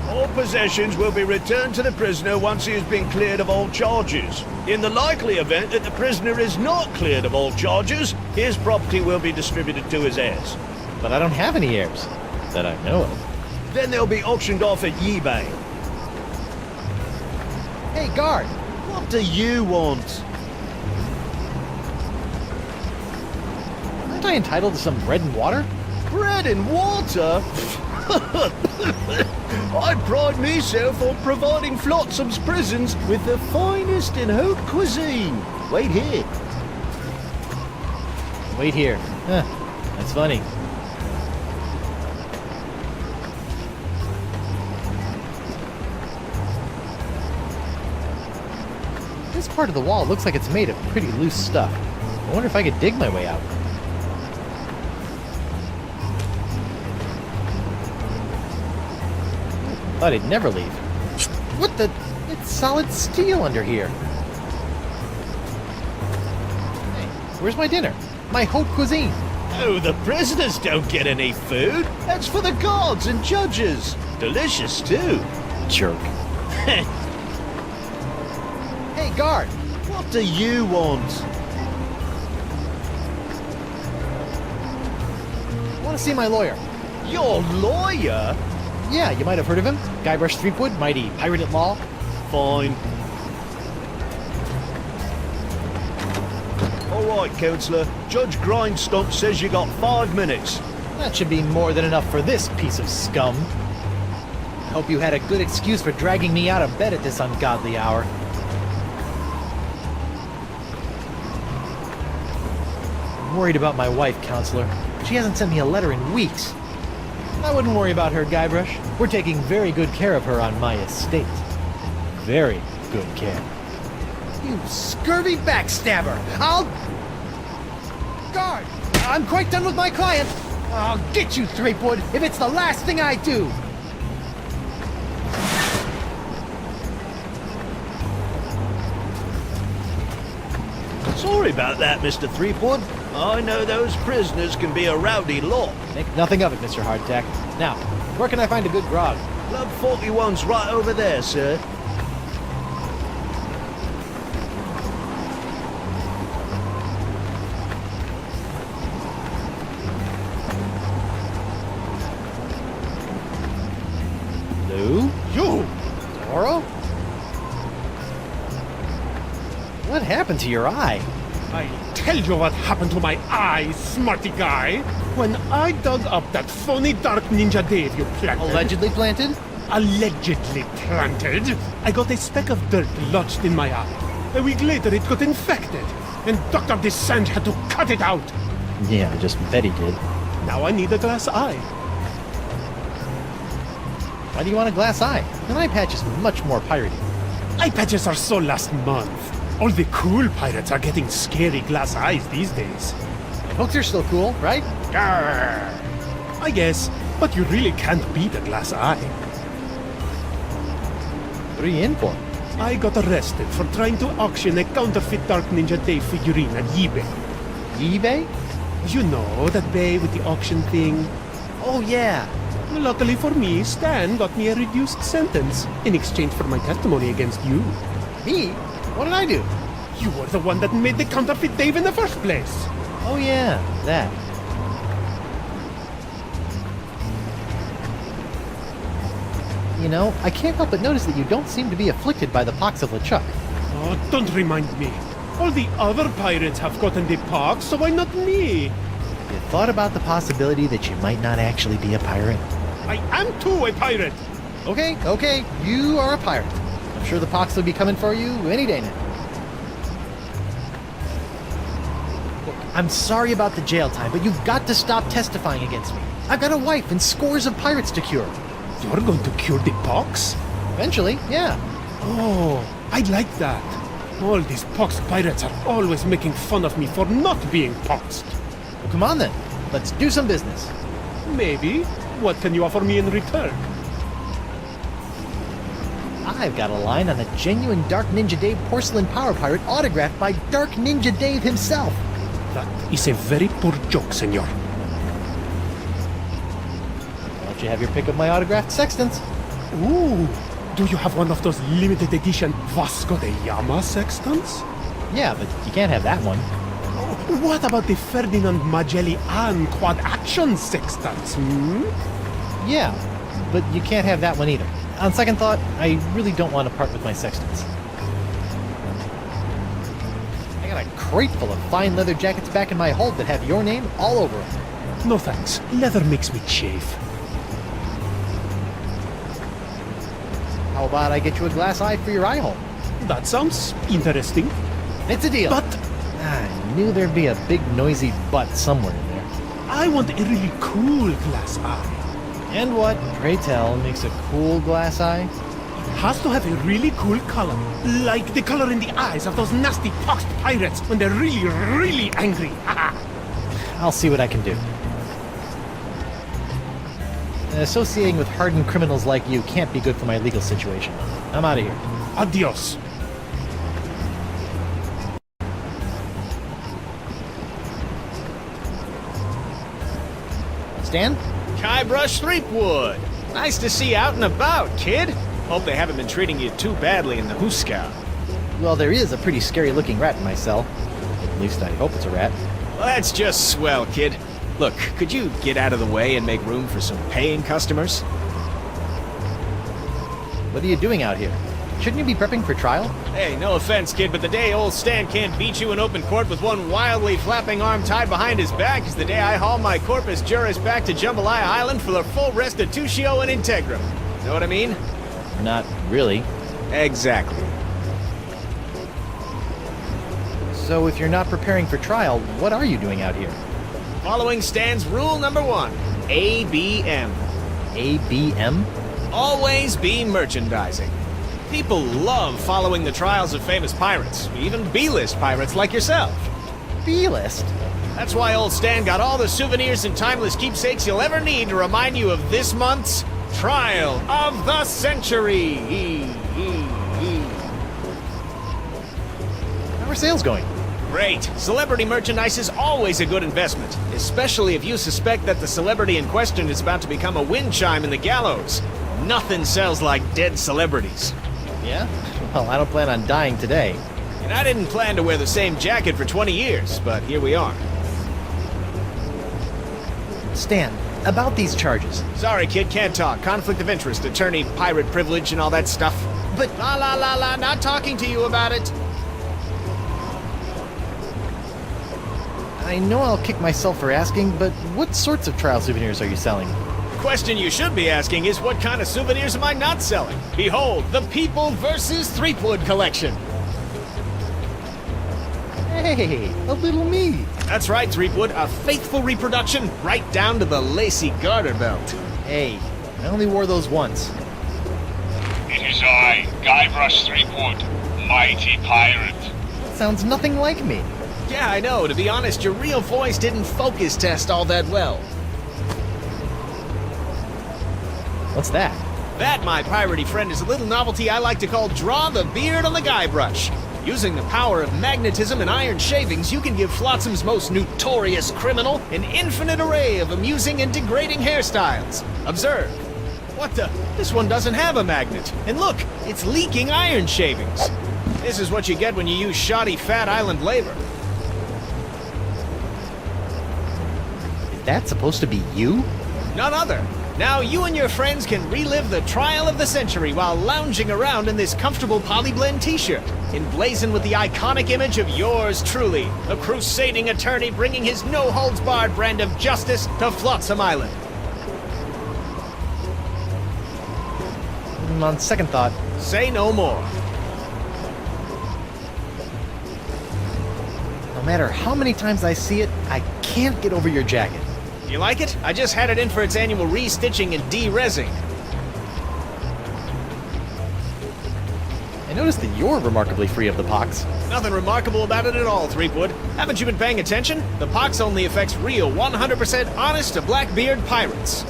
All possessions will be returned to the prisoner once he has been cleared of all charges. In the likely event that the prisoner is not cleared of all charges, his property will be distributed to his heirs. But I don't have any heirs that I know of. Then they'll be auctioned off at eBay. Hey, guard! What do you want? Aren't I entitled to some bread and water? Bread and water? I pride myself on providing Flotsam's prisons with the finest in haute cuisine. Wait here. Wait here. Huh, that's funny. This part of the wall looks like it's made of pretty loose stuff. I wonder if I could dig my way out. Thought I'd never leave. What the? It's solid steel under here. Hey, where's my dinner? My haute cuisine. Oh, the prisoners don't get any food. That's for the guards and judges. Delicious, too. Jerk. Hey, guard! What do you want? I want to see my lawyer. Your lawyer? Yeah, you might have heard of him. Guybrush Threepwood, mighty pirate at law. Fine. All right, Counselor. Judge Grindstump says you got 5 minutes. That should be more than enough for this piece of scum. Hope you had a good excuse for dragging me out of bed at this ungodly hour. I'm worried about my wife, Counselor. She hasn't sent me a letter in weeks. I wouldn't worry about her, Guybrush. We're taking very good care of her on my estate. Very good care. You scurvy backstabber! I'll... Guard! I'm quite done with my client! I'll get you, Threepwood, if it's the last thing I do! Sorry about that, Mr. Threepwood. I know those prisoners can be a rowdy lot. Make nothing of it, Mr. Hardtack. Now, where can I find a good grog? Club 41's right over there, sir. Lou? You! Toro? What happened to your eye? I tell you what happened to my eye, smarty guy. When I dug up that phony dark ninja Dave you planted... Allegedly planted? Allegedly planted. I got a speck of dirt lodged in my eye. A week later it got infected, and Dr. Descent had to cut it out. Yeah, I just bet he did. Now I need a glass eye. Why do you want a glass eye? An eye patch is much more piratey. Eye patches are so last month. All the cool pirates are getting scary glass eyes these days. Hooks are still cool, right? I guess, but you really can't beat a glass eye. What are you in for? I got arrested for trying to auction a counterfeit Dark Ninja Dave figurine at eBay. eBay? You know, that bay with the auction thing. Oh, yeah. Luckily for me, Stan got me a reduced sentence in exchange for my testimony against you. Me? What did I do? You were the one that made the counterfeit Dave in the first place. Oh yeah, that. You know, I can't help but notice that you don't seem to be afflicted by the pox of LeChuck. Oh, don't remind me. All the other pirates have gotten the pox, so why not me? You thought about the possibility that you might not actually be a pirate? I am too a pirate. Okay, you are a pirate. I'm sure the pox will be coming for you any day now. Look, I'm sorry about the jail time, but you've got to stop testifying against me. I've got a wife and scores of pirates to cure. You're going to cure the pox? Eventually, yeah. Oh, I'd like that. All these poxed pirates are always making fun of me for not being poxed. Well, come on then. Let's do some business. Maybe. What can you offer me in return? I've got a line on a genuine Dark Ninja Dave porcelain power pirate autographed by Dark Ninja Dave himself. That is a very poor joke, senor. Why don't you have your pick of my autographed sextants? Ooh, do you have one of those limited edition Vasco da Gama sextants? Yeah, but you can't have that one. What about the Ferdinand Magellan quad action sextants, Yeah, but you can't have that one either. On second thought, I really don't want to part with my sextants. I got a crate full of fine leather jackets back in my hold that have your name all over them. No thanks. Leather makes me chafe. How about I get you a glass eye for your eye hole? That sounds interesting. It's a deal. But I knew there'd be a big noisy butt somewhere in there. I want a really cool glass eye. And what, pray tell, makes a cool glass eye? It has to have a really cool color. Like the color in the eyes of those nasty poxed pirates when they're really, really angry. I'll see what I can do. Associating with hardened criminals like you can't be good for my legal situation. I'm out of here. Adios. Stan? Guybrush Threepwood! Nice to see you out and about, kid! Hope they haven't been treating you too badly in the Hooskow. Well, there is a pretty scary-looking rat in my cell. At least I hope it's a rat. Well, that's just swell, kid. Look, could you get out of the way and make room for some paying customers? What are you doing out here? Shouldn't you be prepping for trial? Hey, no offense, kid, but the day old Stan can't beat you in open court with one wildly flapping arm tied behind his back is the day I haul my corpus juris back to Jambalaya Island for the full restitutio and integrum. Know what I mean? Not really. Exactly. So if you're not preparing for trial, what are you doing out here? Following Stan's rule number 1, ABM. ABM? Always be merchandising. People love following the trials of famous pirates, even B-list pirates like yourself. B-list? That's why old Stan got all the souvenirs and timeless keepsakes you'll ever need to remind you of this month's Trial of the Century. How are sales going? Great. Celebrity merchandise is always a good investment, especially if you suspect that the celebrity in question is about to become a wind chime in the gallows. Nothing sells like dead celebrities. Yeah? Well, I don't plan on dying today. And I didn't plan to wear the same jacket for 20 years, but here we are. Stan, about these charges. Sorry, kid, can't talk. Conflict of interest, attorney, pirate privilege, and all that stuff. But... La, not talking to you about it. I know I'll kick myself for asking, but what sorts of trial souvenirs are you selling? The question you should be asking is what kind of souvenirs am I not selling? Behold, the People vs. Threepwood collection. Hey, a little me. That's right, Threepwood, a faithful reproduction right down to the lacy garter belt. Hey, I only wore those once. It is I, Guybrush Threepwood, mighty pirate. That sounds nothing like me. Yeah, I know. To be honest, your real voice didn't focus test all that well. What's that? That, my piratey friend, is a little novelty I like to call Draw the Beard on the Guybrush. Using the power of magnetism and iron shavings, you can give Flotsam's most notorious criminal an infinite array of amusing and degrading hairstyles. Observe. What the? This one doesn't have a magnet. And look, it's leaking iron shavings. This is what you get when you use shoddy Fat Island labor. Is that supposed to be you? None other. Now you and your friends can relive the trial of the century while lounging around in this comfortable polyblend t-shirt, emblazoned with the iconic image of yours truly, a crusading attorney bringing his no-holds-barred brand of justice to Flotsam Island. On second thought... Say no more. No matter how many times I see it, I can't get over your jacket. You like it? I just had it in for its annual re-stitching and de-rezzing. I noticed that you're remarkably free of the pox. Nothing remarkable about it at all, Threepwood. Haven't you been paying attention? The pox only affects real, 100% honest to Blackbeard pirates.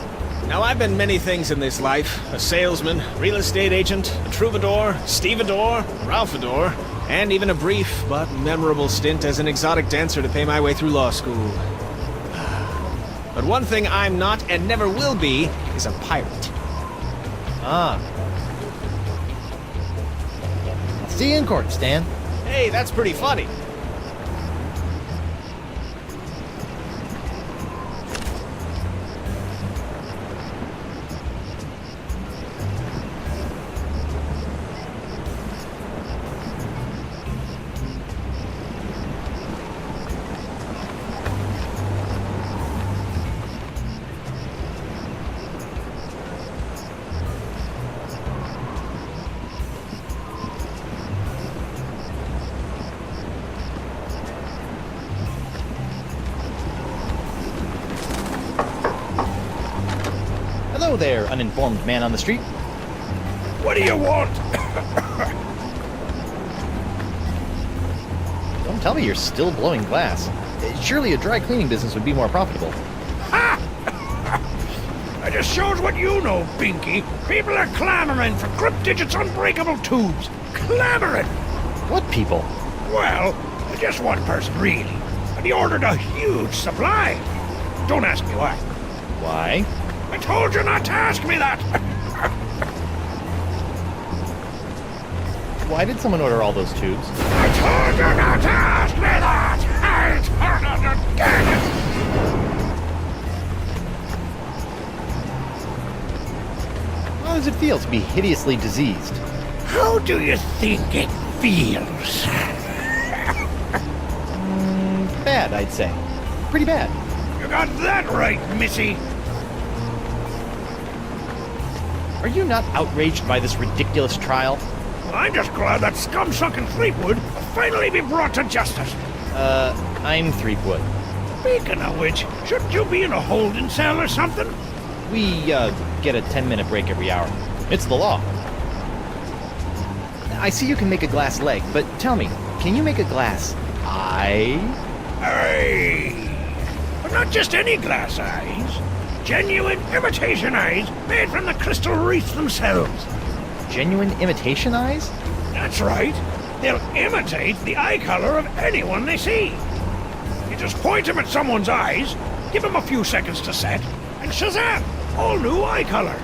Now, I've been many things in this life. A salesman, real estate agent, a troubadour, stevedore, ralphador, and even a brief but memorable stint as an exotic dancer to pay my way through law school. But one thing I'm not and never will be is a pirate. Ah. I'll see you in court, Stan. Hey, that's pretty funny. Hello there, uninformed man on the street. What do you want? Don't tell me you're still blowing glass. Surely a dry cleaning business would be more profitable. Ha! That just shows what you know, Binky. People are clamoring for Cryptidget's unbreakable tubes. Clamoring! What people? Well, just one person, really. And he ordered a huge supply. Don't ask me why. Why? I told you not to ask me that! Why did someone order all those tubes? I told you not to ask me that! I told you again! How does it feel to be hideously diseased? How do you think it feels? Bad, I'd say. Pretty bad. You got that right, Missy. Are you not outraged by this ridiculous trial? Well, I'm just glad that scum-sucking Threepwood will finally be brought to justice. I'm Threepwood. Speaking of which, shouldn't you be in a holding cell or something? We, get a 10-minute break every hour. It's the law. I see you can make a glass leg, but tell me, can you make a glass eye? Aye. But not just any glass eyes. Genuine imitation eyes made from the crystal wreaths themselves. Genuine imitation eyes? That's right. They'll imitate the eye color of anyone they see. You just point them at someone's eyes, give them a few seconds to set, and shazam! All new eye color.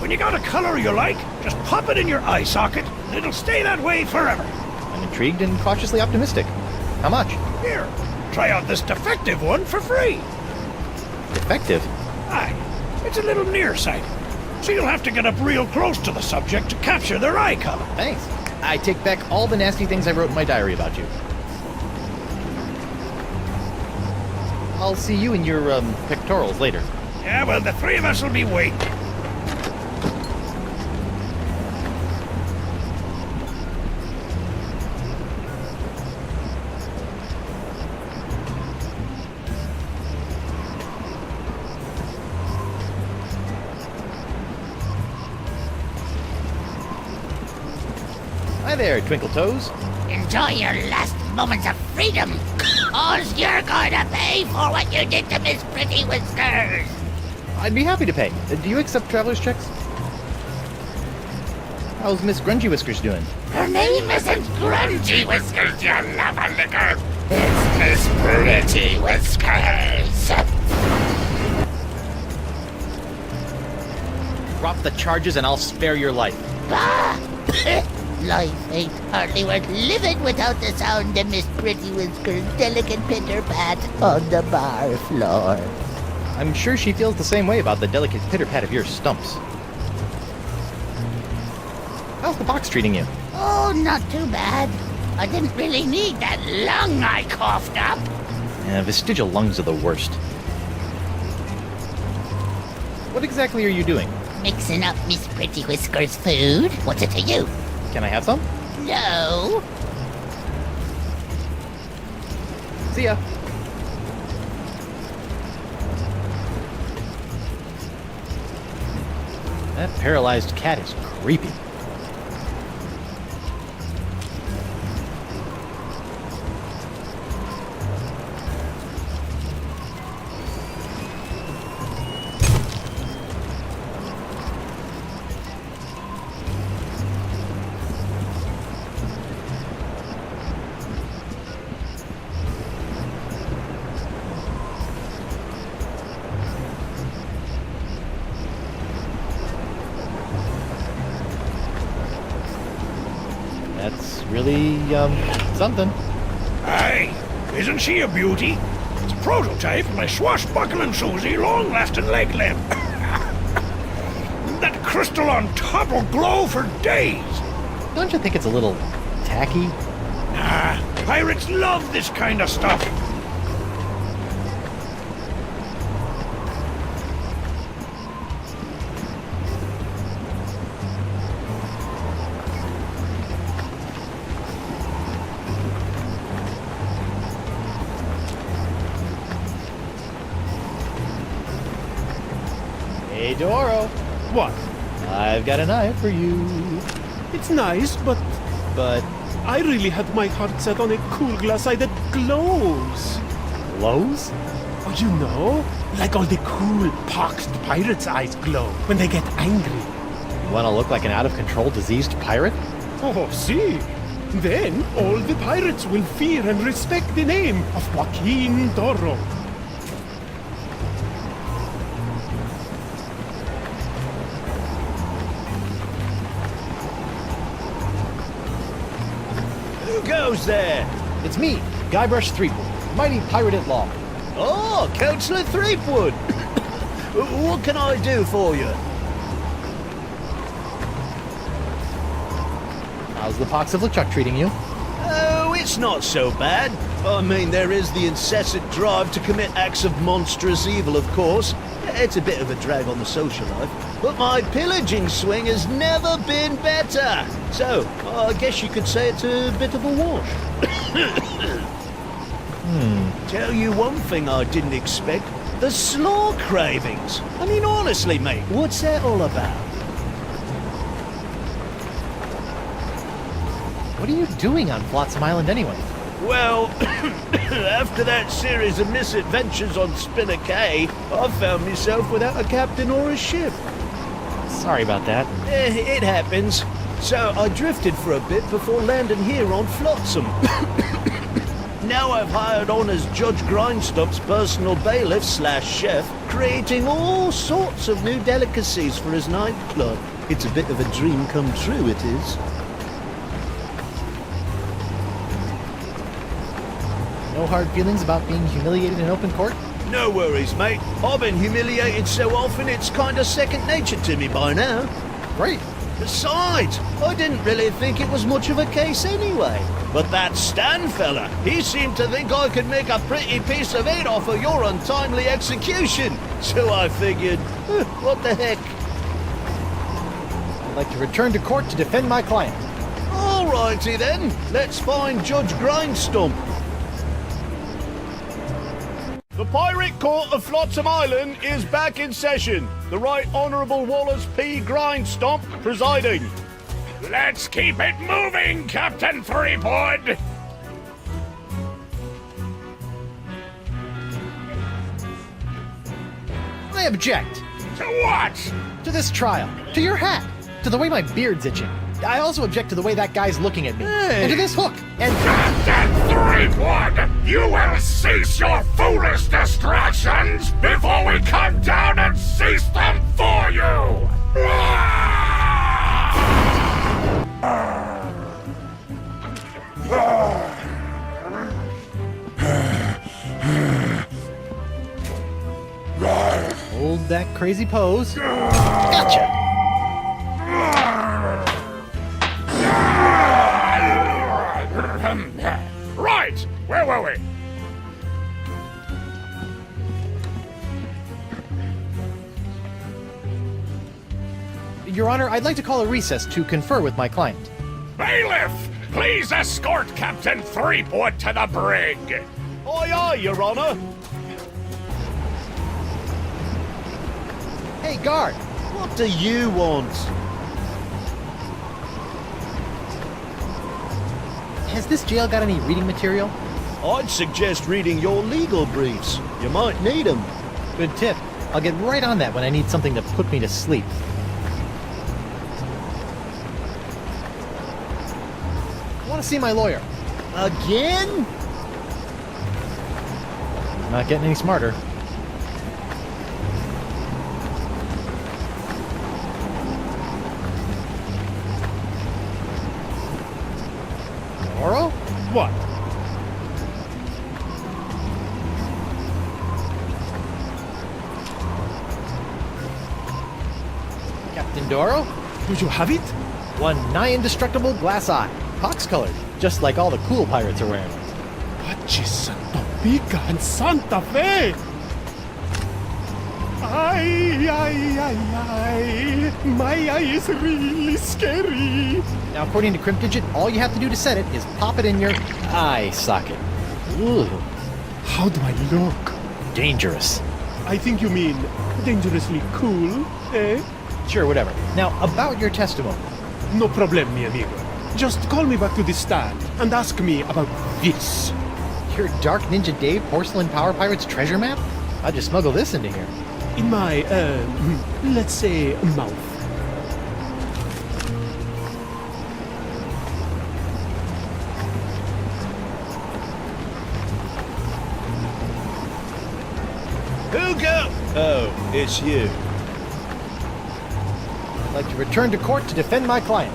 When you got a color you like, just pop it in your eye socket, and it'll stay that way forever. I'm intrigued and cautiously optimistic. How much? Here, try out this defective one for free. Defective? Aye, it's a little nearsighted, so you'll have to get up real close to the subject to capture their eye color. Thanks. I take back all the nasty things I wrote in my diary about you. I'll see you in your, pectorals later. Yeah, well, the three of us will be waiting. Hi there, Twinkle Toes. Enjoy your last moments of freedom, cause you're gonna pay for what you did to Miss Pretty Whiskers. I'd be happy to pay. Do you accept traveler's checks? How's Miss Grungy Whiskers doing? Her name isn't Grungy Whiskers, you love-a-licker. It's Miss Pretty Whiskers. Drop the charges and I'll spare your life. Bah! Life ain't hardly worth living without the sound of Miss Pretty Whiskers' delicate pitter-pat on the bar floor. I'm sure she feels the same way about the delicate pitter-pat of your stumps. How's the box treating you? Oh, not too bad. I didn't really need that lung I coughed up. Vestigial lungs are the worst. What exactly are you doing? Mixing up Miss Pretty Whiskers' food. What's it to you? Can I have some? No. See ya. That paralyzed cat is creepy. That's really, something. Aye, isn't she a beauty? It's a prototype of my swashbuckling Susie long-lasting leg lamp. That crystal on top will glow for days. Don't you think it's a little tacky? Nah, pirates love this kind of stuff. Hey, Doro. What? I've got an eye for you. It's nice, but I really had my heart set on a cool glass eye that glows. Glows? Oh, you know? Like all the cool, poxed pirates' eyes glow when they get angry. You want to look like an out-of-control, diseased pirate? Oh, see? Then all the pirates will fear and respect the name of Joaquin Doro. Who goes there? It's me, Guybrush Threepwood, mighty pirate at law. Oh, Councillor Threepwood. What can I do for you? How's the pox of LeChuck treating you? Oh, it's not so bad. I mean, there is the incessant drive to commit acts of monstrous evil, of course. It's a bit of a drag on the social life. But my pillaging swing has never been better. So, I guess you could say it's a bit of a wash. Tell you one thing I didn't expect. The slaw cravings. I mean, honestly, mate, what's that all about? What are you doing on Flotsam Island anyway? Well, after that series of misadventures on Spinner Cay, I found myself without a captain or a ship. Sorry about that. It happens. So I drifted for a bit before landing here on Flotsam. Now I've hired on as Judge Grindstop's personal bailiff / chef, creating all sorts of new delicacies for his nightclub. It's a bit of a dream come true, it is. No hard feelings about being humiliated in open court? No worries, mate. I've been humiliated so often it's kind of second nature to me by now. Great. Besides, I didn't really think it was much of a case anyway. But that Stan fella, he seemed to think I could make a pretty piece of it off of your untimely execution. So I figured, what the heck? I'd like to return to court to defend my client. Alrighty then, let's find Judge Grindstump. The Pirate Court of Flotsam Island is back in session. The Right Honourable Wallace P. Grindstomp presiding. Let's keep it moving, Captain Threepwood! I object. To what? To this trial. To your hat. To the way my beard's itching. I also object to the way that guy's looking at me. Hey. And to this hook. And... Captain Threepwood! You will cease your foolish distractions before we come down and cease them for you! Hold that crazy pose. Gotcha! Right! Where were we? Your Honor, I'd like to call a recess to confer with my client. Bailiff! Please escort Captain Threepwood to the brig! Aye, aye, Your Honor. Hey, guard! What do you want? Has this jail got any reading material? I'd suggest reading your legal briefs. You might need them. Good tip. I'll get right on that when I need something to put me to sleep. I want to see my lawyer. Again? Not getting any smarter. Doro? What? Captain Doro? Do you have it? One nigh indestructible glass eye. Pox-colored, just like all the cool pirates are wearing. Pachis, Santa Pica, and Santa Fe! Ay, ay, ay, ay. My eye is really scary. Now, according to Crimp Digit, all you have to do to set it is pop it in your eye socket. Ooh. How do I look? Dangerous. I think you mean dangerously cool, eh? Sure, whatever. Now, about your testimony. No problem, mi amigo. Just call me back to the stand and ask me about this. Your Dark Ninja Dave Porcelain Power Pirates treasure map? I'll just smuggle this into here. In my, let's say, mouth. Who go? Oh, it's you. I'd like to return to court to defend my client.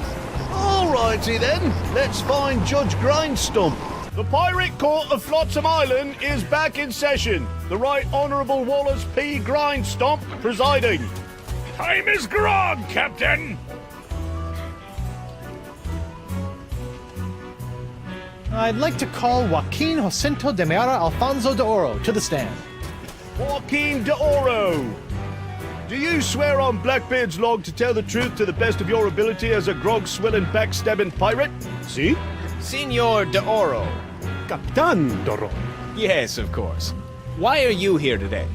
Alrighty then. Let's find Judge Grindstump. The Pirate Court of Flotsam Island is back in session. The Right Honourable Wallace P. Grindstump presiding. Time is grog, Captain. I'd like to call Joaquin Jacinto de Meara Alfonso de Oro to the stand. Joaquin de Oro. Do you swear on Blackbeard's log to tell the truth to the best of your ability as a grog-swilling, backstabbing pirate? See? Senor de Oro. Captain Doro. Yes, of course. Why are you here today?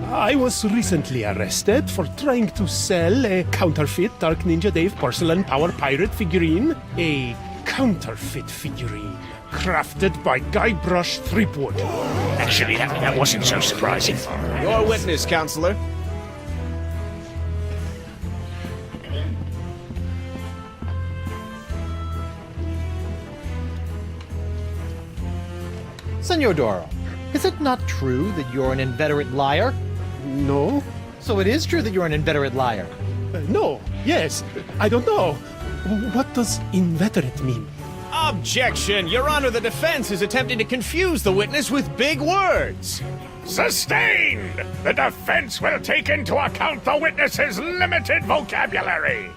I was recently arrested for trying to sell a counterfeit Dark Ninja Dave Porcelain Power Pirate figurine. A counterfeit figurine crafted by Guybrush Threepwood. Actually, that wasn't so surprising. Your witness, counselor. Senor Doro, is it not true that you're an inveterate liar? No. So it is true that you're an inveterate liar? No. Yes. I don't know. What does inveterate mean? Objection! Your Honor, the defense is attempting to confuse the witness with big words. Sustained! The defense will take into account the witness's limited vocabulary.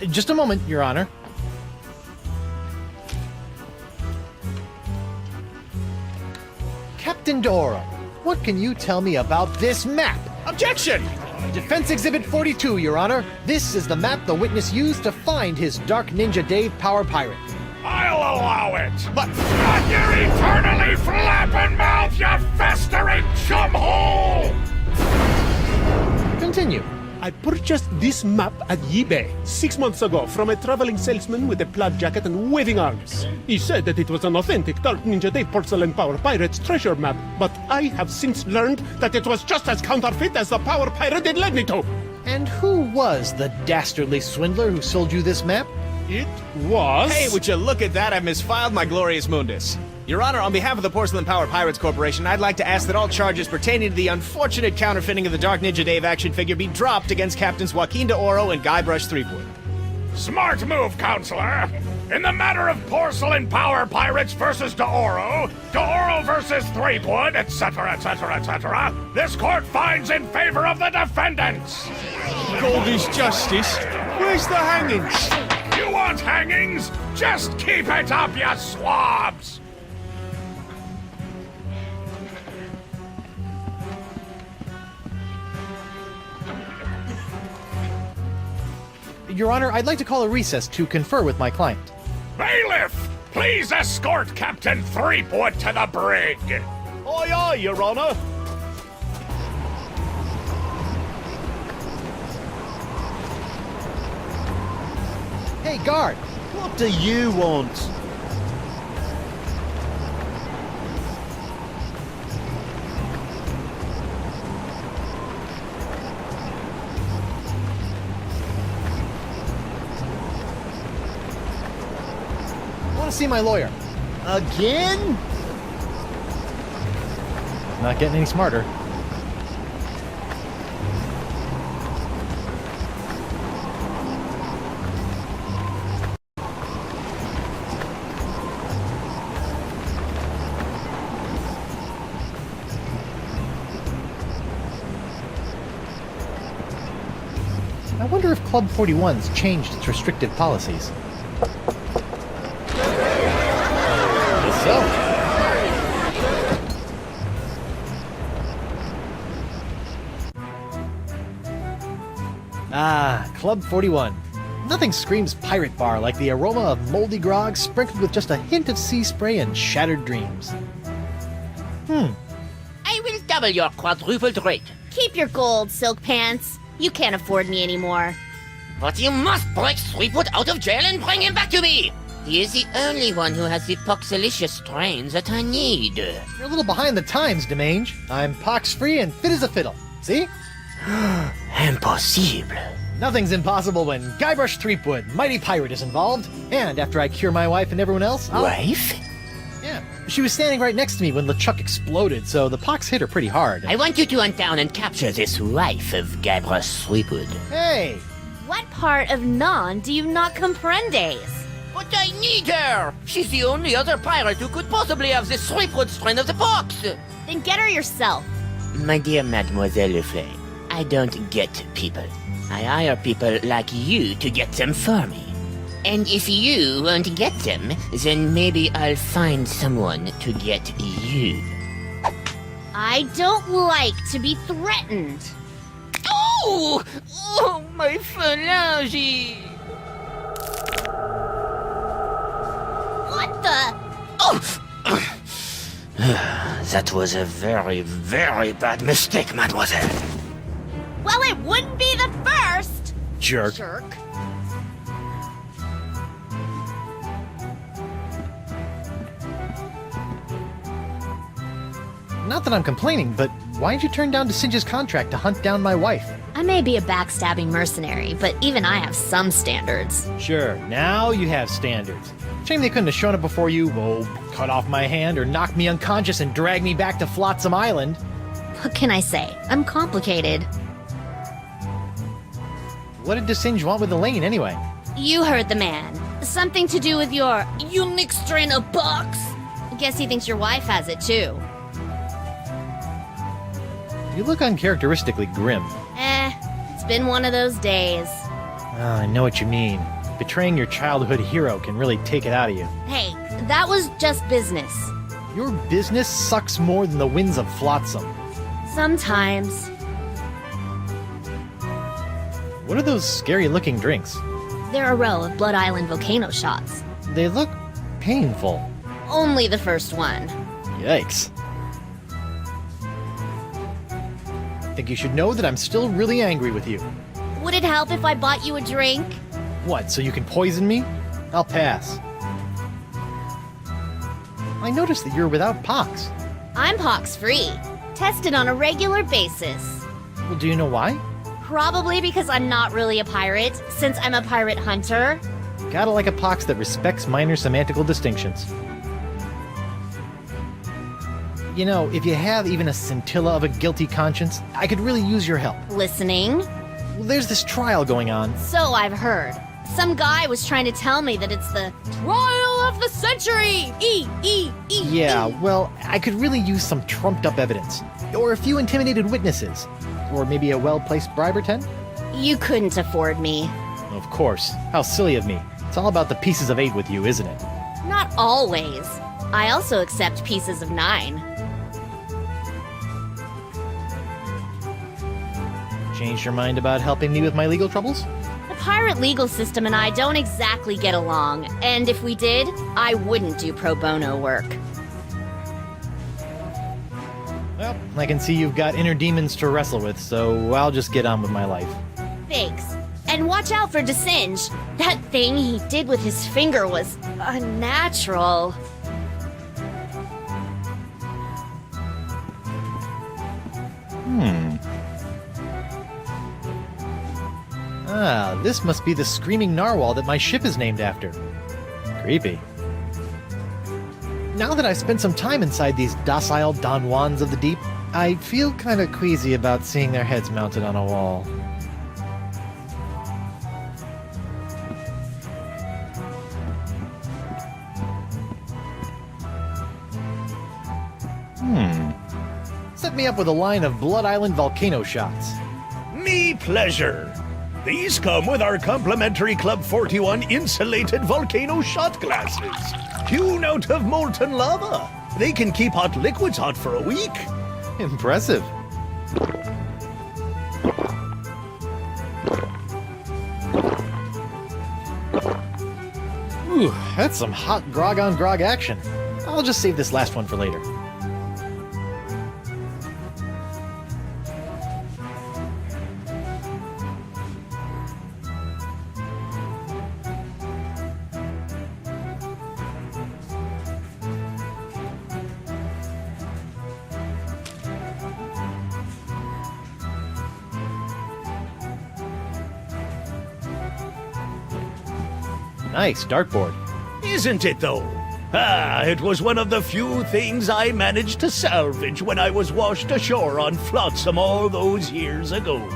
Just a moment, Your Honor. Captain Doro, what can you tell me about this map? Objection! Defense Exhibit 42, Your Honor. This is the map the witness used to find his Dark Ninja Dave Power Pirate. I'll allow it. But not your eternally flapping mouth, you festering chumhole! Continue. I purchased this map at eBay 6 months ago from a traveling salesman with a plaid jacket and waving arms. He said that it was an authentic Dark Ninja Dave Porcelain Power Pirates treasure map, but I have since learned that it was just as counterfeit as the Power Pirate it led me to. And who was the dastardly swindler who sold you this map? It was... Hey, would you look at that? I've misfiled my glorious mundus. Your Honor, on behalf of the Porcelain Power Pirates Corporation, I'd like to ask that all charges pertaining to the unfortunate counterfeiting of the Dark Ninja Dave action figure be dropped against Captains Joaquin de Oro and Guybrush Threepwood. Smart move, Counselor. In the matter of Porcelain Power Pirates versus de Oro versus Threepwood, etc., etc., etc., this court finds in favor of the defendants. Gold is justice. Where's the hangings? You want hangings? Just keep it up, you swabs! Your Honor, I'd like to call a recess to confer with my client. Bailiff! Please escort Captain Threepwood to the brig. Aye, aye, Your Honor. Hey, guard! What do you want? I want to see my lawyer. Again? Not getting any smarter. I wonder if Club 41's changed its restrictive policies. Guess so. Ah, Club 41. Nothing screams pirate bar like the aroma of moldy grog sprinkled with just a hint of sea spray and shattered dreams. I will double your quadrupled rate. Keep your gold, Silk Pants. You can't afford me anymore. But you must break Threepwood out of jail and bring him back to me! He is the only one who has the poxelicious strains that I need. You're a little behind the times, Demange. I'm pox-free and fit as a fiddle. See? Impossible. Nothing's impossible when Guybrush Threepwood, mighty pirate, is involved. And after I cure my wife and everyone else, Wife? Yeah. She was standing right next to me when LeChuck exploded, so the pox hit her pretty hard. I want you to hunt down and capture this wife of Guybrush Threepwood. Hey! What part of Non do you not comprendes? But I need her! She's the only other pirate who could possibly have the Threepwood strain of the pox! Then get her yourself. My dear Mademoiselle Leflay, I don't get people. I hire people like you to get them for me. And if you won't get them, then maybe I'll find someone to get you. I don't like to be threatened. Oh! Oh, my phalange! What the? Oh! That was a very, very bad mistake, mademoiselle. Well, it wouldn't be the first! Jerk. Jerk. Not that I'm complaining, but why'd you turn down Singe's contract to hunt down my wife? I may be a backstabbing mercenary, but even I have some standards. Sure, now you have standards. Shame they couldn't have shown up before you, cut off my hand or knock me unconscious and drag me back to Flotsam Island. What can I say? I'm complicated. What did Singe want with Elaine, anyway? You heard the man. Something to do with your unique strain of box. Guess he thinks your wife has it, too. You look uncharacteristically grim. It's been one of those days. I know what you mean. Betraying your childhood hero can really take it out of you. Hey, that was just business. Your business sucks more than the winds of Flotsam. Sometimes. What are those scary-looking drinks? They're a row of Blood Island volcano shots. They look painful. Only the first one. Yikes. I think you should know that I'm still really angry with you. Would it help if I bought you a drink? What, so you can poison me? I'll pass. I noticed that you're without pox. I'm pox-free. Tested on a regular basis. Well, do you know why? Probably because I'm not really a pirate, since I'm a pirate hunter. Gotta like a pox that respects minor semantical distinctions. You know, if you have even a scintilla of a guilty conscience, I could really use your help. Listening? Well, there's this trial going on. So I've heard. Some guy was trying to tell me that it's the trial of the century! Yeah, well, I could really use some trumped-up evidence. Or a few intimidated witnesses. Or maybe a well-placed bribe or 10? You couldn't afford me. Of course. How silly of me. It's all about the pieces of 8 with you, isn't it? Not always. I also accept pieces of 9. Changed your mind about helping me with my legal troubles? pirate legal system and I don't exactly get along, and if we did, I wouldn't do pro bono work. Well, I can see you've got inner demons to wrestle with, so I'll just get on with my life. Thanks. And watch out for DeSinge. That thing he did with his finger was unnatural. Ah, this must be the screaming narwhal that my ship is named after. Creepy. Now that I've spent some time inside these docile Don Juans of the deep, I feel kinda queasy about seeing their heads mounted on a wall. Set me up with a line of Blood Island volcano shots. Me pleasure. These come with our complimentary Club 41 insulated volcano shot glasses. Hewn out of molten lava. They can keep hot liquids hot for a week. Impressive. Ooh, that's some hot grog on grog action. I'll just save this last one for later. Nice dartboard. Isn't it, though? Ah, it was one of the few things I managed to salvage when I was washed ashore on Flotsam all those years ago.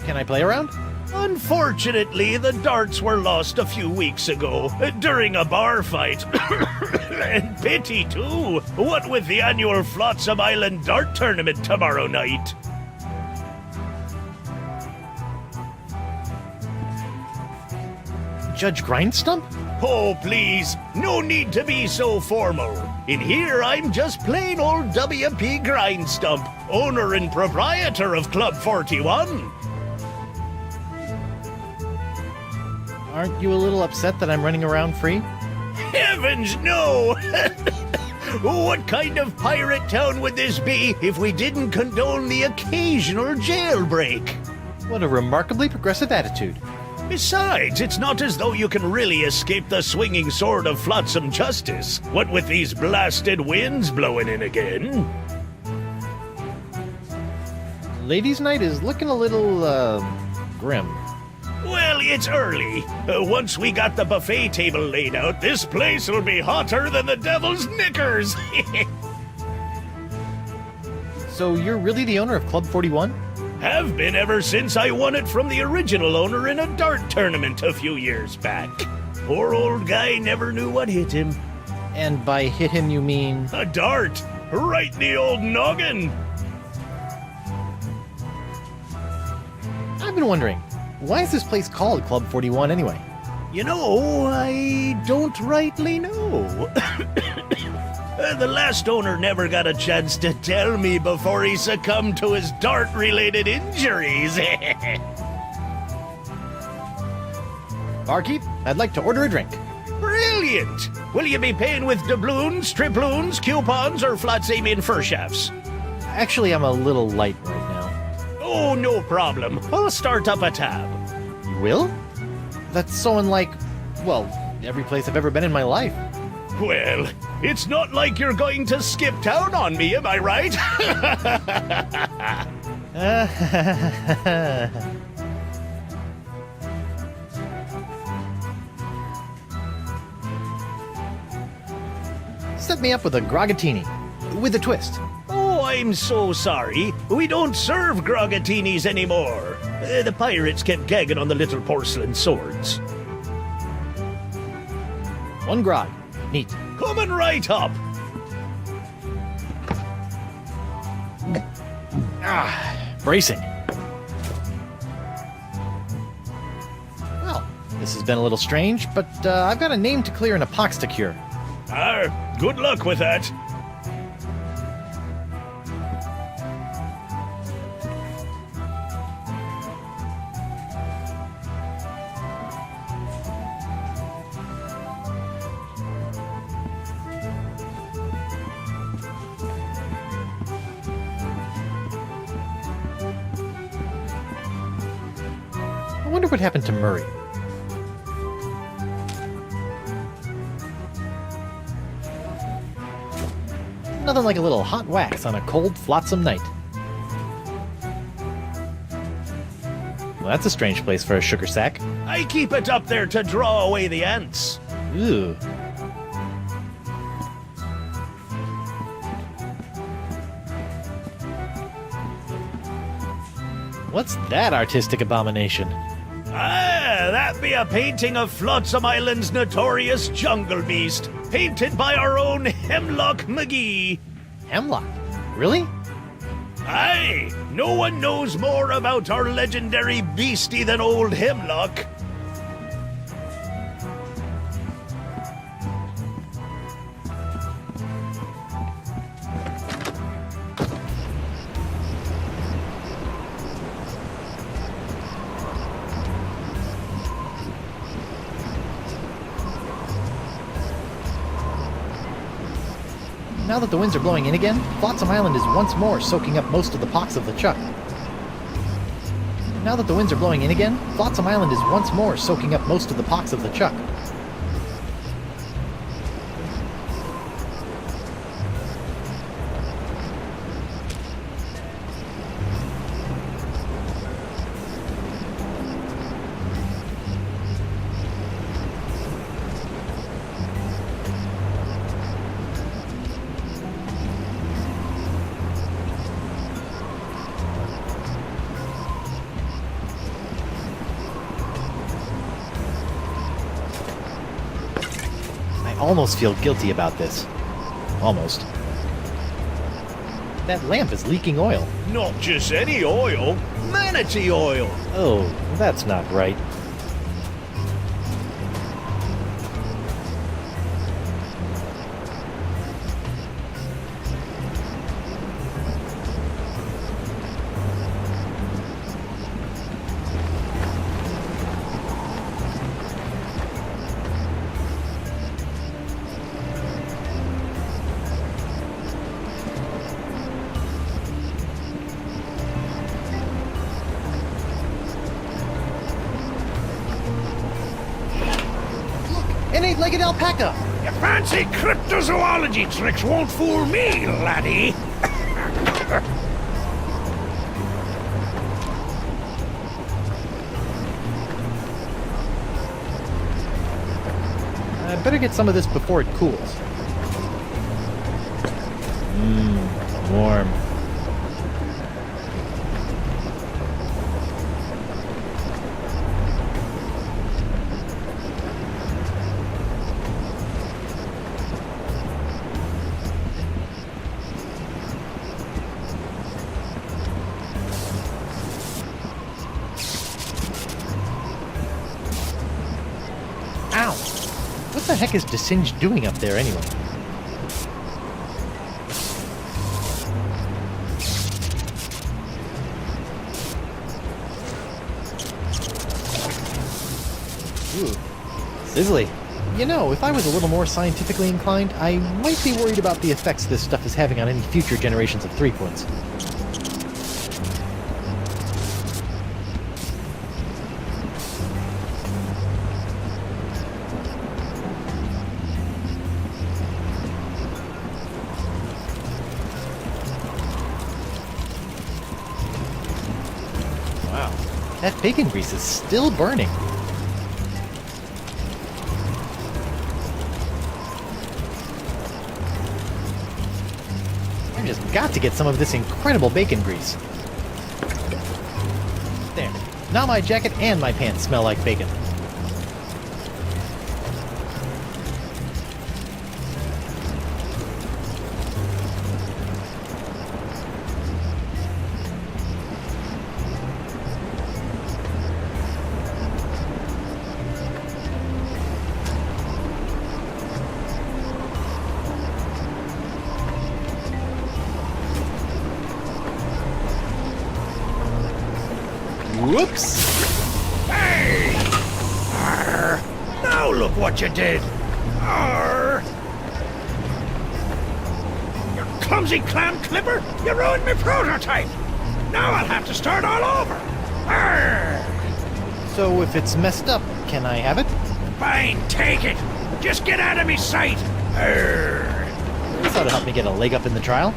Can I play around? Unfortunately, the darts were lost a few weeks ago during a bar fight. And pity, too. What with the annual Flotsam Island Dart Tournament tomorrow night. Judge Grindstump? Oh, please, no need to be so formal. In here, I'm just plain old W.P. Grindstump, owner and proprietor of Club 41. Aren't you a little upset that I'm running around free? Heavens, no! What kind of pirate town would this be if we didn't condone the occasional jailbreak? What a remarkably progressive attitude. Besides, it's not as though you can really escape the swinging sword of flotsam justice, what with these blasted winds blowing in again. Ladies' night is looking a little, grim. Well, it's early. Once we got the buffet table laid out, this place will be hotter than the devil's knickers. So you're really the owner of Club 41? Have been ever since I won it from the original owner in a dart tournament a few years back. Poor old guy never knew what hit him. And by hit him you mean? A dart! Right in the old noggin! I've been wondering, why is this place called Club 41 anyway? You know, I don't rightly know. The last owner never got a chance to tell me before he succumbed to his dart-related injuries. Barkeep, I'd like to order a drink. Brilliant! Will you be paying with doubloons, triploons, coupons, or flat-samian fur shafts? Actually, I'm a little light right now. Oh, no problem. I'll start up a tab. You will? That's so unlike, well, every place I've ever been in my life. Well, it's not like you're going to skip town on me, am I right? Set me up with a grogatini, with a twist. Oh, I'm so sorry. We don't serve grogatinis anymore. The pirates kept gagging on the little porcelain swords. One grog. Neat. Coming right up. Bracing. Well, this has been a little strange, but I've got a name to clear and a pox to cure. Good luck with that. wonder what happened to Murray. Nothing like a little hot wax on a cold, flotsam night. Well, that's a strange place for a sugar sack. I keep it up there to draw away the ants. Ooh. What's that artistic abomination? Ah, that be a painting of Flotsam Island's notorious jungle beast, painted by our own Hemlock McGee. Hemlock? Really? Aye, no one knows more about our legendary beastie than old Hemlock. Now that the winds are blowing in again, Flotsam Island is once more soaking up most of the pocks of the chuck. Now that the winds are blowing in again, Flotsam Island is once more soaking up most of the pocks of the chuck. I almost feel guilty about this. Almost. That lamp is leaking oil. Not just any oil, manatee oil. Oh, that's not right. An eight-legged alpaca! Your fancy cryptozoology tricks won't fool me, laddie! I better get some of this before it cools. Warm. Ow! What the heck is Desinged doing up there anyway? Ooh. Sizzly. You know, if I was a little more scientifically inclined, I might be worried about the effects this stuff is having on any future generations of Threepwoods. Wow, that bacon grease is still burning. I just got to get some of this incredible bacon grease. There. Now my jacket and my pants smell like bacon. Whoops! Hey! Arr! Now look what you did! Arr! You clumsy clam clipper! You ruined my prototype! Now I'll have to start all over! Arr! So if it's messed up, can I have it? Fine, take it. Just get out of me sight. This ought to help me get a leg up in the trial.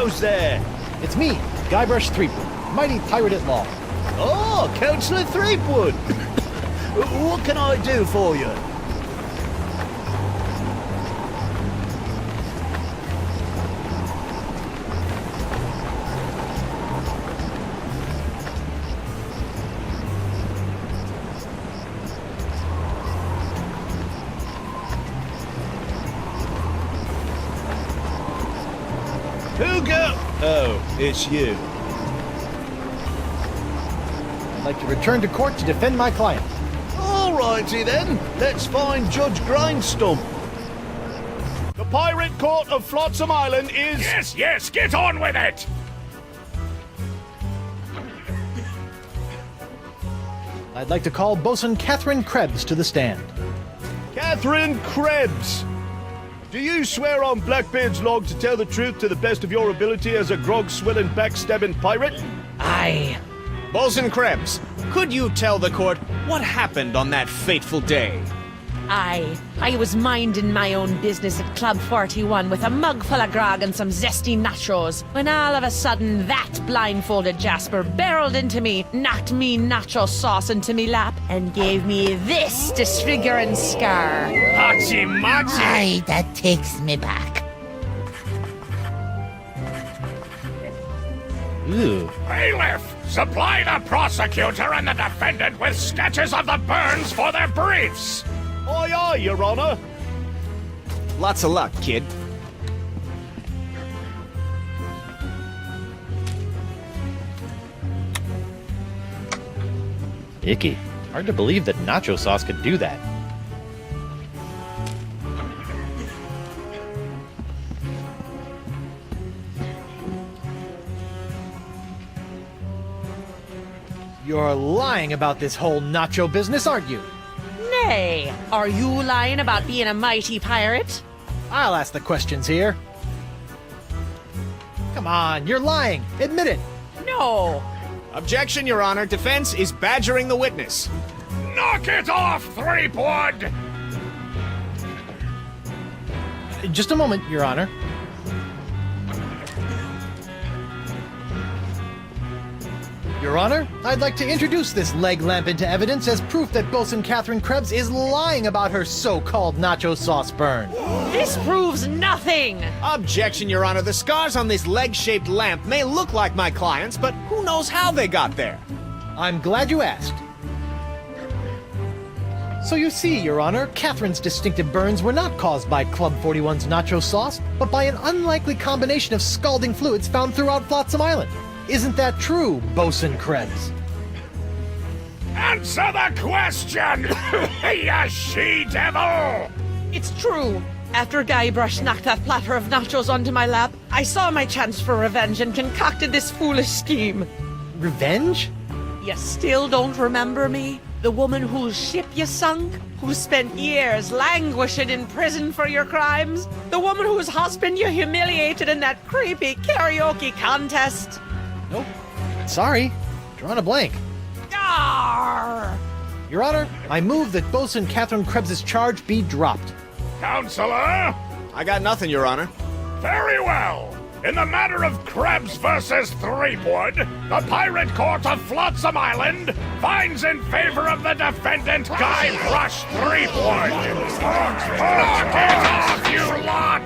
Who's there? It's me, Guybrush Threepwood, mighty pirate at law. Oh, Councillor Threepwood! What can I do for you? Oh, it's you. I'd like to return to court to defend my client. All righty then. Let's find Judge Grindstump. The Pirate Court of Flotsam Island is... Yes, get on with it! I'd like to call Bosun Catherine Krebs to the stand. Catherine Krebs! Do you swear on Blackbeard's log to tell the truth to the best of your ability as a grog-swilling, backstabbing pirate? Aye. Bosun Krebs, could you tell the court what happened on that fateful day? I was minding my own business at Club 41 with a mug full of grog and some zesty nachos, when all of a sudden that blindfolded Jasper barreled into me, knocked me nacho sauce into me lap, and gave me this disfiguring scar. Hachi-machi! Aye, that takes me back. Ew. Bailiff, supply the prosecutor and the defendant with sketches of the burns for their briefs! Aye, aye, Your Honor. Lots of luck, kid. Icky. Hard to believe that nacho sauce could do that. You're lying about this whole nacho business, aren't you? Nay, are you lying about being a mighty pirate? I'll ask the questions here. Come on, you're lying. Admit it. No. Objection, Your Honor. Defense is badgering the witness. Knock it off, Threepwood! Just a moment, Your Honor. Your Honor, I'd like to introduce this leg lamp into evidence as proof that Bosun Catherine Krebs is lying about her so-called nacho sauce burn. This proves nothing! Objection, Your Honor. The scars on this leg-shaped lamp may look like my client's, but who knows how they got there? I'm glad you asked. So you see, Your Honor, Catherine's distinctive burns were not caused by Club 41's nacho sauce, but by an unlikely combination of scalding fluids found throughout Flotsam Island. Isn't that true, Bosun Krebs? Answer the question, you she-devil! It's true. After Guybrush knocked that platter of nachos onto my lap, I saw my chance for revenge and concocted this foolish scheme. Revenge? You still don't remember me? The woman whose ship you sunk? Who spent years languishing in prison for your crimes? The woman whose husband you humiliated in that creepy karaoke contest? Nope. Sorry. Drawing a blank. Arr! Your Honor, I move that Bosun Catherine Krebs' charge be dropped. Counselor? I got nothing, Your Honor. Very well. In the matter of Krebs versus Threepwood, the Pirate Court of Flotsam Island finds in favor of the defendant Guybrush Threepwood. Knock it off, you lot!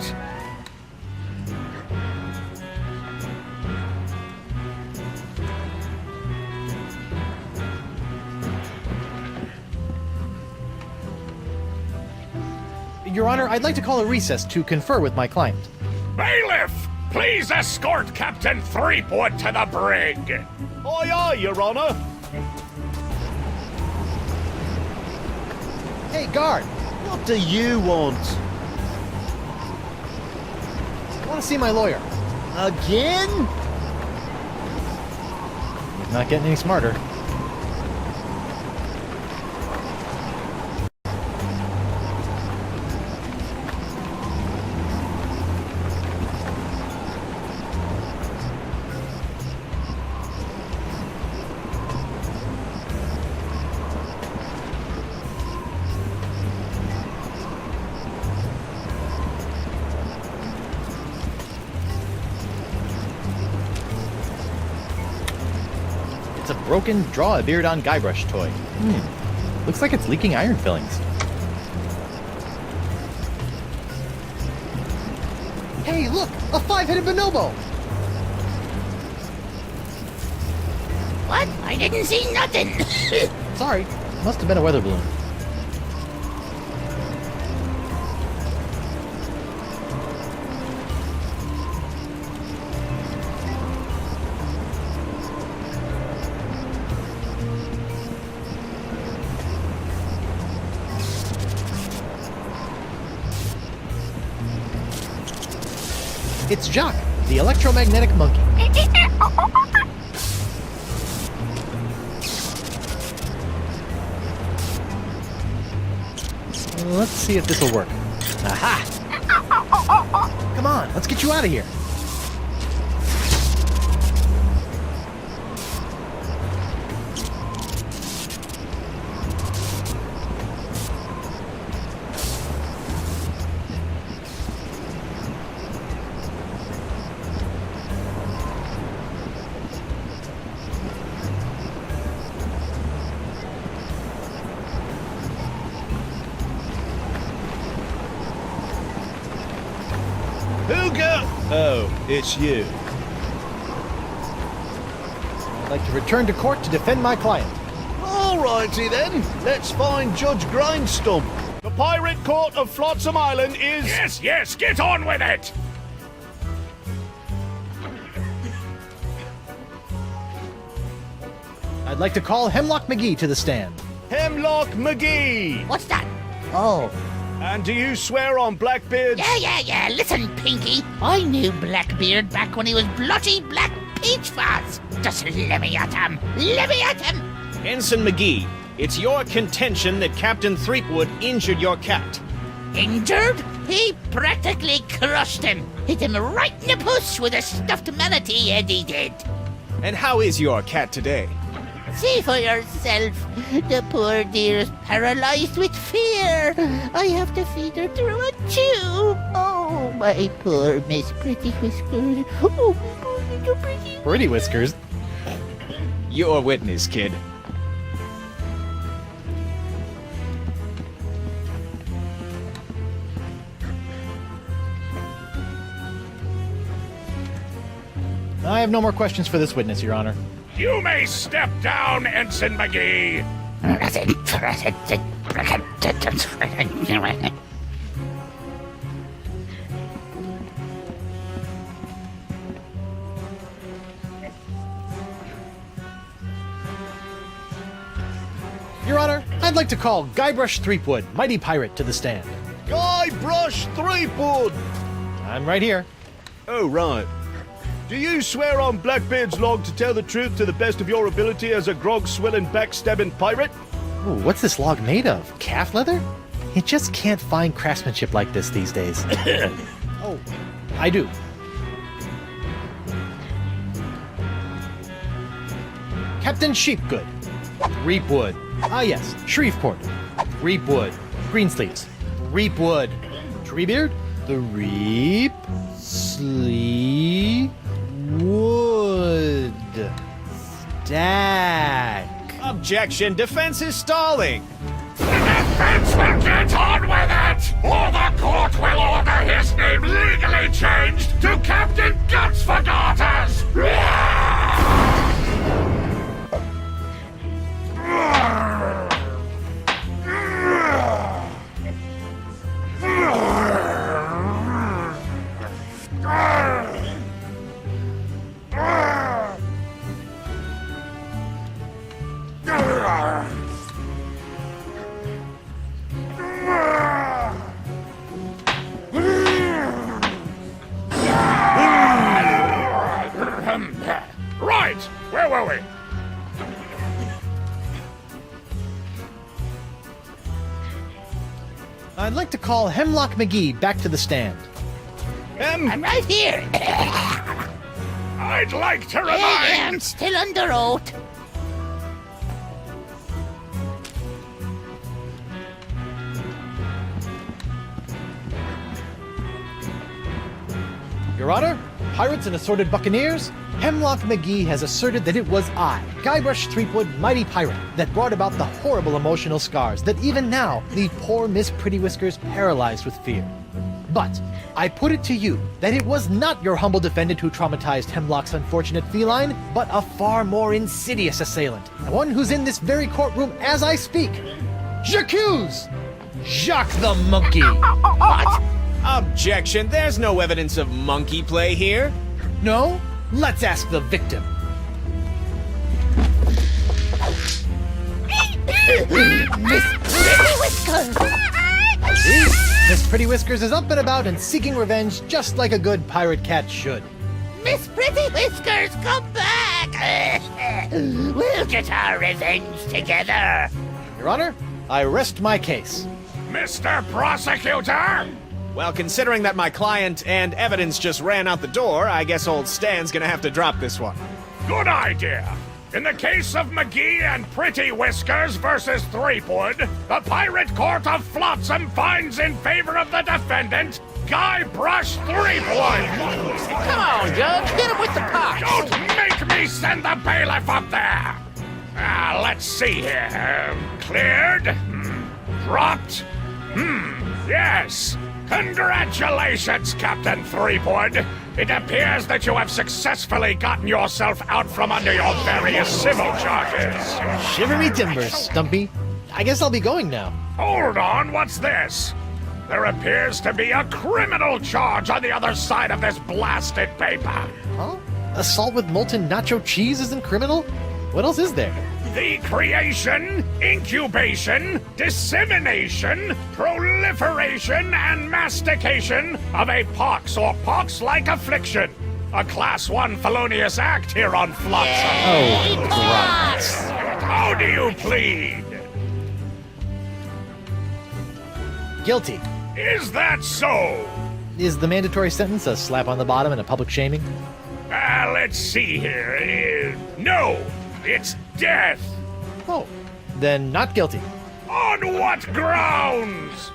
Your Honor, I'd like to call a recess to confer with my client. Bailiff, please escort Captain Threepwood to the brig. Aye, aye, Your Honor. Hey, guard! What do you want? I want to see my lawyer. Again? He's not getting any smarter. It's a broken draw-a-beard-on Guybrush toy. Looks like it's leaking iron fillings. Hey, look! A five-headed bonobo! What? I didn't see nothing. Sorry, must have been a weather balloon. It's Jock, the electromagnetic monkey. Let's see if this will work. Aha! Come on, let's get you out of here. Oh, it's you. I'd like to return to court to defend my client. Alrighty then, let's find Judge Grindstump. The Pirate Court of Flotsam Island is... Yes, yes, get on with it! I'd like to call Hemlock McGee to the stand. Hemlock McGee! What's that? Oh. And do you swear on Blackbeard's... Yeah. Listen, Pinky. I knew Blackbeard back when he was blotchy black peach fuzz. Just Leviathan. Ensign McGee, it's your contention that Captain Threepwood injured your cat. Injured? He practically crushed him. Hit him right in the puss with a stuffed manatee, Eddie did. And how is your cat today? See for yourself. The poor dear's paralyzed with fear. I have to feed her through a tube. Oh, my poor Miss Pretty Whiskers. Oh, poor Pretty. Pretty Whiskers? Your witness, kid. I have no more questions for this witness, Your Honor. You may step down, Ensign McGee. Your Honor, I'd like to call Guybrush Threepwood, mighty pirate, to the stand. Guybrush Threepwood! I'm right here. Oh, right. Do you swear on Blackbeard's log to tell the truth to the best of your ability as a grog-swilling, backstabbing pirate? Ooh, what's this log made of? Calf leather? You just can't find craftsmanship like this these days. Oh, I do. Captain Sheepgood. Threepwood. Ah yes, Shreveport. Threepwood. Greensleeves. Threepwood. Treebeard. The Reap. Sleep. Objection! Defense is stalling! Defense will get on with it! Or the court will order his name legally changed to Captain Guts for Garters! Right! Where were we? I'd like to call Hemlock McGee back to the stand. I'm right here. I'd like to remind... I am still under oath. Your Honor, pirates and assorted buccaneers, Hemlock McGee has asserted that it was I, Guybrush Threepwood, mighty pirate, that brought about the horrible emotional scars that even now leave poor Miss Pretty Whiskers paralyzed with fear. But I put it to you that it was not your humble defendant who traumatized Hemlock's unfortunate feline, but a far more insidious assailant, one who's in this very courtroom as I speak. J'accuse Jacques the Monkey! What? Objection! There's no evidence of monkey play here. No? Let's ask the victim. Miss Pretty Whiskers! See? Miss Pretty Whiskers is up and about and seeking revenge just like a good pirate cat should. Miss Pretty Whiskers, come back! We'll get our revenge together. Your Honor, I rest my case. Mr. Prosecutor! Well, considering that my client and evidence just ran out the door, I guess old Stan's gonna have to drop this one. Good idea. In the case of McGee and Pretty Whiskers versus Threepwood, the Pirate Court of Flotsam finds in favor of the defendant, Guybrush Threepwood. Come on, Judge, hit him with the pox. Don't make me send the bailiff up there. Let's see here. Cleared? Dropped? Yes. Congratulations, Captain Threepwood. It appears that you have successfully gotten yourself out from under your various civil charges. Shiver me timbers, Stumpy. I guess I'll be going now. Hold on, what's this? There appears to be a criminal charge on the other side of this blasted paper. Huh? Assault with molten nacho cheese isn't criminal? What else is there? The creation, incubation, dissemination, proliferation, and mastication of a pox or pox-like affliction. A Class 1 felonious act here on Flotsam. Oh, Christ. How do you plead? Guilty. Is that so? Is the mandatory sentence a slap on the bottom and a public shaming? Let's see here. No, it's death. Oh, then not guilty. On what grounds?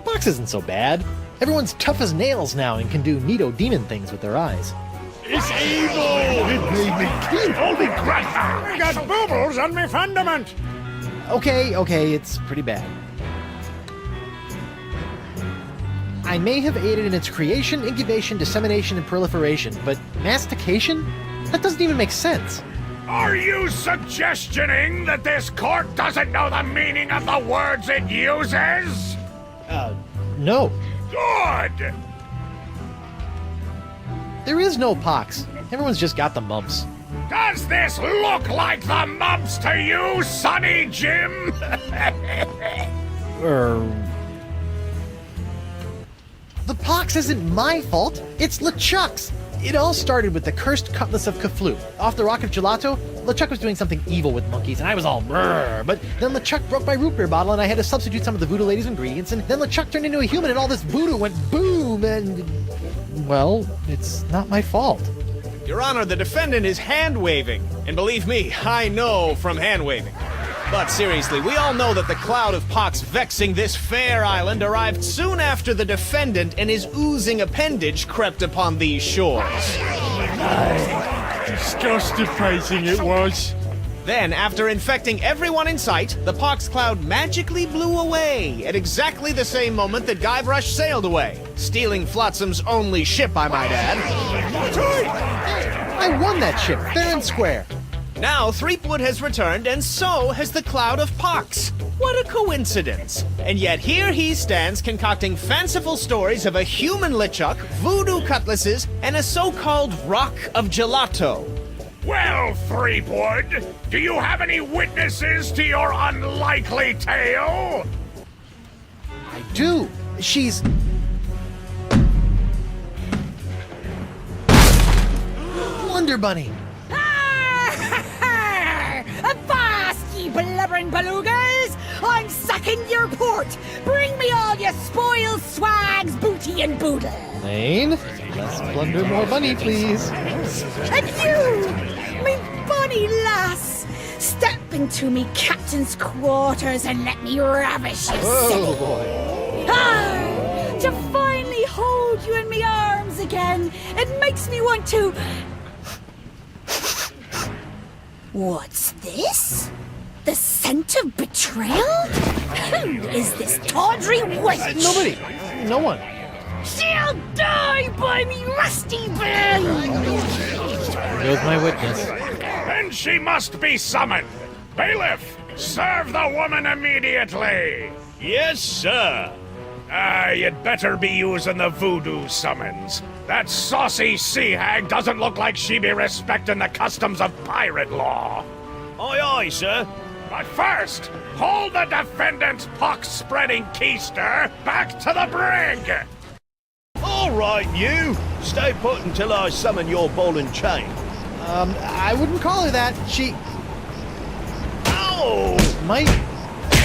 Pox isn't so bad. Everyone's tough as nails now and can do neato demon things with their eyes. It's evil! It made me keep holy grandpa! I got boobles on my fundament! Okay, it's pretty bad. I may have aided in its creation, incubation, dissemination, and proliferation, but mastication? That doesn't even make sense. Are you suggestioning that this court doesn't know the meaning of the words it uses? No. Good! There is no pox. Everyone's just got the mumps. Does this look like the mumps to you, Sonny Jim? The pox isn't my fault. It's LeChuck's. It all started with the cursed cutlass of Kaflu. Off the Rock of Gelato, LeChuck was doing something evil with monkeys, and I was all brrr. But then LeChuck broke my root beer bottle, and I had to substitute some of the voodoo lady's ingredients, and then LeChuck turned into a human, and all this voodoo went boom, and... well, it's not my fault. Your Honor, the defendant is hand-waving. And believe me, I know from hand-waving. But seriously, we all know that the cloud of pox vexing this fair island arrived soon after the defendant and his oozing appendage crept upon these shores. Disgusting pacing it was. Then, after infecting everyone in sight, the pox cloud magically blew away at exactly the same moment that Guybrush sailed away, stealing Flotsam's only ship, I might add. I won that ship, fair and square. Now, Threepwood has returned, and so has the Cloud of Pox. What a coincidence. And yet here he stands concocting fanciful stories of a human LeChuck, voodoo cutlasses, and a so-called rock of gelato. Well, Threepwood, do you have any witnesses to your unlikely tale? I do. She's... Wonder Bunny. Avast, ye blubbering belugas! I'm sacking your port! Bring me all your spoils, swags, booty, and boodle! Lane, less plunder, more bunny, please. And you, me bonny lass, step into me captain's quarters and let me ravish you. Oh, boy. Ah, to finally hold you in me arms again, it makes me want to... What's this? The scent of betrayal? Who is this tawdry wench? Nobody. No one. She'll die by me rusty blade! There goes my witness. Then she must be summoned. Bailiff, serve the woman immediately. Yes, sir. You'd better be using the voodoo summons. That saucy sea hag doesn't look like she be respecting the customs of pirate law. Aye, aye, sir. But first, hold the defendant's pox-spreading keister back to the brig! All right, you. Stay put until I summon your ball and chain. I wouldn't call her that. She... Ow! Might...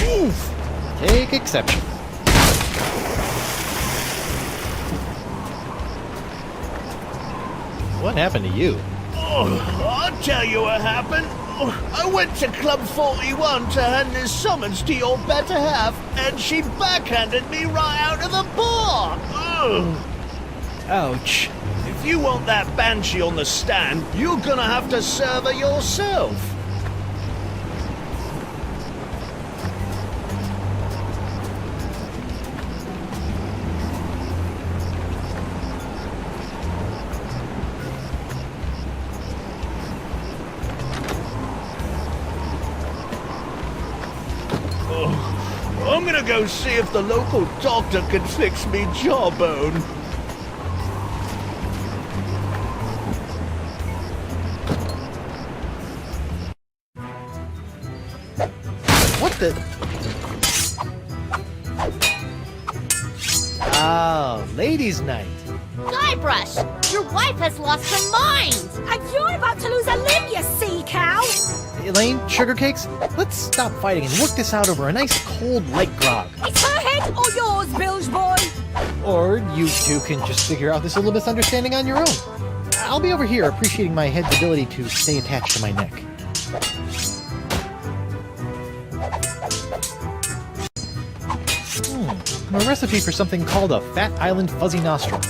Oof. Take exception. What happened to you? Oh, I'll tell you what happened. I went to Club 41 to hand this summons to your better half, and she backhanded me right out of the bar. Ugh. Ouch. If you want that banshee on the stand, you're gonna have to serve her yourself. I'm gonna go see if the local doctor can fix me jawbone. What the... Oh, ladies' night. Guybrush, your wife has lost her mind! And you're about to lose a limb, you sea cow! Elaine, sugar cakes, let's stop fighting and work this out over a nice cold light grog. It's her head or yours, bilge boy! Or you two can just figure out this little misunderstanding on your own. I'll be over here appreciating my head's ability to stay attached to my neck. A recipe for something called a Fat Island Fuzzy Nostril.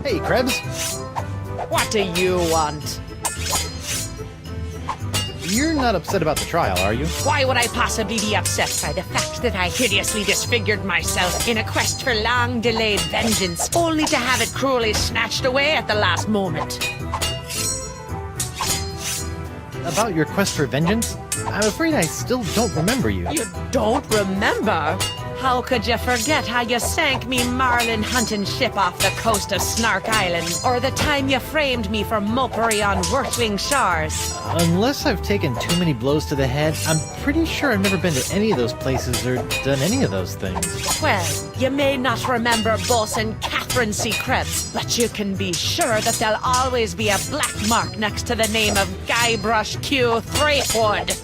Hey, Krebs. What do you want? You're not upset about the trial, are you? Why would I possibly be upset by the fact that I hideously disfigured myself in a quest for long-delayed vengeance, only to have it cruelly snatched away at the last moment? About your quest for vengeance? I'm afraid I still don't remember you. You don't remember? How could you forget how you sank me marlin hunting ship off the coast of Snark Island, or the time you framed me for mopery on Wurtling shores? Unless I've taken too many blows to the head, I'm pretty sure I've never been to any of those places or done any of those things. Well, you may not remember Bosun Catherine C. Krebs, but you can be sure that there'll always be a black mark next to the name of Guybrush Q. Threepwood.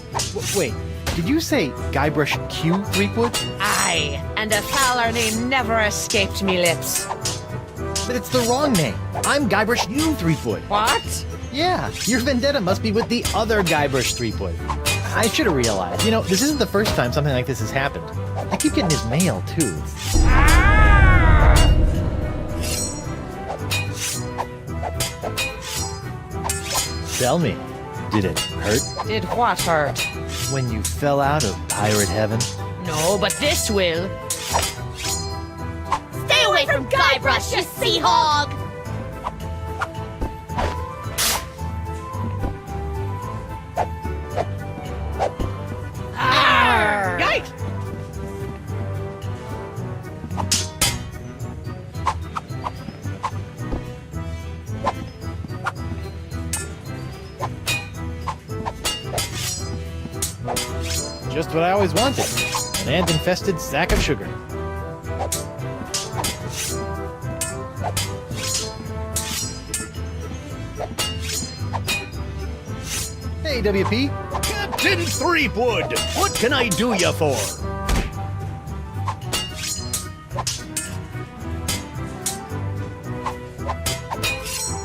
Wait, did you say Guybrush Q. Threepwood? Aye, and a fouler name never escaped me lips. But it's the wrong name. I'm Guybrush U. Threepwood. What? Yeah, your vendetta must be with the other Guybrush Threepwood. I should have realized. You know, this isn't the first time something like this has happened. I keep getting his mail, too. Tell me, did it hurt Did what hurt? when you fell out of pirate heaven? No, but this will. Stay away from Guybrush, you sea hog! Yikes! Just what I always wanted. An ant-infested sack of sugar. Hey, WP. Captain Threepwood, what can I do you for?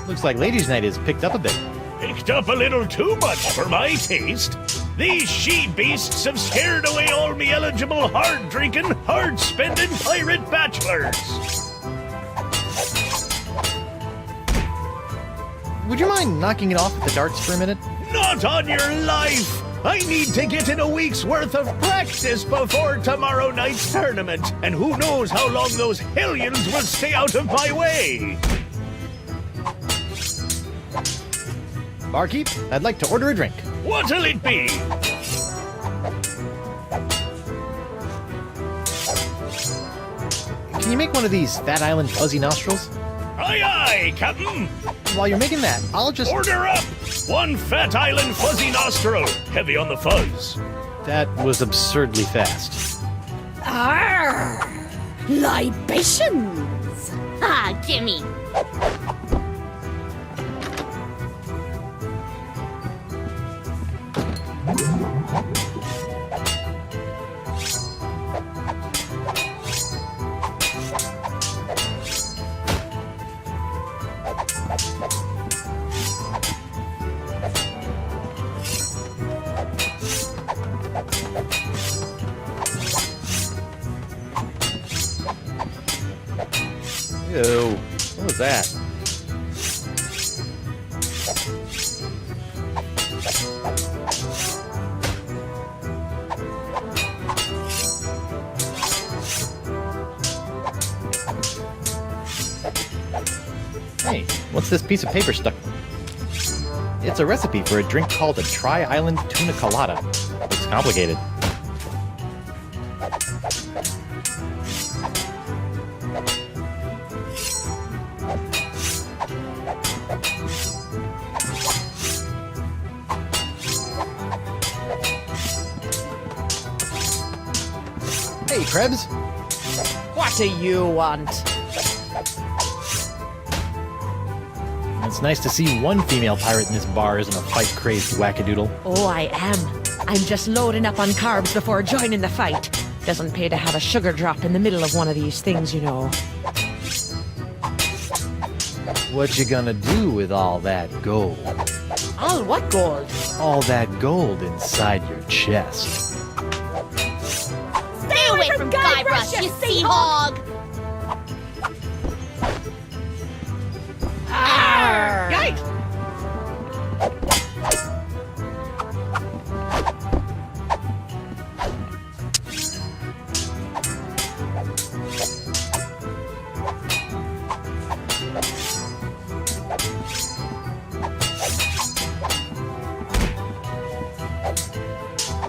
Looks like Ladies' Night is picked up a bit. Picked up a little too much for my taste. These she-beasts have scared away all me eligible, hard-drinking, hard-spending pirate bachelors. Would you mind knocking it off with the darts for a minute? Not on your life! I need to get in a week's worth of practice before tomorrow night's tournament, and who knows how long those hellions will stay out of my way! Barkeep, I'd like to order a drink. What'll it be? Can you make one of these Fat Island fuzzy nostrils? Aye, aye, Captain! While you're making that, I'll just... Order up! One Fat Island fuzzy nostril, heavy on the fuzz. That was absurdly fast. Arr! Libations! Ah, gimme! Ew, what was that? Hey, what's this piece of paper stuck? It's a recipe for a drink called a Tri-Island Tuna Colada. Looks complicated. Hey, Krebs. What do you want? It's nice to see one female pirate in this bar isn't a fight-crazed wackadoodle. Oh, I am. I'm just loading up on carbs before joining the fight. Doesn't pay to have a sugar drop in the middle of one of these things, you know. What you gonna do with all that gold? All what gold? All that gold inside your chest. Stay away from Guybrush, you sea hog! Arr! Yikes!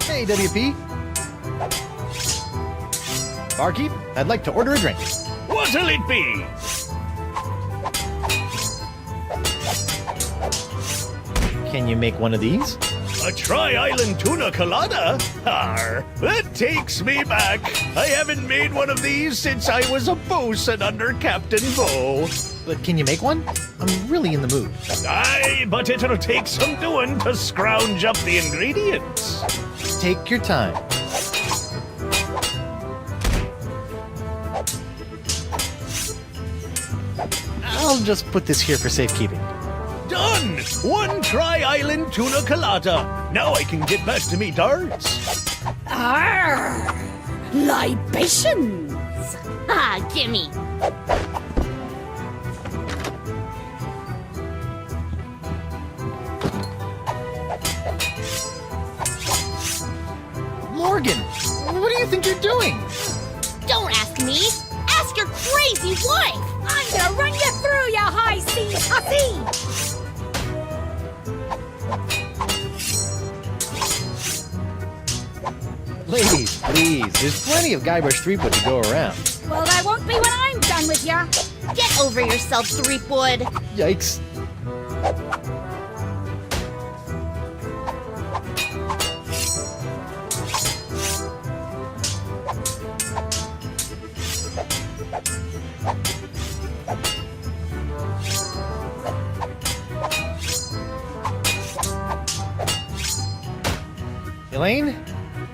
Hey, WP. Barkeep, I'd like to order a drink. What'll it be? Can you make one of these? A Tri-Island Tuna Colada? Arr, that takes me back. I haven't made one of these since I was a bosun under Captain Bow. But can you make one? I'm really in the mood. Aye, but it'll take some doing to scrounge up the ingredients. Take your time. I'll just put this here for safekeeping. Done! One Tri-Island Tuna Colada. Now I can get back to me darts. Arr! Libations! Ah, gimme! Morgan! What do you think you're doing? Don't ask me. Ask your crazy wife. I'm gonna run you through, you high seas hussy! Ladies, please, there's plenty of Guybrush Threepwood to go around. Well, there won't be when I'm done with ya. Get over yourself, Threepwood. Yikes. Elaine,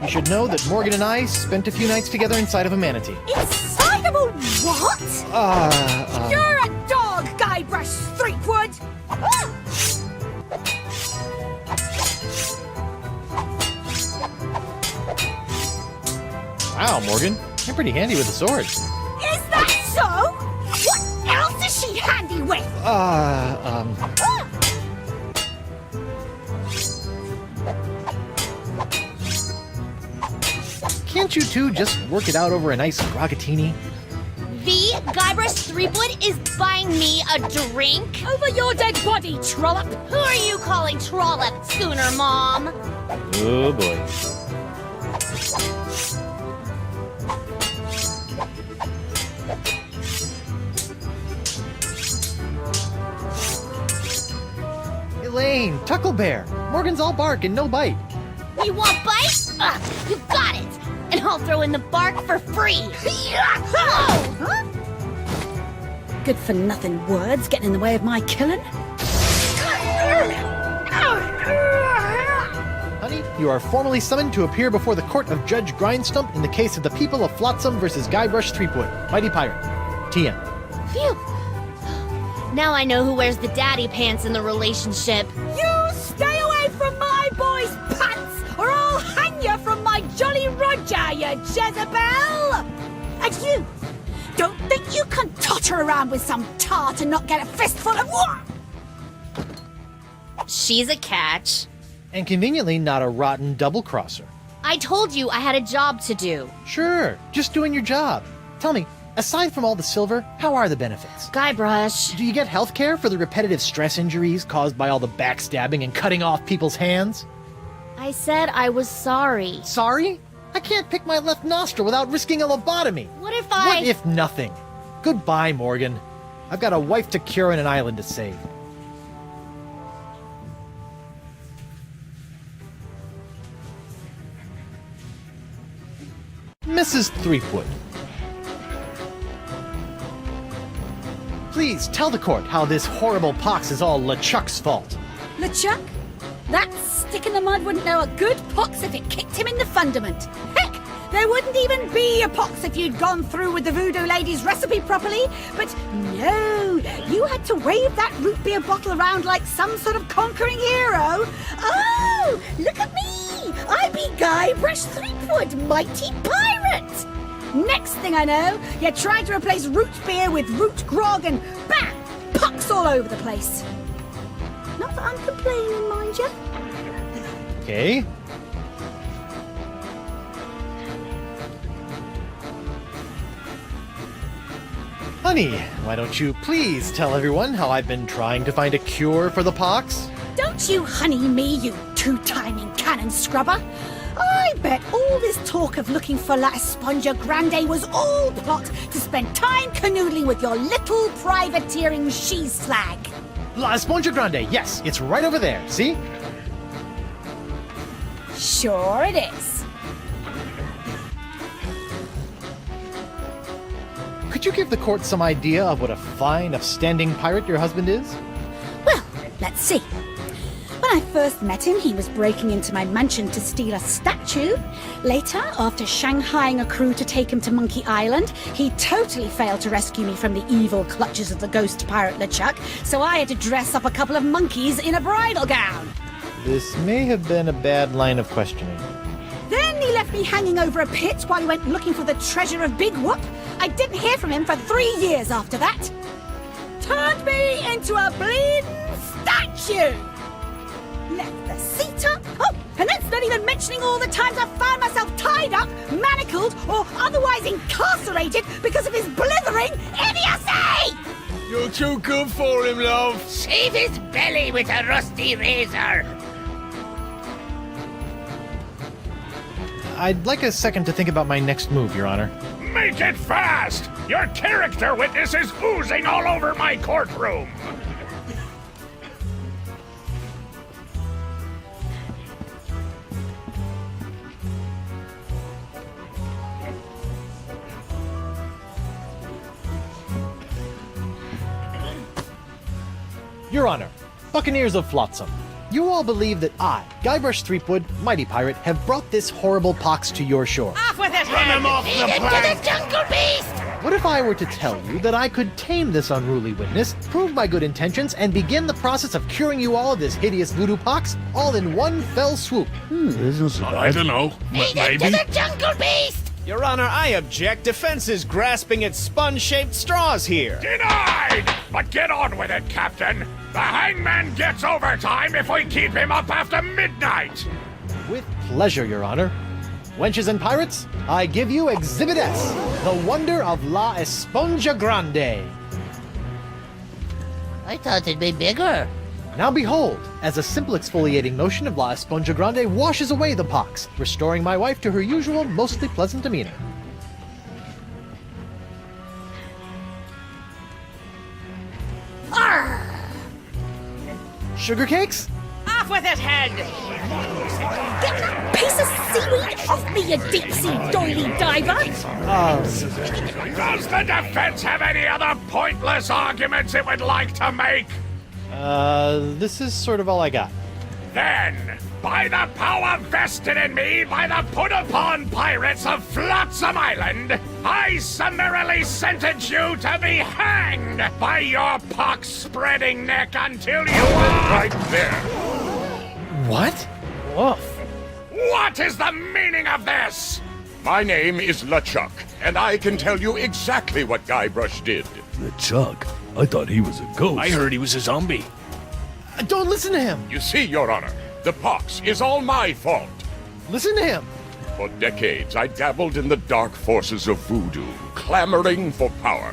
you should know that Morgan and I spent a few nights together inside of a manatee. Inside of a what? You're a dog, Guybrush Threepwood! Wow, Morgan, you're pretty handy with a sword. Is that so? What else is she handy with? Can't you two just work it out over a nice groggatini? Guybrush Threepwood is buying me a drink? Over your dead body, trollop! Who are you calling trollop, Schooner Mom? Oh boy. Elaine, Tucklebear, Morgan's all bark and no bite. You want bite? You got it! And I'll throw in the bark for free! Huh? Good for nothing words getting in the way of my killing. Honey, you are formally summoned to appear before the court of Judge Grindstump in the case of the people of Flotsam versus Guybrush Threepwood, Mighty Pirate. TM. Phew! Now I know who wears the daddy pants in the relationship. You stay away from my boy's pants, or I'll hang you from my Jolly Roger, you Jezebel! And you! Don't think you can totter around with some tart and not get a fistful of what? She's a catch. And conveniently not a rotten double-crosser. I told you I had a job to do. Sure, just doing your job. Tell me, aside from all the silver, how are the benefits? Guybrush. Do you get health care for the repetitive stress injuries caused by all the backstabbing and cutting off people's hands? I said I was sorry. Sorry? I can't pick my left nostril without risking a lobotomy. What if What if nothing? Goodbye, Morgan. I've got a wife to cure and an island to save. Mrs. Threepwood. Please tell the court how this horrible pox is all LeChuck's fault. LeChuck? That stick in the mud wouldn't know a good pox if it kicked him in the fundament. Heck, there wouldn't even be a pox if you'd gone through with the voodoo lady's recipe properly. But no, you had to wave that root beer bottle around like some sort of conquering hero. Oh, look at me! I be Guybrush Threepwood, mighty pirate! Next thing I know, you're trying to replace root beer with root grog and bam! Pox all over the place. Not that I'm complaining, mind you. Okay. Honey, why don't you please tell everyone how I've been trying to find a cure for the pox? Don't you honey me, you two-timing cannon scrubber. I bet all this talk of looking for La Esponja Grande was all plot to spend time canoodling with your little privateering she-slag. La Esponja Grande, yes, it's right over there, see? Sure it is. Could you give the court some idea of what a fine, upstanding pirate your husband is? Well, let's see. When I first met him, he was breaking into my mansion to steal a statue. Later, after shanghaiing a crew to take him to Monkey Island, he totally failed to rescue me from the evil clutches of the ghost pirate LeChuck, so I had to dress up a couple of monkeys in a bridal gown. This may have been a bad line of questioning. Then he left me hanging over a pit while he went looking for the treasure of Big Whoop. I didn't hear from him for 3 years after that. Turned me into a bleeding statue! left the seat up. Oh, and that's not even mentioning all the times I've found myself tied up, manacled, or otherwise incarcerated because of his blithering idiocy! You're too good for him, love. Shave his belly with a rusty razor. I'd like a second to think about my next move, Your Honor. Make it fast! Your character witness is oozing all over my courtroom! Your Honor, Buccaneers of Flotsam, you all believe that I, Guybrush Threepwood, Mighty Pirate, have brought this horrible pox to your shore. Off with his Run head! him off the Feed it plank! to the jungle beast! What if I were to tell you that I could tame this unruly witness, prove my good intentions, and begin the process of curing you all of this hideous voodoo pox, all in one fell swoop? I don't know. Feed it to the jungle beast! Your Honor, I object. Defense is grasping at sponge-shaped straws here. Denied! But get on with it, Captain. The hangman gets overtime if we keep him up after midnight. With pleasure, Your Honor. Wenches and pirates, I give you Exhibit S, the wonder of La Esponja Grande. I thought it'd be bigger. Now behold, as a simple exfoliating motion of La Esponja Grande washes away the pox, restoring my wife to her usual, mostly pleasant demeanor. Arr! Sugar cakes? Off with his head! Get that piece of seaweed off me, you deep-sea doily diver! Does the defense have any other pointless arguments it would like to make? This is sort of all I got. Then, by the power vested in me by the put-upon pirates of Flotsam Island, I summarily sentence you to be hanged by your pox-spreading neck until you are... Right there. What? Woof. What is the meaning of this? My name is LeChuck, and I can tell you exactly what Guybrush did. LeChuck? I thought he was a ghost. I heard he was a zombie. Don't listen to him! You see, Your Honor, the pox is all my fault. Listen to him! For decades, I dabbled in the dark forces of voodoo, clamoring for power.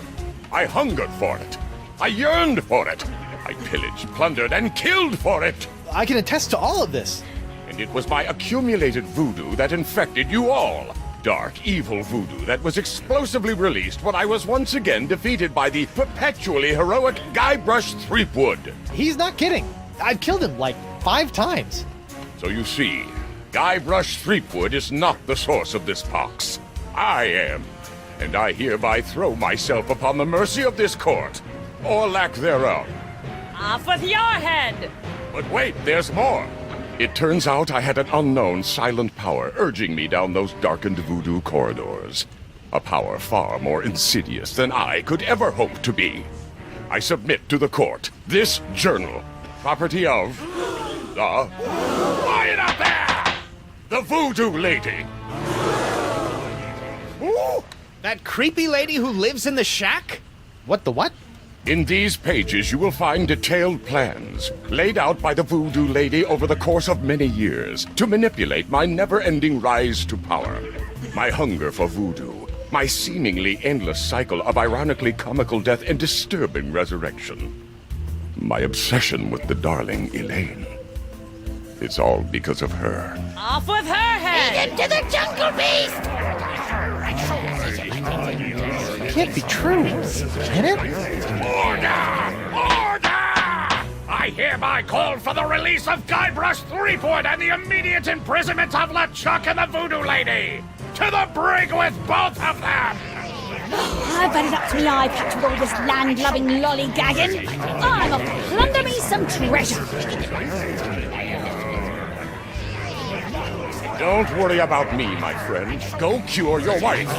I hungered for it. I yearned for it. I pillaged, plundered, and killed for it. I can attest to all of this. And it was my accumulated voodoo that infected you all. Dark, evil voodoo that was explosively released when I was once again defeated by the perpetually heroic Guybrush Threepwood. He's not kidding. I've killed him like 5 times. So you see, Guybrush Threepwood is not the source of this pox. I am. And I hereby throw myself upon the mercy of this court, or lack thereof. Off with your head! But wait, there's more. It turns out I had an unknown silent power urging me down those darkened voodoo corridors. A power far more insidious than I could ever hope to be. I submit to the court this journal, property of the... Quiet up there! The Voodoo Lady! Ooh, that creepy lady who lives in the shack? What the what? In these pages, you will find detailed plans laid out by the Voodoo Lady over the course of many years to manipulate my never-ending rise to power. My hunger for voodoo, my seemingly endless cycle of ironically comical death and disturbing resurrection. My obsession with the darling Elaine. It's all because of her. Off with her head! Feed him to the jungle beast! It can't be true. Can it? Order! Order! I hereby call for the release of Guybrush Threepwood and the immediate imprisonment of LeChuck and the Voodoo Lady! To the brig with both of them! I've had it up to me eye patch with all this land-loving lollygagging. I'm off to plunder me some treasure. Don't worry about me, my friend. Go cure your wife.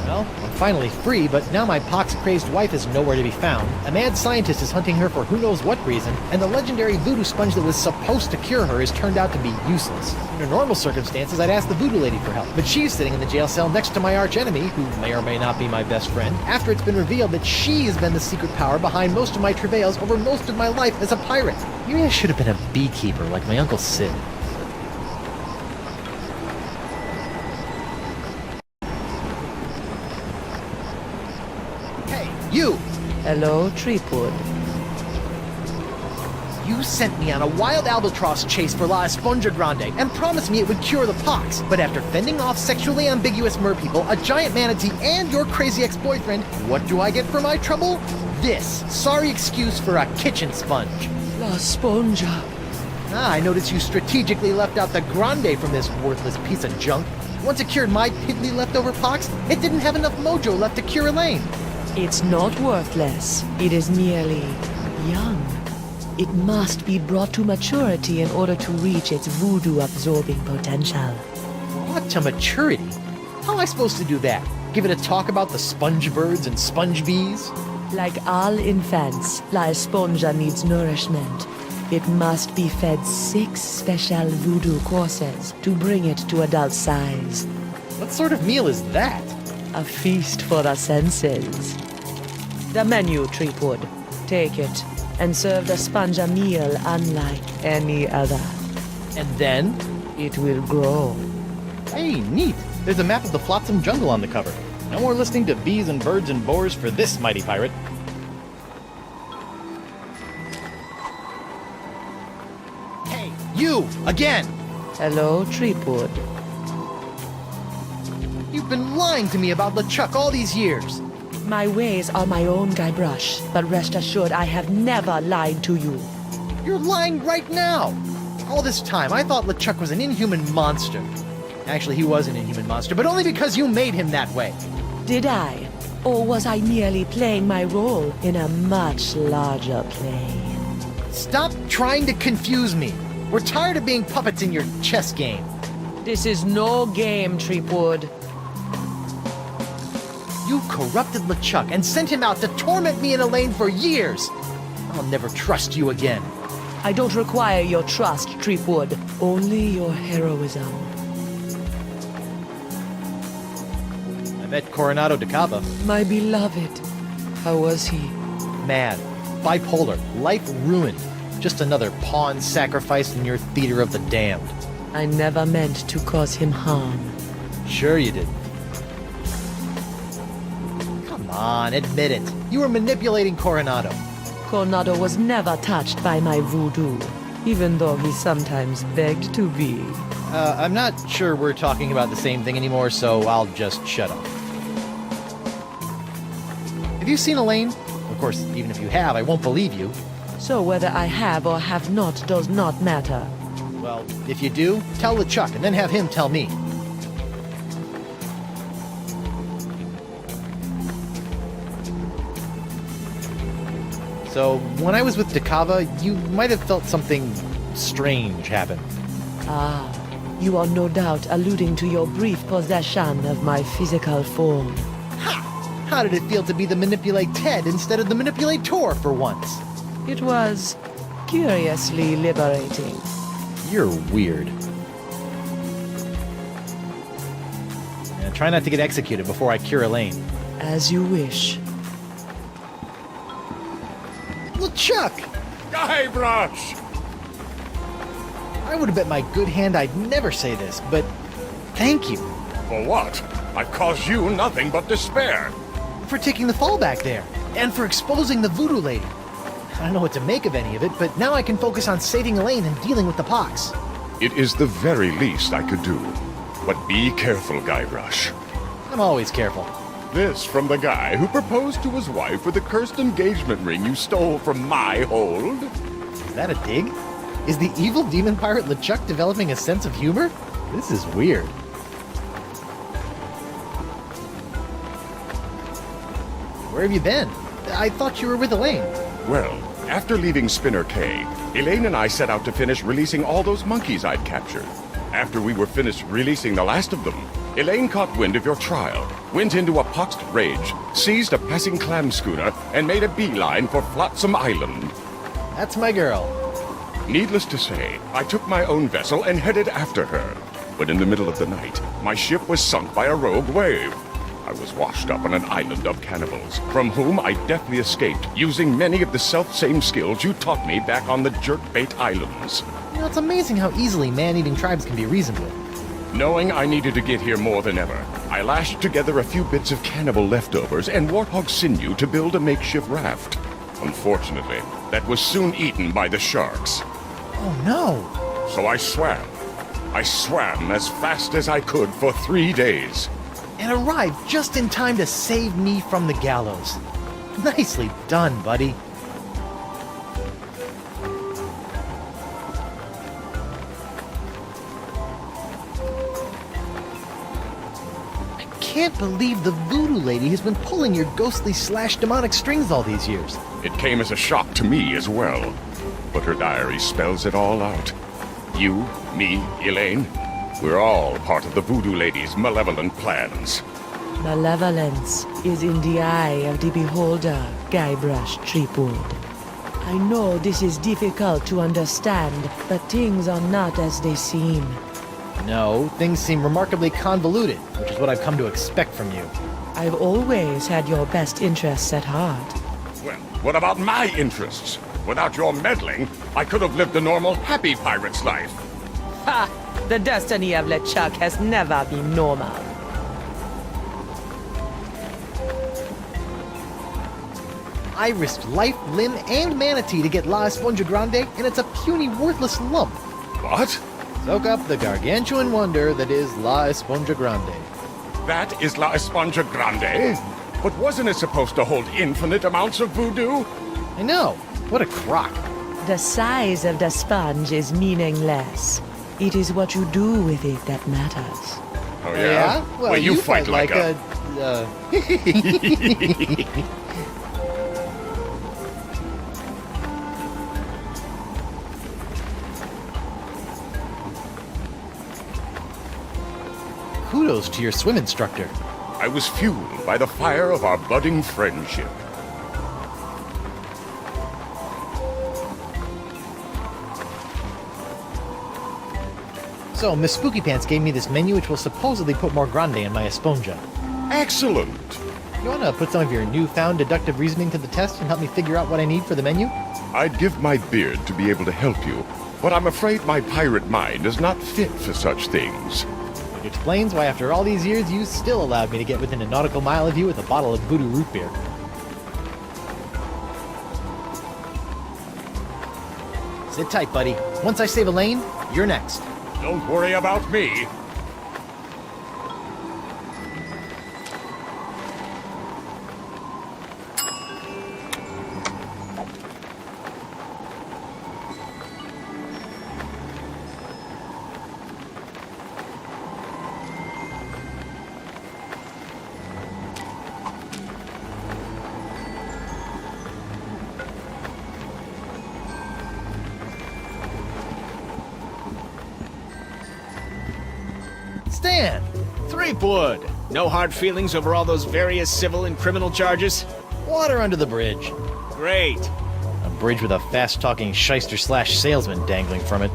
Well, finally free, but now my pox-crazed wife is nowhere to be found. A mad scientist is hunting her for who knows what reason, and the legendary voodoo sponge that was supposed to cure her has turned out to be useless. Under normal circumstances, I'd ask the voodoo lady for help, but she's sitting in the jail cell next to my archenemy, who may or may not be my best friend, after it's been revealed that she has been the secret power behind most of my travails over most of my life as a pirate. Maybe I should have been a beekeeper like my Uncle Sid. You! Hello, Threepwood. You sent me on a wild albatross chase for La Esponja Grande and promised me it would cure the pox. But after fending off sexually ambiguous merpeople, a giant manatee, and your crazy ex-boyfriend, what do I get for my trouble? This. Sorry excuse for a kitchen sponge. La Esponja. I noticed you strategically left out the Grande from this worthless piece of junk. Once it cured my piddly leftover pox, it didn't have enough mojo left to cure Elaine. It's not worthless. It is merely young. It must be brought to maturity in order to reach its voodoo-absorbing potential. Brought to maturity? How am I supposed to do that? Give it a talk about the sponge birds and sponge bees? Like all infants, La Esponja needs nourishment. It must be fed 6 special voodoo courses to bring it to adult size. What sort of meal is that? A feast for the senses. The menu, Threepwood. Take it, and serve the sponge a meal unlike any other. And then? It will grow. Hey, neat. There's a map of the Flotsam Jungle on the cover. No more listening to bees and birds and boars for this mighty pirate. Hey, you! Again! Hello, Threepwood. You've been lying to me about LeChuck all these years. My ways are my own, Guybrush, but rest assured I have never lied to you. You're lying right now! All this time, I thought LeChuck was an inhuman monster. Actually, he was an inhuman monster, but only because you made him that way. Did I? Or was I merely playing my role in a much larger play? Stop trying to confuse me. We're tired of being puppets in your chess game. This is no game, Threepwood. You corrupted LeChuck and sent him out to torment me and Elaine for years. I'll never trust you again. I don't require your trust, Threepwood. Only your heroism. I met Coronado de Cava. My beloved. How was he? Mad. Bipolar. Life ruined. Just another pawn sacrificed in your theater of the damned. I never meant to cause him harm. Sure you did. Come on, admit it. You were manipulating Coronado. Coronado was never touched by my voodoo, even though he sometimes begged to be. I'm not sure we're talking about the same thing anymore, so I'll just shut up. Have you seen Elaine? Of course, even if you have, I won't believe you. So whether I have or have not does not matter. Well, if you do, tell LeChuck and then have him tell me. So, when I was with de Cava, you might have felt something strange happen. Ah, you are no doubt alluding to your brief possession of my physical form. Ha! How did it feel to be the manipulate Ted instead of the manipulator for once? It was curiously liberating. You're weird. Yeah, try not to get executed before I cure Elaine. As you wish. LeChuck! Guybrush! I would have bet my good hand I'd never say this, but thank you. For what? I've caused you nothing but despair. For taking the fall back there, and for exposing the voodoo lady. I don't know what to make of any of it, but now I can focus on saving Elaine and dealing with the pox. It is the very least I could do. But be careful, Guybrush. I'm always careful. This from the guy who proposed to his wife with a cursed engagement ring you stole from my hold? Is that a dig? Is the evil demon pirate LeChuck developing a sense of humor? This is weird. Where have you been? I thought you were with Elaine. Well, after leaving Spinner Cay, Elaine and I set out to finish releasing all those monkeys I'd captured. After we were finished releasing the last of them, Elaine caught wind of your trial, went into a poxed rage, seized a passing clam schooner, and made a beeline for Flotsam Island. That's my girl. Needless to say, I took my own vessel and headed after her. But in the middle of the night, my ship was sunk by a rogue wave. I was washed up on an island of cannibals, from whom I deftly escaped, using many of the self-same skills you taught me back on the Jerkbait Islands. You know, it's amazing how easily man-eating tribes can be reasoned with. Knowing I needed to get here more than ever, I lashed together a few bits of cannibal leftovers and warthog sinew to build a makeshift raft. Unfortunately, that was soon eaten by the sharks. Oh no! So I swam. I swam as fast as I could for 3 days. And arrived just in time to save me from the gallows. Nicely done, buddy. I can't believe the voodoo lady has been pulling your ghostly / demonic strings all these years. It came as a shock to me as well. But her diary spells it all out. You, me, Elaine, we're all part of the voodoo lady's malevolent plans. Malevolence is in the eye of the beholder, Guybrush Threepwood. I know this is difficult to understand, but things are not as they seem. No, things seem remarkably convoluted, which is what I've come to expect from you. I've always had your best interests at heart. Well, what about my interests? Without your meddling, I could have lived a normal, happy pirate's life. Ha! The destiny of LeChuck has never been normal. I risked life, limb, and manatee to get La Esponja Grande, and it's a puny, worthless lump. What? Soak up the gargantuan wonder that is La Esponja Grande. That is La Esponja Grande? But wasn't it supposed to hold infinite amounts of voodoo? I know. What a crock. The size of the sponge is meaningless. It is what you do with it that matters. Oh, yeah? Well, you fight like a... Kudos to your swim instructor. I was fueled by the fire of our budding friendship. So, Miss Spooky Pants gave me this menu which will supposedly put more grande in my esponja. Excellent! You wanna put some of your newfound deductive reasoning to the test and help me figure out what I need for the menu? I'd give my beard to be able to help you, but I'm afraid my pirate mind is not fit for such things. It explains why after all these years you still allowed me to get within a nautical mile of you with a bottle of voodoo root beer. Sit tight, buddy. Once I save Elaine, you're next. Don't worry about me. Stan! Threepwood! No hard feelings over all those various civil and criminal charges? Water under the bridge. Great. A bridge with a fast-talking shyster / salesman dangling from it.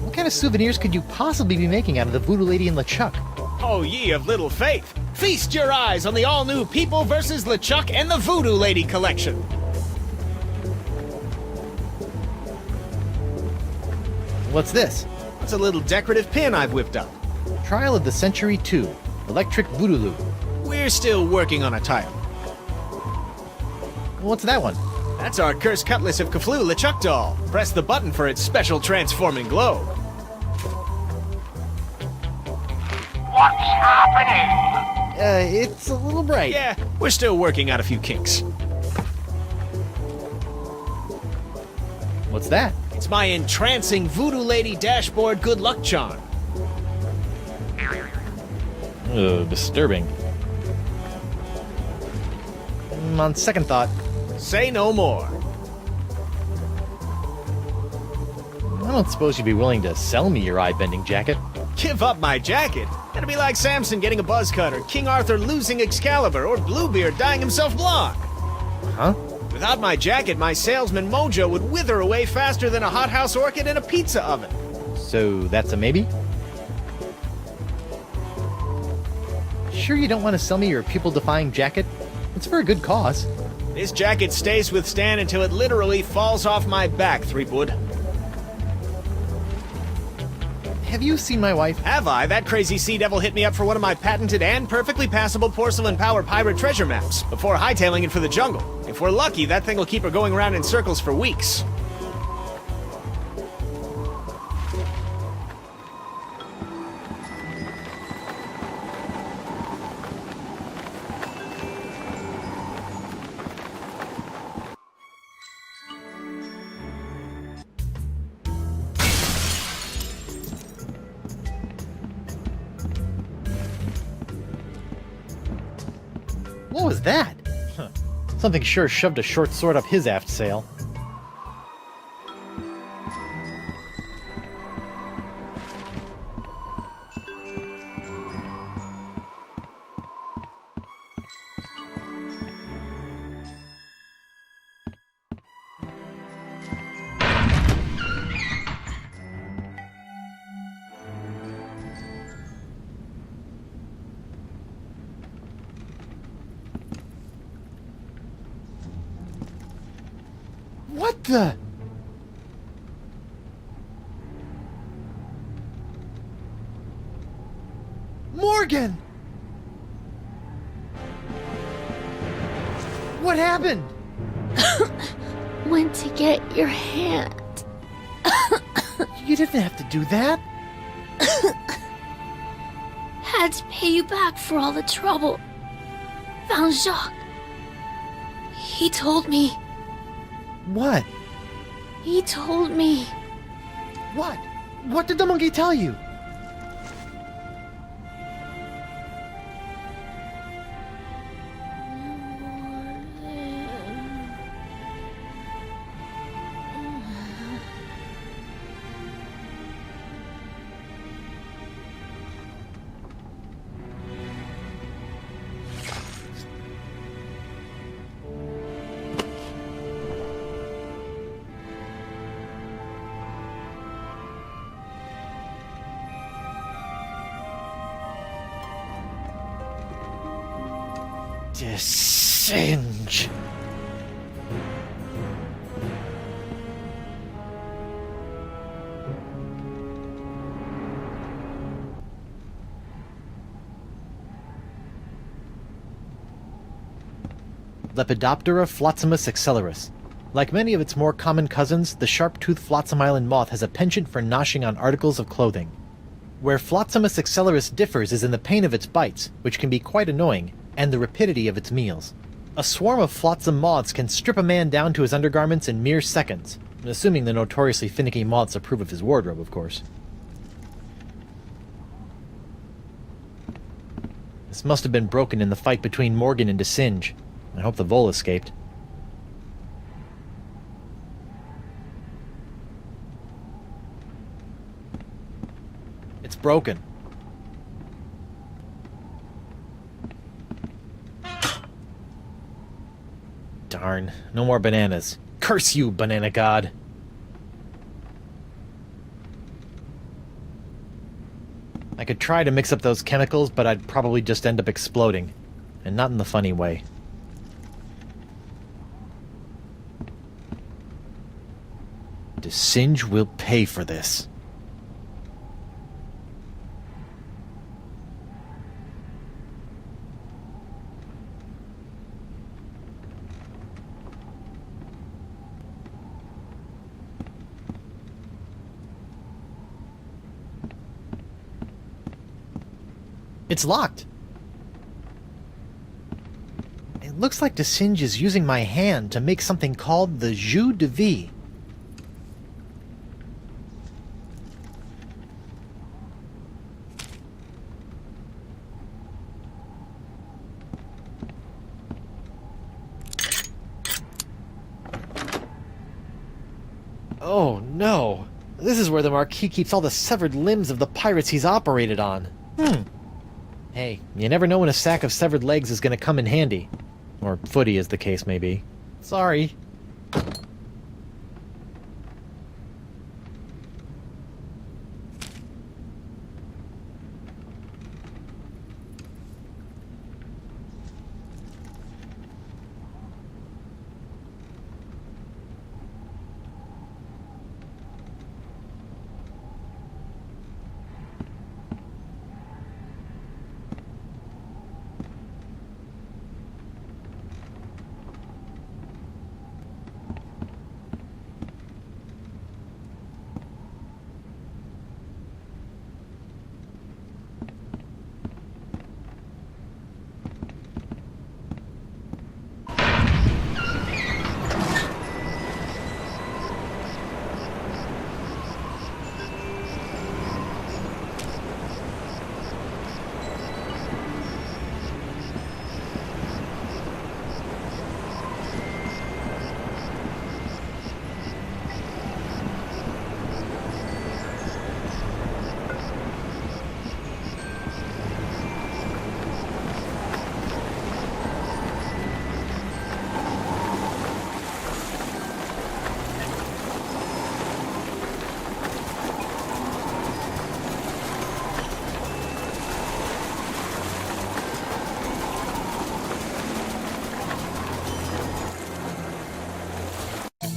What kind of souvenirs could you possibly be making out of the voodoo lady in LeChuck? Oh, ye of little faith! Feast your eyes on the all-new People vs. LeChuck and the Voodoo Lady collection! What's this? It's a little decorative pin I've whipped up. Trial of the Century 2. Electric Voodoo Loop. We're still working on a title. What's that one? That's our Cursed Cutlass of Cthulhu LeChuck doll. Press the button for its special transforming glow. What's happening? It's a little bright. Yeah, we're still working out a few kinks. What's that? It's my entrancing Voodoo Lady dashboard good luck charm. Disturbing. On second thought. Say no more. I don't suppose you'd be willing to sell me your eye-bending jacket. Give up my jacket? That'd be like Samson getting a buzz cut, or King Arthur losing Excalibur, or Bluebeard dyeing himself blonde. Huh? Without my jacket, my salesman mojo would wither away faster than a hothouse orchid in a pizza oven. So that's a maybe? Sure you don't want to sell me your pupil-defying jacket? It's for a good cause. This jacket stays with Stan until it literally falls off my back, Threepwood. Have you seen my wife? Have I? That crazy sea devil hit me up for one of my patented and perfectly passable porcelain power pirate treasure maps before hightailing it for the jungle. If we're lucky, that thing will keep her going around in circles for weeks. What was that? Huh. Something sure shoved a short sword up his aft sail. What the? Morgan! What happened? Went to get your hand. You didn't have to do that. Had to pay you back for all the trouble. Found Jacques. He told me. What? He told me. What? What did the monkey tell you? Singe. Lepidoptera flotzimus accelerus. Like many of its more common cousins, the sharp-toothed flotsam island moth has a penchant for noshing on articles of clothing. Where Flotzimus accelerus differs is in the pain of its bites, which can be quite annoying, and the rapidity of its meals. A swarm of flotsam moths can strip a man down to his undergarments in mere seconds, assuming the notoriously finicky moths approve of his wardrobe, of course. This must have been broken in the fight between Morgan and Singe. I hope the vole escaped. It's broken. Darn, no more bananas. Curse you, banana god! I could try to mix up those chemicals, but I'd probably just end up exploding. And not in the funny way. Singe will pay for this. It's locked. It looks like Singe is using my hand to make something called the jus de vie. Oh no, This is where the Marquis keeps all the severed limbs of the pirates he's operated on. Hey, you never know when a sack of severed legs is going to come in handy. Or footy, as the case may be. Sorry.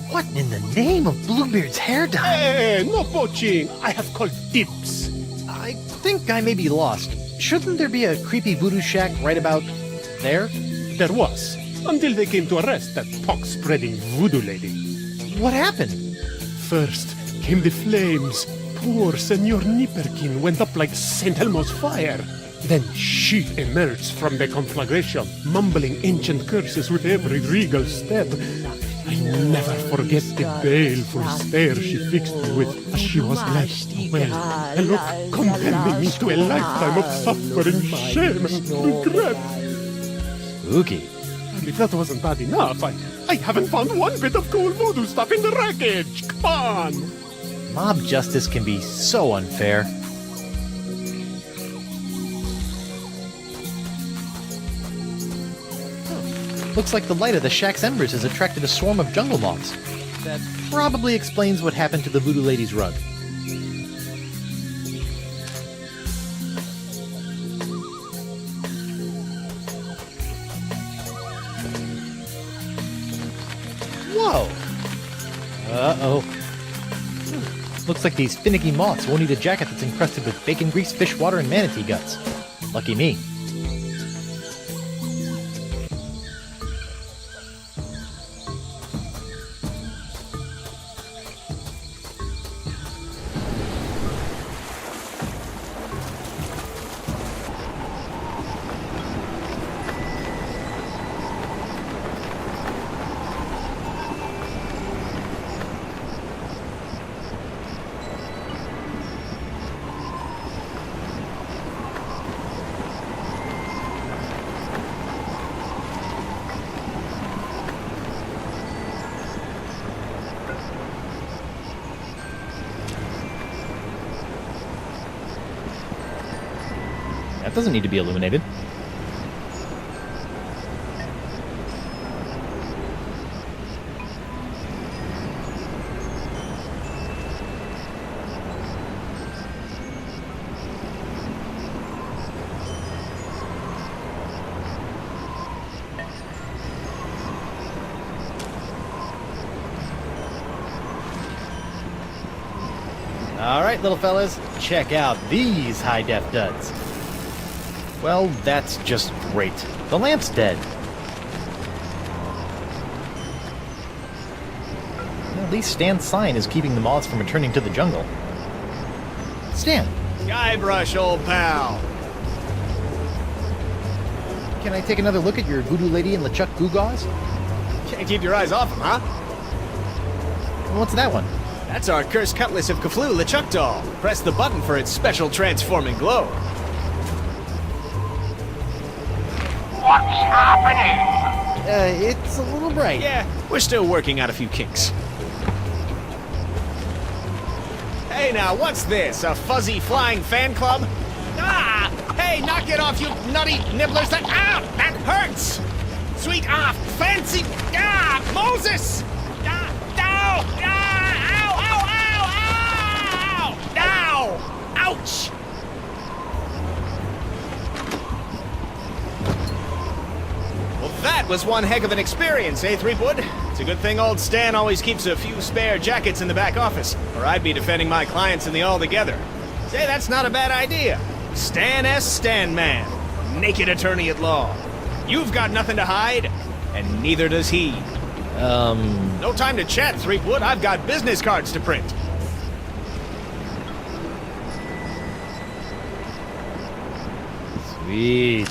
What in the name of Bluebeard's hair dye? Hey, no poaching. I have called dibs. I think I may be lost. Shouldn't there be a creepy voodoo shack right about there? There was, until they came to arrest that pock-spreading voodoo lady. What happened? First came the flames. Poor Senor Nipperkin went up like St. Elmo's fire. Then she emerged from the conflagration, mumbling ancient curses with every regal step. I never forget the baleful stare she fixed me with as she was led away. A look condemning me to a lifetime of suffering, shame, and regret. Spooky. And if that wasn't bad enough, I haven't found one bit of cool voodoo stuff in the wreckage. Come on! Mob justice can be so unfair. Looks like the light of the shack's embers has attracted a swarm of jungle moths. That probably explains what happened to the voodoo lady's rug. Whoa! Uh-oh. Looks like these finicky moths won't eat a jacket that's encrusted with bacon grease, fish water, and manatee guts. Lucky me. That doesn't need to be illuminated. Alright, little fellas, check out these high-def duds. Well, that's just great. The lamp's dead. At least Stan's sign is keeping the moths from returning to the jungle. Stan! Guybrush, old pal! Can I take another look at your voodoo lady and LeChuck Goo-Gaws? Can't keep your eyes off him, huh? What's that one? That's our cursed cutlass of Cthulhu LeChuck doll. Press the button for its special transforming glow. What's happening? It's a little bright. Yeah, we're still working out a few kinks. Hey now, what's this? A fuzzy flying fan club? Ah! Hey, knock it off, you nutty nibblers! That hurts! Sweet, fancy, Moses! Ow! Ouch! Well, that was one heck of an experience, eh, Threepwood? It's a good thing old Stan always keeps a few spare jackets in the back office, or I'd be defending my clients in the Altogether. Say, that's not a bad idea. Stan S. Stan Man, naked attorney at law. You've got nothing to hide, and neither does he. No time to chat, Threepwood. I've got business cards to print. Sweet.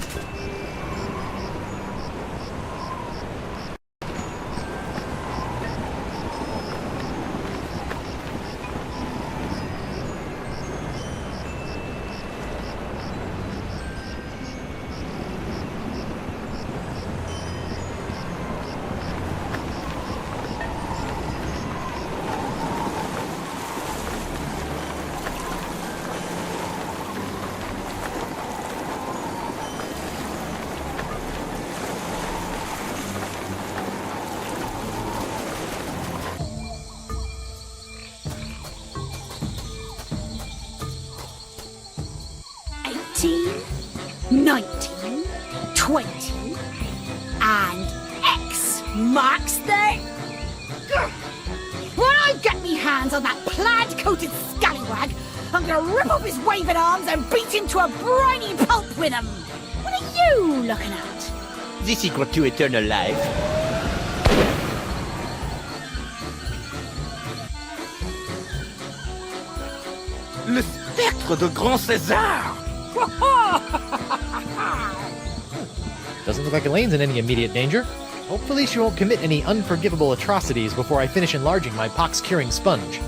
And X marks the... When I get me hands on that plaid-coated scallywag, I'm gonna rip off his waving arms and beat him to a briny pulp with them. What are you looking at? The secret to eternal life. Le spectre de Grand César! Doesn't look like Elaine's in any immediate danger. Hopefully she won't commit any unforgivable atrocities before I finish enlarging my pox-curing sponge.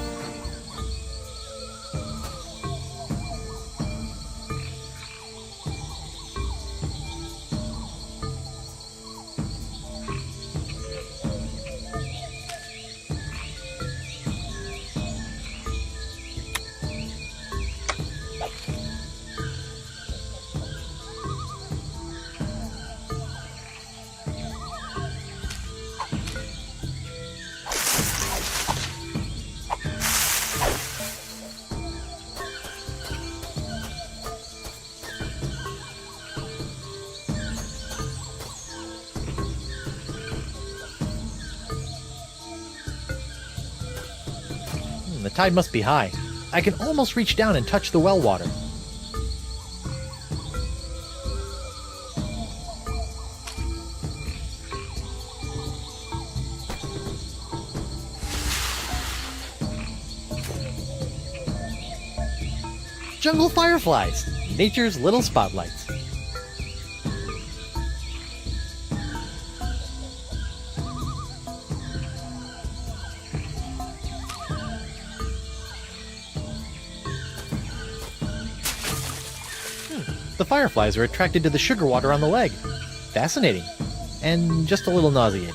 The tide must be high. I can almost reach down and touch the well water. Jungle fireflies, nature's little spotlights. The fireflies are attracted to the sugar water on the leg. Fascinating. And just a little nauseating.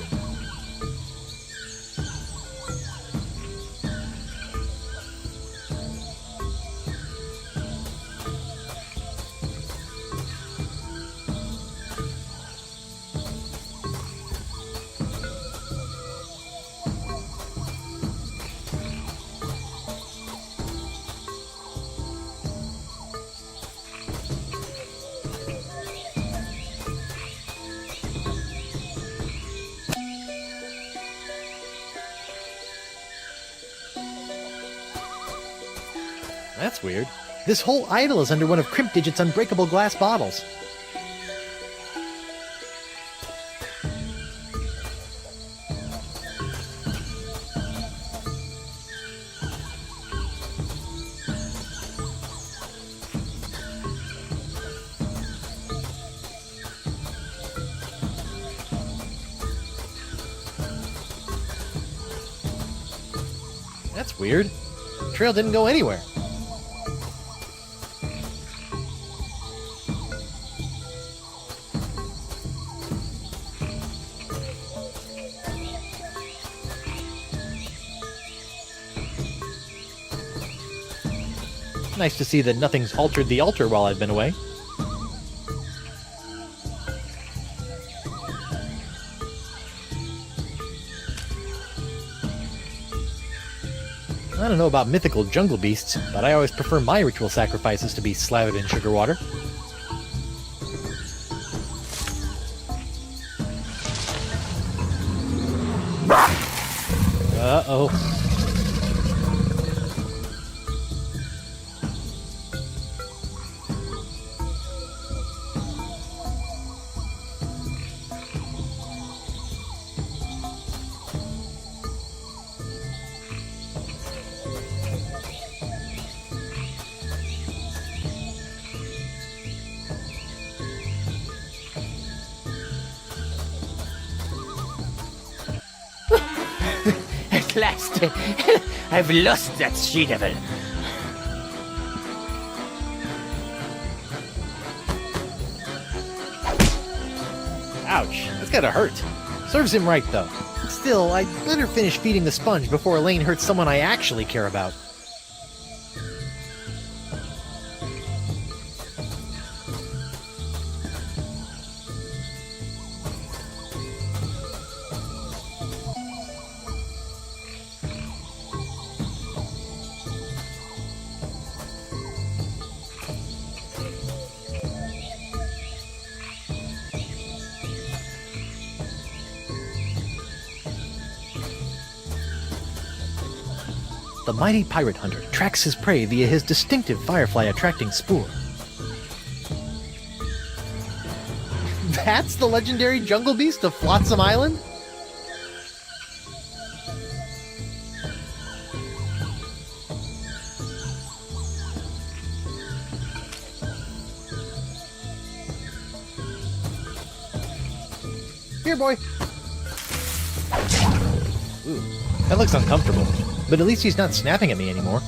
That's weird. This whole idol is under one of Crimp Digit's unbreakable glass bottles. That's weird. The trail didn't go anywhere. Nice to see that nothing's altered the altar while I've been away. I don't know about mythical jungle beasts, but I always prefer my ritual sacrifices to be slathered in sugar water. Uh-oh. At last, I've lost that she-devil. Ouch, that's gotta hurt. Serves him right, though. Still, I'd better finish feeding the sponge before Elaine hurts someone I actually care about. The mighty pirate hunter tracks his prey via his distinctive firefly-attracting spoor. That's the legendary jungle beast of Flotsam Island? Here, boy! Ooh, that looks uncomfortable. But at least he's not snapping at me anymore.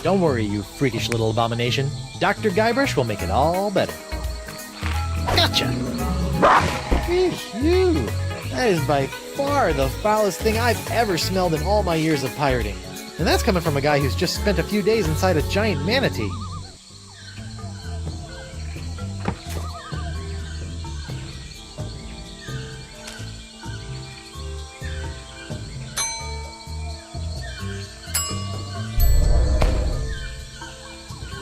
Don't worry, you freakish little abomination. Dr. Guybrush will make it all better. Gotcha! Phew! That is by far the foulest thing I've ever smelled in all my years of pirating. And that's coming from a guy who's just spent a few days inside a giant manatee.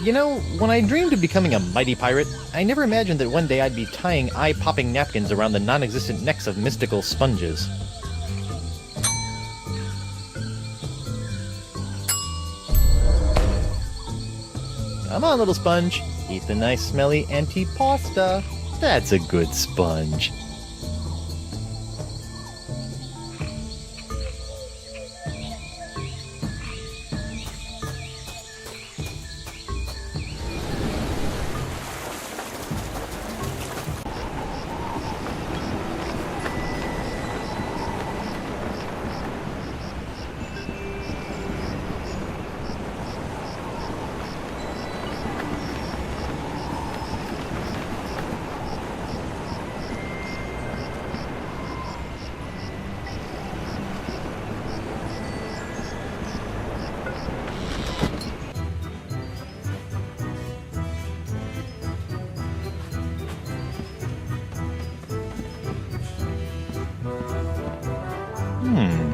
You know, when I dreamed of becoming a mighty pirate, I never imagined that one day I'd be tying eye-popping napkins around the non-existent necks of mystical sponges. Come on, little sponge. Eat the nice smelly antipasta. That's a good sponge.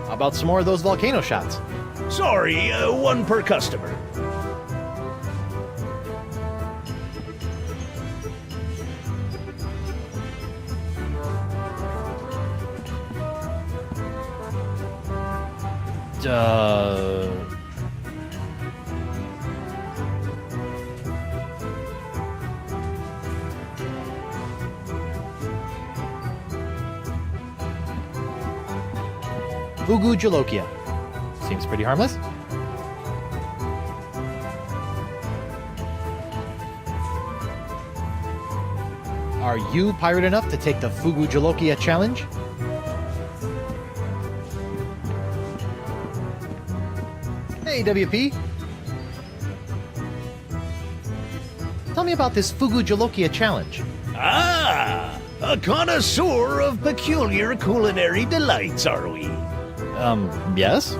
How about some more of those volcano shots? Sorry, one per customer. Fugu Jolokia. Seems pretty harmless. Are you pirate enough to take the Fugu Jolokia challenge? Hey, WP. Tell me about this Fugu Jolokia challenge. Ah, a connoisseur of peculiar culinary delights, are we? Yes?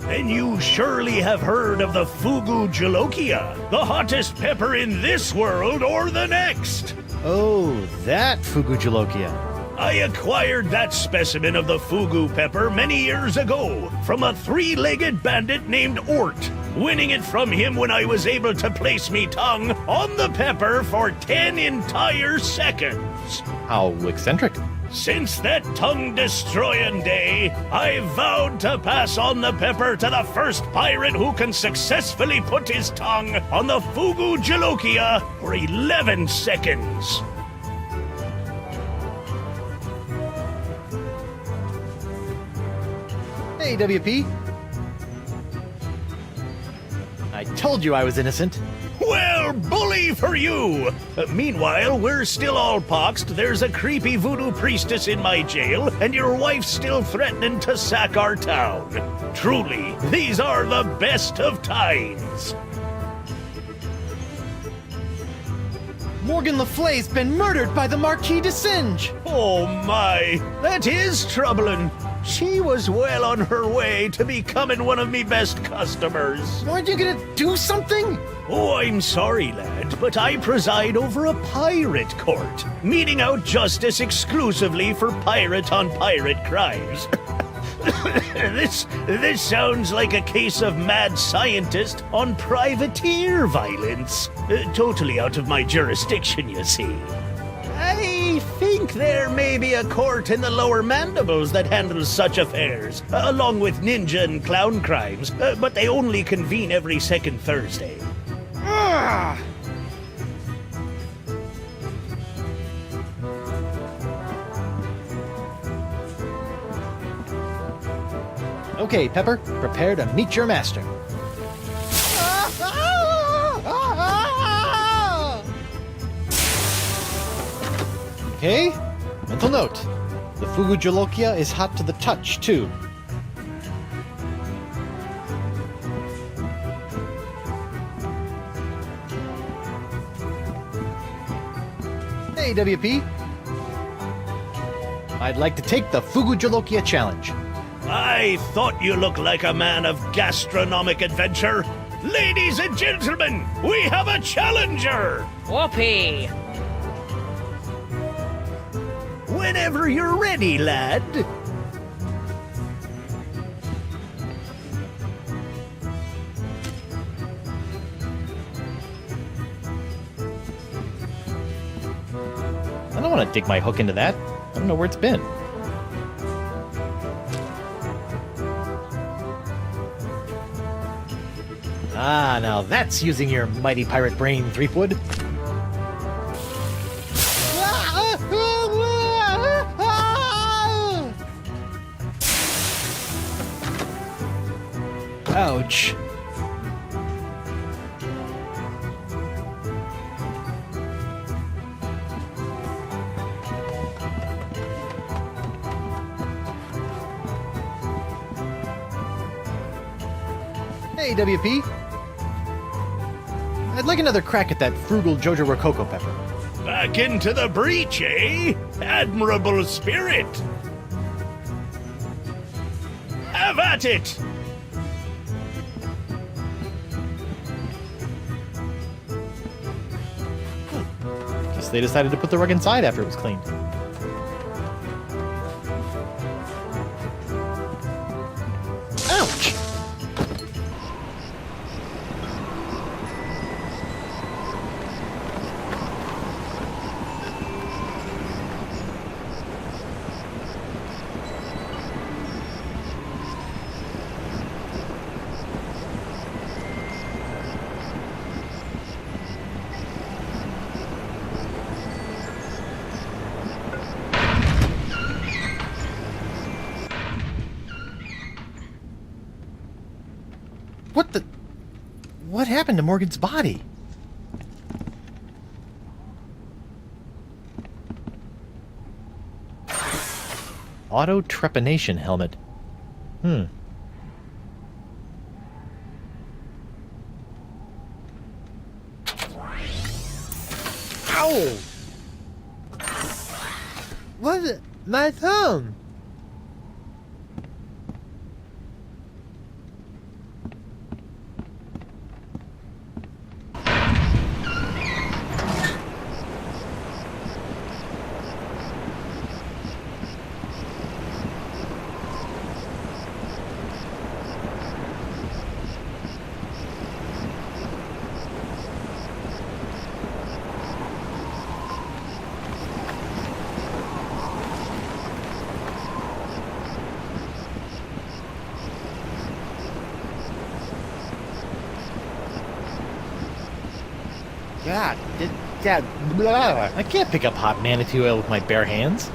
then you surely have heard of the Fugu Jolokia, the hottest pepper in this world or the next. Oh, that Fugu Jolokia. I acquired that specimen of the Fugu pepper many years ago from a three-legged bandit named Ort, winning it from him when I was able to place me tongue on the pepper for 10 entire seconds. How eccentric. Since that tongue-destroying day, I vowed to pass on the pepper to the first pirate who can successfully put his tongue on the Fugu Jolokia for 11 seconds. Hey, WP. I told you I was innocent. Well, bully for you! Meanwhile, we're still all poxed, there's a creepy voodoo priestess in my jail, and your wife's still threatening to sack our town. Truly, these are the best of times. Morgan Le Fay's been murdered by the Marquis de Singe! Oh my, that is troubling. She was well on her way to becoming one of me best customers. Weren't you gonna do something? Oh, I'm sorry, lad, but I preside over a pirate court, meting out justice exclusively for pirate-on-pirate crimes. This sounds like a case of mad scientist on privateer violence. Totally out of my jurisdiction, you see. I think there may be a court in the lower mandibles that handles such affairs, along with ninja and clown crimes, but they only convene every second Thursday. Okay, Pepper, prepare to meet your master. Okay, mental note. The Fugu Jolokia is hot to the touch, too. Hey, WP. I'd like to take the Fugu Jolokia challenge. I thought you looked like a man of gastronomic adventure. Ladies and gentlemen, we have a challenger! Whoopee! Whenever you're ready, lad. I don't want to dig my hook into that. I don't know where it's been. Ah, now that's using your mighty pirate brain, Threepwood. Ouch. Hey, WP. I'd like another crack at that frugal Jojo Rococo pepper. Back into the breach, eh? Admirable spirit! Have at it! Guess they decided to put the rug inside after it was cleaned. Ouch! What happened to Morgan's body? Auto trepanation helmet. Ow! What? My thumb! God, blah. I can't pick up hot manatee oil with my bare hands.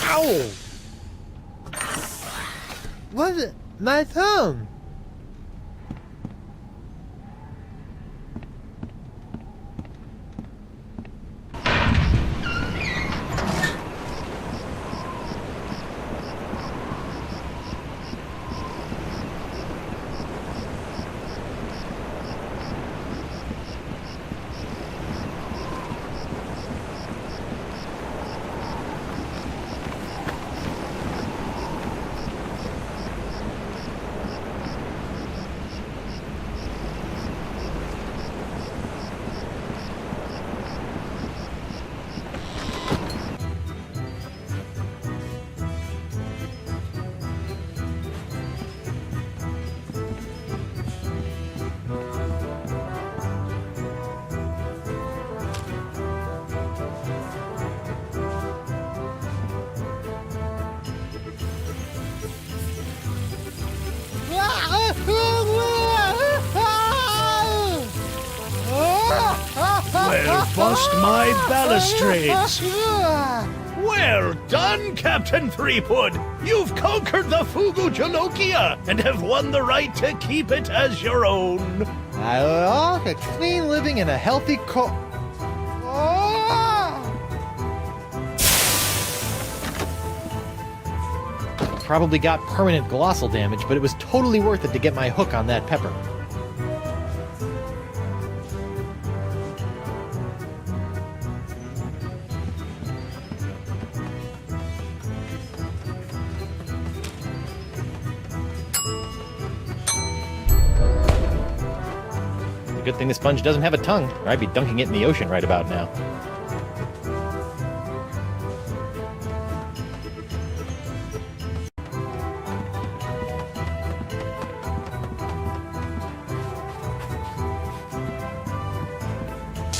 Ow! What? My thumb! Well, bust my balustrades! Well done, Captain Threepwood! You've conquered the Fugu Jalokia and have won the right to keep it as your own. A clean living and a healthy Probably got permanent glossal damage, but it was totally worth it to get my hook on that pepper. Good thing the sponge doesn't have a tongue, or I'd be dunking it in the ocean right about now.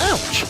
Ouch!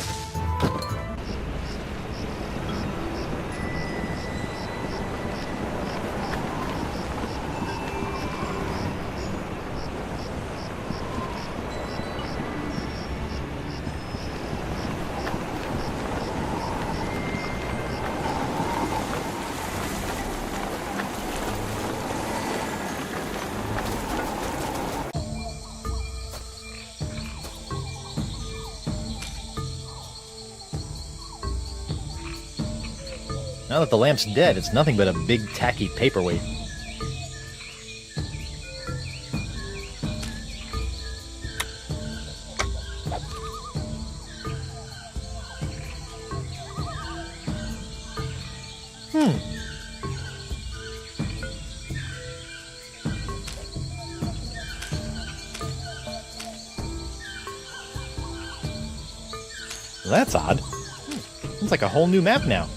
Now that the lamp's dead, it's nothing but a big tacky paperweight. Well, that's odd. It's like a whole new map now.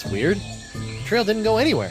That's weird. The trail didn't go anywhere.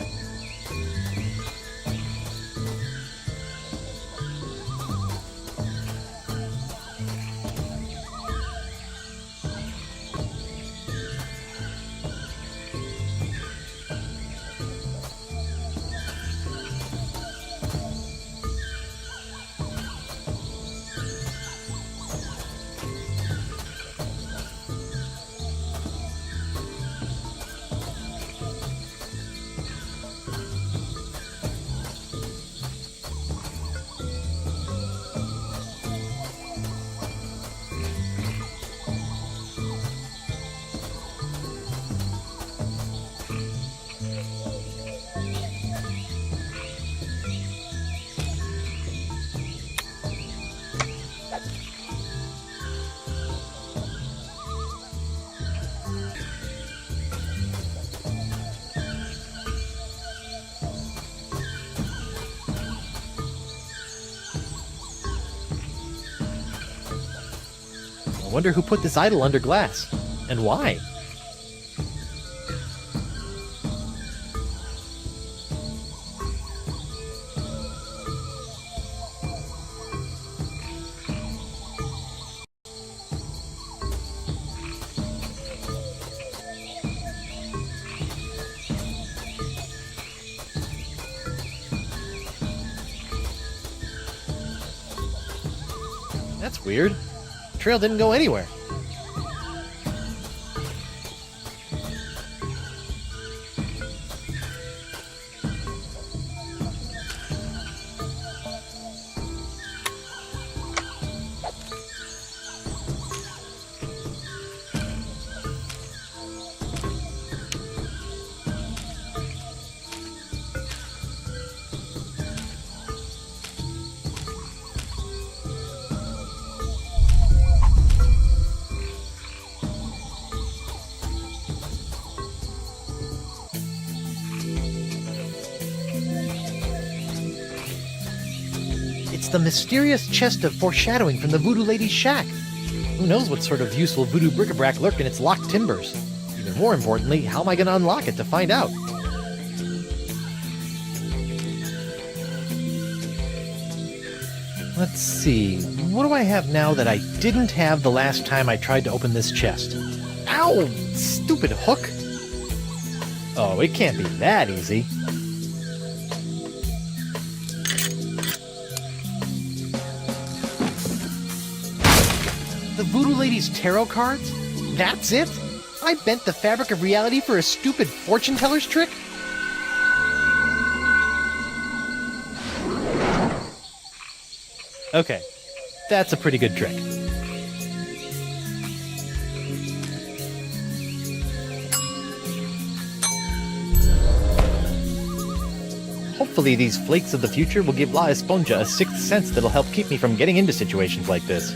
I wonder who put this idol under glass, and why? That's weird. The trail didn't go anywhere. It's the mysterious chest of foreshadowing from the Voodoo Lady's shack. Who knows what sort of useful voodoo bric-a-brac lurk in its locked timbers? Even more importantly, how am I going to unlock it to find out? Let's see, what do I have now that I didn't have the last time I tried to open this chest? Ow! Stupid hook! Oh, it can't be that easy. The Voodoo Lady's tarot cards? That's it? I bent the fabric of reality for a stupid fortune teller's trick? Okay, that's a pretty good trick. Hopefully these flakes of the future will give La Esponja a sixth sense that'll help keep me from getting into situations like this.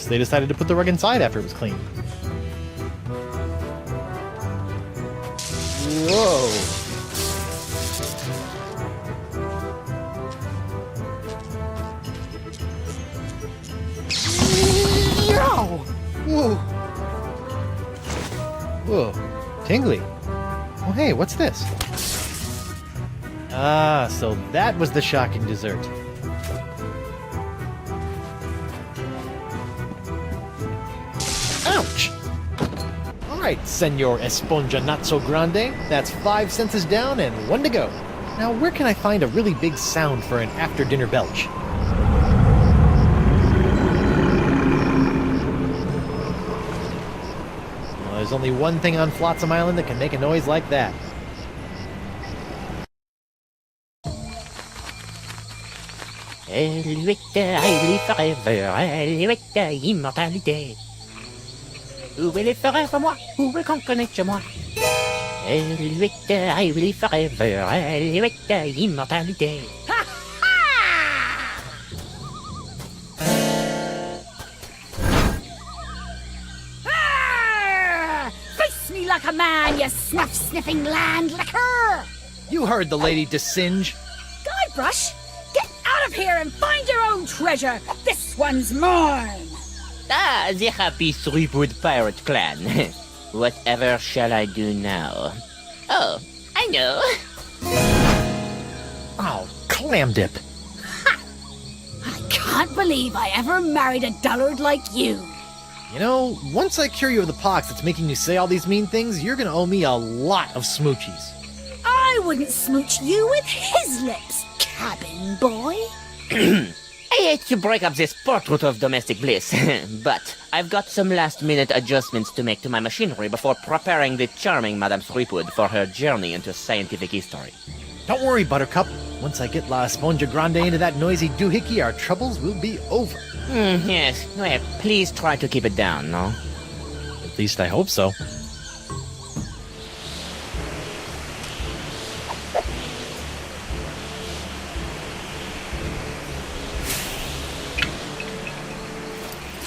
They decided to put the rug inside after it was clean. Whoa! Yow! Whoa! Whoa! Tingly! Oh hey, what's this? Ah, so that was the shocking dessert. Alright, Senor Esponja Not So Grande. That's 5 senses down and 1 to go. Now, where can I find a really big sound for an after-dinner belch? Well, there's only one thing on Flotsam Island that can make a noise like that. Eluette, I live forever, Eluette, immortalité. Où est les forêts pour moi? Où est qu'on connaît chez moi? Eluette, I live forever, Eluette, immortalité. Face me like a man, you snuff-sniffing land licker! You heard the lady Desinge. Guybrush, get out of here and find your own treasure! This one's mine! Ah, the happy Threepwood pirate clan. Whatever shall I do now? Oh, I know. Oh, clam dip. I can't believe I ever married a dullard like you. You know, once I cure you of the pox that's making you say all these mean things, you're gonna owe me a lot of smoochies. I wouldn't smooch you with his lips, cabin boy. I hate to break up this portrait of domestic bliss, but I've got some last-minute adjustments to make to my machinery before preparing the charming Madame Threepwood for her journey into scientific history. Don't worry, Buttercup. Once I get La Esponja Grande into that noisy doohickey, our troubles will be over. Yes. Well, please try to keep it down, no? At least I hope so.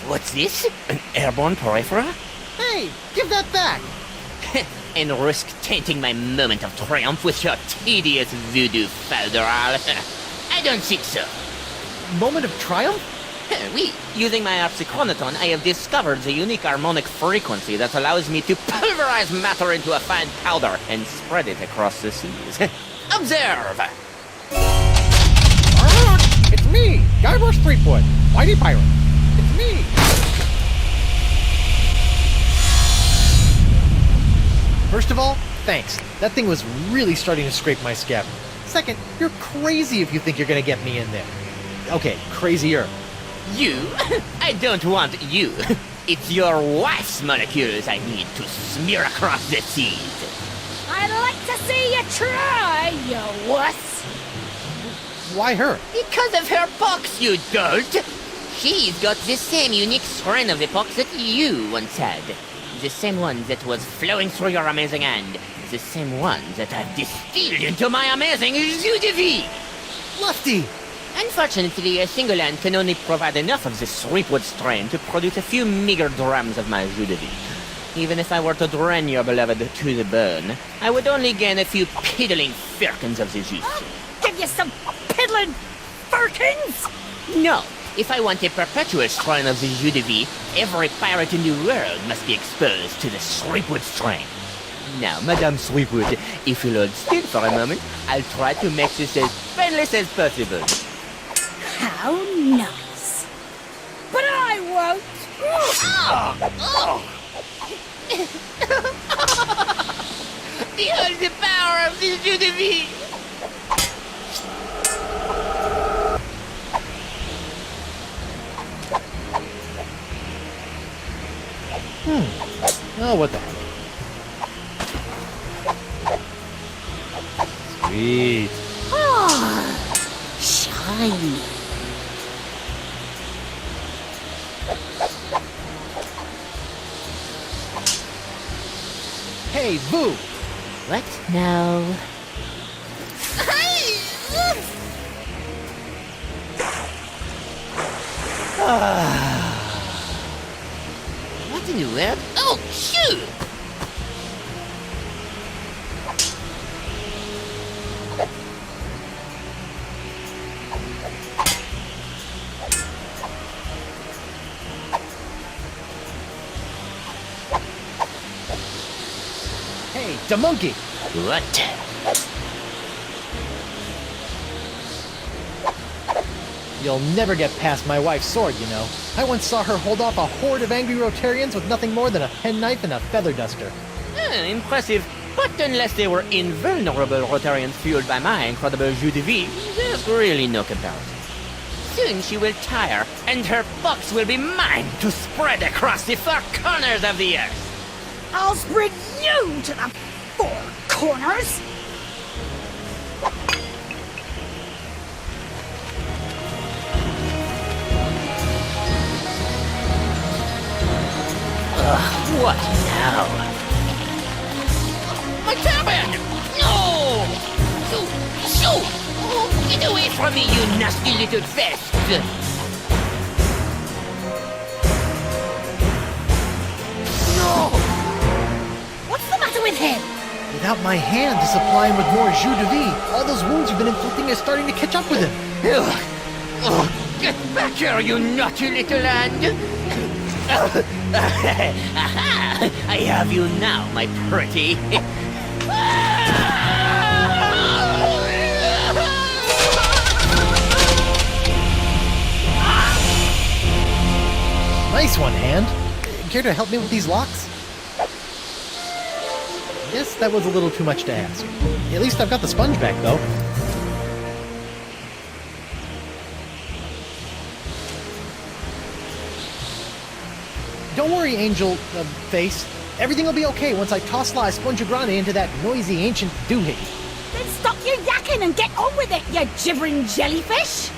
What's this? An airborne peripheral? Hey, give that back! And risk tainting my moment of triumph with your tedious voodoo falderal? I don't think so. Moment of triumph? Oui, using my harpsichronoton, I have discovered the unique harmonic frequency that allows me to pulverize matter into a fine powder and spread it across the seas. Observe! It's me, Guybrush Threepwood, mighty pirate. It's me! First of all, thanks. That thing was really starting to scrape my scabbard. Second, you're crazy if you think you're gonna get me in there. Okay, crazier. You? I don't want you. It's your wife's molecules I need to smear across the seas. I'd like to see you try, you wuss! Why her? Because of her pox, you dolt! She's got the same unique strain of the pox that you once had. The same one that was flowing through your amazing hand. The same one that I've distilled into my amazing jus de vie! Lefty! Unfortunately, a single hand can only provide enough of this Threepwood strain to produce a few meager drams of my jus de vie. Even if I were to drain your beloved to the bone, I would only gain a few piddling firkins of the juice. Give you some piddling firkins? No. If I want a perpetual strain of the jus de vie, every pirate in the world must be exposed to the Threepwood strain. Now, Madame Threepwood, if you'll hold still for a moment, I'll try to make this as painless as possible. How nice. But I won't. Behold the power of this jus de vie! Oh, what the heck. Sweet. Ah, shiny. Hey, Boo! What now? What in the world? Oh, shoot! Hey, the monkey! What? You'll never get past my wife's sword, you know. I once saw her hold off a horde of angry Rotarians with nothing more than a penknife and a feather duster. Impressive. But unless they were invulnerable Rotarians fueled by my incredible jus de vie, there's really no comparison. Soon she will tire, and her box will be mine to spread across the four corners of the earth. I'll spread you to the four corners. What now? My cabin! No! Shoo! Oh, get away from me, you nasty little pest! No! What's the matter with him? Without my hand to supply him with more jus de vie, all those wounds you've been inflicting are starting to catch up with him. Get back here, you naughty little hand! I have you now, my pretty. Nice one, Hand. Care to help me with these locks? Guess that was a little too much to ask. At least I've got the sponge back, though. Don't worry, Angel Face. Everything will be okay once I toss La Esponja Grande into that noisy ancient doohickey. Then stop your yakking and get on with it, you gibbering jellyfish!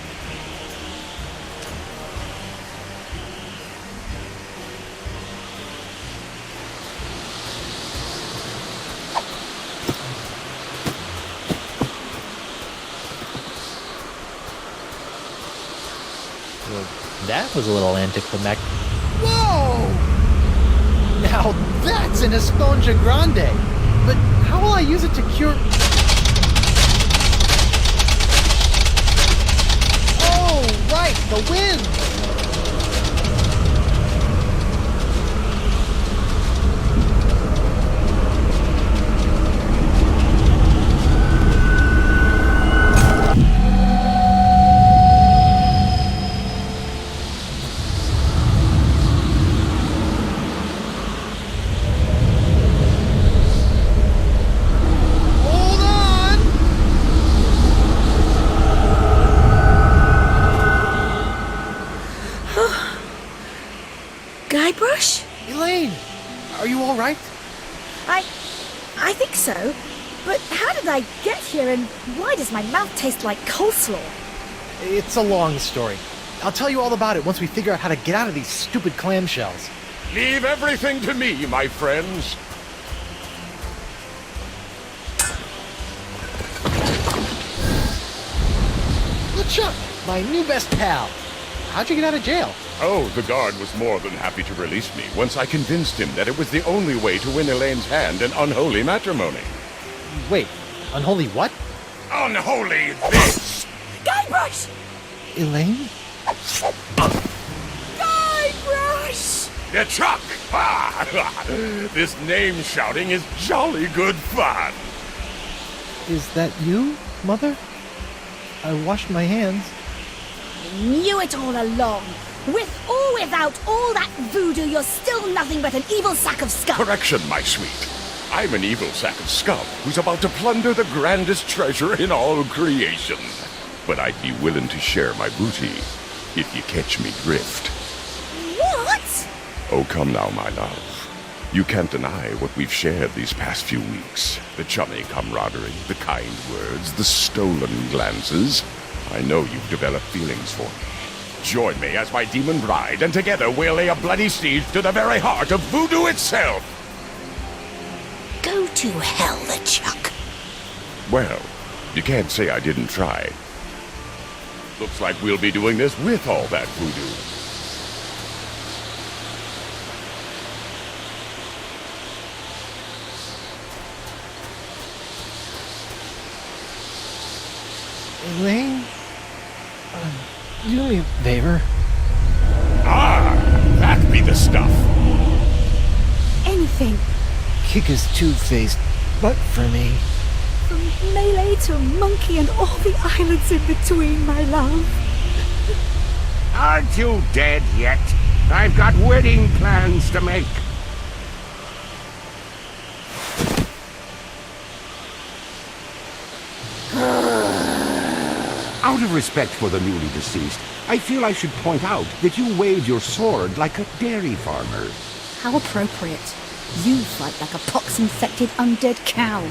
Well, that was a little anticlimactic. Whoa! Now that's an Esponja Grande! But how will I use it to cure... Oh, right, the wind! Guybrush? Elaine! Are you alright? I think so. But how did I get here and why does my mouth taste like coleslaw? It's a long story. I'll tell you all about it once we figure out how to get out of these stupid clamshells. Leave everything to me, my friends. LeChuck, my new best pal. How'd you get out of jail? Oh, the guard was more than happy to release me once I convinced him that it was the only way to win Elaine's hand in unholy matrimony. Wait, unholy what? Unholy this! Guybrush! Elaine? Guybrush! LeChuck! Ah! This name shouting is jolly good fun. Is that you, Mother? I washed my hands. I knew it all along. With or without all that voodoo, you're still nothing but an evil sack of scum. Correction, my sweet. I'm an evil sack of scum who's about to plunder the grandest treasure in all creation. But I'd be willing to share my booty if you catch me drift. What? Oh, come now, my love. You can't deny what we've shared these past few weeks. The chummy camaraderie, the kind words, the stolen glances. I know you've developed feelings for me. Join me as my demon bride, and together we'll lay a bloody siege to the very heart of voodoo itself! Go to hell, LeChuck. Well, you can't say I didn't try. Looks like we'll be doing this with all that voodoo. Elaine? Do me a favor. Ah! That be the stuff! Anything. Kick his two-faced butt for me. From Melee to Monkey and all the islands in between, my love. Aren't you dead yet? I've got wedding plans to make. Out of respect for the newly deceased, I feel I should point out that you wave your sword like a dairy farmer. How appropriate. You fight like a pox-infected undead cow.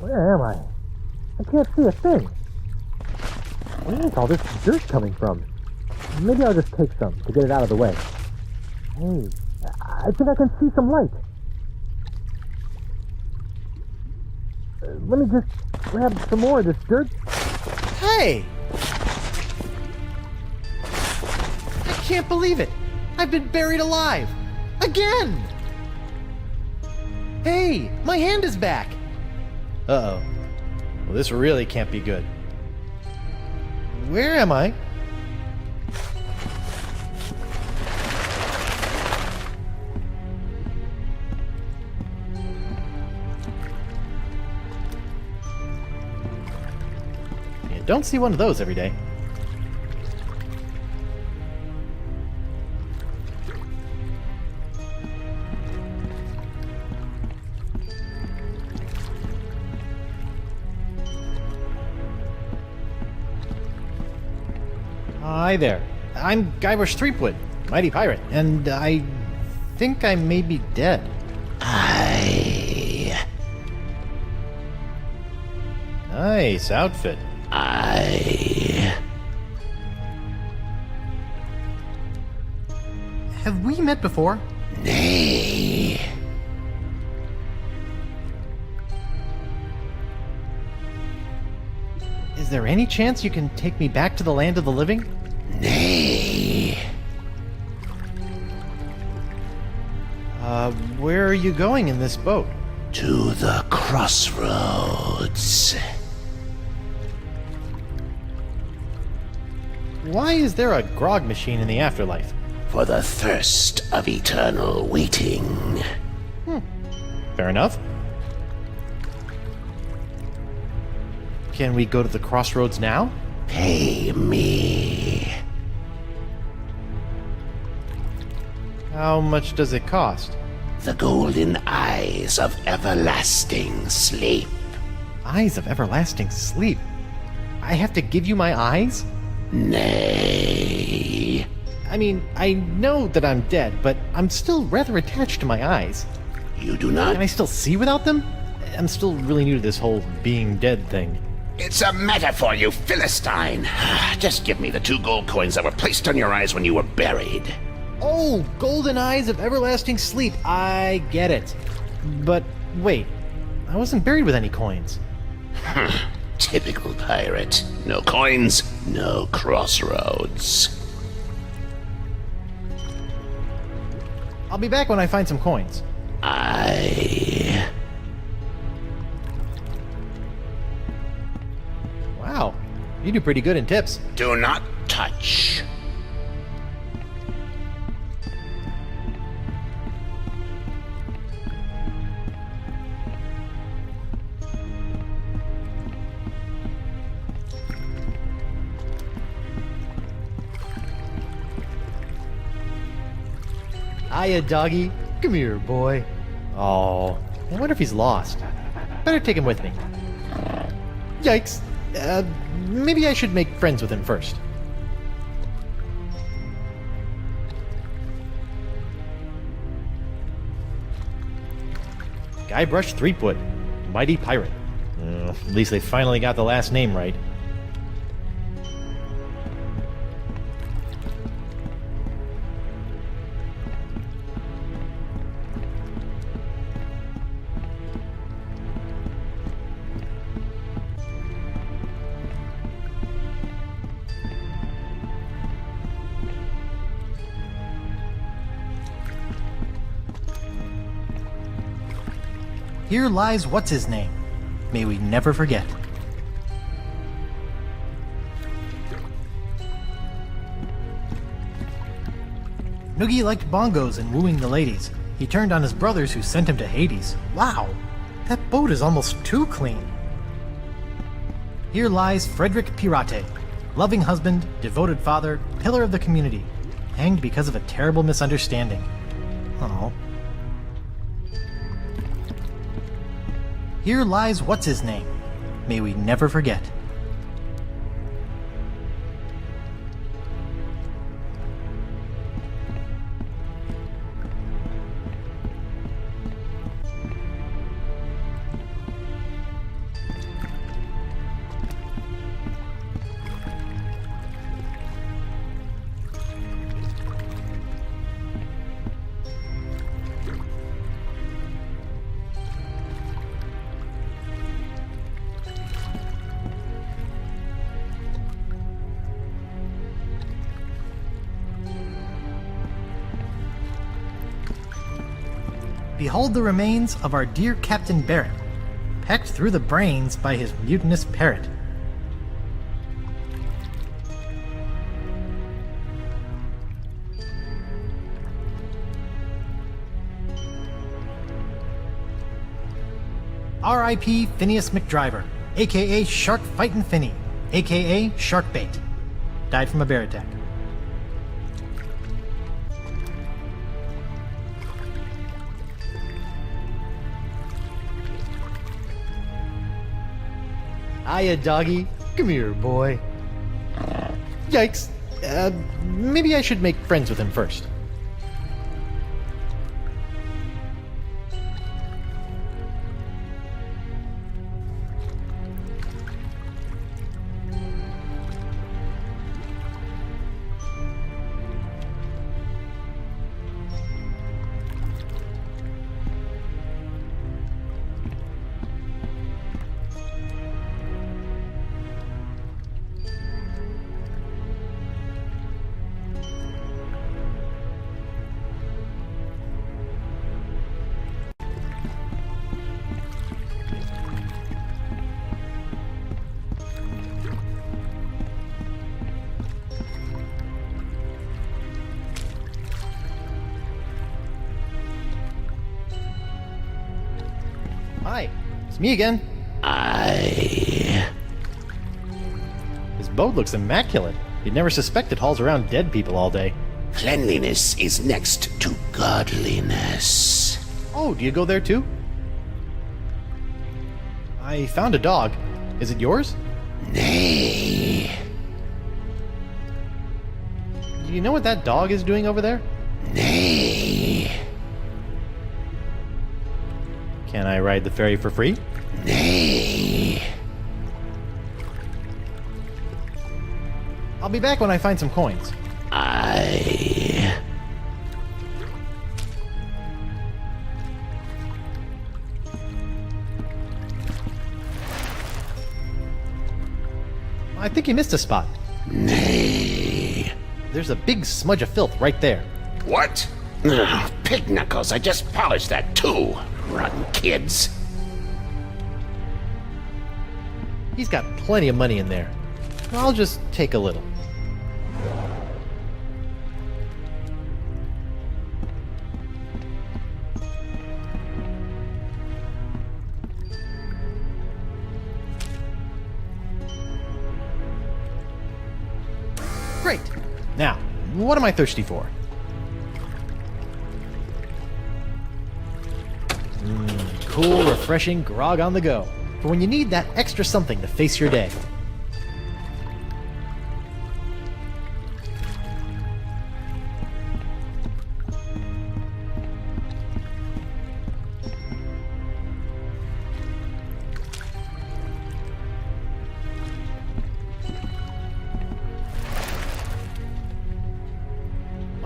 Where am I? I can't see a thing. Where is all this dirt coming from? Maybe I'll just take some to get it out of the way. Hey, I think I can see some light. Let me just grab some more of this dirt. Hey! I can't believe it! I've been buried alive! Again! Hey, my hand is back! Uh-oh. Well, this really can't be good. Where am I? You don't see one of those every day. Hi there. I'm Guybrush Threepwood, mighty pirate, and I think I may be dead. Nice outfit. Have we met before? Nay. Is there any chance you can take me back to the land of the living? Nay. Where are you going in this boat? To the crossroads. Why is there a grog machine in the afterlife? For the thirst of eternal waiting. Fair enough. Can we go to the crossroads now? Pay me. How much does it cost? The golden eyes of everlasting sleep. Eyes of everlasting sleep? I have to give you my eyes? Nay. I mean, I know that I'm dead, but I'm still rather attached to my eyes. You do not? Can I still see without them? I'm still really new to this whole being dead thing. It's a metaphor, you Philistine. Just give me the 2 gold coins that were placed on your eyes when you were buried. Oh, golden eyes of everlasting sleep. I get it. But wait, I wasn't buried with any coins. Typical pirate. No coins, no crossroads. I'll be back when I find some coins. Wow, you do pretty good in tips. Do not touch. Hiya, doggy. Come here, boy. Oh, I wonder if he's lost. Better take him with me. Yikes. Maybe I should make friends with him first. Guybrush Threepwood, mighty pirate. At least they finally got the last name right. Here lies what's-his-name. May we never forget. Noogie liked bongos and wooing the ladies. He turned on his brothers who sent him to Hades. Wow, that boat is almost too clean. Here lies Frederick Pirate, loving husband, devoted father, pillar of the community, hanged because of a terrible misunderstanding. Oh. Here lies what's-his-name. May we never forget. Behold the remains of our dear Captain Barrett, pecked through the brains by his mutinous parrot. R.I.P. Phineas McDriver, aka Shark Fightin' Finny, aka Sharkbait. Died from a bear attack. Hiya, doggy. Come here, boy. Yikes. Maybe I should make friends with him first. Hi, it's me again. His boat looks immaculate. You'd never suspect it hauls around dead people all day. Cleanliness is next to godliness. Oh, do you go there too? I found a dog. Is it yours? Nay. Do you know what that dog is doing over there? Nay. Can I ride the ferry for free? Nay. I'll be back when I find some coins. I think you missed a spot. Nay. There's a big smudge of filth right there. What? Ugh, pig knuckles, I just polished that too. Rotten kids. He's got plenty of money in there. I'll just take a little. Great. Now, what am I thirsty for? Cool, refreshing grog on the go. For when you need that extra something to face your day.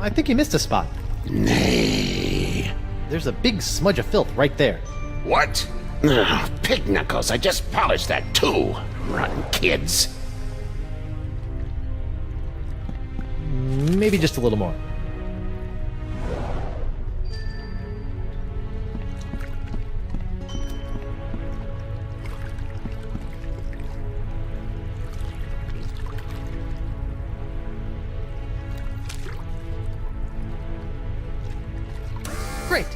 I think you missed a spot. Nay. There's a big smudge of filth right there. What? Oh, pig knuckles, I just polished that too. Rotten kids. Maybe just a little more. Great.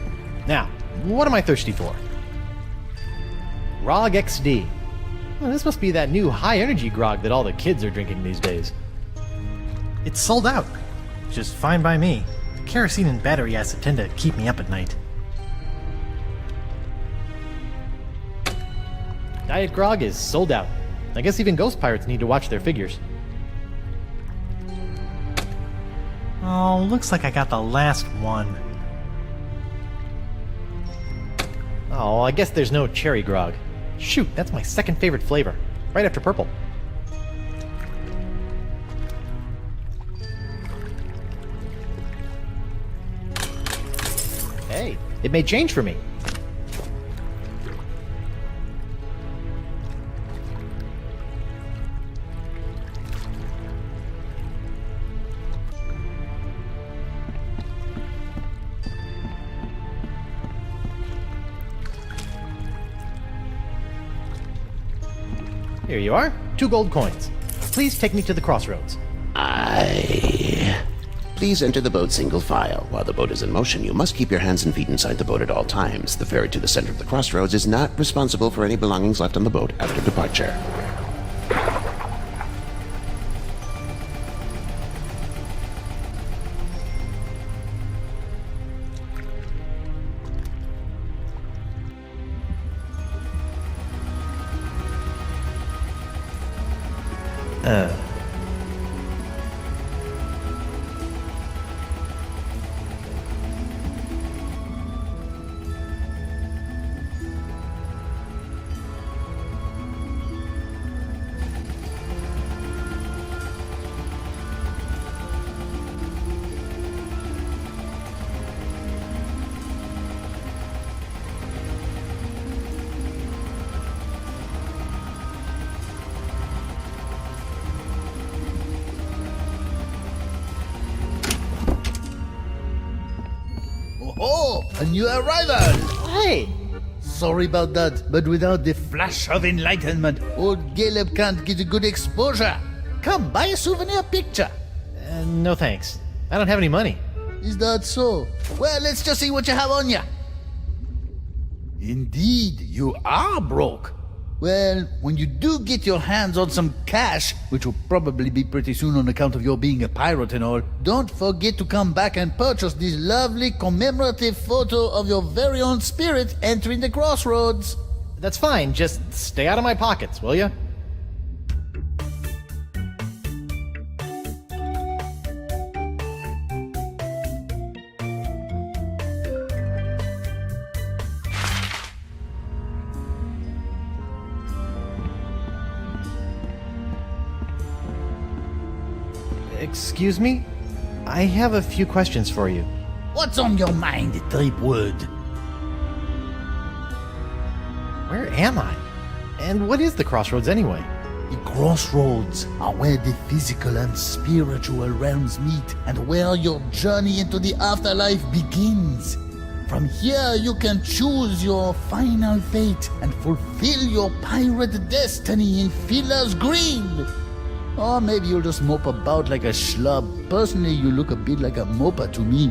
Now, what am I thirsty for? Grog XD. Well, this must be that new high-energy grog that all the kids are drinking these days. It's sold out, which is fine by me. Kerosene and battery acid tend to keep me up at night. Diet grog is sold out. I guess even ghost pirates need to watch their figures. Oh, looks like I got the last one. Oh, I guess there's no cherry grog. Shoot, that's my second favorite flavor, right after purple. Hey, it made change for me. Here you are, 2 gold coins. Please take me to the crossroads. Please enter the boat single file. While the boat is in motion, you must keep your hands and feet inside the boat at all times. The ferry to the center of the crossroads is not responsible for any belongings left on the boat after departure. Oh, a new arrival! Hey! Sorry about that, but without the flash of enlightenment, old Caleb can't get a good exposure. Come, buy a souvenir picture. No thanks. I don't have any money. Is that so? Well, let's just see what you have on you. Indeed, you are broke. Well, when you do get your hands on some cash, which will probably be pretty soon on account of your being a pirate and all, don't forget to come back and purchase this lovely commemorative photo of your very own spirit entering the crossroads. That's fine, just stay out of my pockets, will ya? Excuse me? I have a few questions for you. What's on your mind, Threepwood? Where am I? And what is the crossroads anyway? The crossroads are where the physical and spiritual realms meet and where your journey into the afterlife begins. From here you can choose your final fate and fulfill your pirate destiny in Filler's Green. Or maybe you'll just mope about like a schlub. Personally, you look a bit like a moper to me.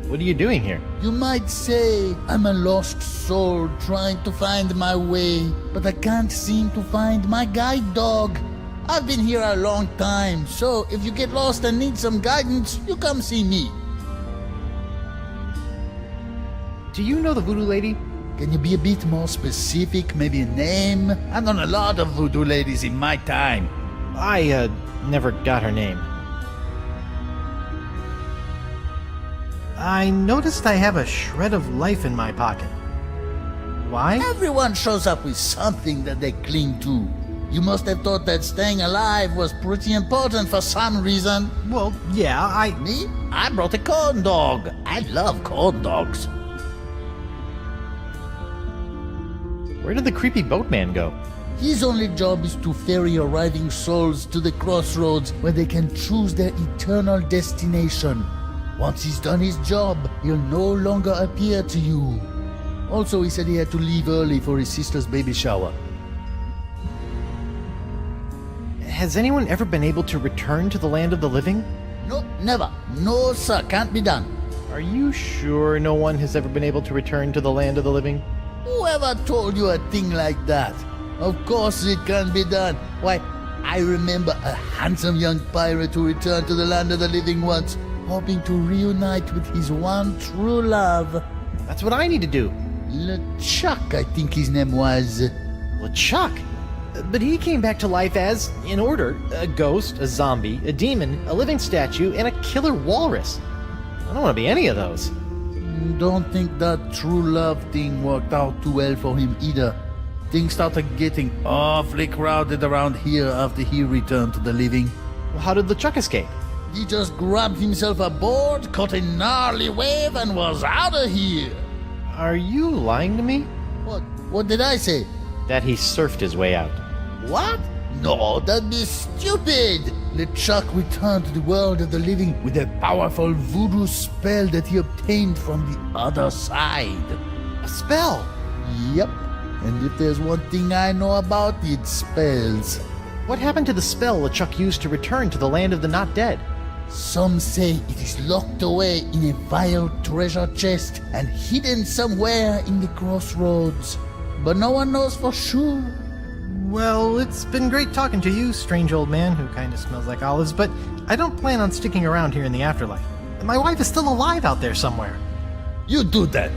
What are you doing here? You might say I'm a lost soul trying to find my way, but I can't seem to find my guide dog. I've been here a long time, so if you get lost and need some guidance, you come see me. Do you know the voodoo lady? Can you be a bit more specific? Maybe a name? I've known a lot of voodoo ladies in my time. I, never got her name. I noticed I have a shred of life in my pocket. Why? Everyone shows up with something that they cling to. You must have thought that staying alive was pretty important for some reason. Well, yeah, Me? I brought a corn dog. I love corn dogs. Where did the creepy boatman go? His only job is to ferry arriving souls to the crossroads where they can choose their eternal destination. Once he's done his job, he'll no longer appear to you. Also, he said he had to leave early for his sister's baby shower. Has anyone ever been able to return to the land of the living? Nope, never. No, sir, can't be done. Are you sure no one has ever been able to return to the land of the living? Whoever told you a thing like that? Of course it can be done. Why, I remember a handsome young pirate who returned to the land of the living once, hoping to reunite with his one true love. That's what I need to do. LeChuck, I think his name was. LeChuck? But he came back to life as, in order, a ghost, a zombie, a demon, a living statue, and a killer walrus. I don't want to be any of those. Don't think that true love thing worked out too well for him either. Things started getting awfully crowded around here after he returned to the living. Well, how did LeChuck escape? He just grabbed himself a board, caught a gnarly wave, and was out of here. Are you lying to me? What did I say? That he surfed his way out. What? No, that'd be stupid! LeChuck returned to the world of the living with a powerful voodoo spell that he obtained from the other side. A spell? Yep. And if there's one thing I know about, it's spells. What happened to the spell LeChuck used to return to the land of the not dead? Some say it is locked away in a vile treasure chest and hidden somewhere in the crossroads. But no one knows for sure. Well, it's been great talking to you, strange old man who kind of smells like olives, but I don't plan on sticking around here in the afterlife. My wife is still alive out there somewhere. You do that.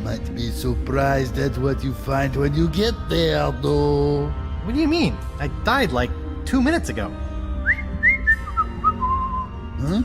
Might be surprised at what you find when you get there, though. What do you mean? I died like 2 minutes ago. Huh?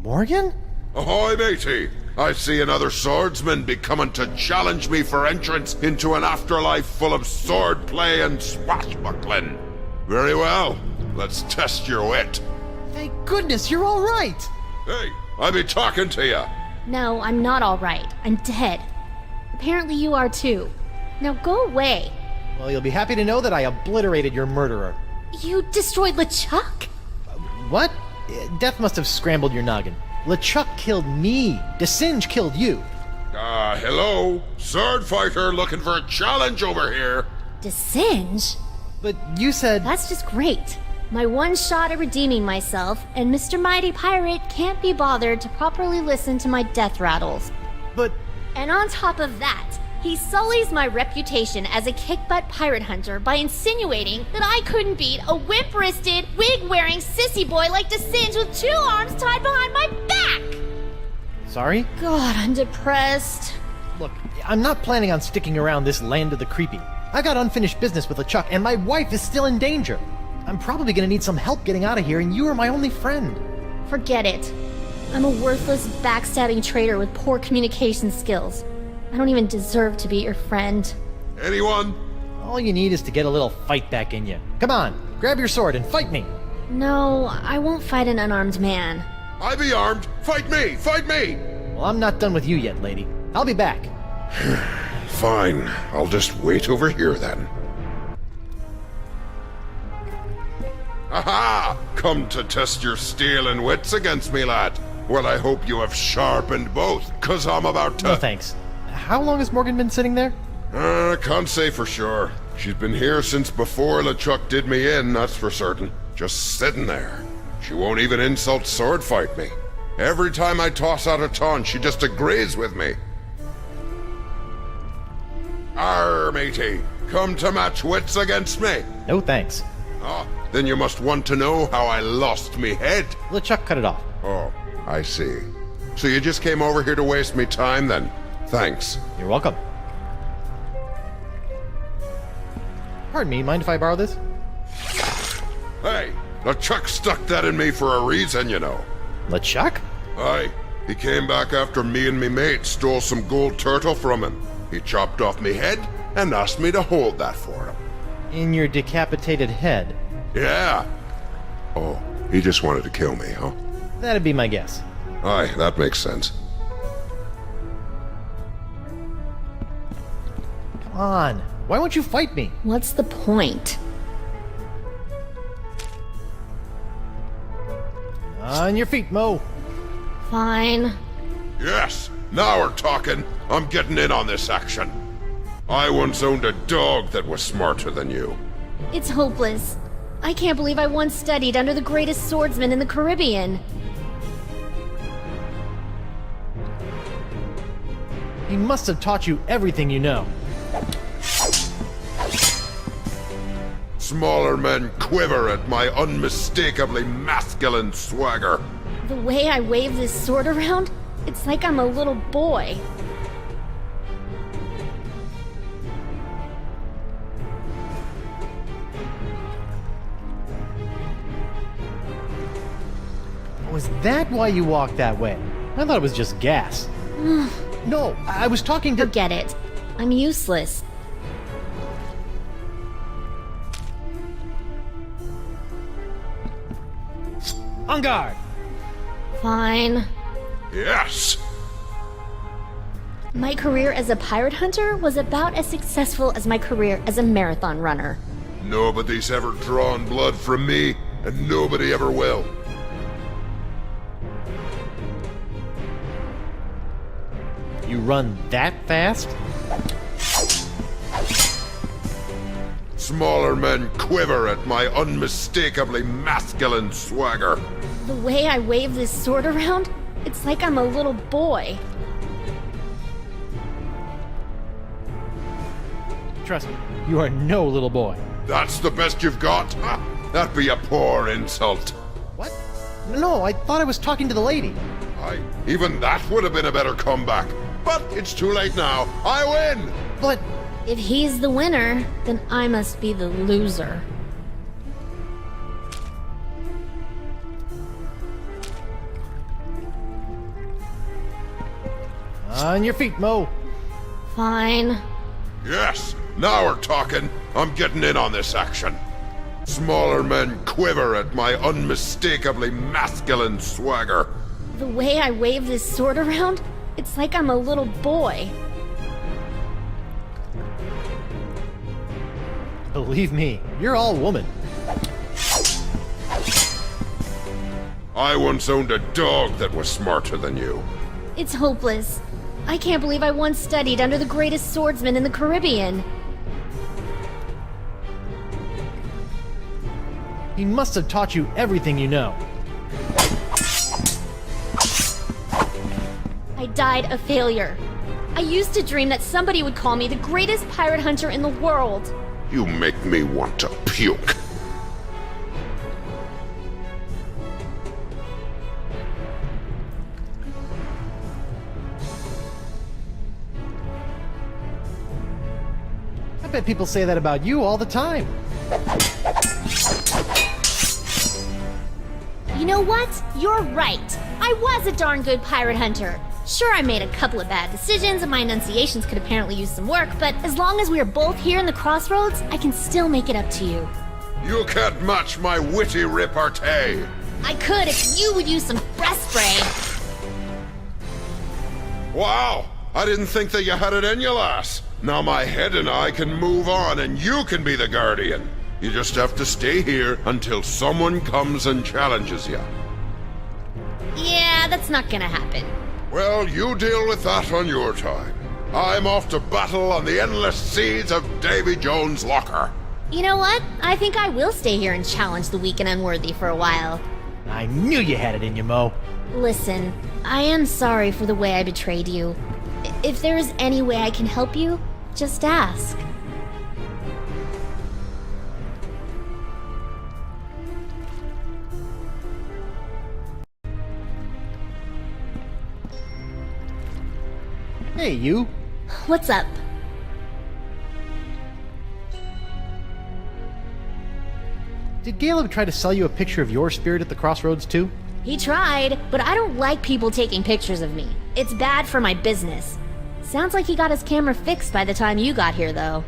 Morgan? Ahoy, matey! I see another swordsman be coming to challenge me for entrance into an afterlife full of swordplay and swashbuckling. Very well, let's test your wit. Thank goodness you're all right! Hey, I be talking to you. No, I'm not all right. I'm dead. Apparently you are too. Now go away. Well, you'll be happy to know that I obliterated your murderer. You destroyed LeChuck? What? Death must have scrambled your noggin. LeChuck killed me. DeSinge killed you. Hello? Sword fighter looking for a challenge over here. DeSinge? But you said... That's just great. My one shot at redeeming myself, and Mr. Mighty Pirate can't be bothered to properly listen to my death rattles. But... And on top of that, he sullies my reputation as a kick-butt pirate hunter by insinuating that I couldn't beat a wimp-wristed, wig-wearing sissy boy like DeSinge with 2 arms tied behind my back! Sorry? God, I'm depressed. Look, I'm not planning on sticking around this land of the creepy. I got unfinished business with LeChuck, and my wife is still in danger. I'm probably gonna need some help getting out of here, and you are my only friend. Forget it. I'm a worthless, backstabbing traitor with poor communication skills. I don't even deserve to be your friend. Anyone? All you need is to get a little fight back in you. Come on, grab your sword and fight me. No, I won't fight an unarmed man. I be armed. Fight me! Fight me! Well, I'm not done with you yet, lady. I'll be back. Fine. I'll just wait over here then. Aha! Come to test your steel and wits against me, lad. Well, I hope you have sharpened both, 'cause I'm about to... No thanks. How long has Morgan been sitting there? Can't say for sure. She's been here since before LeChuck did me in, that's for certain. Just sitting there. She won't even insult sword fight me. Every time I toss out a taunt, she just agrees with me. Arr, matey. Come to match wits against me. No thanks. Ah, then you must want to know how I lost me head. LeChuck cut it off. Oh, I see. So you just came over here to waste me time then? Thanks. You're welcome. Pardon me, mind if I borrow this? Hey, LeChuck stuck that in me for a reason, you know. LeChuck? Aye. He came back after me and me mate stole some gold turtle from him. He chopped off me head and asked me to hold that for him. In your decapitated head? Yeah. Oh, he just wanted to kill me, huh? That'd be my guess. Aye, that makes sense. Come on. Why won't you fight me? What's the point? On your feet, Mo. Fine. Yes, now we're talking. I'm getting in on this action. I once owned a dog that was smarter than you. It's hopeless. I can't believe I once studied under the greatest swordsman in the Caribbean. He must have taught you everything you know. Smaller men quiver at my unmistakably masculine swagger. The way I wave this sword around, it's like I'm a little boy. Was that why you walked that way? I thought it was just gas. No, I was talking to... Forget it. I'm useless. On guard! Fine. Yes! My career as a pirate hunter was about as successful as my career as a marathon runner. Nobody's ever drawn blood from me, and nobody ever will. You run that fast? Smaller men quiver at my unmistakably masculine swagger. The way I wave this sword around, it's like I'm a little boy. Trust me, you are no little boy. That's the best you've got? Ha! That'd be a poor insult. What? No, I thought I was talking to the lady. Aye, even that would have been a better comeback. But it's too late now. I win! But... If he's the winner, then I must be the loser. On your feet, Mo. Fine. Yes, now we're talking. I'm getting in on this action. Smaller men quiver at my unmistakably masculine swagger. The way I wave this sword around, it's like I'm a little boy. Believe me, you're all woman. I once owned a dog that was smarter than you. It's hopeless. I can't believe I once studied under the greatest swordsman in the Caribbean. He must have taught you everything you know. I died a failure. I used to dream that somebody would call me the greatest pirate hunter in the world. You make me want to puke. I bet people say that about you all the time. You know what? You're right. I was a darn good pirate hunter. Sure, I made a couple of bad decisions and my enunciations could apparently use some work, but as long as we are both here in the crossroads, I can still make it up to you. You can't match my witty repartee. I could if you would use some breath spray. Wow, I didn't think that you had it in you, lass. Now my head and I can move on and you can be the guardian. You just have to stay here until someone comes and challenges you. Yeah, that's not gonna happen. Well, you deal with that on your time. I'm off to battle on the endless seas of Davy Jones' locker. You know what? I think I will stay here and challenge the weak and unworthy for a while. I knew you had it in you, Mo. Listen, I am sorry for the way I betrayed you. If there is any way I can help you, just ask. Hey, you. What's up? Did Caleb try to sell you a picture of your spirit at the crossroads, too? He tried, but I don't like people taking pictures of me. It's bad for my business. Sounds like he got his camera fixed by the time you got here, though.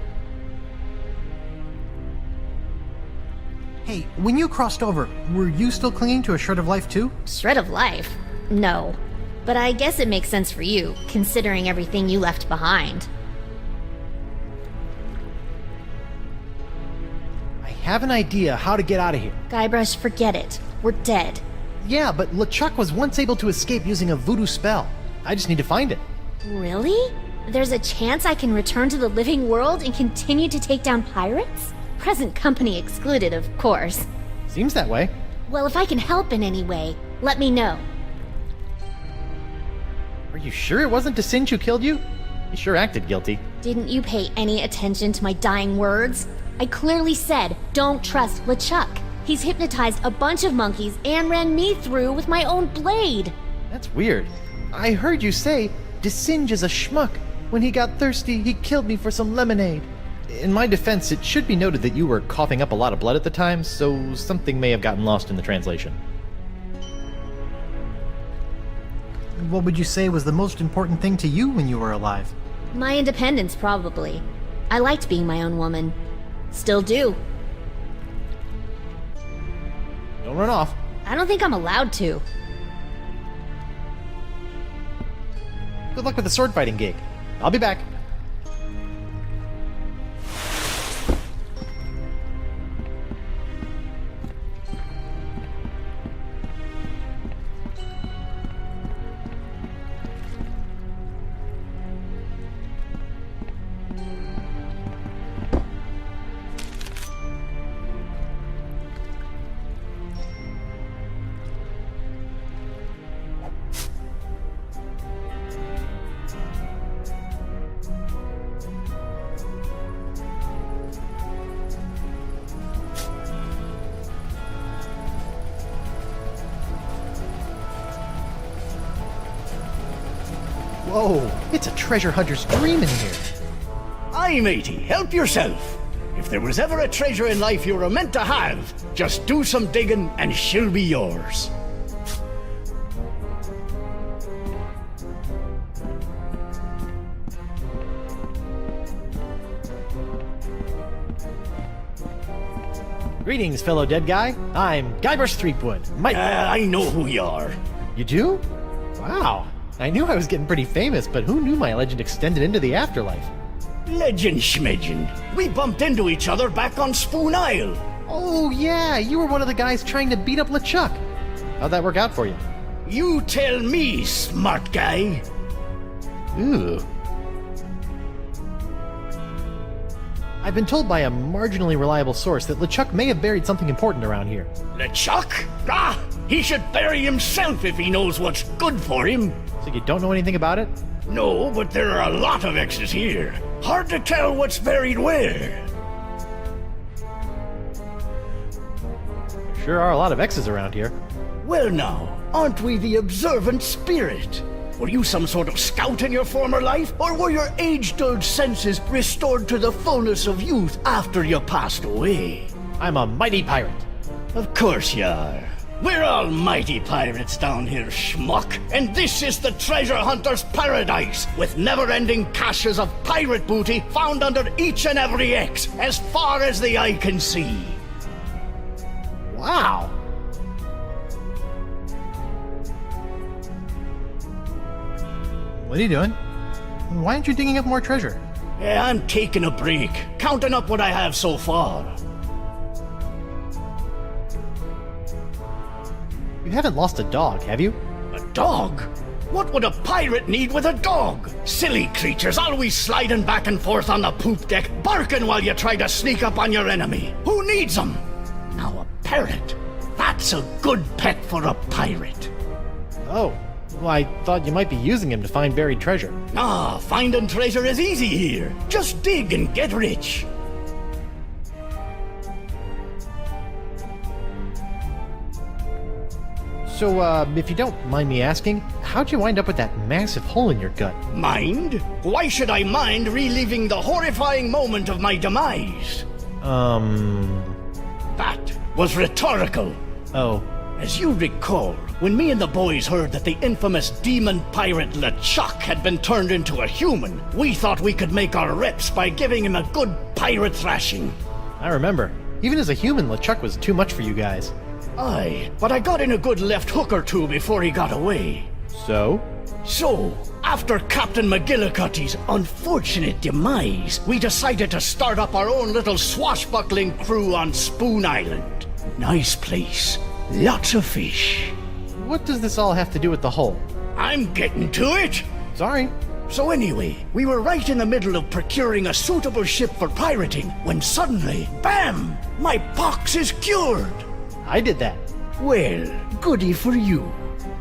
Hey, when you crossed over, were you still clinging to a shred of life, too? Shred of life? No. But I guess it makes sense for you, considering everything you left behind. I have an idea how to get out of here. Guybrush, forget it. We're dead. Yeah, but LeChuck was once able to escape using a voodoo spell. I just need to find it. Really? There's a chance I can return to the living world and continue to take down pirates? Present company excluded, of course. Seems that way. Well, if I can help in any way, let me know. Are you sure it wasn't Singe who killed you? You sure acted guilty. Didn't you pay any attention to my dying words? I clearly said, don't trust LeChuck. He's hypnotized a bunch of monkeys and ran me through with my own blade. That's weird. I heard you say, Singe is a schmuck. When he got thirsty, he killed me for some lemonade. In my defense, it should be noted that you were coughing up a lot of blood at the time, so something may have gotten lost in the translation. What would you say was the most important thing to you when you were alive? My independence, probably. I liked being my own woman. Still do. Don't run off. I don't think I'm allowed to. Good luck with the sword fighting gig. I'll be back. Whoa, it's a treasure hunter's dream in here. Aye, matey, help yourself. If there was ever a treasure in life you were meant to have, just do some digging and she'll be yours. Greetings, fellow dead guy. I'm Guybrush Threepwood. I know who you are. You do? Wow. I knew I was getting pretty famous, but who knew my legend extended into the afterlife? Legend schmegend. We bumped into each other back on Spoon Isle. Oh, yeah, you were one of the guys trying to beat up LeChuck. How'd that work out for you? You tell me, smart guy. Ooh. I've been told by a marginally reliable source that LeChuck may have buried something important around here. LeChuck? Ah, he should bury himself if he knows what's good for him. So you don't know anything about it? No, but there are a lot of X's here. Hard to tell what's buried where. There sure are a lot of X's around here. Well now, aren't we the observant spirit? Were you some sort of scout in your former life, or were your age-dulled senses restored to the fullness of youth after you passed away? I'm a mighty pirate. Of course you are. We're all mighty pirates down here, schmuck. And this is the treasure hunter's paradise, with never-ending caches of pirate booty found under each and every X, as far as the eye can see. Wow. What are you doing? Why aren't you digging up more treasure? Yeah, I'm taking a break, counting up what I have so far. You haven't lost a dog, have you? A dog? What would a pirate need with a dog? Silly creatures always sliding back and forth on the poop deck, barking while you try to sneak up on your enemy. Who needs them? Now a parrot. That's a good pet for a pirate. Oh, well, I thought you might be using him to find buried treasure. Ah, finding treasure is easy here. Just dig and get rich. So, if you don't mind me asking, how'd you wind up with that massive hole in your gut? Mind? Why should I mind reliving the horrifying moment of my demise? That was rhetorical. Oh. As you recall, when me and the boys heard that the infamous demon pirate LeChuck had been turned into a human, we thought we could make our reps by giving him a good pirate thrashing. I remember. Even as a human, LeChuck was too much for you guys. Aye, but I got in a good left hook or two before he got away. So? So, after Captain McGillicuddy's unfortunate demise, we decided to start up our own little swashbuckling crew on Spoon Island. Nice place. Lots of fish. What does this all have to do with the hole? I'm getting to it! Sorry. So anyway, we were right in the middle of procuring a suitable ship for pirating, when suddenly, bam! My pox is cured! I did that. Well, goody for you.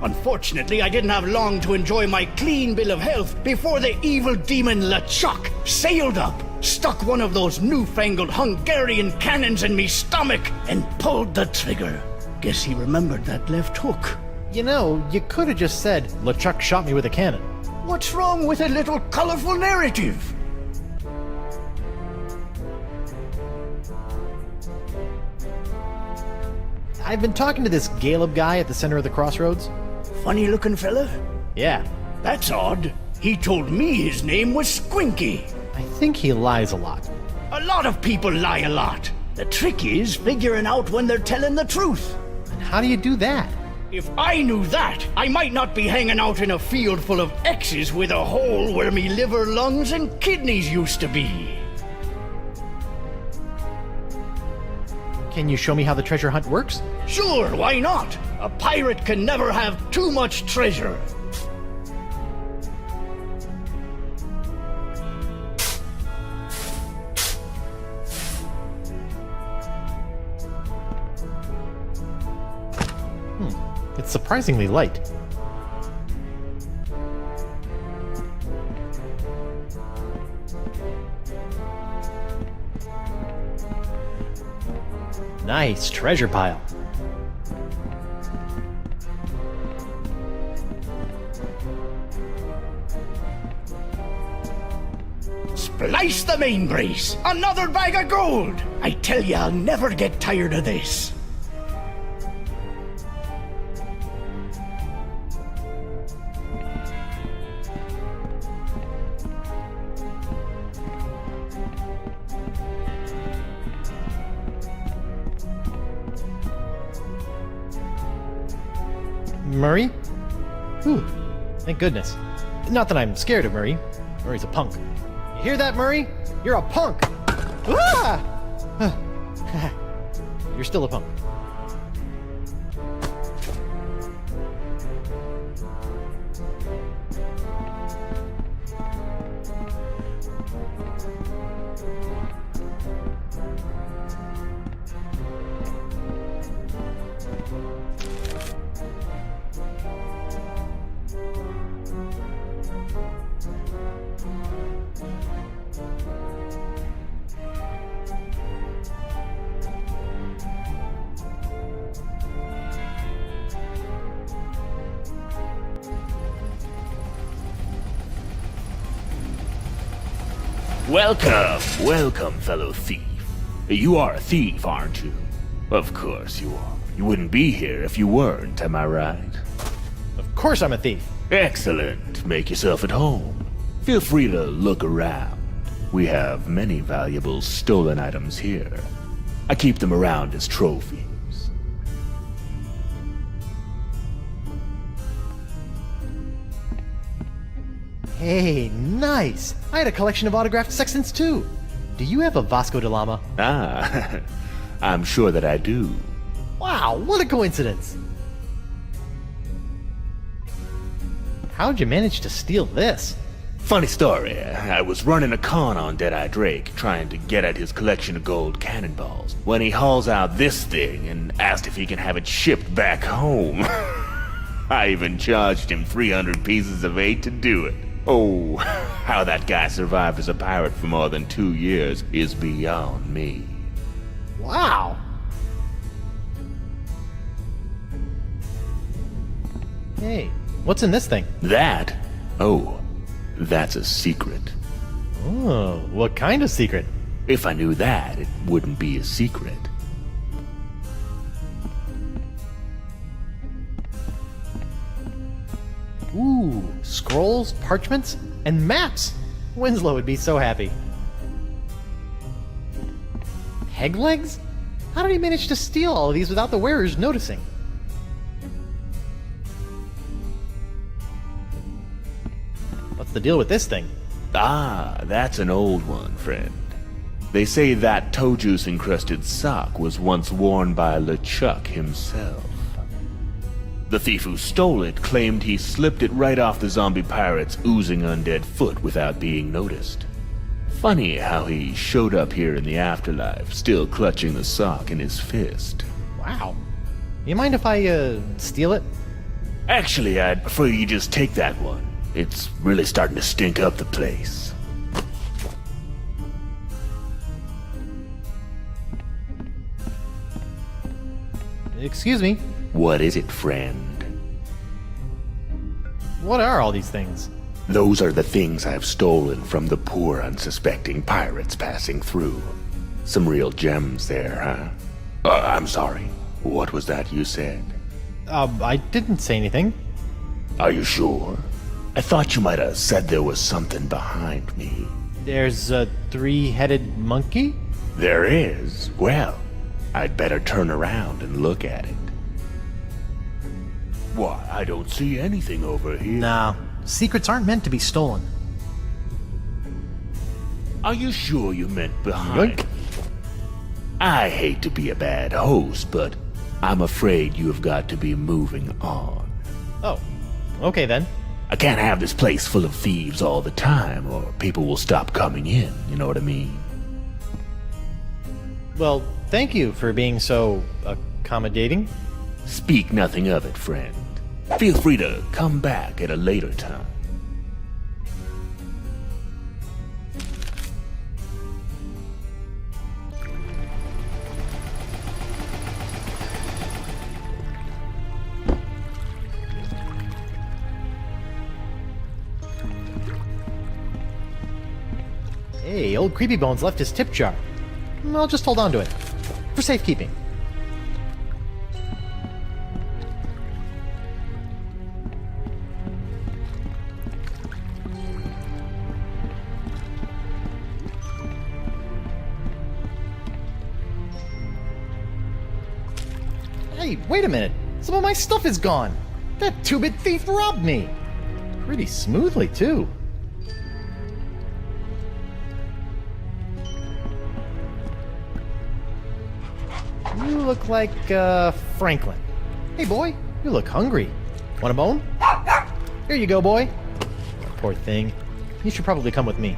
Unfortunately, I didn't have long to enjoy my clean bill of health before the evil demon LeChuck sailed up, stuck one of those newfangled Hungarian cannons in me stomach, and pulled the trigger. Guess he remembered that left hook. You know, you could have just said, LeChuck shot me with a cannon. What's wrong with a little colorful narrative? I've been talking to this Caleb guy at the center of the crossroads. Funny looking fella? Yeah. That's odd. He told me his name was Squinky. I think he lies a lot. A lot of people lie a lot. The trick is figuring out when they're telling the truth. And how do you do that? If I knew that, I might not be hanging out in a field full of X's with a hole where me liver, lungs, and kidneys used to be. Can you show me how the treasure hunt works? Sure, why not? A pirate can never have too much treasure. It's surprisingly light. Nice treasure pile. Splice the main brace! Another bag of gold! I tell you, I'll never get tired of this. Murray? Whew. Thank goodness. Not that I'm scared of Murray. Murray's a punk. You hear that, Murray? You're a punk! Ah! You're still a punk. Welcome, welcome, fellow thief. You are a thief, aren't you? Of course you are. You wouldn't be here if you weren't, am I right? Of course I'm a thief. Excellent. Make yourself at home. Feel free to look around. We have many valuable stolen items here. I keep them around as trophies. Hey, nice! I had a collection of autographed sextants too. Do you have a Vasco da Lama? Ah, I'm sure that I do. Wow, what a coincidence! How'd you manage to steal this? Funny story, I was running a con on Deadeye Drake, trying to get at his collection of gold cannonballs, when he hauls out this thing and asked if he can have it shipped back home. I even charged him 300 pieces of 8 to do it. Oh, how that guy survived as a pirate for more than 2 years is beyond me. Wow! Hey, what's in this thing? That? Oh, that's a secret. Oh, what kind of secret? If I knew that, it wouldn't be a secret. Ooh, scrolls, parchments, and maps! Winslow would be so happy. Peg legs? How did he manage to steal all of these without the wearers noticing? What's the deal with this thing? Ah, that's an old one, friend. They say that toe juice encrusted sock was once worn by LeChuck himself. The thief who stole it claimed he slipped it right off the zombie pirate's oozing undead foot without being noticed. Funny how he showed up here in the afterlife, still clutching the sock in his fist. Wow. You mind if I, steal it? Actually, I'd prefer you just take that one. It's really starting to stink up the place. Excuse me. What is it, friend? What are all these things? Those are the things I've stolen from the poor, unsuspecting pirates passing through. Some real gems there, huh? I'm sorry. What was that you said? I didn't say anything. Are you sure? I thought you might have said there was something behind me. There's a three-headed monkey? There is? Well, I'd better turn around and look at it. Why, I don't see anything over here. No, secrets aren't meant to be stolen. Are you sure you meant behind? I hate to be a bad host, but I'm afraid you have got to be moving on. Oh, okay then. I can't have this place full of thieves all the time, or people will stop coming in, you know what I mean? Well, thank you for being so accommodating. Speak nothing of it, friend. Feel free to come back at a later time. Hey, old Creepy Bones left his tip jar. I'll just hold on to it. For safekeeping. Hey, wait a minute. Some of my stuff is gone. That two-bit thief robbed me. Pretty smoothly, too. You look like, Franklin. Hey, boy, you look hungry. Want a bone? Here you go, boy. Poor thing. You should probably come with me.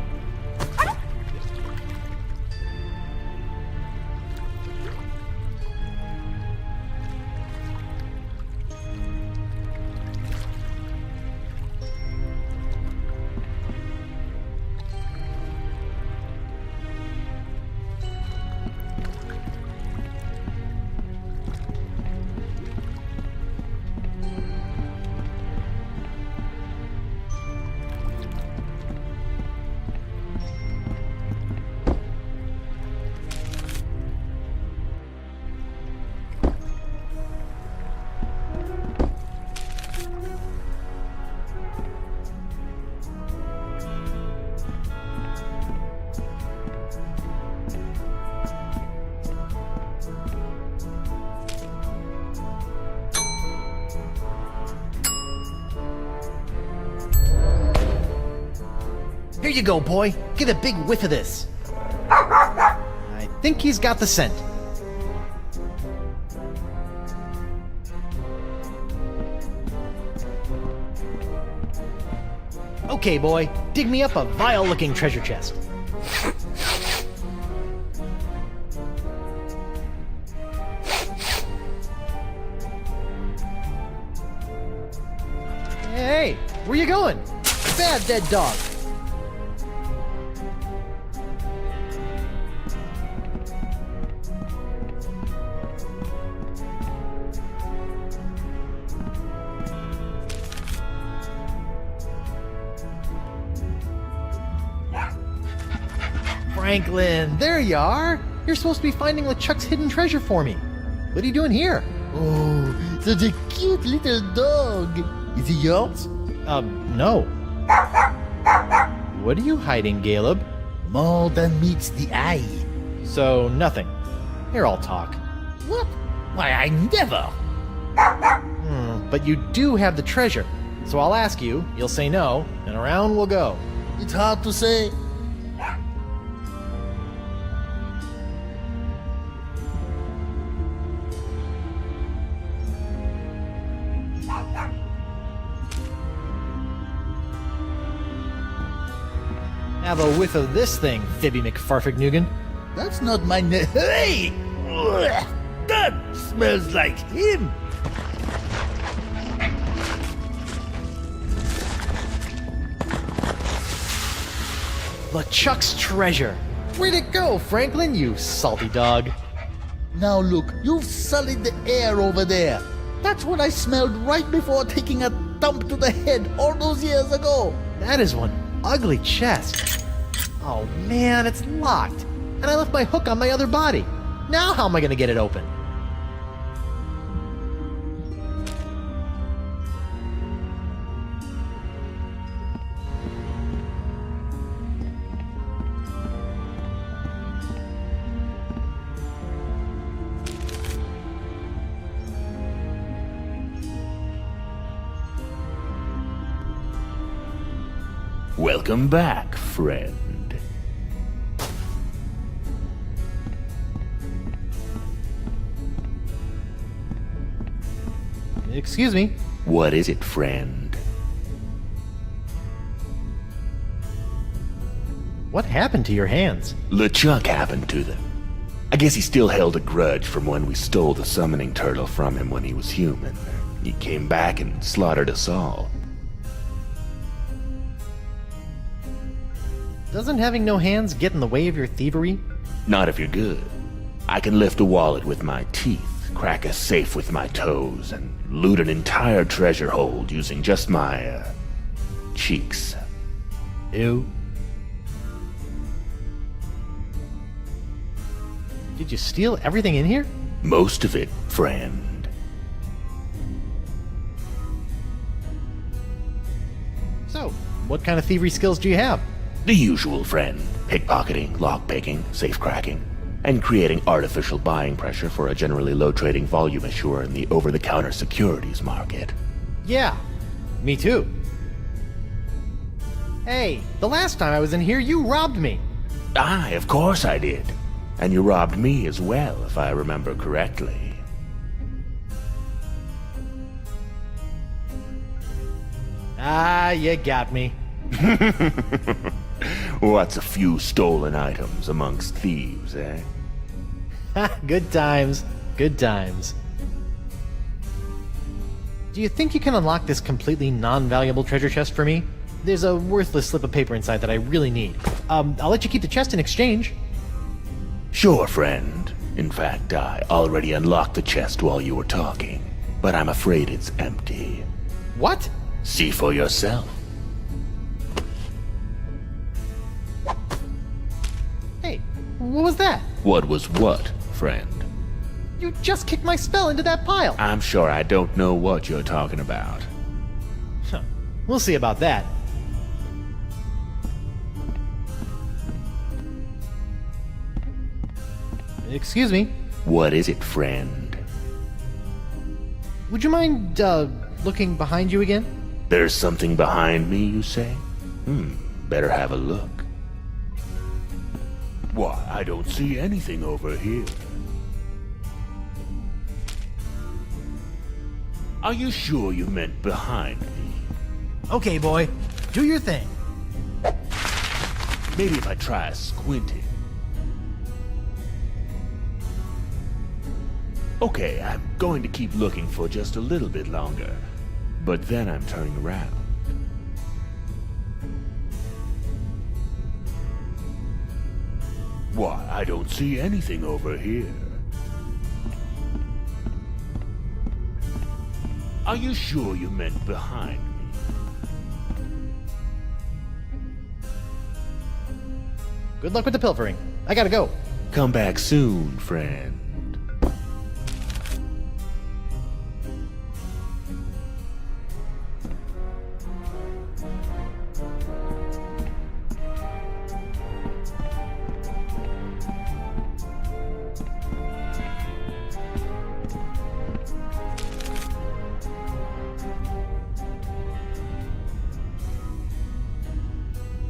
Here you go, boy. Get a big whiff of this. I think he's got the scent. Okay, boy. Dig me up a vile-looking treasure chest. Hey, where you going? Bad dead dog. Franklin, there you are. You're supposed to be finding LeChuck's hidden treasure for me. What are you doing here? Oh, such a cute little dog. Is he yours? No. What are you hiding, Caleb? More than meets the eye. So, nothing. Here, I'll talk. What? Why, I never. But you do have the treasure. So I'll ask you, you'll say no, and around we'll go. It's hard to say. Have a whiff of this thing, Fibby McFarfignugan. That's not my Hey! Ugh, that smells like him. LeChuck's treasure. Where'd it go, Franklin, you salty dog? Now look, you've sullied the air over there. That's what I smelled right before taking a thump to the head all those years ago. That is one ugly chest. Oh man, it's locked. And I left my hook on my other body. Now how am I gonna get it open? Welcome back, friend. Excuse me. What is it, friend? What happened to your hands? LeChuck happened to them. I guess he still held a grudge from when we stole the summoning turtle from him when he was human. He came back and slaughtered us all. Doesn't having no hands get in the way of your thievery? Not if you're good. I can lift a wallet with my teeth, crack a safe with my toes, and loot an entire treasure hold using just my, cheeks. Ew. Did you steal everything in here? Most of it, friend. So, what kind of thievery skills do you have? The usual, friend. Pickpocketing, lockpicking, safecracking, and creating artificial buying pressure for a generally low trading volume issuer in the over-the-counter securities market. Yeah, me too. Hey, the last time I was in here, you robbed me. Aye, of course I did. And you robbed me as well, if I remember correctly. Ah, you got me. What's a few stolen items amongst thieves, eh? Good times. Good times. Do you think you can unlock this completely non-valuable treasure chest for me? There's a worthless slip of paper inside that I really need. I'll let you keep the chest in exchange. Sure, friend. In fact, I already unlocked the chest while you were talking, but I'm afraid it's empty. What? See for yourself. Hey, what was that? What was what, friend? You just kicked my spell into that pile. I'm sure I don't know what you're talking about. Huh. We'll see about that. Excuse me. What is it, friend? Would you mind, looking behind you again? There's something behind me, you say? Better have a look. Why, I don't see anything over here. Are you sure you meant behind me? Okay, boy. Do your thing. Maybe if I try squinting. Okay, I'm going to keep looking for just a little bit longer. But then I'm turning around. Why, I don't see anything over here. Are you sure you meant behind me? Good luck with the pilfering. I gotta go. Come back soon, friend.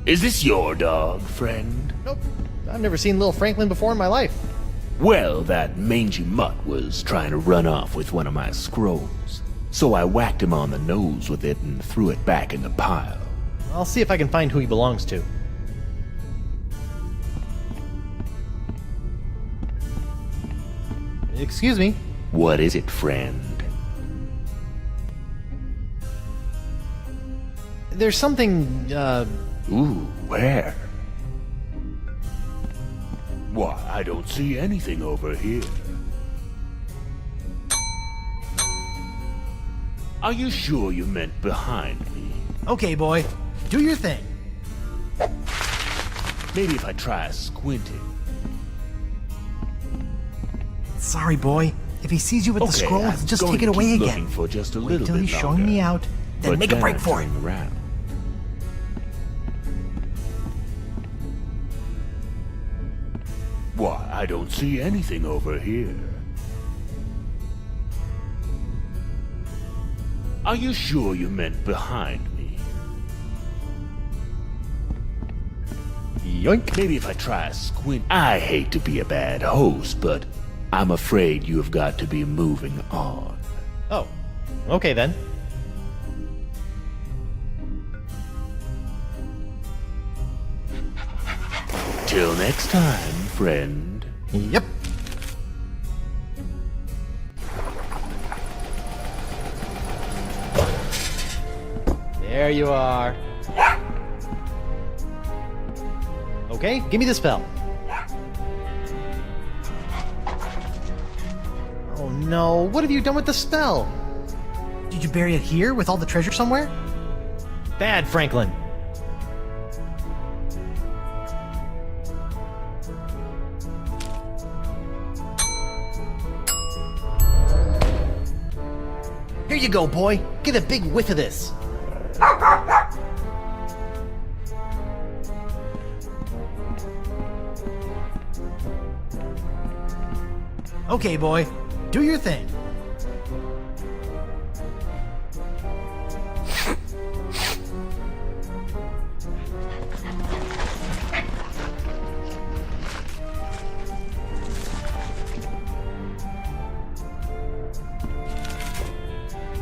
Is this your dog, friend? Nope. I've never seen Lil Franklin before in my life. Well, that mangy mutt was trying to run off with one of my scrolls. So I whacked him on the nose with it and threw it back in the pile. I'll see if I can find who he belongs to. Excuse me. What is it, friend? There's something, Ooh, where? Why, I don't see anything over here. Are you sure you meant behind me? Okay, boy. Do your thing. Maybe if I try squinting. Sorry, boy. If he sees you with the scroll, I'm he'll just going take it to away keep again. looking for just a Wait little till bit he's longer. showing me out, then But make a break I'm for it. turning around. Why, I don't see anything over here. Are you sure you meant behind me? Yoink. Maybe if I try squint. I hate to be a bad host, but I'm afraid you have got to be moving on. Oh, okay then. Till next time, friend. Yep. There you are. Okay, give me the spell. Oh no, what have you done with the spell? Did you bury it here with all the treasure somewhere? Bad, Franklin. Here you go, boy. Get a big whiff of this. Okay, boy. Do your thing.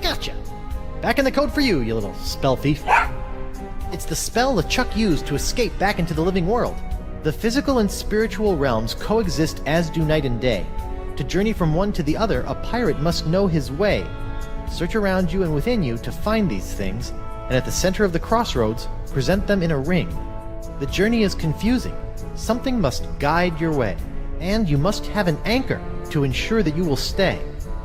Gotcha. Back in the code for you, you little spell thief. It's the spell LeChuck used to escape back into the living world. The physical and spiritual realms coexist as do night and day. To journey from one to the other, a pirate must know his way. Search around you and within you to find these things, and at the center of the crossroads, present them in a ring. The journey is confusing. Something must guide your way, and you must have an anchor to ensure that you will stay.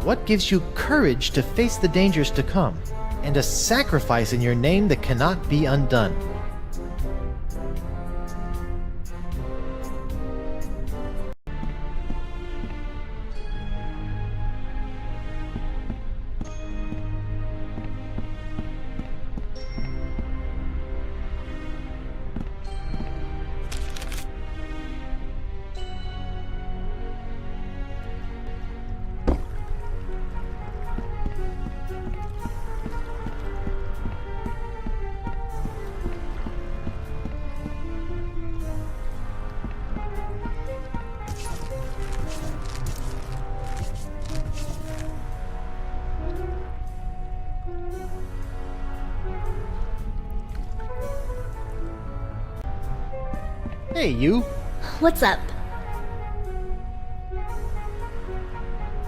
What gives you courage to face the dangers to come, and a sacrifice in your name that cannot be undone? Hey, you. What's up?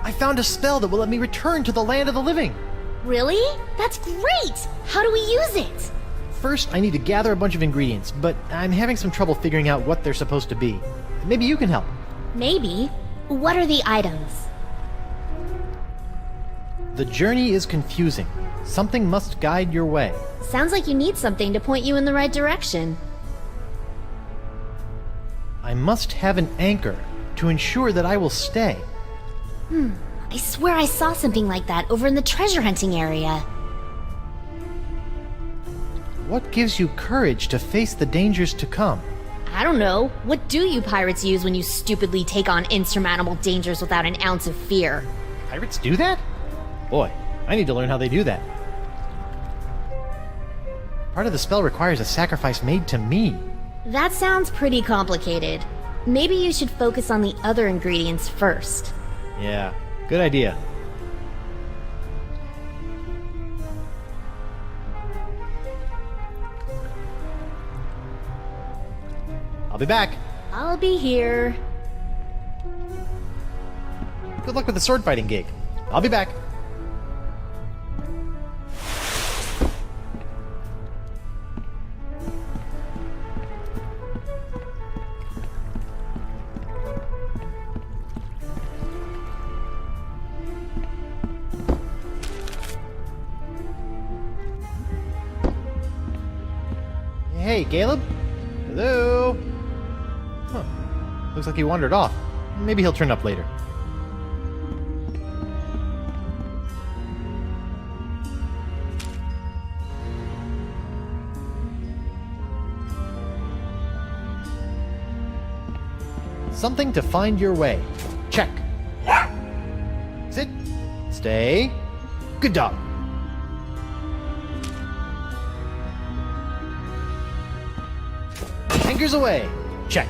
I found a spell that will let me return to the land of the living. Really? That's great! How do we use it? First, I need to gather a bunch of ingredients, but I'm having some trouble figuring out what they're supposed to be. Maybe you can help. Maybe. What are the items? The journey is confusing. Something must guide your way. Sounds like you need something to point you in the right direction. I must have an anchor to ensure that I will stay. I swear I saw something like that over in the treasure hunting area. What gives you courage to face the dangers to come? I don't know. What do you pirates use when you stupidly take on insurmountable dangers without an ounce of fear? Pirates do that? Boy, I need to learn how they do that. Part of the spell requires a sacrifice made to me. That sounds pretty complicated. Maybe you should focus on the other ingredients first. Yeah, good idea. I'll be back. I'll be here. Good luck with the sword fighting gig. I'll be back. Hey, Caleb? Hello? Huh. Looks like he wandered off. Maybe he'll turn up later. Something to find your way. Check. Sit. Stay. Good dog. Anchors away. Check.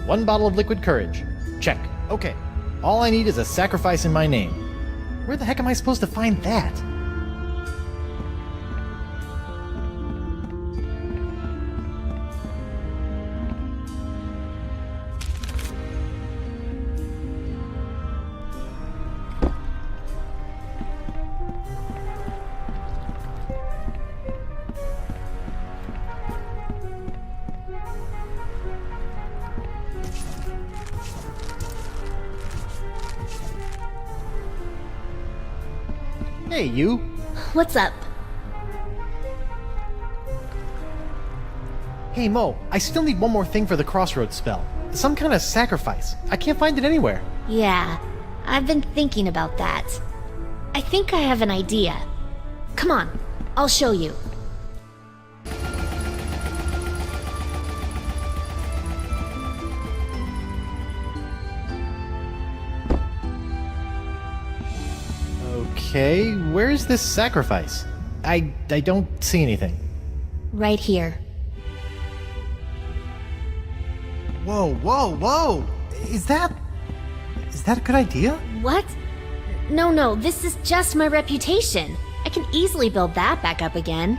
One bottle of liquid courage. Check. Okay. All I need is a sacrifice in my name. Where the heck am I supposed to find that? Hey, you. What's up? Hey, Mo, I still need one more thing for the crossroads spell. Some kind of sacrifice. I can't find it anywhere. Yeah, I've been thinking about that. I think I have an idea. Come on, I'll show you. Okay, where's this sacrifice? I don't see anything. Right here. Whoa, whoa, whoa! Is that a good idea? What? No, this is just my reputation. I can easily build that back up again.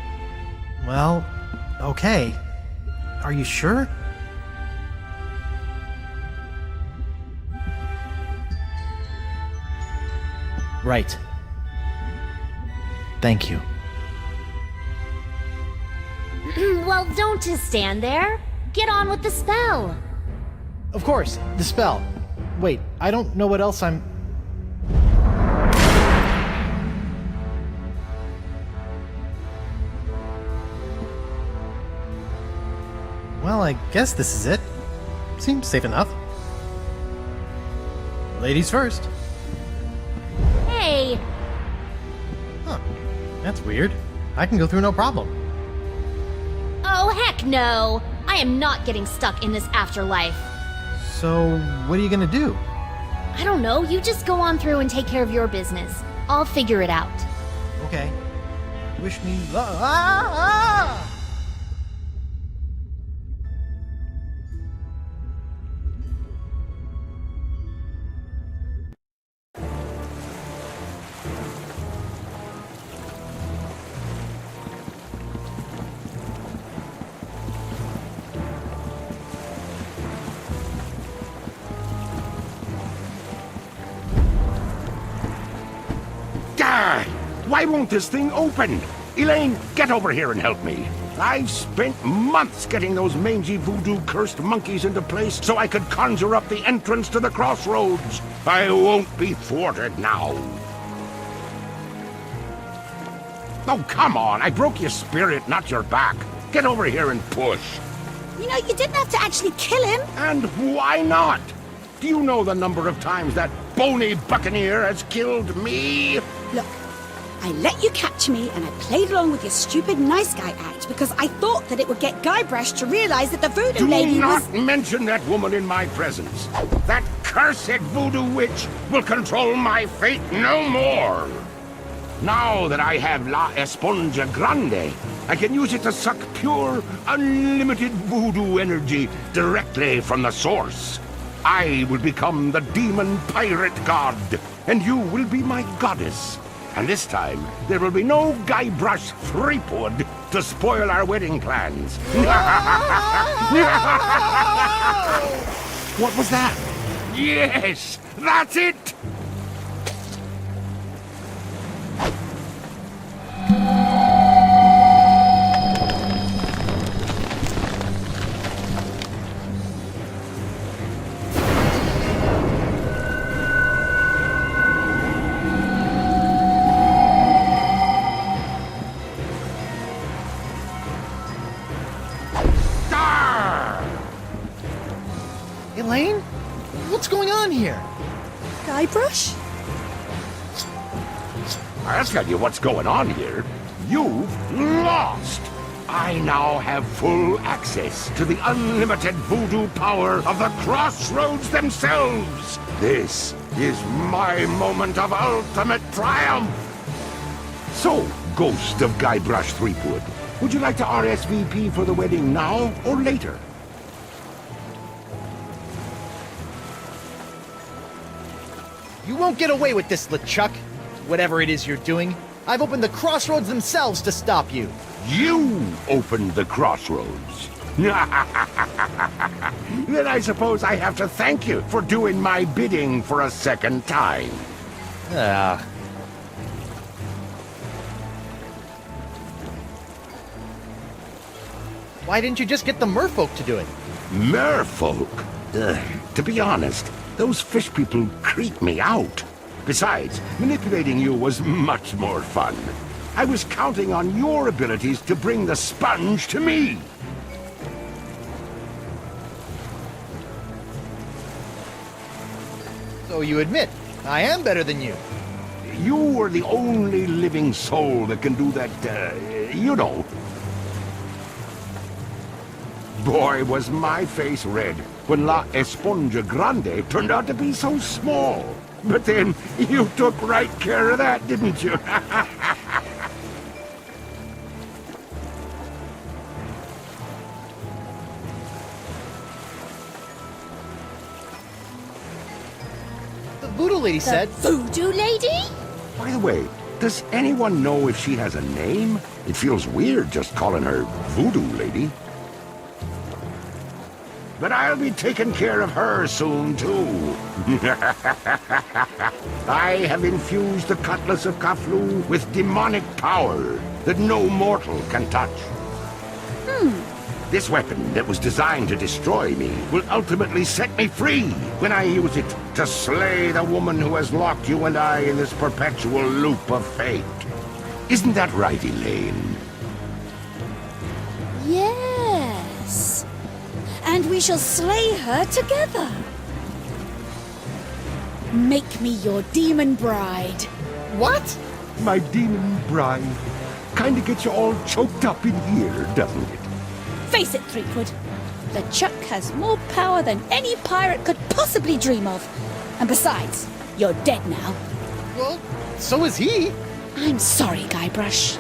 Well, okay. Are you sure? Right. Thank you. Well, don't just stand there. Get on with the spell. Of course, the spell. Wait, I don't know what else I'm... Well, I guess this is it. Seems safe enough. Ladies first. Hey! Huh. That's weird. I can go through no problem. Oh, heck no! I am not getting stuck in this afterlife. So, what are you gonna do? I don't know, you just go on through and take care of your business. I'll figure it out. Okay. Wish me luck. Ah! Why won't this thing open? Elaine, get over here and help me. I've spent months getting those mangy voodoo-cursed monkeys into place so I could conjure up the entrance to the crossroads. I won't be thwarted now. Oh, come on. I broke your spirit, not your back. Get over here and push. You know, you didn't have to actually kill him. And why not? Do you know the number of times that bony buccaneer has killed me? Look, I let you capture me and I played along with your stupid nice guy act because I thought that it would get Guybrush to realize that the voodoo lady was... Do not mention that woman in my presence. That cursed voodoo witch will control my fate no more. Now that I have La Esponja Grande, I can use it to suck pure, unlimited voodoo energy directly from the source. I will become the demon pirate god, and you will be my goddess. And this time, there will be no Guybrush Threepwood to spoil our wedding plans. What was that? Yes, that's it! Elaine? What's going on here? Guybrush? I'll tell you what's going on here. You've lost! I now have full access to the unlimited voodoo power of the crossroads themselves. This is my moment of ultimate triumph. So, Ghost of Guybrush Threepwood, would you like to RSVP for the wedding now or later? You won't get away with this, LeChuck. Whatever it is you're doing. I've opened the crossroads themselves to stop you. You opened the crossroads. Then I suppose I have to thank you for doing my bidding for a second time. Why didn't you just get the merfolk to do it? Merfolk? To be honest, those fish people creep me out. Besides, manipulating you was much more fun. I was counting on your abilities to bring the sponge to me. So you admit, I am better than you. You are the only living soul that can do that, you know. Boy, was my face red when La Esponja Grande turned out to be so small. But then, you took right care of that, didn't you? The voodoo lady said... Voodoo lady? By the way, does anyone know if she has a name? It feels weird just calling her Voodoo Lady. But I'll be taking care of her soon, too. I have infused the Cutlass of Kaflu with demonic power that no mortal can touch. This weapon that was designed to destroy me will ultimately set me free when I use it to slay the woman who has locked you and I in this perpetual loop of fate. Isn't that right, Elaine? Yes. And we shall slay her together. Make me your demon bride. What? My demon bride? Kinda gets you all choked up in here, doesn't it? Face it, Threepwood. LeChuck has more power than any pirate could possibly dream of. And besides, you're dead now. Well, so is he. I'm sorry, Guybrush.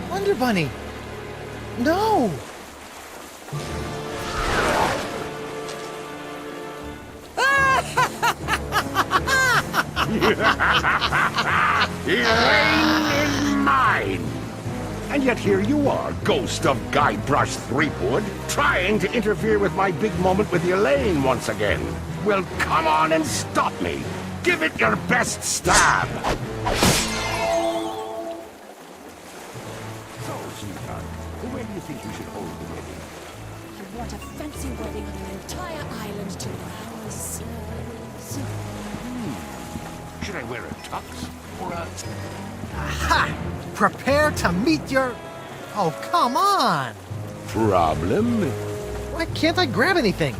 Wonder Bunny. No. Elaine is mine! And yet here you are, ghost of Guybrush Threepwood, trying to interfere with my big moment with Elaine once again. Well, come on and stop me. Give it your best stab. So, sweetheart, where do you think you should hold the wedding? You want a fancy wedding on an entire island to ourselves. Should I wear a tux or a... Aha! Prepare to meet your... Oh, come on! Problem? Why can't I grab anything?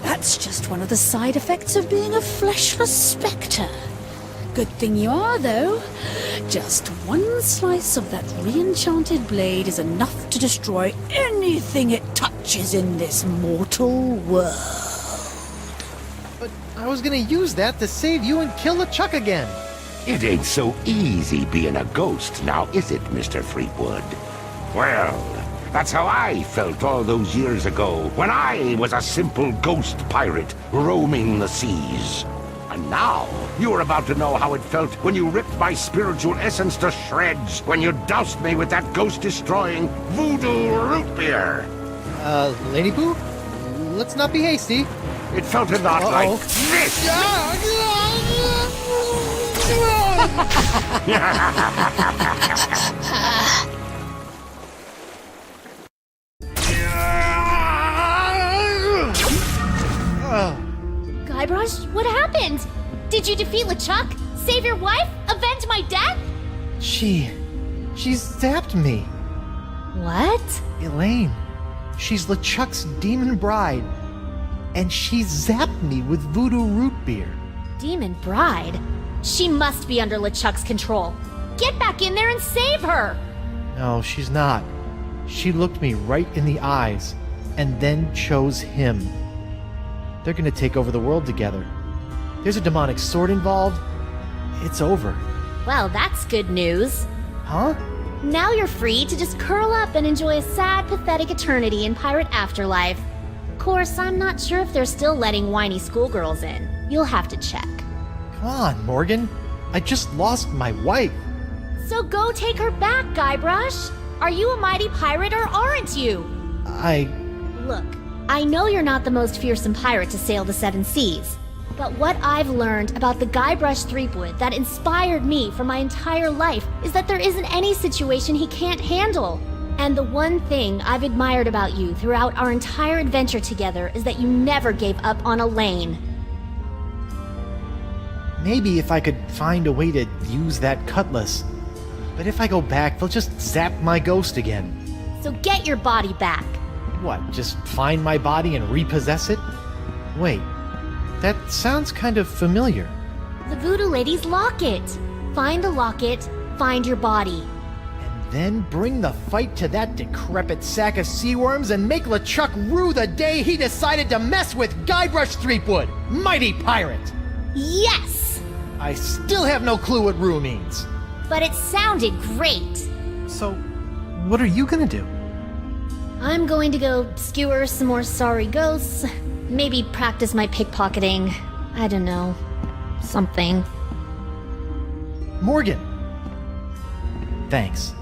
That's just one of the side effects of being a fleshless spectre. Good thing you are, though. Just one slice of that re-enchanted blade is enough to destroy anything it touches in this mortal world. But I was gonna use that to save you and kill LeChuck again. It ain't so easy being a ghost now, is it, Mr. Threepwood? Well, that's how I felt all those years ago, when I was a simple ghost pirate roaming the seas. And now, you're about to know how it felt when you ripped my spiritual essence to shreds, when you doused me with that ghost-destroying voodoo root beer. Lady Boo? Let's not be hasty. It felt a lot like this. Guybrush, what happened? Did you defeat LeChuck? Save your wife? Avenge my death? She zapped me. What? Elaine. She's LeChuck's demon bride. And she zapped me with voodoo root beer. Demon bride? She must be under LeChuck's control. Get back in there and save her! No, she's not. She looked me right in the eyes and then chose him. They're gonna take over the world together. There's a demonic sword involved. It's over. Well, that's good news. Huh? Now you're free to just curl up and enjoy a sad, pathetic eternity in Pirate Afterlife. Of course, I'm not sure if they're still letting whiny schoolgirls in. You'll have to check. Come on, Morgan. I just lost my wife. So go take her back, Guybrush. Are you a mighty pirate or aren't you? Look, I know you're not the most fearsome pirate to sail the seven seas. But what I've learned about the Guybrush Threepwood that inspired me for my entire life is that there isn't any situation he can't handle. And the one thing I've admired about you throughout our entire adventure together is that you never gave up on Elaine. Maybe if I could find a way to use that cutlass. But if I go back, they'll just zap my ghost again. So get your body back. What, just find my body and repossess it? Wait, that sounds kind of familiar. The Voodoo Lady's locket. Find the locket, find your body. Then bring the fight to that decrepit sack of seaworms and make LeChuck rue the day he decided to mess with Guybrush Threepwood, mighty pirate! Yes! I still have no clue what rue means. But it sounded great. So, what are you gonna do? I'm going to go skewer some more sorry ghosts. Maybe practice my pickpocketing. I don't know. Something. Morgan! Thanks.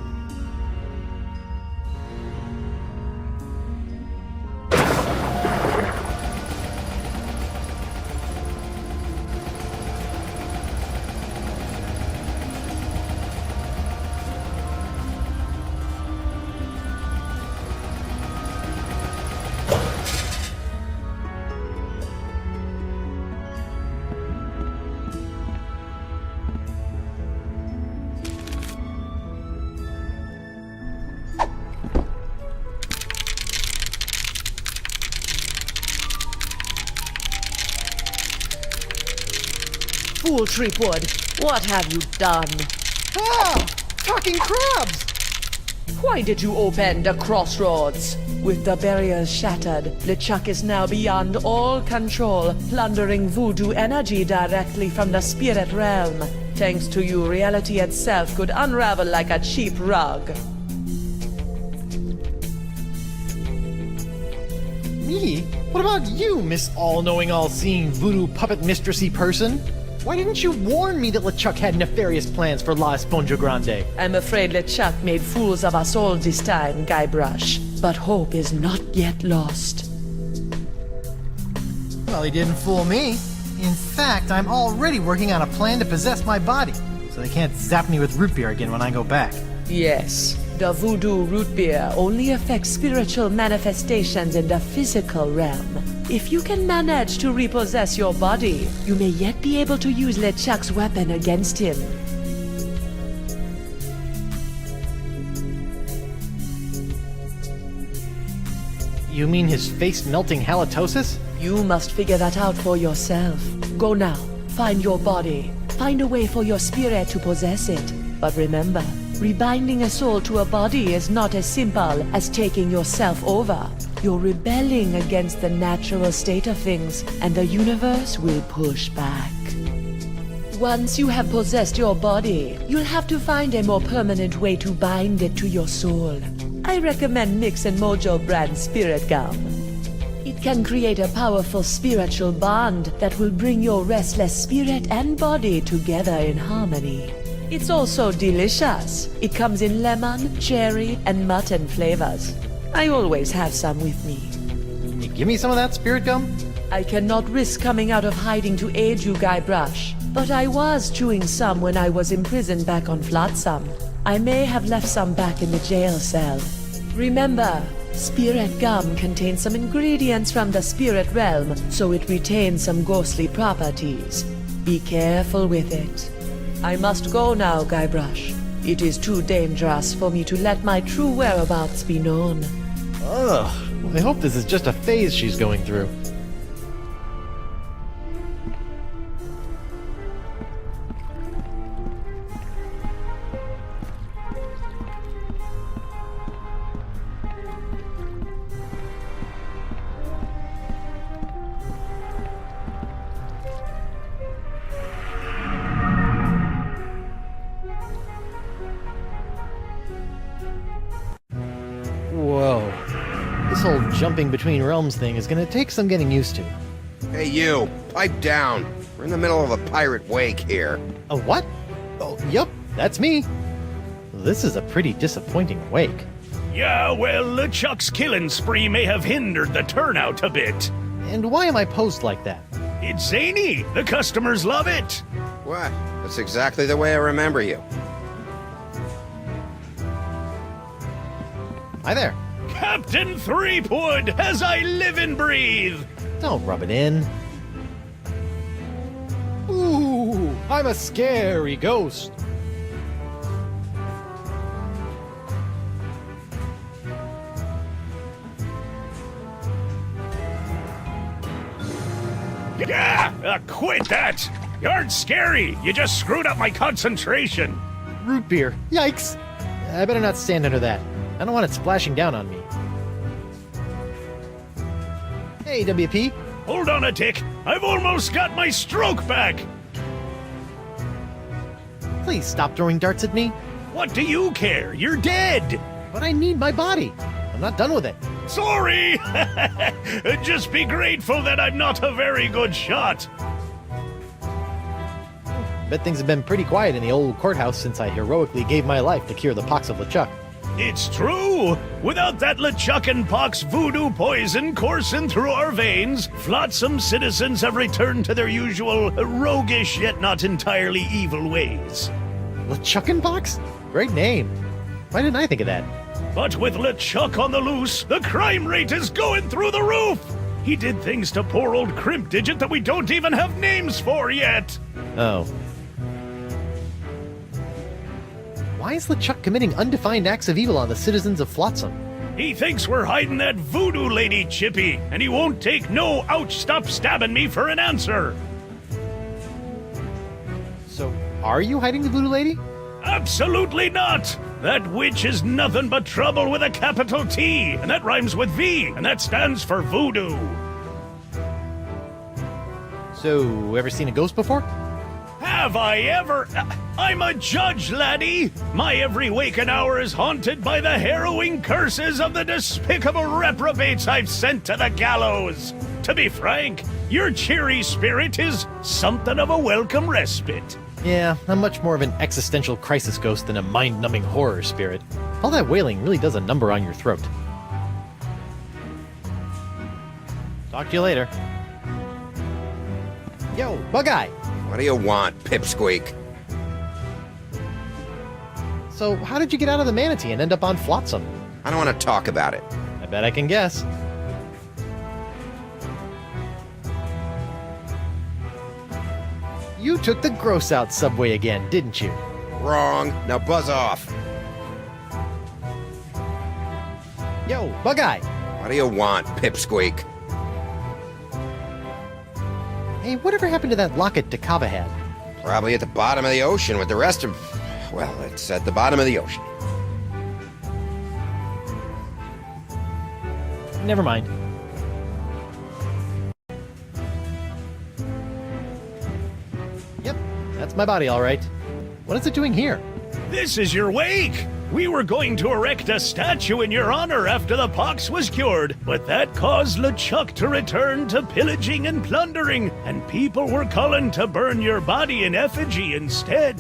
Fool Threepwood, what have you done? Ah! Talking crabs! Why did you open the crossroads? With the barriers shattered, LeChuck is now beyond all control, plundering voodoo energy directly from the spirit realm. Thanks to you, reality itself could unravel like a cheap rug. Me? What about you, Miss All-Knowing, All-Seeing, Voodoo Puppet Mistressy person? Why didn't you warn me that LeChuck had nefarious plans for La Esponja Grande? I'm afraid LeChuck made fools of us all this time, Guybrush. But hope is not yet lost. Well, he didn't fool me. In fact, I'm already working on a plan to possess my body, so they can't zap me with root beer again when I go back. Yes, the voodoo root beer only affects spiritual manifestations in the physical realm. If you can manage to repossess your body, you may yet be able to use LeChuck's weapon against him. You mean his face-melting halitosis? You must figure that out for yourself. Go now, find your body. Find a way for your spirit to possess it. But remember, rebinding a soul to a body is not as simple as taking yourself over. You're rebelling against the natural state of things, and the universe will push back. Once you have possessed your body, you'll have to find a more permanent way to bind it to your soul. I recommend Mix and Mojo brand Spirit Gum. It can create a powerful spiritual bond that will bring your restless spirit and body together in harmony. It's also delicious. It comes in lemon, cherry, and mutton flavors. I always have some with me. Can you give me some of that spirit gum? I cannot risk coming out of hiding to aid you, Guybrush. But I was chewing some when I was imprisoned back on Flotsam. I may have left some back in the jail cell. Remember, spirit gum contains some ingredients from the spirit realm, so it retains some ghostly properties. Be careful with it. I must go now, Guybrush. It is too dangerous for me to let my true whereabouts be known. Ugh, I hope this is just a phase she's going through. Whoa. This whole jumping between realms thing is gonna take some getting used to. Hey you, pipe down. We're in the middle of a pirate wake here. A what? Oh, yup, that's me. This is a pretty disappointing wake. Yeah, well, LeChuck's killing spree may have hindered the turnout a bit. And why am I posed like that? It's zany. The customers love it. What? That's exactly the way I remember you. Hi there. Captain Threepwood, as I live and breathe. Don't rub it in. Ooh, I'm a scary ghost. Quit that! You aren't scary. You just screwed up my concentration. Root beer. Yikes. I better not stand under that. I don't want it splashing down on me. Hey, WP. Hold on a tick. I've almost got my stroke back. Please stop throwing darts at me. What do you care? You're dead. But I need my body. I'm not done with it. Sorry. Just be grateful that I'm not a very good shot. Bet things have been pretty quiet in the old courthouse since I heroically gave my life to cure the pox of LeChuck. It's true! Without that LeChuck and pox voodoo poison coursing through our veins, Flotsam citizens have returned to their usual roguish yet not entirely evil ways. LeChuck and pox? Great name. Why didn't I think of that? But with LeChuck on the loose, the crime rate is going through the roof! He did things to poor old Crimp Digit that we don't even have names for yet! Oh. Why is LeChuck committing undefined acts of evil on the citizens of Flotsam? He thinks we're hiding that voodoo lady, Chippy, and he won't take no ouch stop stabbing me for an answer. So, are you hiding the voodoo lady? Absolutely not! That witch is nothing but trouble with a capital T, and that rhymes with V, and that stands for voodoo. So, ever seen a ghost before? Have I ever? I'm a judge, laddie! My every waking hour is haunted by the harrowing curses of the despicable reprobates I've sent to the gallows. To be frank, Your cheery spirit is something of a welcome respite. Yeah, I'm much more of an existential crisis ghost than a mind-numbing horror spirit. All that wailing really does a number on your throat. Talk to you later. Yo, Bug-Eye! What do you want, Pipsqueak? So, how did you get out of the manatee and end up on Flotsam? I don't want to talk about it. I bet I can guess. You took the gross-out subway again, didn't you? Wrong. Now buzz off. Yo, Bug-Eye! What do you want, Pipsqueak? Hey, whatever happened to that locket Dakava had? Probably at the bottom of the ocean with the rest of... Well, it's at the bottom of the ocean. Never mind. Yep, that's my body, all right. What is it doing here? This is your wake! We were going to erect a statue in your honor after the pox was cured, but that caused LeChuck to return to pillaging and plundering, and people were calling to burn your body in effigy instead.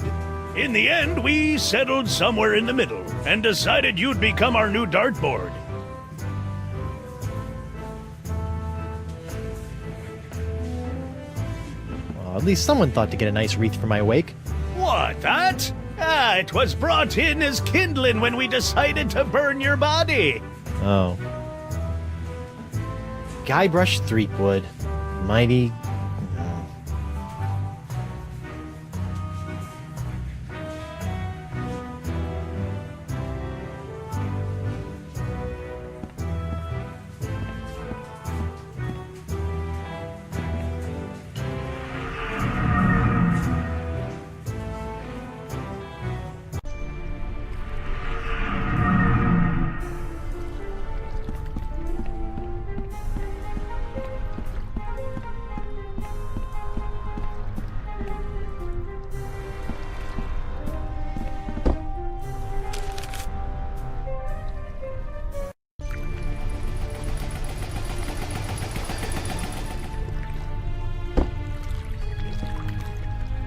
In the end, we settled somewhere in the middle, and decided you'd become our new dartboard. Well, at least someone thought to get a nice wreath for my wake. What, that? Ah, it was brought in as kindling when we decided to burn your body. Oh. Guybrush Threepwood. Mighty...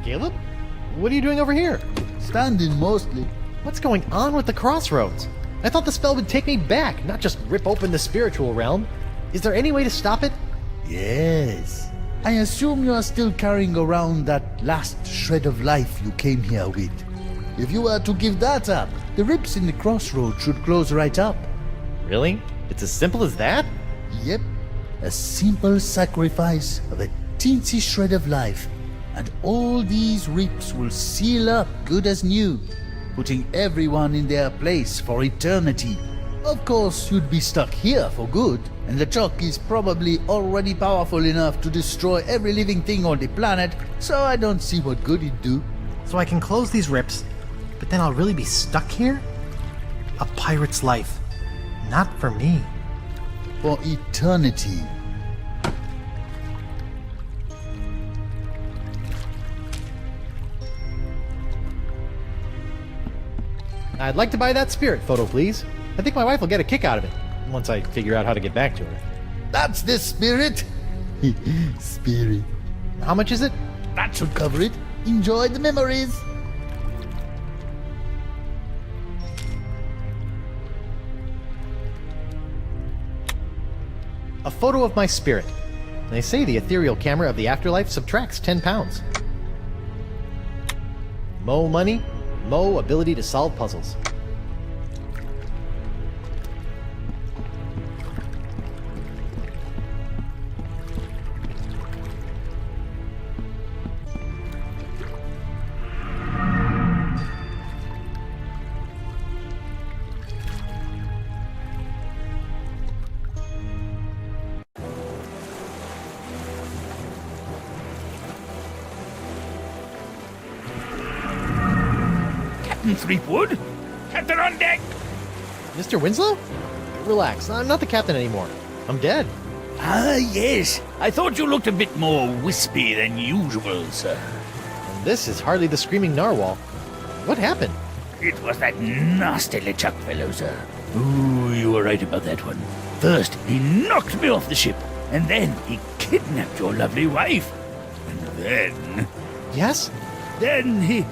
Caleb? What are you doing over here? Standing mostly. What's going on with the crossroads? I thought the spell would take me back, not just rip open the spiritual realm. Is there any way to stop it? Yes. I assume you are still carrying around that last shred of life you came here with. If you were to give that up, the rips in the crossroads should close right up. Really? It's as simple as that? Yep. A simple sacrifice of a teensy shred of life, and all these rips will seal up good as new, putting everyone in their place for eternity. Of course, you'd be stuck here for good, and LeChuck is probably already powerful enough to destroy every living thing on the planet, so I don't see what good it'd do. So I can close these rips, but then I'll really be stuck here? A pirate's life. Not for me. For eternity. I'd like to buy that spirit photo, please. I think my wife will get a kick out of it, once I figure out how to get back to her. That's the spirit! Spirit. How much is it? That should cover it. Enjoy the memories! A photo of my spirit. They say the ethereal camera of the afterlife subtracts 10 pounds. Mo money, Mo ability to solve puzzles. Captain Threepwood? Captain on deck! Mr. Winslow? Relax, I'm not the captain anymore. I'm dead. Ah, yes. I thought you looked a bit more wispy than usual, sir. And this is hardly the screaming narwhal. What happened? It was that nasty LeChuck fellow, sir. Ooh, you were right about that one. First, he knocked me off the ship, and then he kidnapped your lovely wife. And then... Yes? Then he...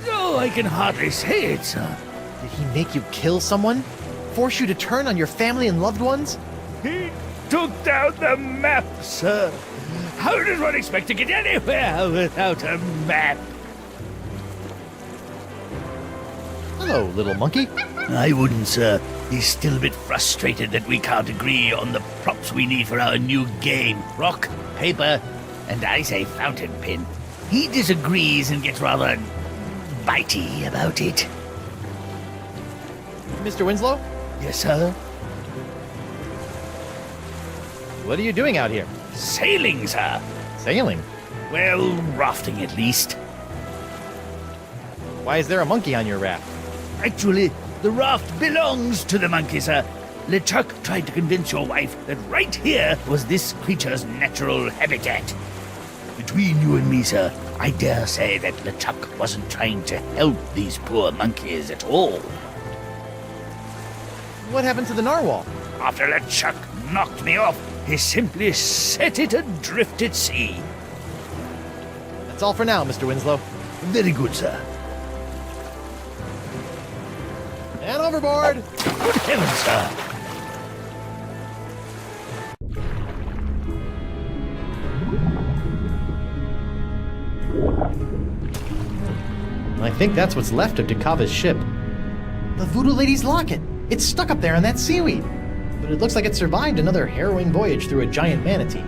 Oh, I can hardly say it, sir. Did he make you kill someone? Force you to turn on your family and loved ones? He took down the map, sir. How does one expect to get anywhere without a map? Hello, little monkey. I wouldn't, sir. He's still a bit frustrated that we can't agree on the props we need for our new game. Rock, paper, and I say fountain pen. He disagrees and gets rather bitey about it. Mr. Winslow? Yes, sir? What are you doing out here? Sailing, sir. Sailing? Well, rafting at least. Why is there a monkey on your raft? Actually, the raft belongs to the monkey, sir. LeChuck tried to convince your wife that right here was this creature's natural habitat. Between you and me, sir, I dare say that LeChuck wasn't trying to help these poor monkeys at all. What happened to the narwhal? After LeChuck knocked me off, he simply set it adrift at sea. That's all for now, Mr. Winslow. Very good, sir. And overboard! Good heavens, sir! I think that's what's left of Dakava's ship. The Voodoo Lady's locket! It's stuck up there in that seaweed! But it looks like it survived another harrowing voyage through a giant manatee.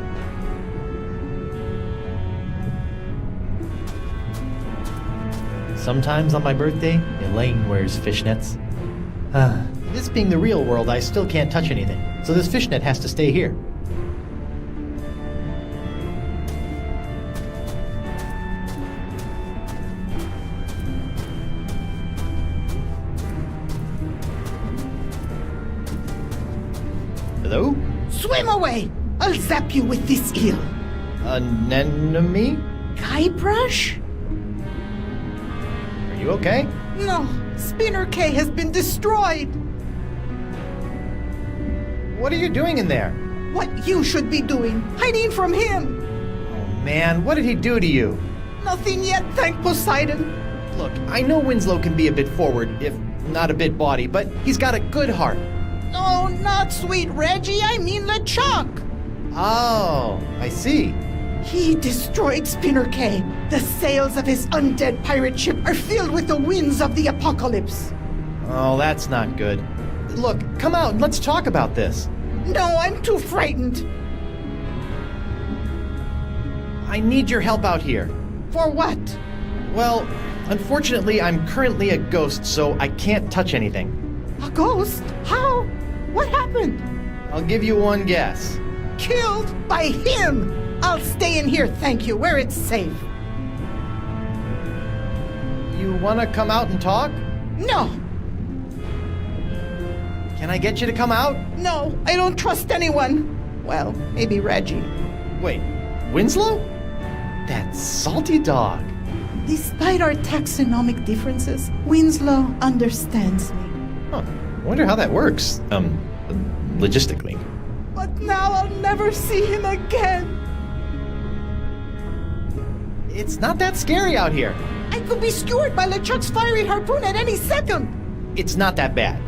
Sometimes on my birthday, Elaine wears fishnets. This being the real world, I still can't touch anything, so this fishnet has to stay here. Hello? Swim away! I'll zap you with this eel. Anemone? Guybrush? Are you okay? No, Spinner Cay has been destroyed. What are you doing in there? What you should be doing, hiding from him. Oh man, what did he do to you? Nothing yet, thank Poseidon. Look, I know Winslow can be a bit forward, if not a bit bawdy, but he's got a good heart. No, not sweet Reggie, I mean LeChuck. Oh, I see. He destroyed Spinner Cay. The sails of his undead pirate ship are filled with the winds of the apocalypse. Oh, that's not good. Look, come out and let's talk about this. No, I'm too frightened. I need your help out here. For what? Well, unfortunately, I'm currently a ghost, so I can't touch anything. A ghost? How? What happened? I'll give you one guess. Killed by him! I'll stay in here, thank you, where it's safe. You want to come out and talk? No. Can I get you to come out? No, I don't trust anyone. Well, maybe Reggie. Wait, Winslow? That salty dog. Despite our taxonomic differences, Winslow understands me. Huh. I wonder how that works. Logistically. But now I'll never see him again. It's not that scary out here. I could be skewered by LeChuck's fiery harpoon at any second. It's not that bad.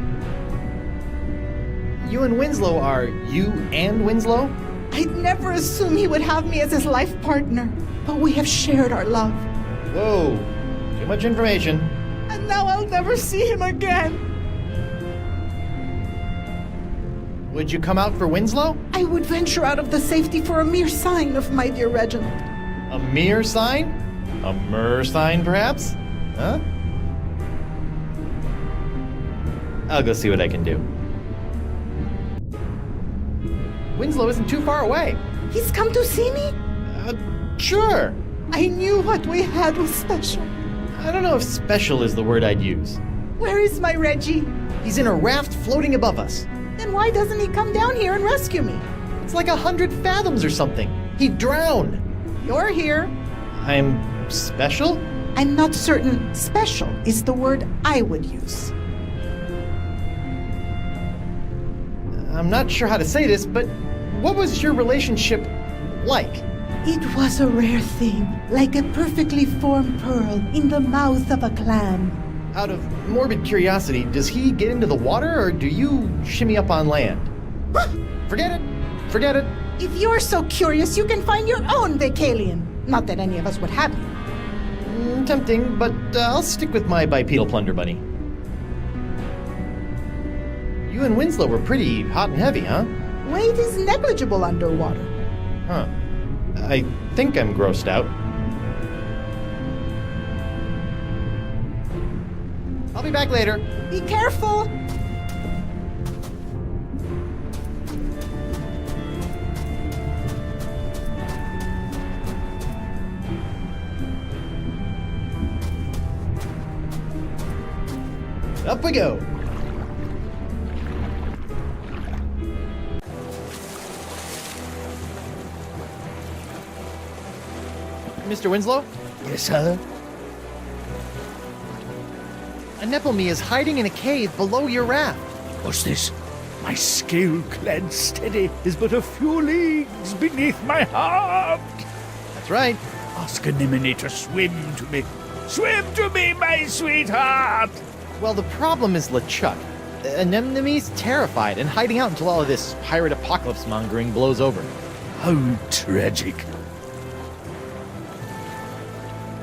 You and Winslow are you and Winslow? I'd never assume he would have me as his life partner, but we have shared our love. Whoa, too much information. And now I'll never see him again. Would you come out for Winslow? I would venture out of the safety for a mere sign of my dear Reginald. A mere sign? A mer sign, perhaps? Huh? I'll go see what I can do. Winslow isn't too far away. He's come to see me? Sure. I knew what we had was special. I don't know if special is the word I'd use. Where is my Reggie? He's in a raft floating above us. Then why doesn't he come down here and rescue me? It's like 100 fathoms or something. He'd drown. You're here. I'm special? I'm not certain special is the word I would use. I'm not sure how to say this, but what was your relationship like? It was a rare thing, like a perfectly formed pearl in the mouth of a clam. Out of morbid curiosity, does he get into the water or do you shimmy up on land? Forget it. Forget it. If you're so curious, you can find your own Vacalian. Not that any of us would have you. Tempting, but I'll stick with my bipedal plunder bunny. You and Winslow were pretty hot and heavy, huh? Weight is negligible underwater. Huh. I think I'm grossed out. I'll be back later. Be careful! Up we go. Mr. Winslow? Yes, sir? A Nepomee is hiding in a cave below your raft. What's this? My scale-clad steady is but a few leagues beneath my heart. That's right. Ask Anemone to swim to me. Swim to me, my sweetheart! Well, the problem is LeChuck. Anemone's terrified and hiding out until all of this pirate apocalypse mongering blows over. How tragic.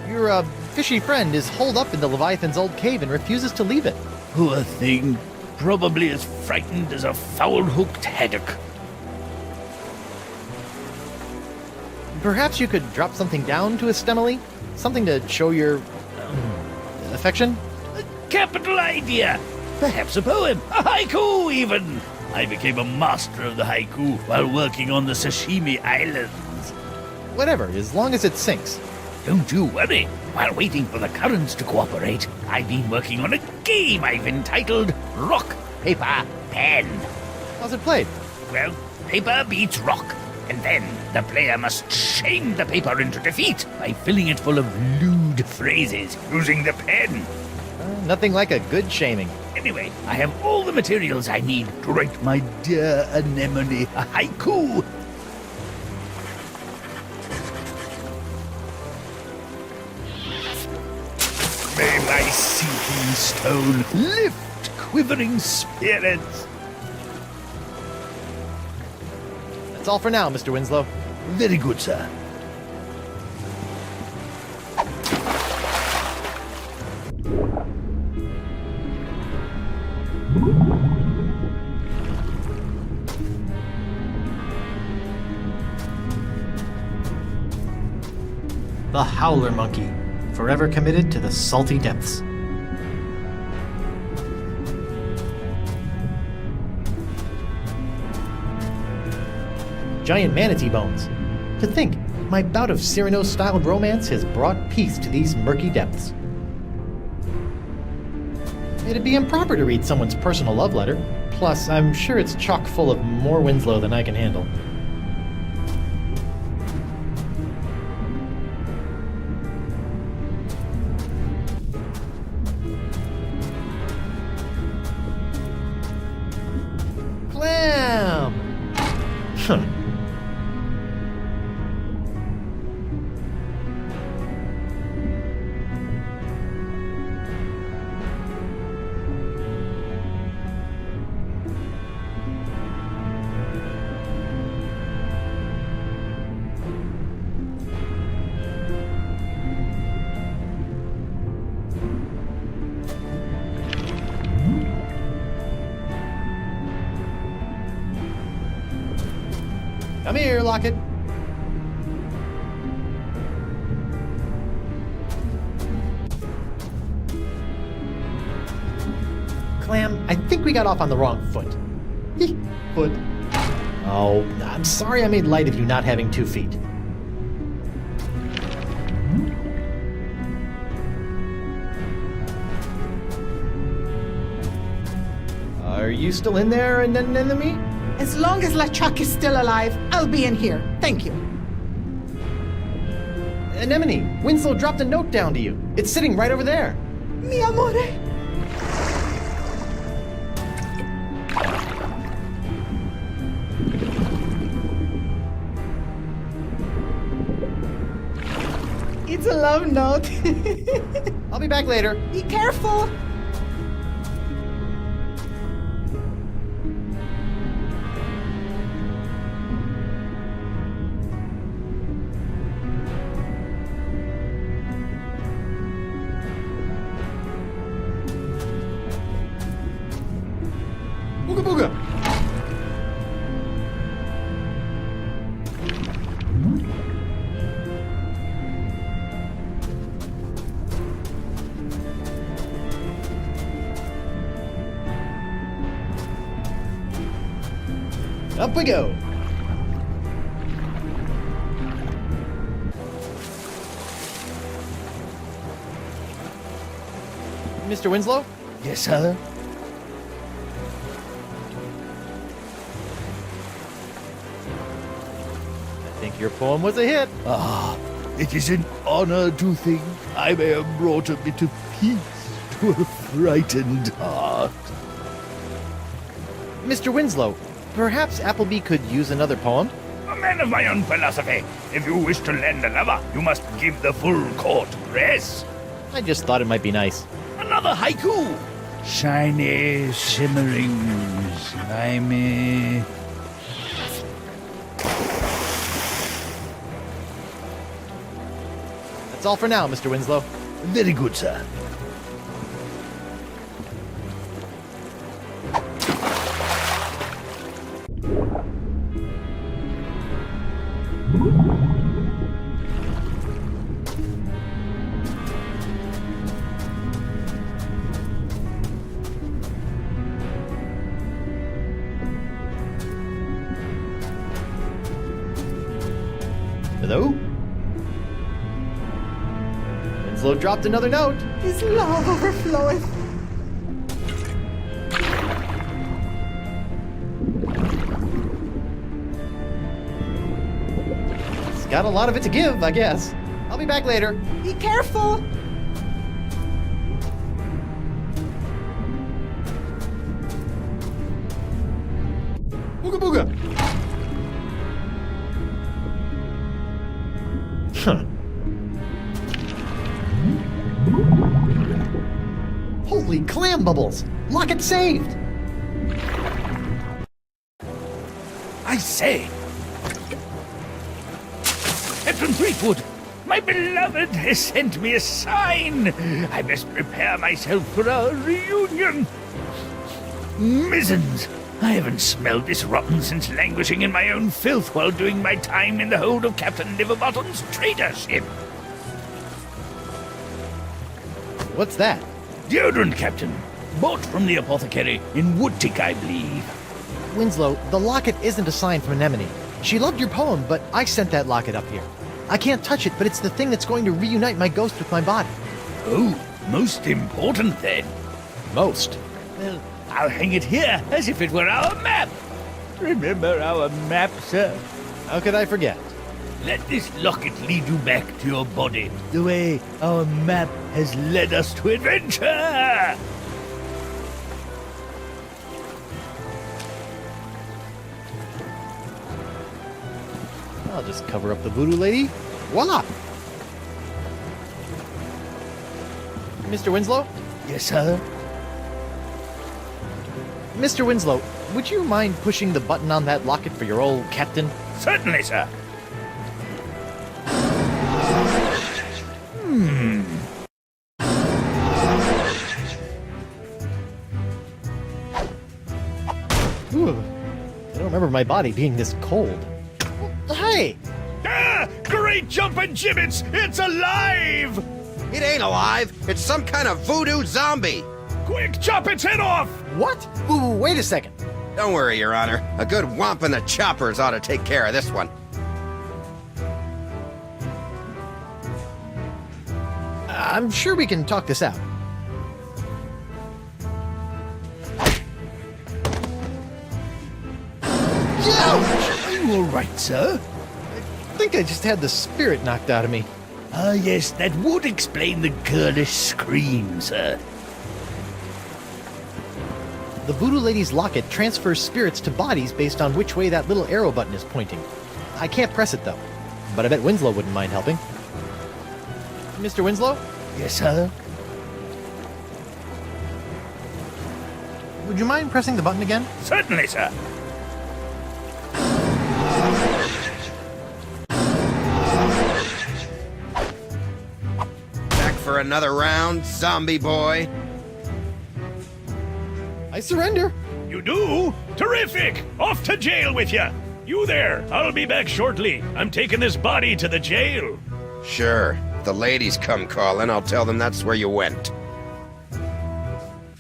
Your fishy friend is holed up in the Leviathan's old cave and refuses to leave it. Poor thing. Probably as frightened as a foul-hooked haddock. Perhaps you could drop something down to Estemily? Something to show your affection? A capital idea! Perhaps a poem, a haiku even! I became a master of the haiku while working on the Sashimi Islands. Whatever, as long as it sinks. Don't you worry. While waiting for the currents to cooperate, I've been working on a game I've entitled Rock, Paper, Pen. How's it played? Well, paper beats rock, and then the player must shame the paper into defeat by filling it full of lewd phrases using the pen. Nothing like a good shaming. Anyway, I have all the materials I need to write my dear Anemone a haiku. May my sinking stone lift quivering spirits. That's all for now, Mr. Winslow. Very good, sir. The Howler Monkey, forever committed to the salty depths. Giant manatee bones. To think, my bout of Cyrano-styled romance has brought peace to these murky depths. It'd be improper to read someone's personal love letter. Plus, I'm sure it's chock full of more Winslow than I can handle. Clam! Huh. Come here, Lockett. Clam, I think we got off on the wrong foot. Foot. Oh, I'm sorry I made light of you not having 2 feet. Are you still in there, Anemone? As long as LeChuck is still alive, I'll be in here. Thank you. Anemone, Winslow dropped a note down to you. It's sitting right over there. Mi amore. a love note. I'll be back later. Be careful. Booga booga! Up we go! Mr. Winslow? Yes, sir? I think your poem was a hit. Ah, it is an honor to think I may have brought a bit of peace to a frightened heart. Mr. Winslow, perhaps Appleby could use another poem? A man of my own philosophy. If you wish to lend a lover, you must give the full court press. I just thought it might be nice. Another haiku. Shiny, shimmering, slimy. That's all for now, Mr. Winslow. Very good, sir. Hello? Winslow dropped another note. His love overfloweth. It's got a lot of it to give, I guess. I'll be back later. Be careful. Booga booga! Huh. Holy clam bubbles! Locket saved! I say, Captain Threepwood, my beloved has sent me a sign. I must prepare myself for our reunion. Mizzens, I haven't smelled this rotten since languishing in my own filth while doing my time in the hold of Captain Liverbottom's trader ship. What's that? Deodorant, Captain. Bought from the apothecary in Woodtick, I believe. Winslow, the locket isn't a sign from Anemone. She loved your poem, but I sent that locket up here. I can't touch it, but it's the thing that's going to reunite my ghost with my body. Oh, most important then. Most? Well, I'll hang it here as if it were our map. Remember our map, sir? How could I forget? Let this locket lead you back to your body, the way our map has led us to adventure. I'll just cover up the voodoo lady. Voila! Mr. Winslow? Yes, sir? Mr. Winslow, would you mind pushing the button on that locket for your old captain? Certainly, sir. Ooh, I don't remember my body being this cold. Hey! Ah! Great jumping gibbets! It's alive! It ain't alive. It's some kind of voodoo zombie. Quick, chop its head off! What? Ooh, wait a second. Don't worry, Your Honor. A good whomp in the choppers ought to take care of this one. I'm sure we can talk this out. Ouch! Are you all right, sir? I think I just had the spirit knocked out of me. Ah, yes, that would explain the girlish scream, sir. The voodoo lady's locket transfers spirits to bodies based on which way that little arrow button is pointing. I can't press it, though. But I bet Winslow wouldn't mind helping. Mr. Winslow? Yes, sir? Would you mind pressing the button again? Certainly, sir. Back for another round, zombie boy? I surrender. You do? Terrific! Off to jail with you! You there! I'll be back shortly. I'm taking this body to the jail. Sure. If the ladies come calling, I'll tell them that's where you went.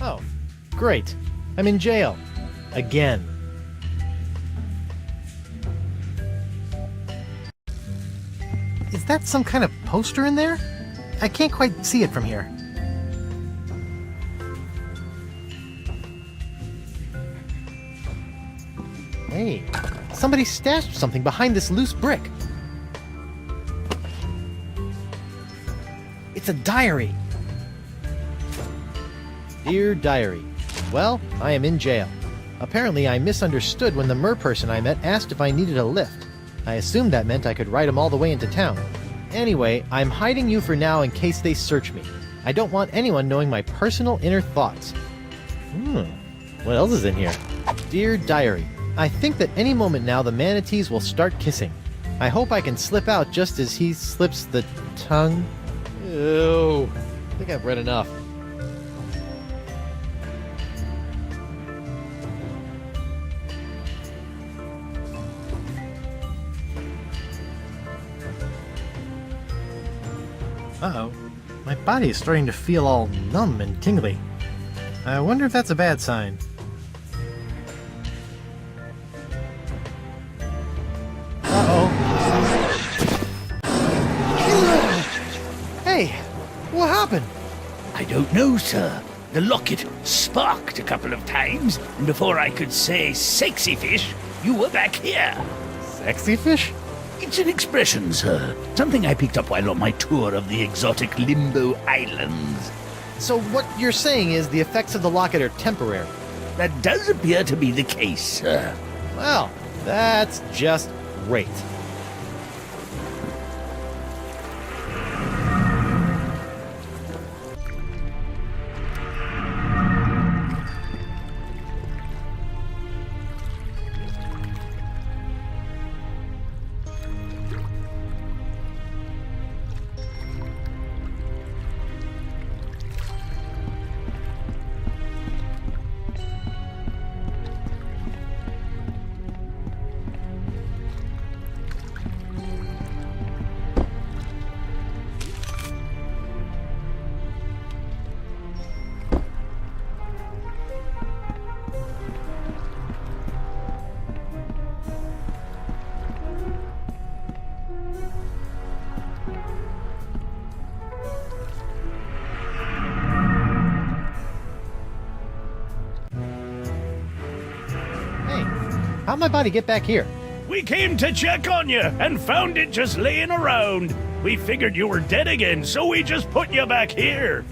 Oh, great. I'm in jail. Again. Is that some kind of poster in there? I can't quite see it from here. Hey, somebody stashed something behind this loose brick. It's a diary. Dear Diary, well, I am in jail. Apparently I misunderstood when the merperson I met asked if I needed a lift. I assumed that meant I could ride him all the way into town. Anyway, I'm hiding you for now in case they search me. I don't want anyone knowing my personal inner thoughts. What else is in here? Dear Diary, I think that any moment now the manatees will start kissing. I hope I can slip out just as he slips the tongue. Ew. I think I've read enough. Uh-oh. My body is starting to feel all numb and tingly. I wonder if that's a bad sign. Uh-oh. Hey! What happened? I don't know, sir. The locket sparked a couple of times, and before I could say sexy fish, you were back here. Sexy fish? It's an expression, sir. Something I picked up while on my tour of the exotic Limbo Islands. So what you're saying is the effects of the locket are temporary? That does appear to be the case, sir. Well, that's just great. How'd my body get back here? We came to check on you and found it just laying around. We figured you were dead again, so we just put you back here.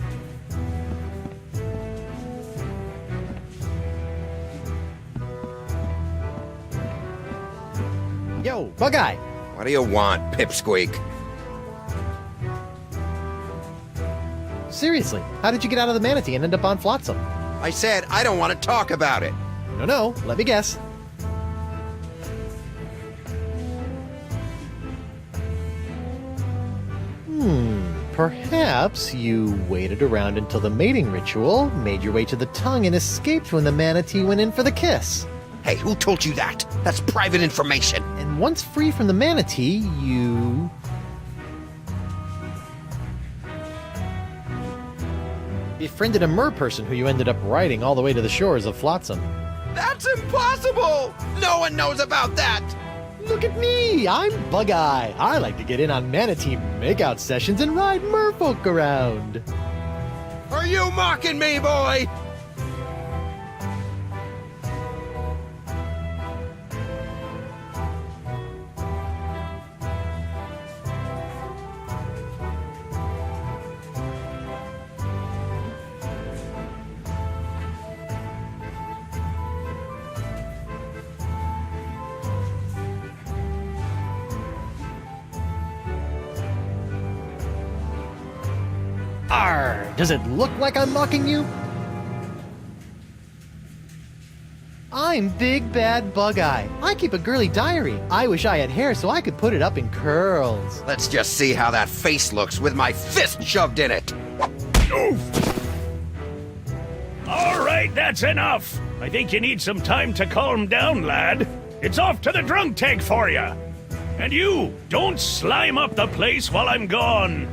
Yo, Bug-Eye! What do you want, Pipsqueak? Seriously, how did you get out of the manatee and end up on Flotsam? I said I don't want to talk about it. No, let me guess. Perhaps you waited around until the mating ritual, made your way to the tongue, and escaped when the manatee went in for the kiss. Hey, who told you that? That's private information. And once free from the manatee, you... befriended a merperson who you ended up riding all the way to the shores of Flotsam. That's impossible! No one knows about that! Look at me! I'm Bug-Eye. I like to get in on manatee makeout sessions and ride merfolk around. Are you mocking me, boy? Arr! Does it look like I'm mocking you? I'm Big Bad Bug-Eye. I keep a girly diary. I wish I had hair so I could put it up in curls. Let's just see how that face looks with my fist shoved in it. All right, that's enough. I think you need some time to calm down, lad. It's off to the drunk tank for you. And you, don't slime up the place while I'm gone.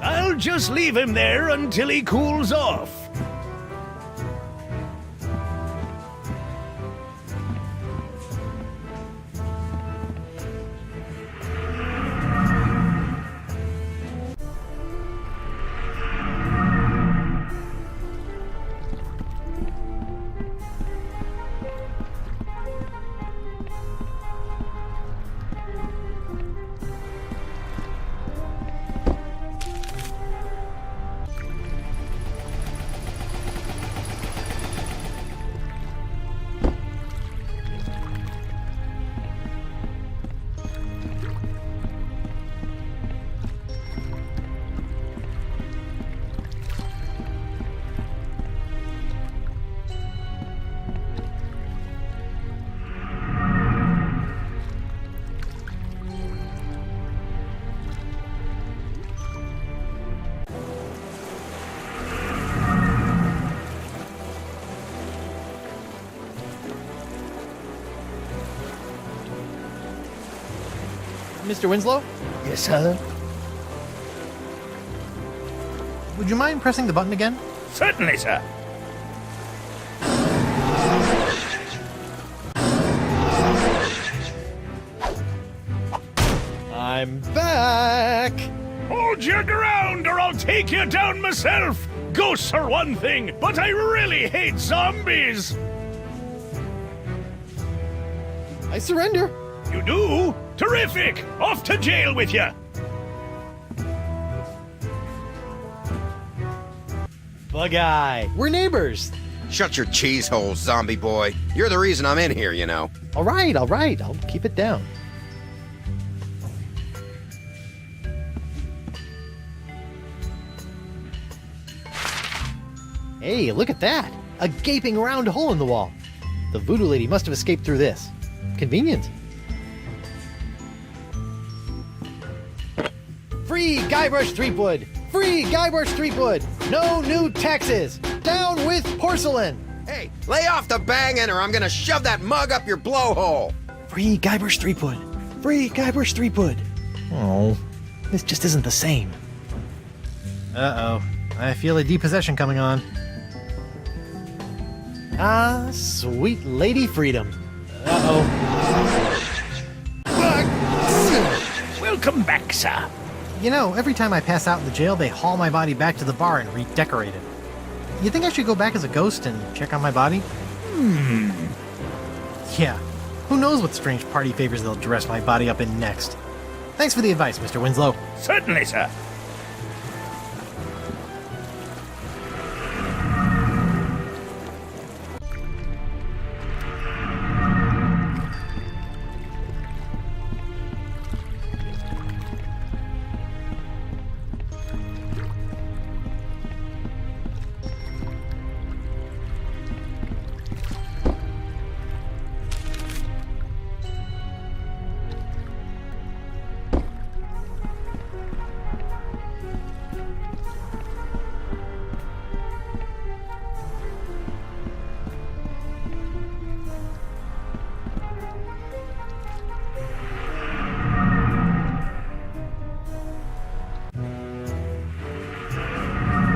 I'll just leave him there until he cools off. Mr. Winslow? Yes, sir? Would you mind pressing the button again? Certainly, sir. I'm back! Hold your ground or I'll take you down myself! Ghosts are one thing, but I really hate zombies! I surrender. You do? Terrific! Off to jail with you! Bug-Eye, we're neighbors. Shut your cheese hole, zombie boy. You're the reason I'm in here, you know. All right, I'll keep it down. Hey, look at that! A gaping round hole in the wall. The voodoo lady must have escaped through this. Convenient. Free Guybrush Threepwood! Free Guybrush Threepwood! No new taxes! Down with porcelain! Hey, lay off the banging or I'm gonna shove that mug up your blowhole! Free Guybrush Threepwood! Free Guybrush Threepwood! Oh, this just isn't the same. Uh-oh. I feel a depossession coming on. Ah, sweet Lady Freedom. Uh-oh. Welcome back, sir. You know, every time I pass out in the jail, they haul my body back to the bar and redecorate it. You think I should go back as a ghost and check on my body? Yeah. Who knows what strange party favors they'll dress my body up in next. Thanks for the advice, Mr. Winslow. Certainly, sir.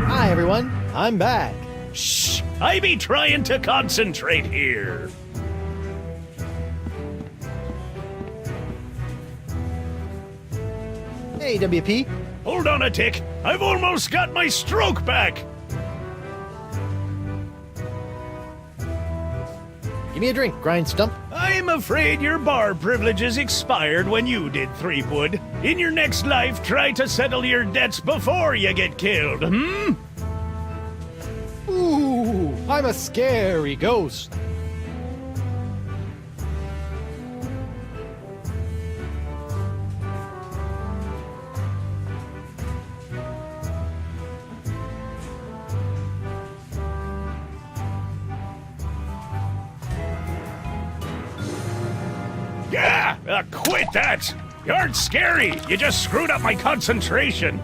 Hi, everyone. I'm back. Shh! I be trying to concentrate here. Hey, WP. Hold on a tick. I've almost got my stroke back. Give me a drink, Grind Stump. I'm afraid your bar privileges expired when you did, Threepwood. In your next life, try to settle your debts before you get killed, Ooh, I'm a scary ghost. Quit that! You aren't scary! You just screwed up my concentration!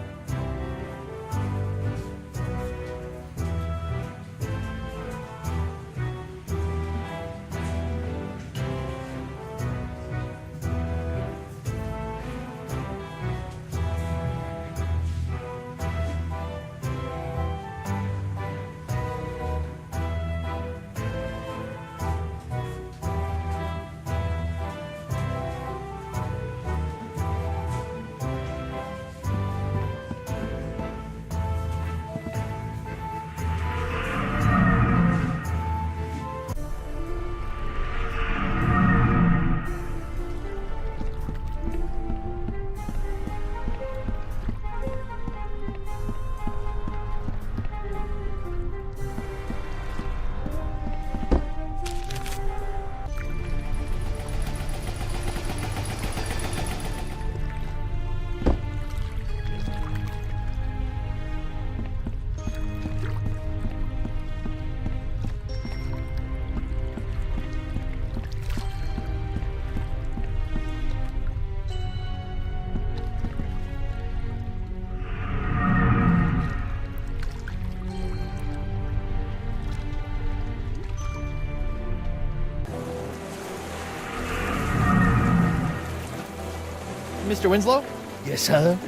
Mr. Winslow? Yes, sir?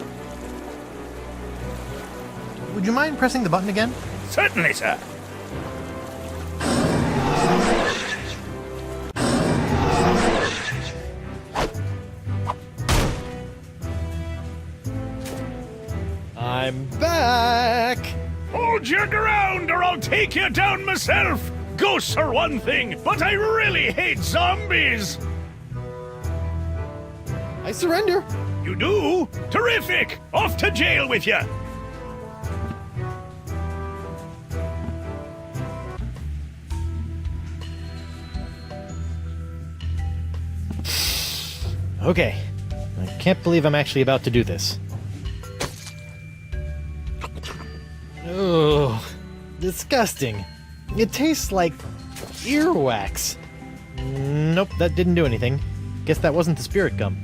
Would you mind pressing the button again? Certainly, sir. I'm back! Hold your ground or I'll take you down myself! Ghosts are one thing, but I really hate zombies! I surrender. You do? Terrific! Off to jail with you! Okay. I can't believe I'm actually about to do this. Ugh. Disgusting. It tastes like earwax. Nope, that didn't do anything. Guess that wasn't the spirit gum.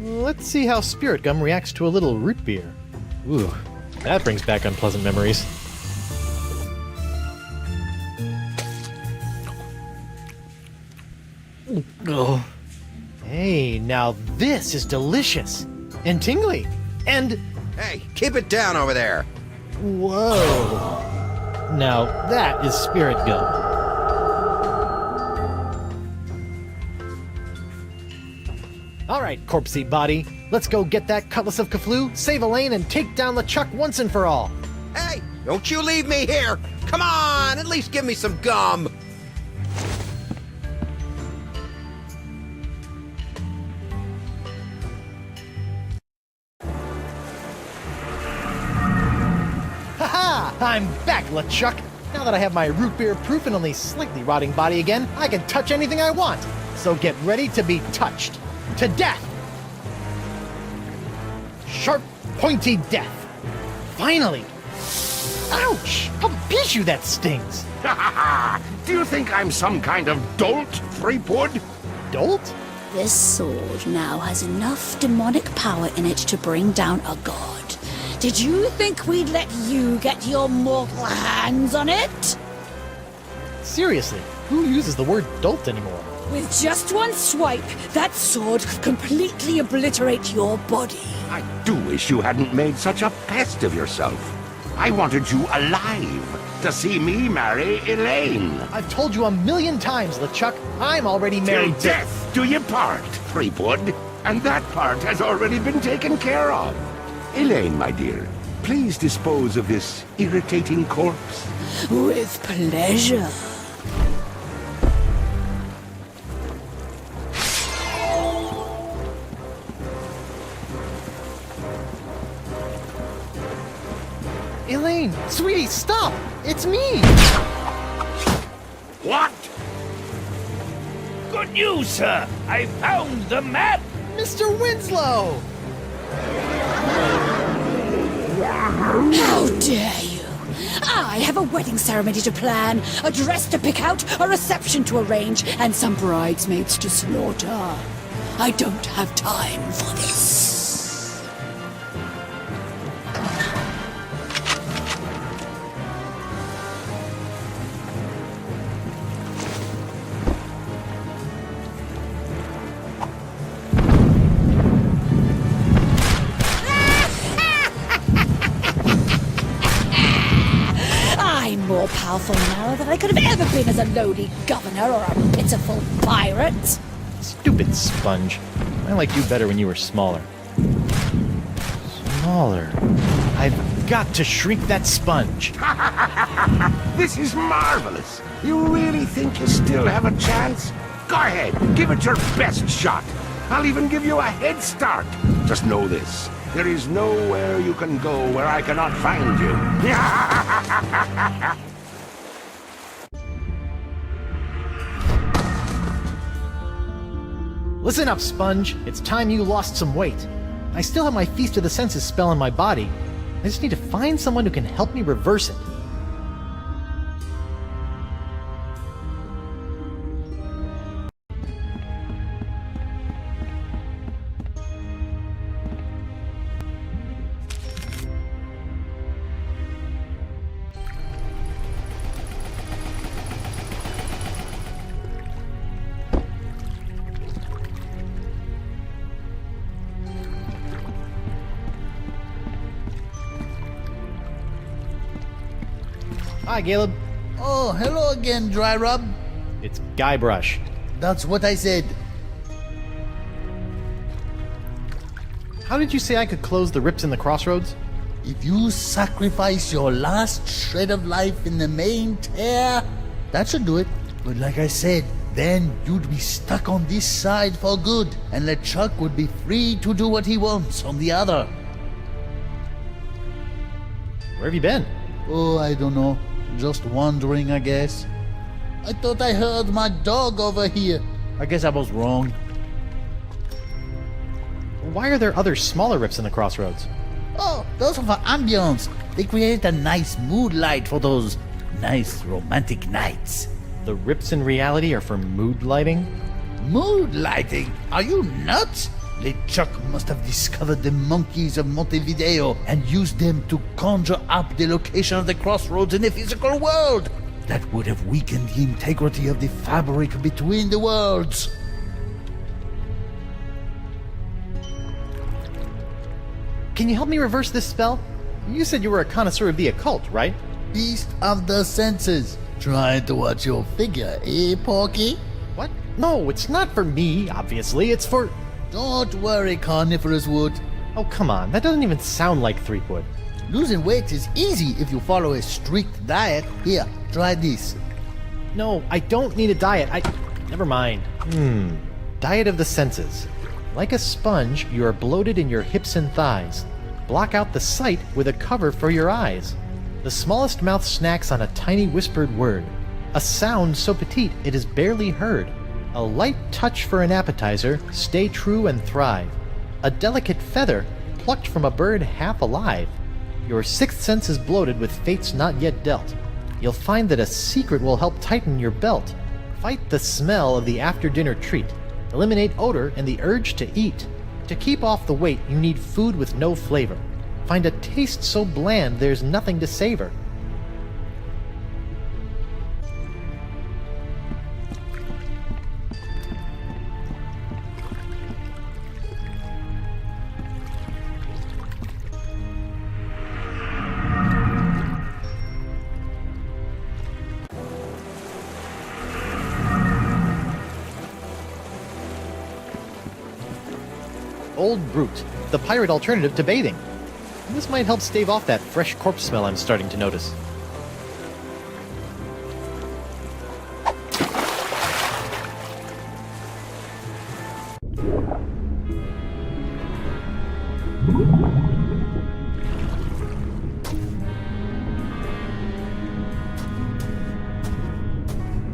Let's see how spirit gum reacts to a little root beer. Ooh, that brings back unpleasant memories. Oh. Hey, now this is delicious and tingly and... Hey, keep it down over there. Whoa. Now that is spirit gum. All right, corpsey body. Let's go get that Cutlass of Cthulhu, save Elaine, and take down LeChuck once and for all. Hey, don't you leave me here. Come on, at least give me some gum. Haha! I'm back, LeChuck. Now that I have my root beer proof and only slightly rotting body again, I can touch anything I want. So get ready to be touched. To death! Sharp, pointy death. Finally! Ouch! I'll beat you, that stings! Do you think I'm some kind of dolt, Threepwood? Dolt? This sword now has enough demonic power in it to bring down a god. Did you think we'd let you get your mortal hands on it? Seriously, who uses the word dolt anymore? With just one swipe, that sword could completely obliterate your body. I do wish you hadn't made such a pest of yourself. I wanted you alive to see me marry Elaine. I've told you 1,000,000 times, LeChuck. I'm already married Till death do you part, Threepwood. And that part has already been taken care of. Elaine, my dear, please dispose of this irritating corpse. With pleasure. Elaine, sweetie, stop! It's me! What? Good news, sir! I found the map! Mr. Winslow! How dare you! I have a wedding ceremony to plan, a dress to pick out, a reception to arrange, and some bridesmaids to slaughter. I don't have time for this. I'm more powerful now than I could have ever been as a lowly governor or a pitiful pirate. Stupid sponge. I liked you better when you were smaller. Smaller? I've got to shrink that sponge. This is marvelous. You really think you still have a chance? Go ahead, give it your best shot. I'll even give you a head start. Just know this. There is nowhere you can go where I cannot find you. Listen up, Sponge. It's time you lost some weight. I still have my Feast of the Senses spell in my body. I just need to find someone who can help me reverse it. Hi, Caleb. Oh, hello again, Dry Rub. It's Guybrush. That's what I said. How did you say I could close the rips in the crossroads? If you sacrifice your last shred of life in the main tear, that should do it. But like I said, then you'd be stuck on this side for good, and LeChuck would be free to do what he wants on the other. Where have you been? Oh, I don't know. Just wandering, I guess. I thought I heard my dog over here. I guess I was wrong. Why are there other smaller rips in the crossroads? Oh, those are for ambience. They create a nice mood light for those nice romantic nights. The rips in reality are for mood lighting? Mood lighting? Are you nuts? LeChuck must have discovered the monkeys of Montevideo and used them to conjure up the location of the crossroads in the physical world. That would have weakened the integrity of the fabric between the worlds. Can you help me reverse this spell? You said you were a connoisseur of the occult, right? Feast of the Senses. Trying to watch your figure, eh, Porky? What? No, it's not for me, obviously. It's for... Don't worry, Carnivorous Wood. Oh, come on. That doesn't even sound like Threepwood. Losing weight is easy if you follow a strict diet. Here, try this. No, I don't need a diet. Never mind. Diet of the senses. Like a sponge, you are bloated in your hips and thighs. Block out the sight with a cover for your eyes. The smallest mouth snacks on a tiny whispered word. A sound so petite it is barely heard. A light touch for an appetizer, stay true and thrive. A delicate feather, plucked from a bird half alive. Your sixth sense is bloated with fates not yet dealt. You'll find that a secret will help tighten your belt. Fight the smell of the after-dinner treat. Eliminate odor and the urge to eat. To keep off the weight, you need food with no flavor. Find a taste so bland there's nothing to savor. Old Brute, the pirate alternative to bathing. This might help stave off that fresh corpse smell I'm starting to notice.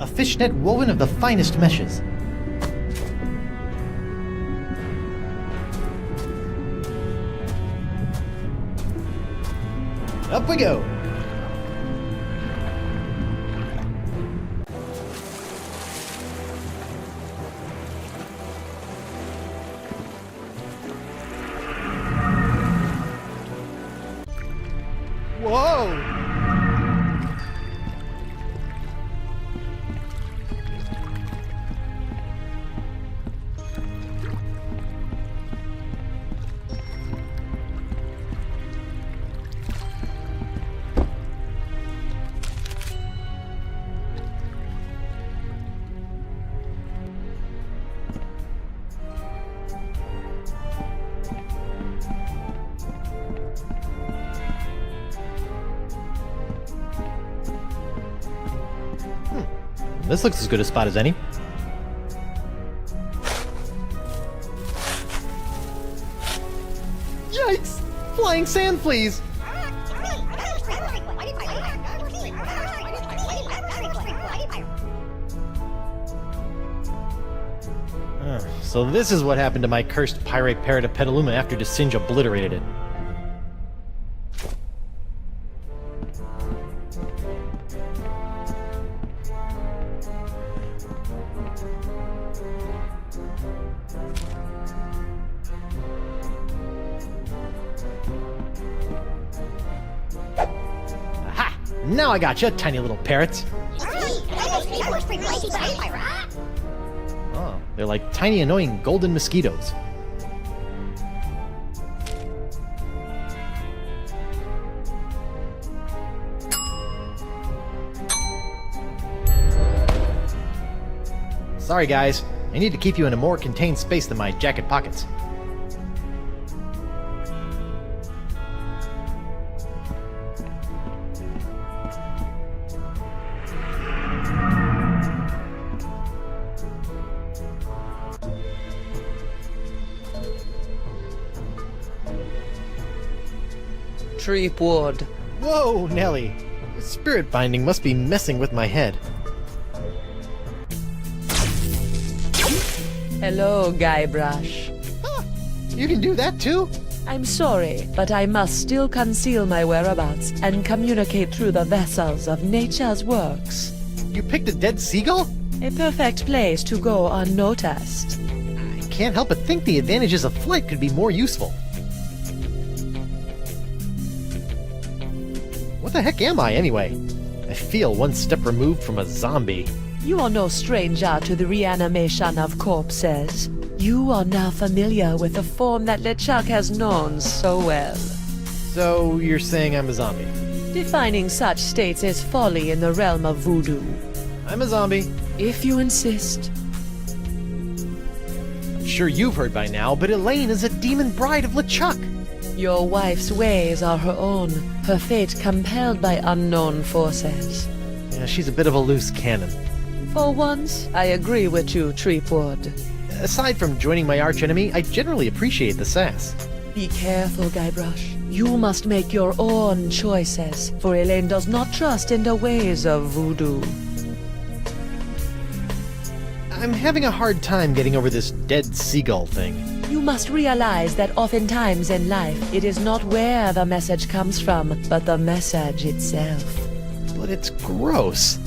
A fishnet woven of the finest meshes. Up we go! This looks as good a spot as any. Yikes! Flying sand, please! So this is what happened to my cursed pirate parrot of Petaluma after Singe obliterated it. Aha! Now I gotcha, tiny little parrots. Oh, they're like tiny, annoying golden mosquitoes. Sorry guys, I need to keep you in a more contained space than my jacket pockets. Threepwood. Whoa, Nelly! Spirit binding must be messing with my head. Hello, Guybrush. Huh, you can do that too? I'm sorry, but I must still conceal my whereabouts and communicate through the vessels of nature's works. You picked a dead seagull? A perfect place to go unnoticed. I can't help but think the advantages of flight could be more useful. What the heck am I, anyway? I feel one step removed from a zombie. You are no stranger to the reanimation of corpses. You are now familiar with the form that LeChuck has known so well. So, you're saying I'm a zombie? Defining such states is folly in the realm of voodoo. I'm a zombie. If you insist. I'm sure you've heard by now, but Elaine is a demon bride of LeChuck. Your wife's ways are her own, her fate compelled by unknown forces. Yeah, she's a bit of a loose cannon. For once, I agree with you, Threepwood. Aside from joining my archenemy, I generally appreciate the sass. Be careful, Guybrush. You must make your own choices, for Elaine does not trust in the ways of voodoo. I'm having a hard time getting over this dead seagull thing. You must realize that oftentimes in life, it is not where the message comes from, but the message itself. But it's gross.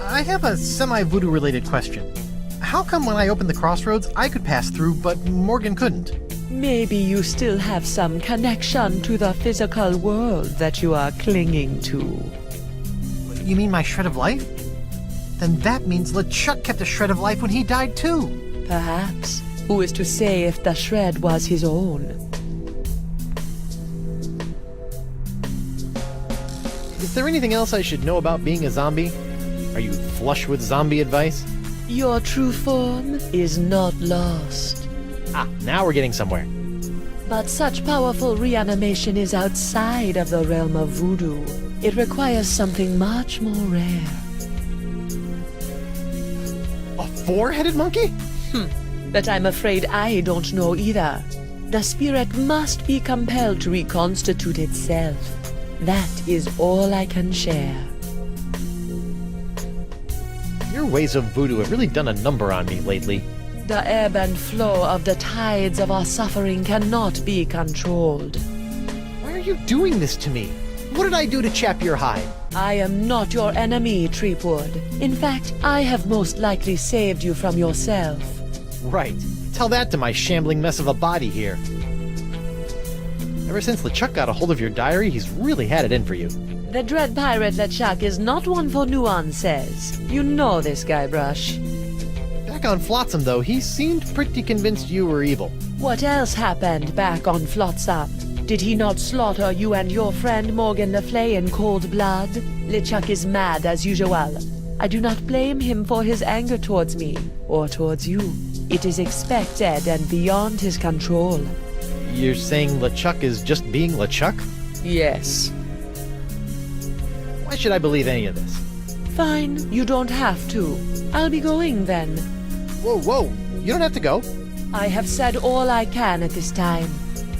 I have a semi-voodoo related question. How come when I opened the crossroads, I could pass through, but Morgan couldn't? Maybe you still have some connection to the physical world that you are clinging to. You mean my shred of life? Then that means LeChuck kept a shred of life when he died too. Perhaps. Who is to say if the shred was his own? Is there anything else I should know about being a zombie? Are you flush with zombie advice? Your true form is not lost. Ah, now we're getting somewhere. But such powerful reanimation is outside of the realm of voodoo. It requires something much more rare. A four-headed monkey? But I'm afraid I don't know either. The spirit must be compelled to reconstitute itself. That is all I can share. Your ways of voodoo have really done a number on me lately. The ebb and flow of the tides of our suffering cannot be controlled. Why are you doing this to me? What did I do to chap your hide? I am not your enemy, Threepwood. In fact, I have most likely saved you from yourself. Right. Tell that to my shambling mess of a body here. Ever since LeChuck got a hold of your diary, he's really had it in for you. The dread pirate LeChuck is not one for nuances. You know this, Guybrush. Back on Flotsam, though, he seemed pretty convinced you were evil. What else happened back on Flotsam? Did he not slaughter you and your friend Morgan Le Fay in cold blood? LeChuck is mad as usual. I do not blame him for his anger towards me, or towards you. It is expected and beyond his control. You're saying LeChuck is just being LeChuck? Yes. Why should I believe any of this? Fine, you don't have to. I'll be going then. Whoa, whoa, you don't have to go. I have said all I can at this time.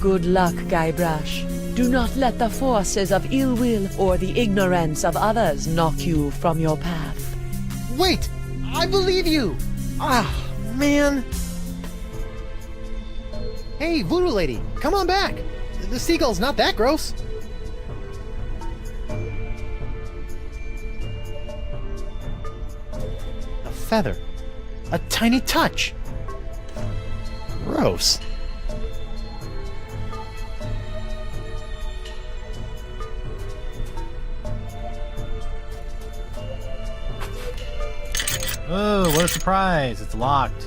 Good luck, Guybrush. Do not let the forces of ill will or the ignorance of others knock you from your path. Wait! I believe you! Ah, man. Hey, Voodoo Lady, come on back. The seagull's not that gross. A feather. A tiny touch. Gross. Oh, what a surprise. It's locked.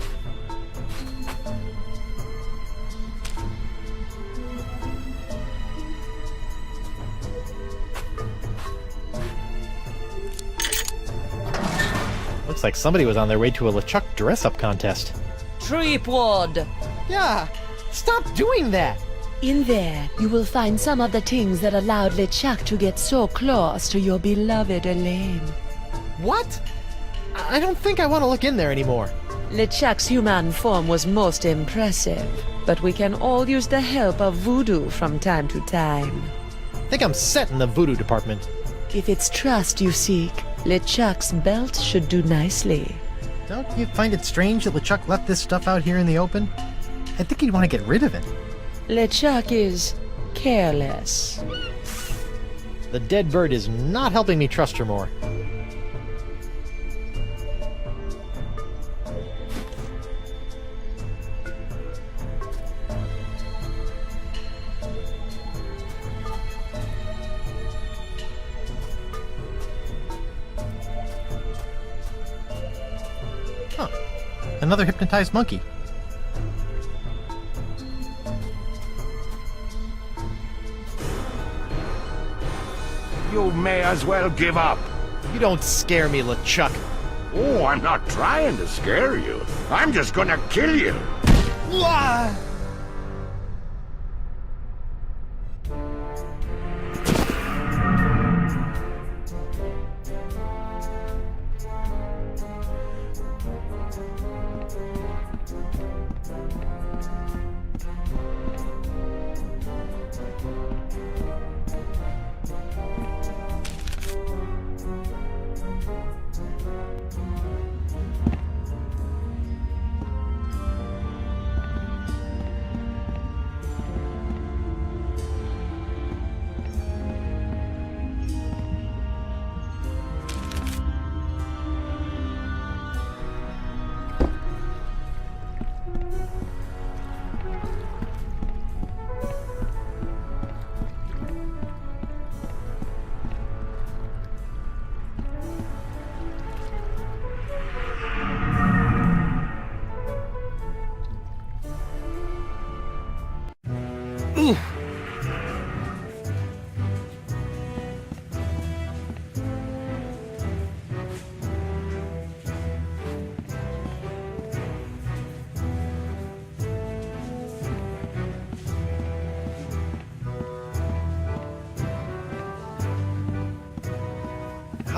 Looks like somebody was on their way to a LeChuck dress-up contest. Threepwood! Yeah! Stop doing that! In there, you will find some of the things that allowed LeChuck to get so close to your beloved Elaine. What? I don't think I want to look in there anymore. LeChuck's human form was most impressive, but we can all use the help of voodoo from time to time. I think I'm set in the voodoo department. If it's trust you seek, LeChuck's belt should do nicely. Don't you find it strange that LeChuck left this stuff out here in the open? I think he'd want to get rid of it. LeChuck is careless. The dead bird is not helping me trust her more. Huh. Another hypnotized monkey. You may as well give up. You don't scare me, LeChuck. Oh, I'm not trying to scare you. I'm just gonna kill you. Wah!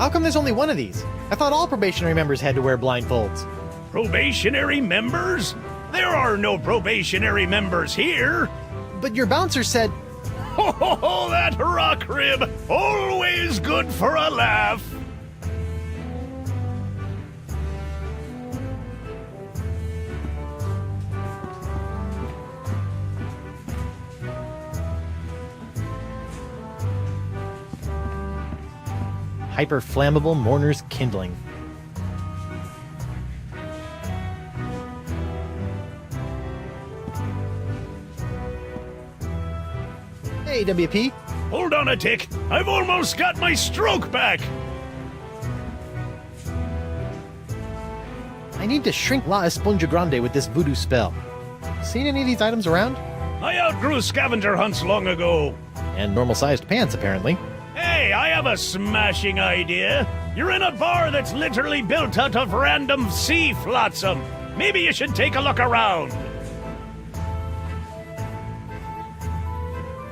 How come there's only one of these? I thought all probationary members had to wear blindfolds. Probationary members? There are no probationary members here. But your bouncer said... Ho ho ho, that rock rib! Always good for a laugh! Hyper-flammable mourner's kindling. Hey, WP. Hold on a tick. I've almost got my stroke back. I need to shrink La Esponja Grande with this voodoo spell. Seen any of these items around? I outgrew scavenger hunts long ago. And normal-sized pants, apparently. Hey, I have a smashing idea. You're in a bar that's literally built out of random sea flotsam. Maybe you should take a look around.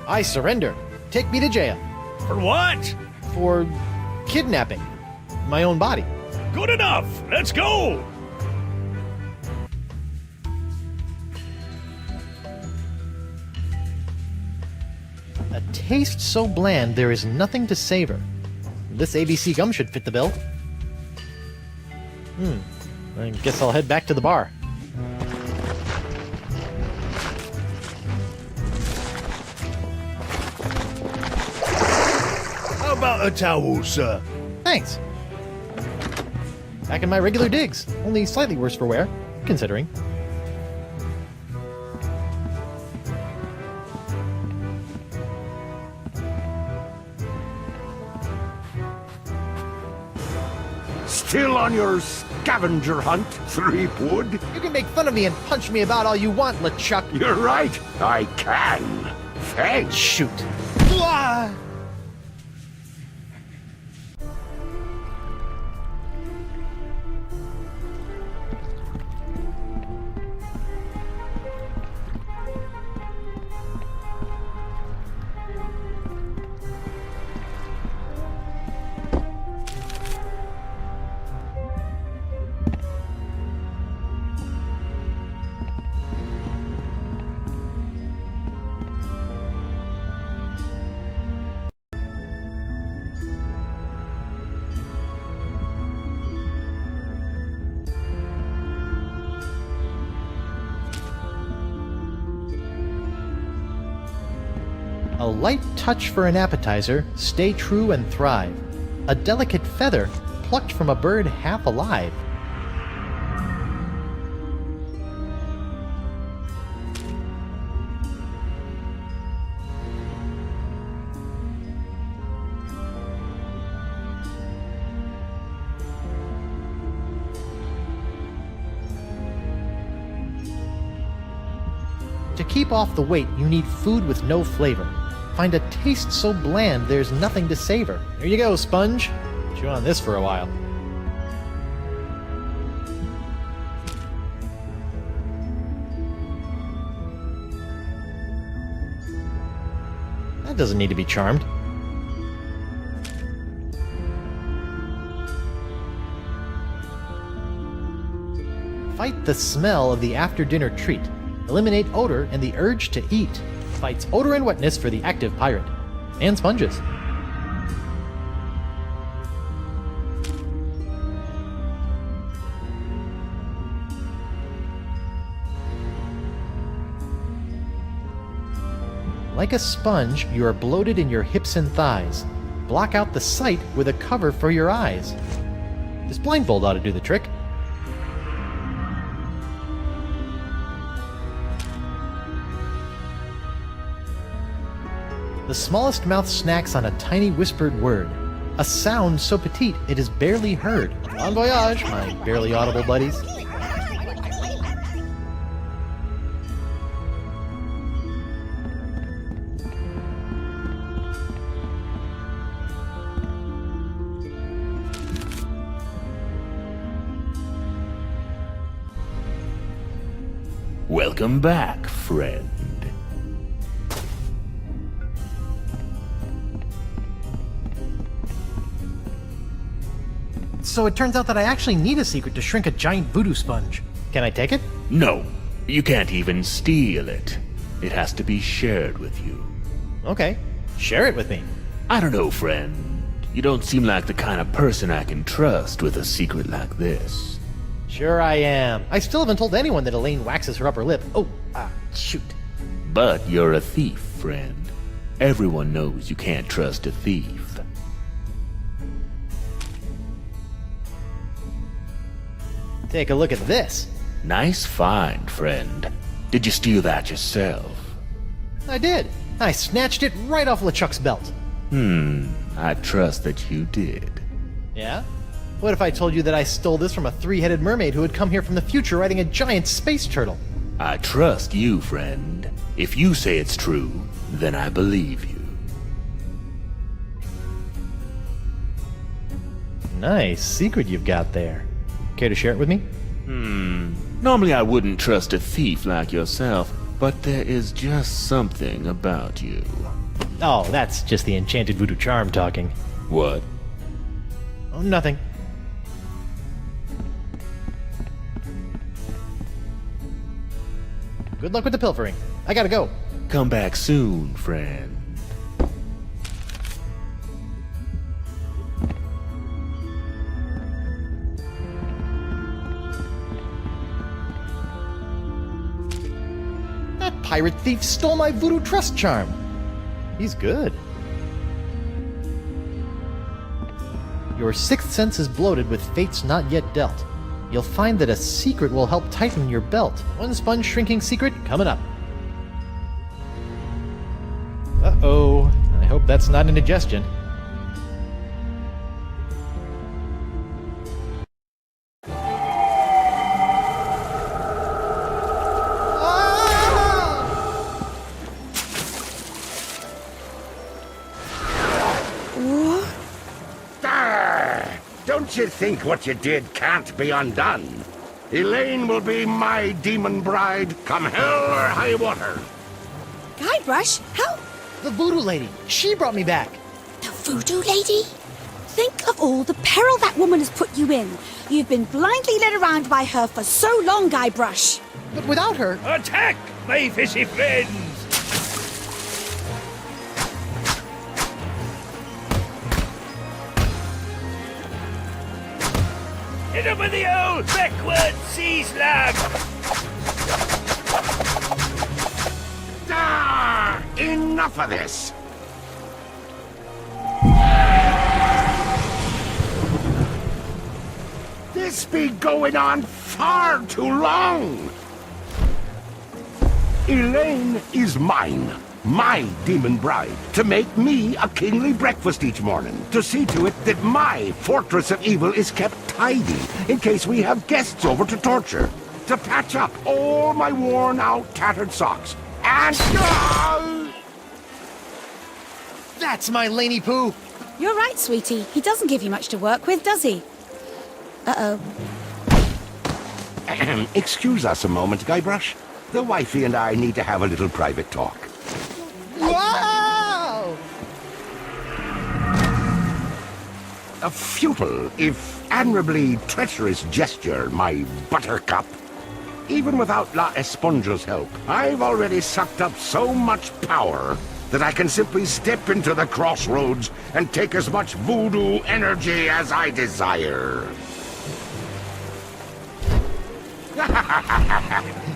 I surrender. Take me to jail. For what? For kidnapping. My own body. Good enough! Let's go! A taste so bland there is nothing to savor. This ABC gum should fit the bill. I guess I'll head back to the bar. How about a towel, sir? Thanks. Back in my regular digs, only slightly worse for wear, considering. Still on your scavenger hunt, Threepwood? You can make fun of me and punch me about all you want, LeChuck. You're right, I can. Thanks. Shoot. A light touch for an appetizer, stay true and thrive. A delicate feather plucked from a bird half alive. To keep off the weight, you need food with no flavor. Find a taste so bland there's nothing to savor. Here you go, Sponge. Chew on this for a while. That doesn't need to be charmed. Fight the smell of the after-dinner treat. Eliminate odor and the urge to eat. Fights odor and wetness for the active pirate. And sponges. Like a sponge, you are bloated in your hips and thighs. Block out the sight with a cover for your eyes. This blindfold ought to do the trick. The smallest mouth snacks on a tiny whispered word. A sound so petite it is barely heard. Bon voyage, my barely audible buddies. Welcome back, friend. So it turns out that I actually need a secret to shrink a giant voodoo sponge. Can I take it? No, you can't even steal it. It has to be shared with you. Okay, share it with me. I don't know, friend. You don't seem like the kind of person I can trust with a secret like this. Sure I am. I still haven't told anyone that Elaine waxes her upper lip. Oh, shoot. But you're a thief, friend. Everyone knows you can't trust a thief. Take a look at this. Nice find, friend. Did you steal that yourself? I did. I snatched it right off LeChuck's belt. I trust that you did. Yeah? What if I told you that I stole this from a three-headed mermaid who had come here from the future riding a giant space turtle? I trust you, friend. If you say it's true, then I believe you. Nice secret you've got there. Care to share it with me? Normally I wouldn't trust a thief like yourself, but there is just something about you. Oh, that's just the enchanted voodoo charm talking. What? Oh, nothing. Good luck with the pilfering. I gotta go. Come back soon, friend. That pirate thief stole my voodoo trust charm. He's good. Your sixth sense is bloated with fates not yet dealt. You'll find that a secret will help tighten your belt. One sponge shrinking secret coming up. Uh-oh. I hope that's not indigestion. Don't you think what you did can't be undone? Elaine will be my demon bride, come hell or high water. Guybrush, how? The voodoo lady. She brought me back. The voodoo lady? Think of all the peril that woman has put you in. You've been blindly led around by her for so long, Guybrush. But without her... Attack, my fishy friends! Hit him with the old backward sea slab! Enough of this! This be going on far too long! Elaine is mine. My demon bride, to make me a kingly breakfast each morning, to see to it that my fortress of evil is kept tidy in case we have guests over to torture, to patch up all my worn-out, tattered socks, and... That's my Laney Poo! You're right, sweetie. He doesn't give you much to work with, does he? Uh-oh. Excuse us a moment, Guybrush. The wifey and I need to have a little private talk. Wow! A futile, if admirably treacherous gesture, my buttercup. Even without La Esponja's help, I've already sucked up so much power that I can simply step into the crossroads and take as much voodoo energy as I desire.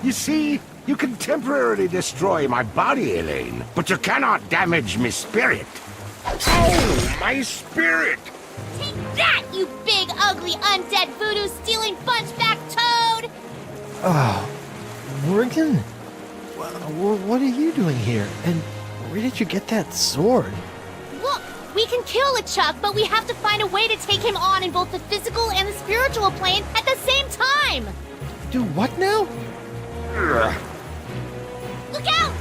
You see, you can temporarily destroy my body, Elaine, but you cannot damage my spirit. Oh, my spirit! Take that, you big, ugly, undead voodoo-stealing bunchback toad! Oh, Morgan? What are you doing here? And where did you get that sword? Look, we can kill LeChuck, but we have to find a way to take him on in both the physical and the spiritual plane at the same time! Do what now? Look out!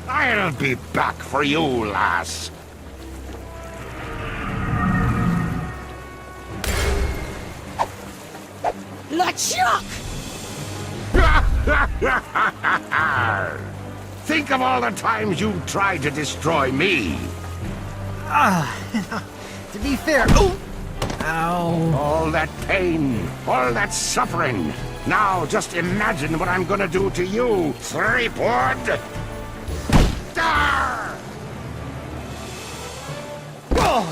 I'll be back for you, lass. LeChuck! Think of all the times you tried to destroy me. To be fair... Oh! Ow. All that pain, all that suffering. Now just imagine what I'm gonna do to you, Threepwood! Oh.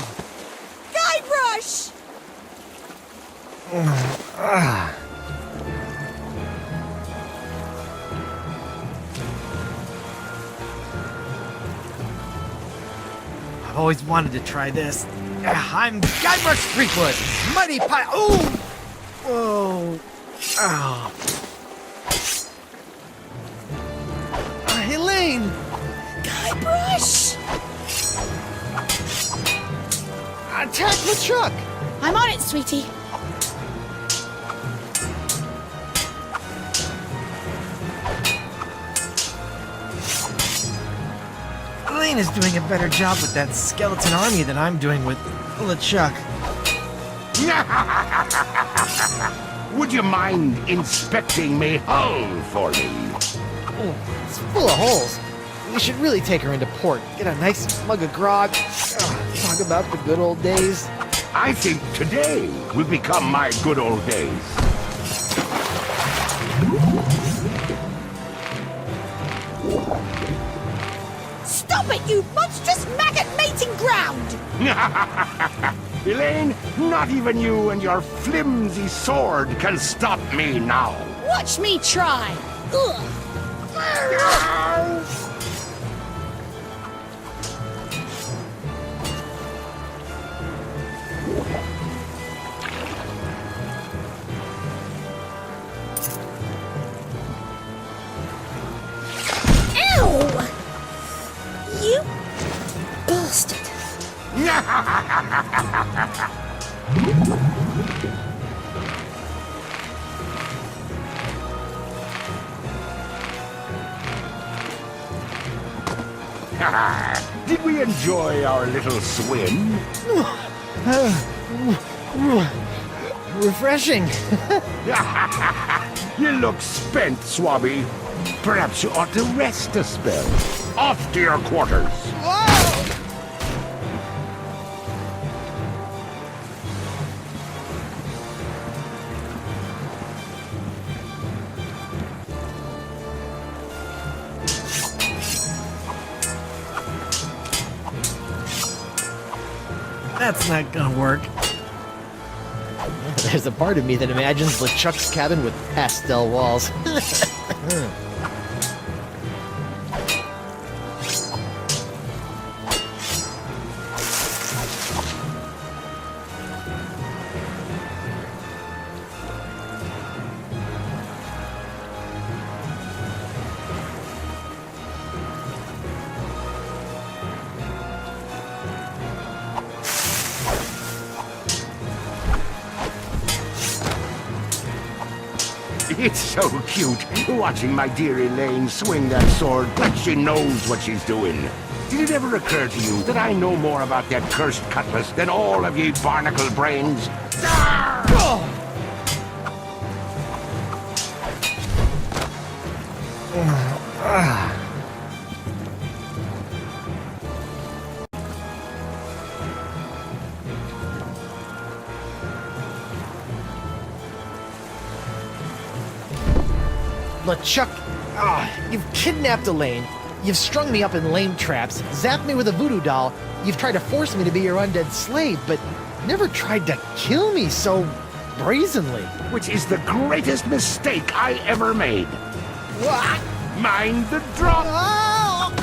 Guybrush! I've always wanted to try this. I'm Guybrush Threepwood, mighty Oh! Whoa. Oh. Elaine! Guybrush! Attack LeChuck! I'm on it, sweetie. Elaine is doing a better job with that skeleton army than I'm doing with LeChuck. would you mind inspecting me hull for me? Oh, it's full of holes. We should really take her into port. Get a nice mug of grog. Talk about the good old days. I think today will become my good old days. Stop it, you monstrous maggot mating ground! Elaine, not even you and your flimsy sword can stop me now. Watch me try! Ugh. Ow! You bastard! Did we enjoy our little swim? Refreshing. You look spent, Swabby. Perhaps you ought to rest a spell. Off to your quarters. That's not gonna work. There's a part of me that imagines LeChuck's cabin with pastel walls. It's so cute, watching my dear Elaine swing that sword like she knows what she's doing. Did it ever occur to you that I know more about that cursed cutlass than all of ye barnacle brains? LeChuck, you've kidnapped Elaine. You've strung me up in lame traps, zapped me with a voodoo doll. You've tried to force me to be your undead slave, but never tried to kill me so brazenly. Which is the greatest mistake I ever made. What? Mind the drop!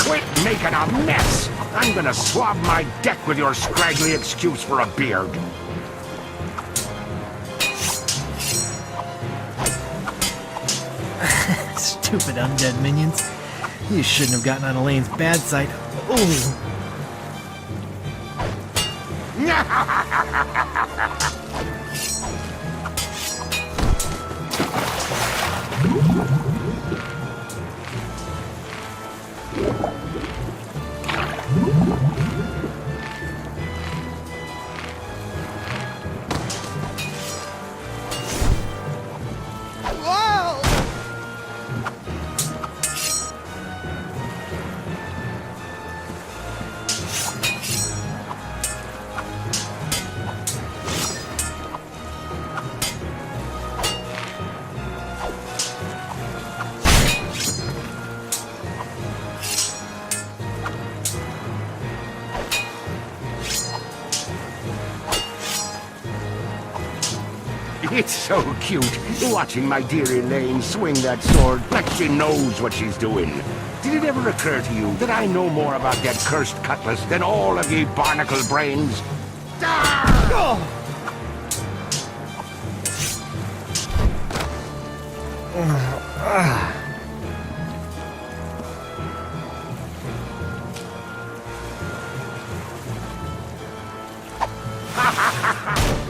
Quit making a mess! I'm gonna swab my deck with your scraggly excuse for a beard. Stupid undead minions. You shouldn't have gotten on Elaine's bad side. Ooh. It's so cute, watching my dear Elaine swing that sword like she knows what she's doing. Did it ever occur to you that I know more about that cursed cutlass than all of ye barnacle brains?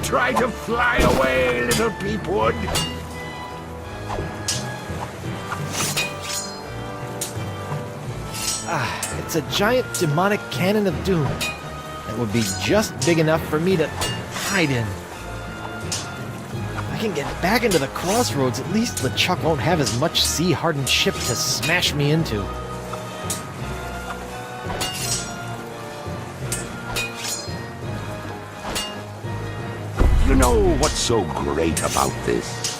Try to fly away, little peepwood. It's a giant demonic cannon of doom that would be just big enough for me to hide in. If I can get back into the crossroads, at least LeChuck won't have as much sea-hardened ship to smash me into. You know what's so great about this?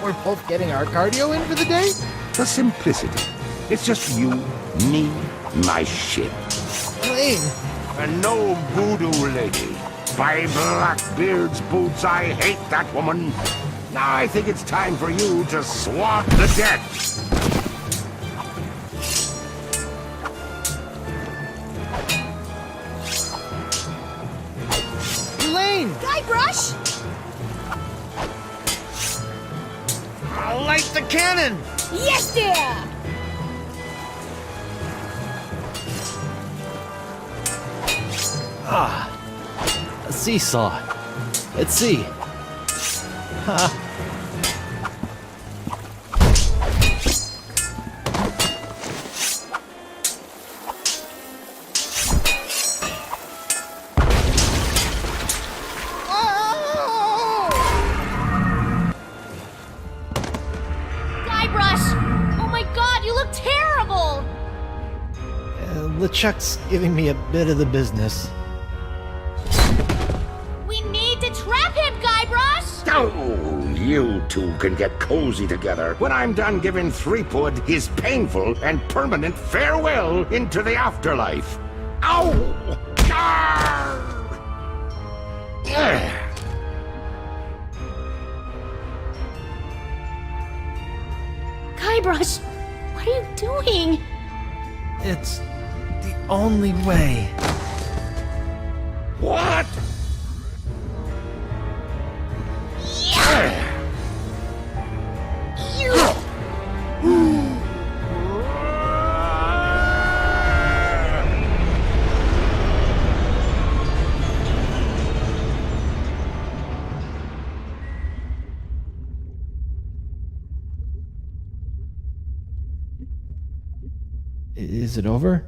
We're both getting our cardio in for the day? The simplicity. It's just you, me, my ship. Lane! And no voodoo lady. By Blackbeard's boots, I hate that woman. Now I think it's time for you to swat the deck. Lane! Guybrush! I'll light the cannon! Yes, dear! A seesaw. Let's see. Ha. Guybrush! Oh my god, you look terrible! LeChuck's giving me a bit of the business. We need to trap him, Guybrush! Oh, you two can get cozy together when I'm done giving Threepwood his painful and permanent farewell into the afterlife. Ow! Arr! Ugh. Guybrush, what are you doing? It's the only way. What? Is it over?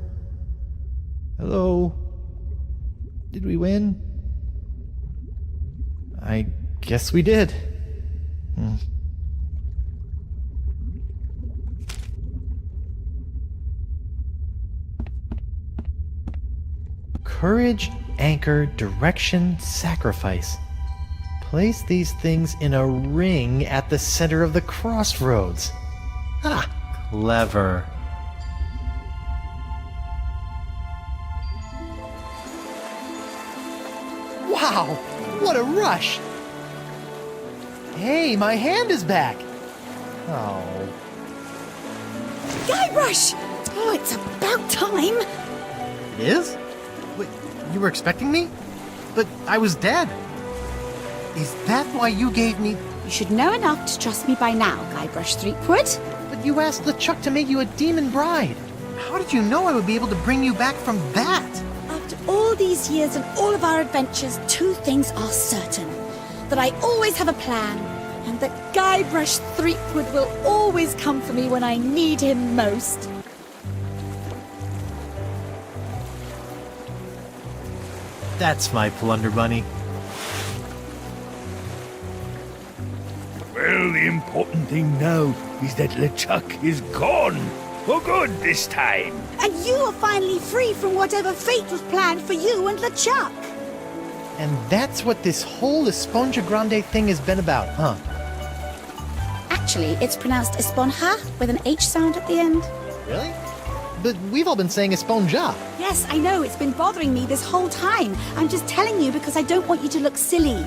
Hello? Did we win? I guess we did. Courage, anchor, direction, sacrifice. Place these things in a ring at the center of the crossroads. Clever. Wow, what a rush! Hey, my hand is back! Oh. Guybrush! Oh, it's about time! It is? Wait, you were expecting me? But I was dead. Is that why you gave me... You should know enough to trust me by now, Guybrush Threepwood. But you asked LeChuck to make you a demon bride. How did you know I would be able to bring you back from that? After all these years and all of our adventures, two things are certain. That I always have a plan, and that Guybrush Threepwood will always come for me when I need him most. That's my plunder bunny. Well, the important thing now is that LeChuck is gone. For good this time. And you are finally free from whatever fate was planned for you and LeChuck. And that's what this whole Esponja Grande thing has been about, huh? Actually, it's pronounced Esponja with an H sound at the end. Really? But we've all been saying Esponja. Yes, I know. It's been bothering me this whole time. I'm just telling you because I don't want you to look silly.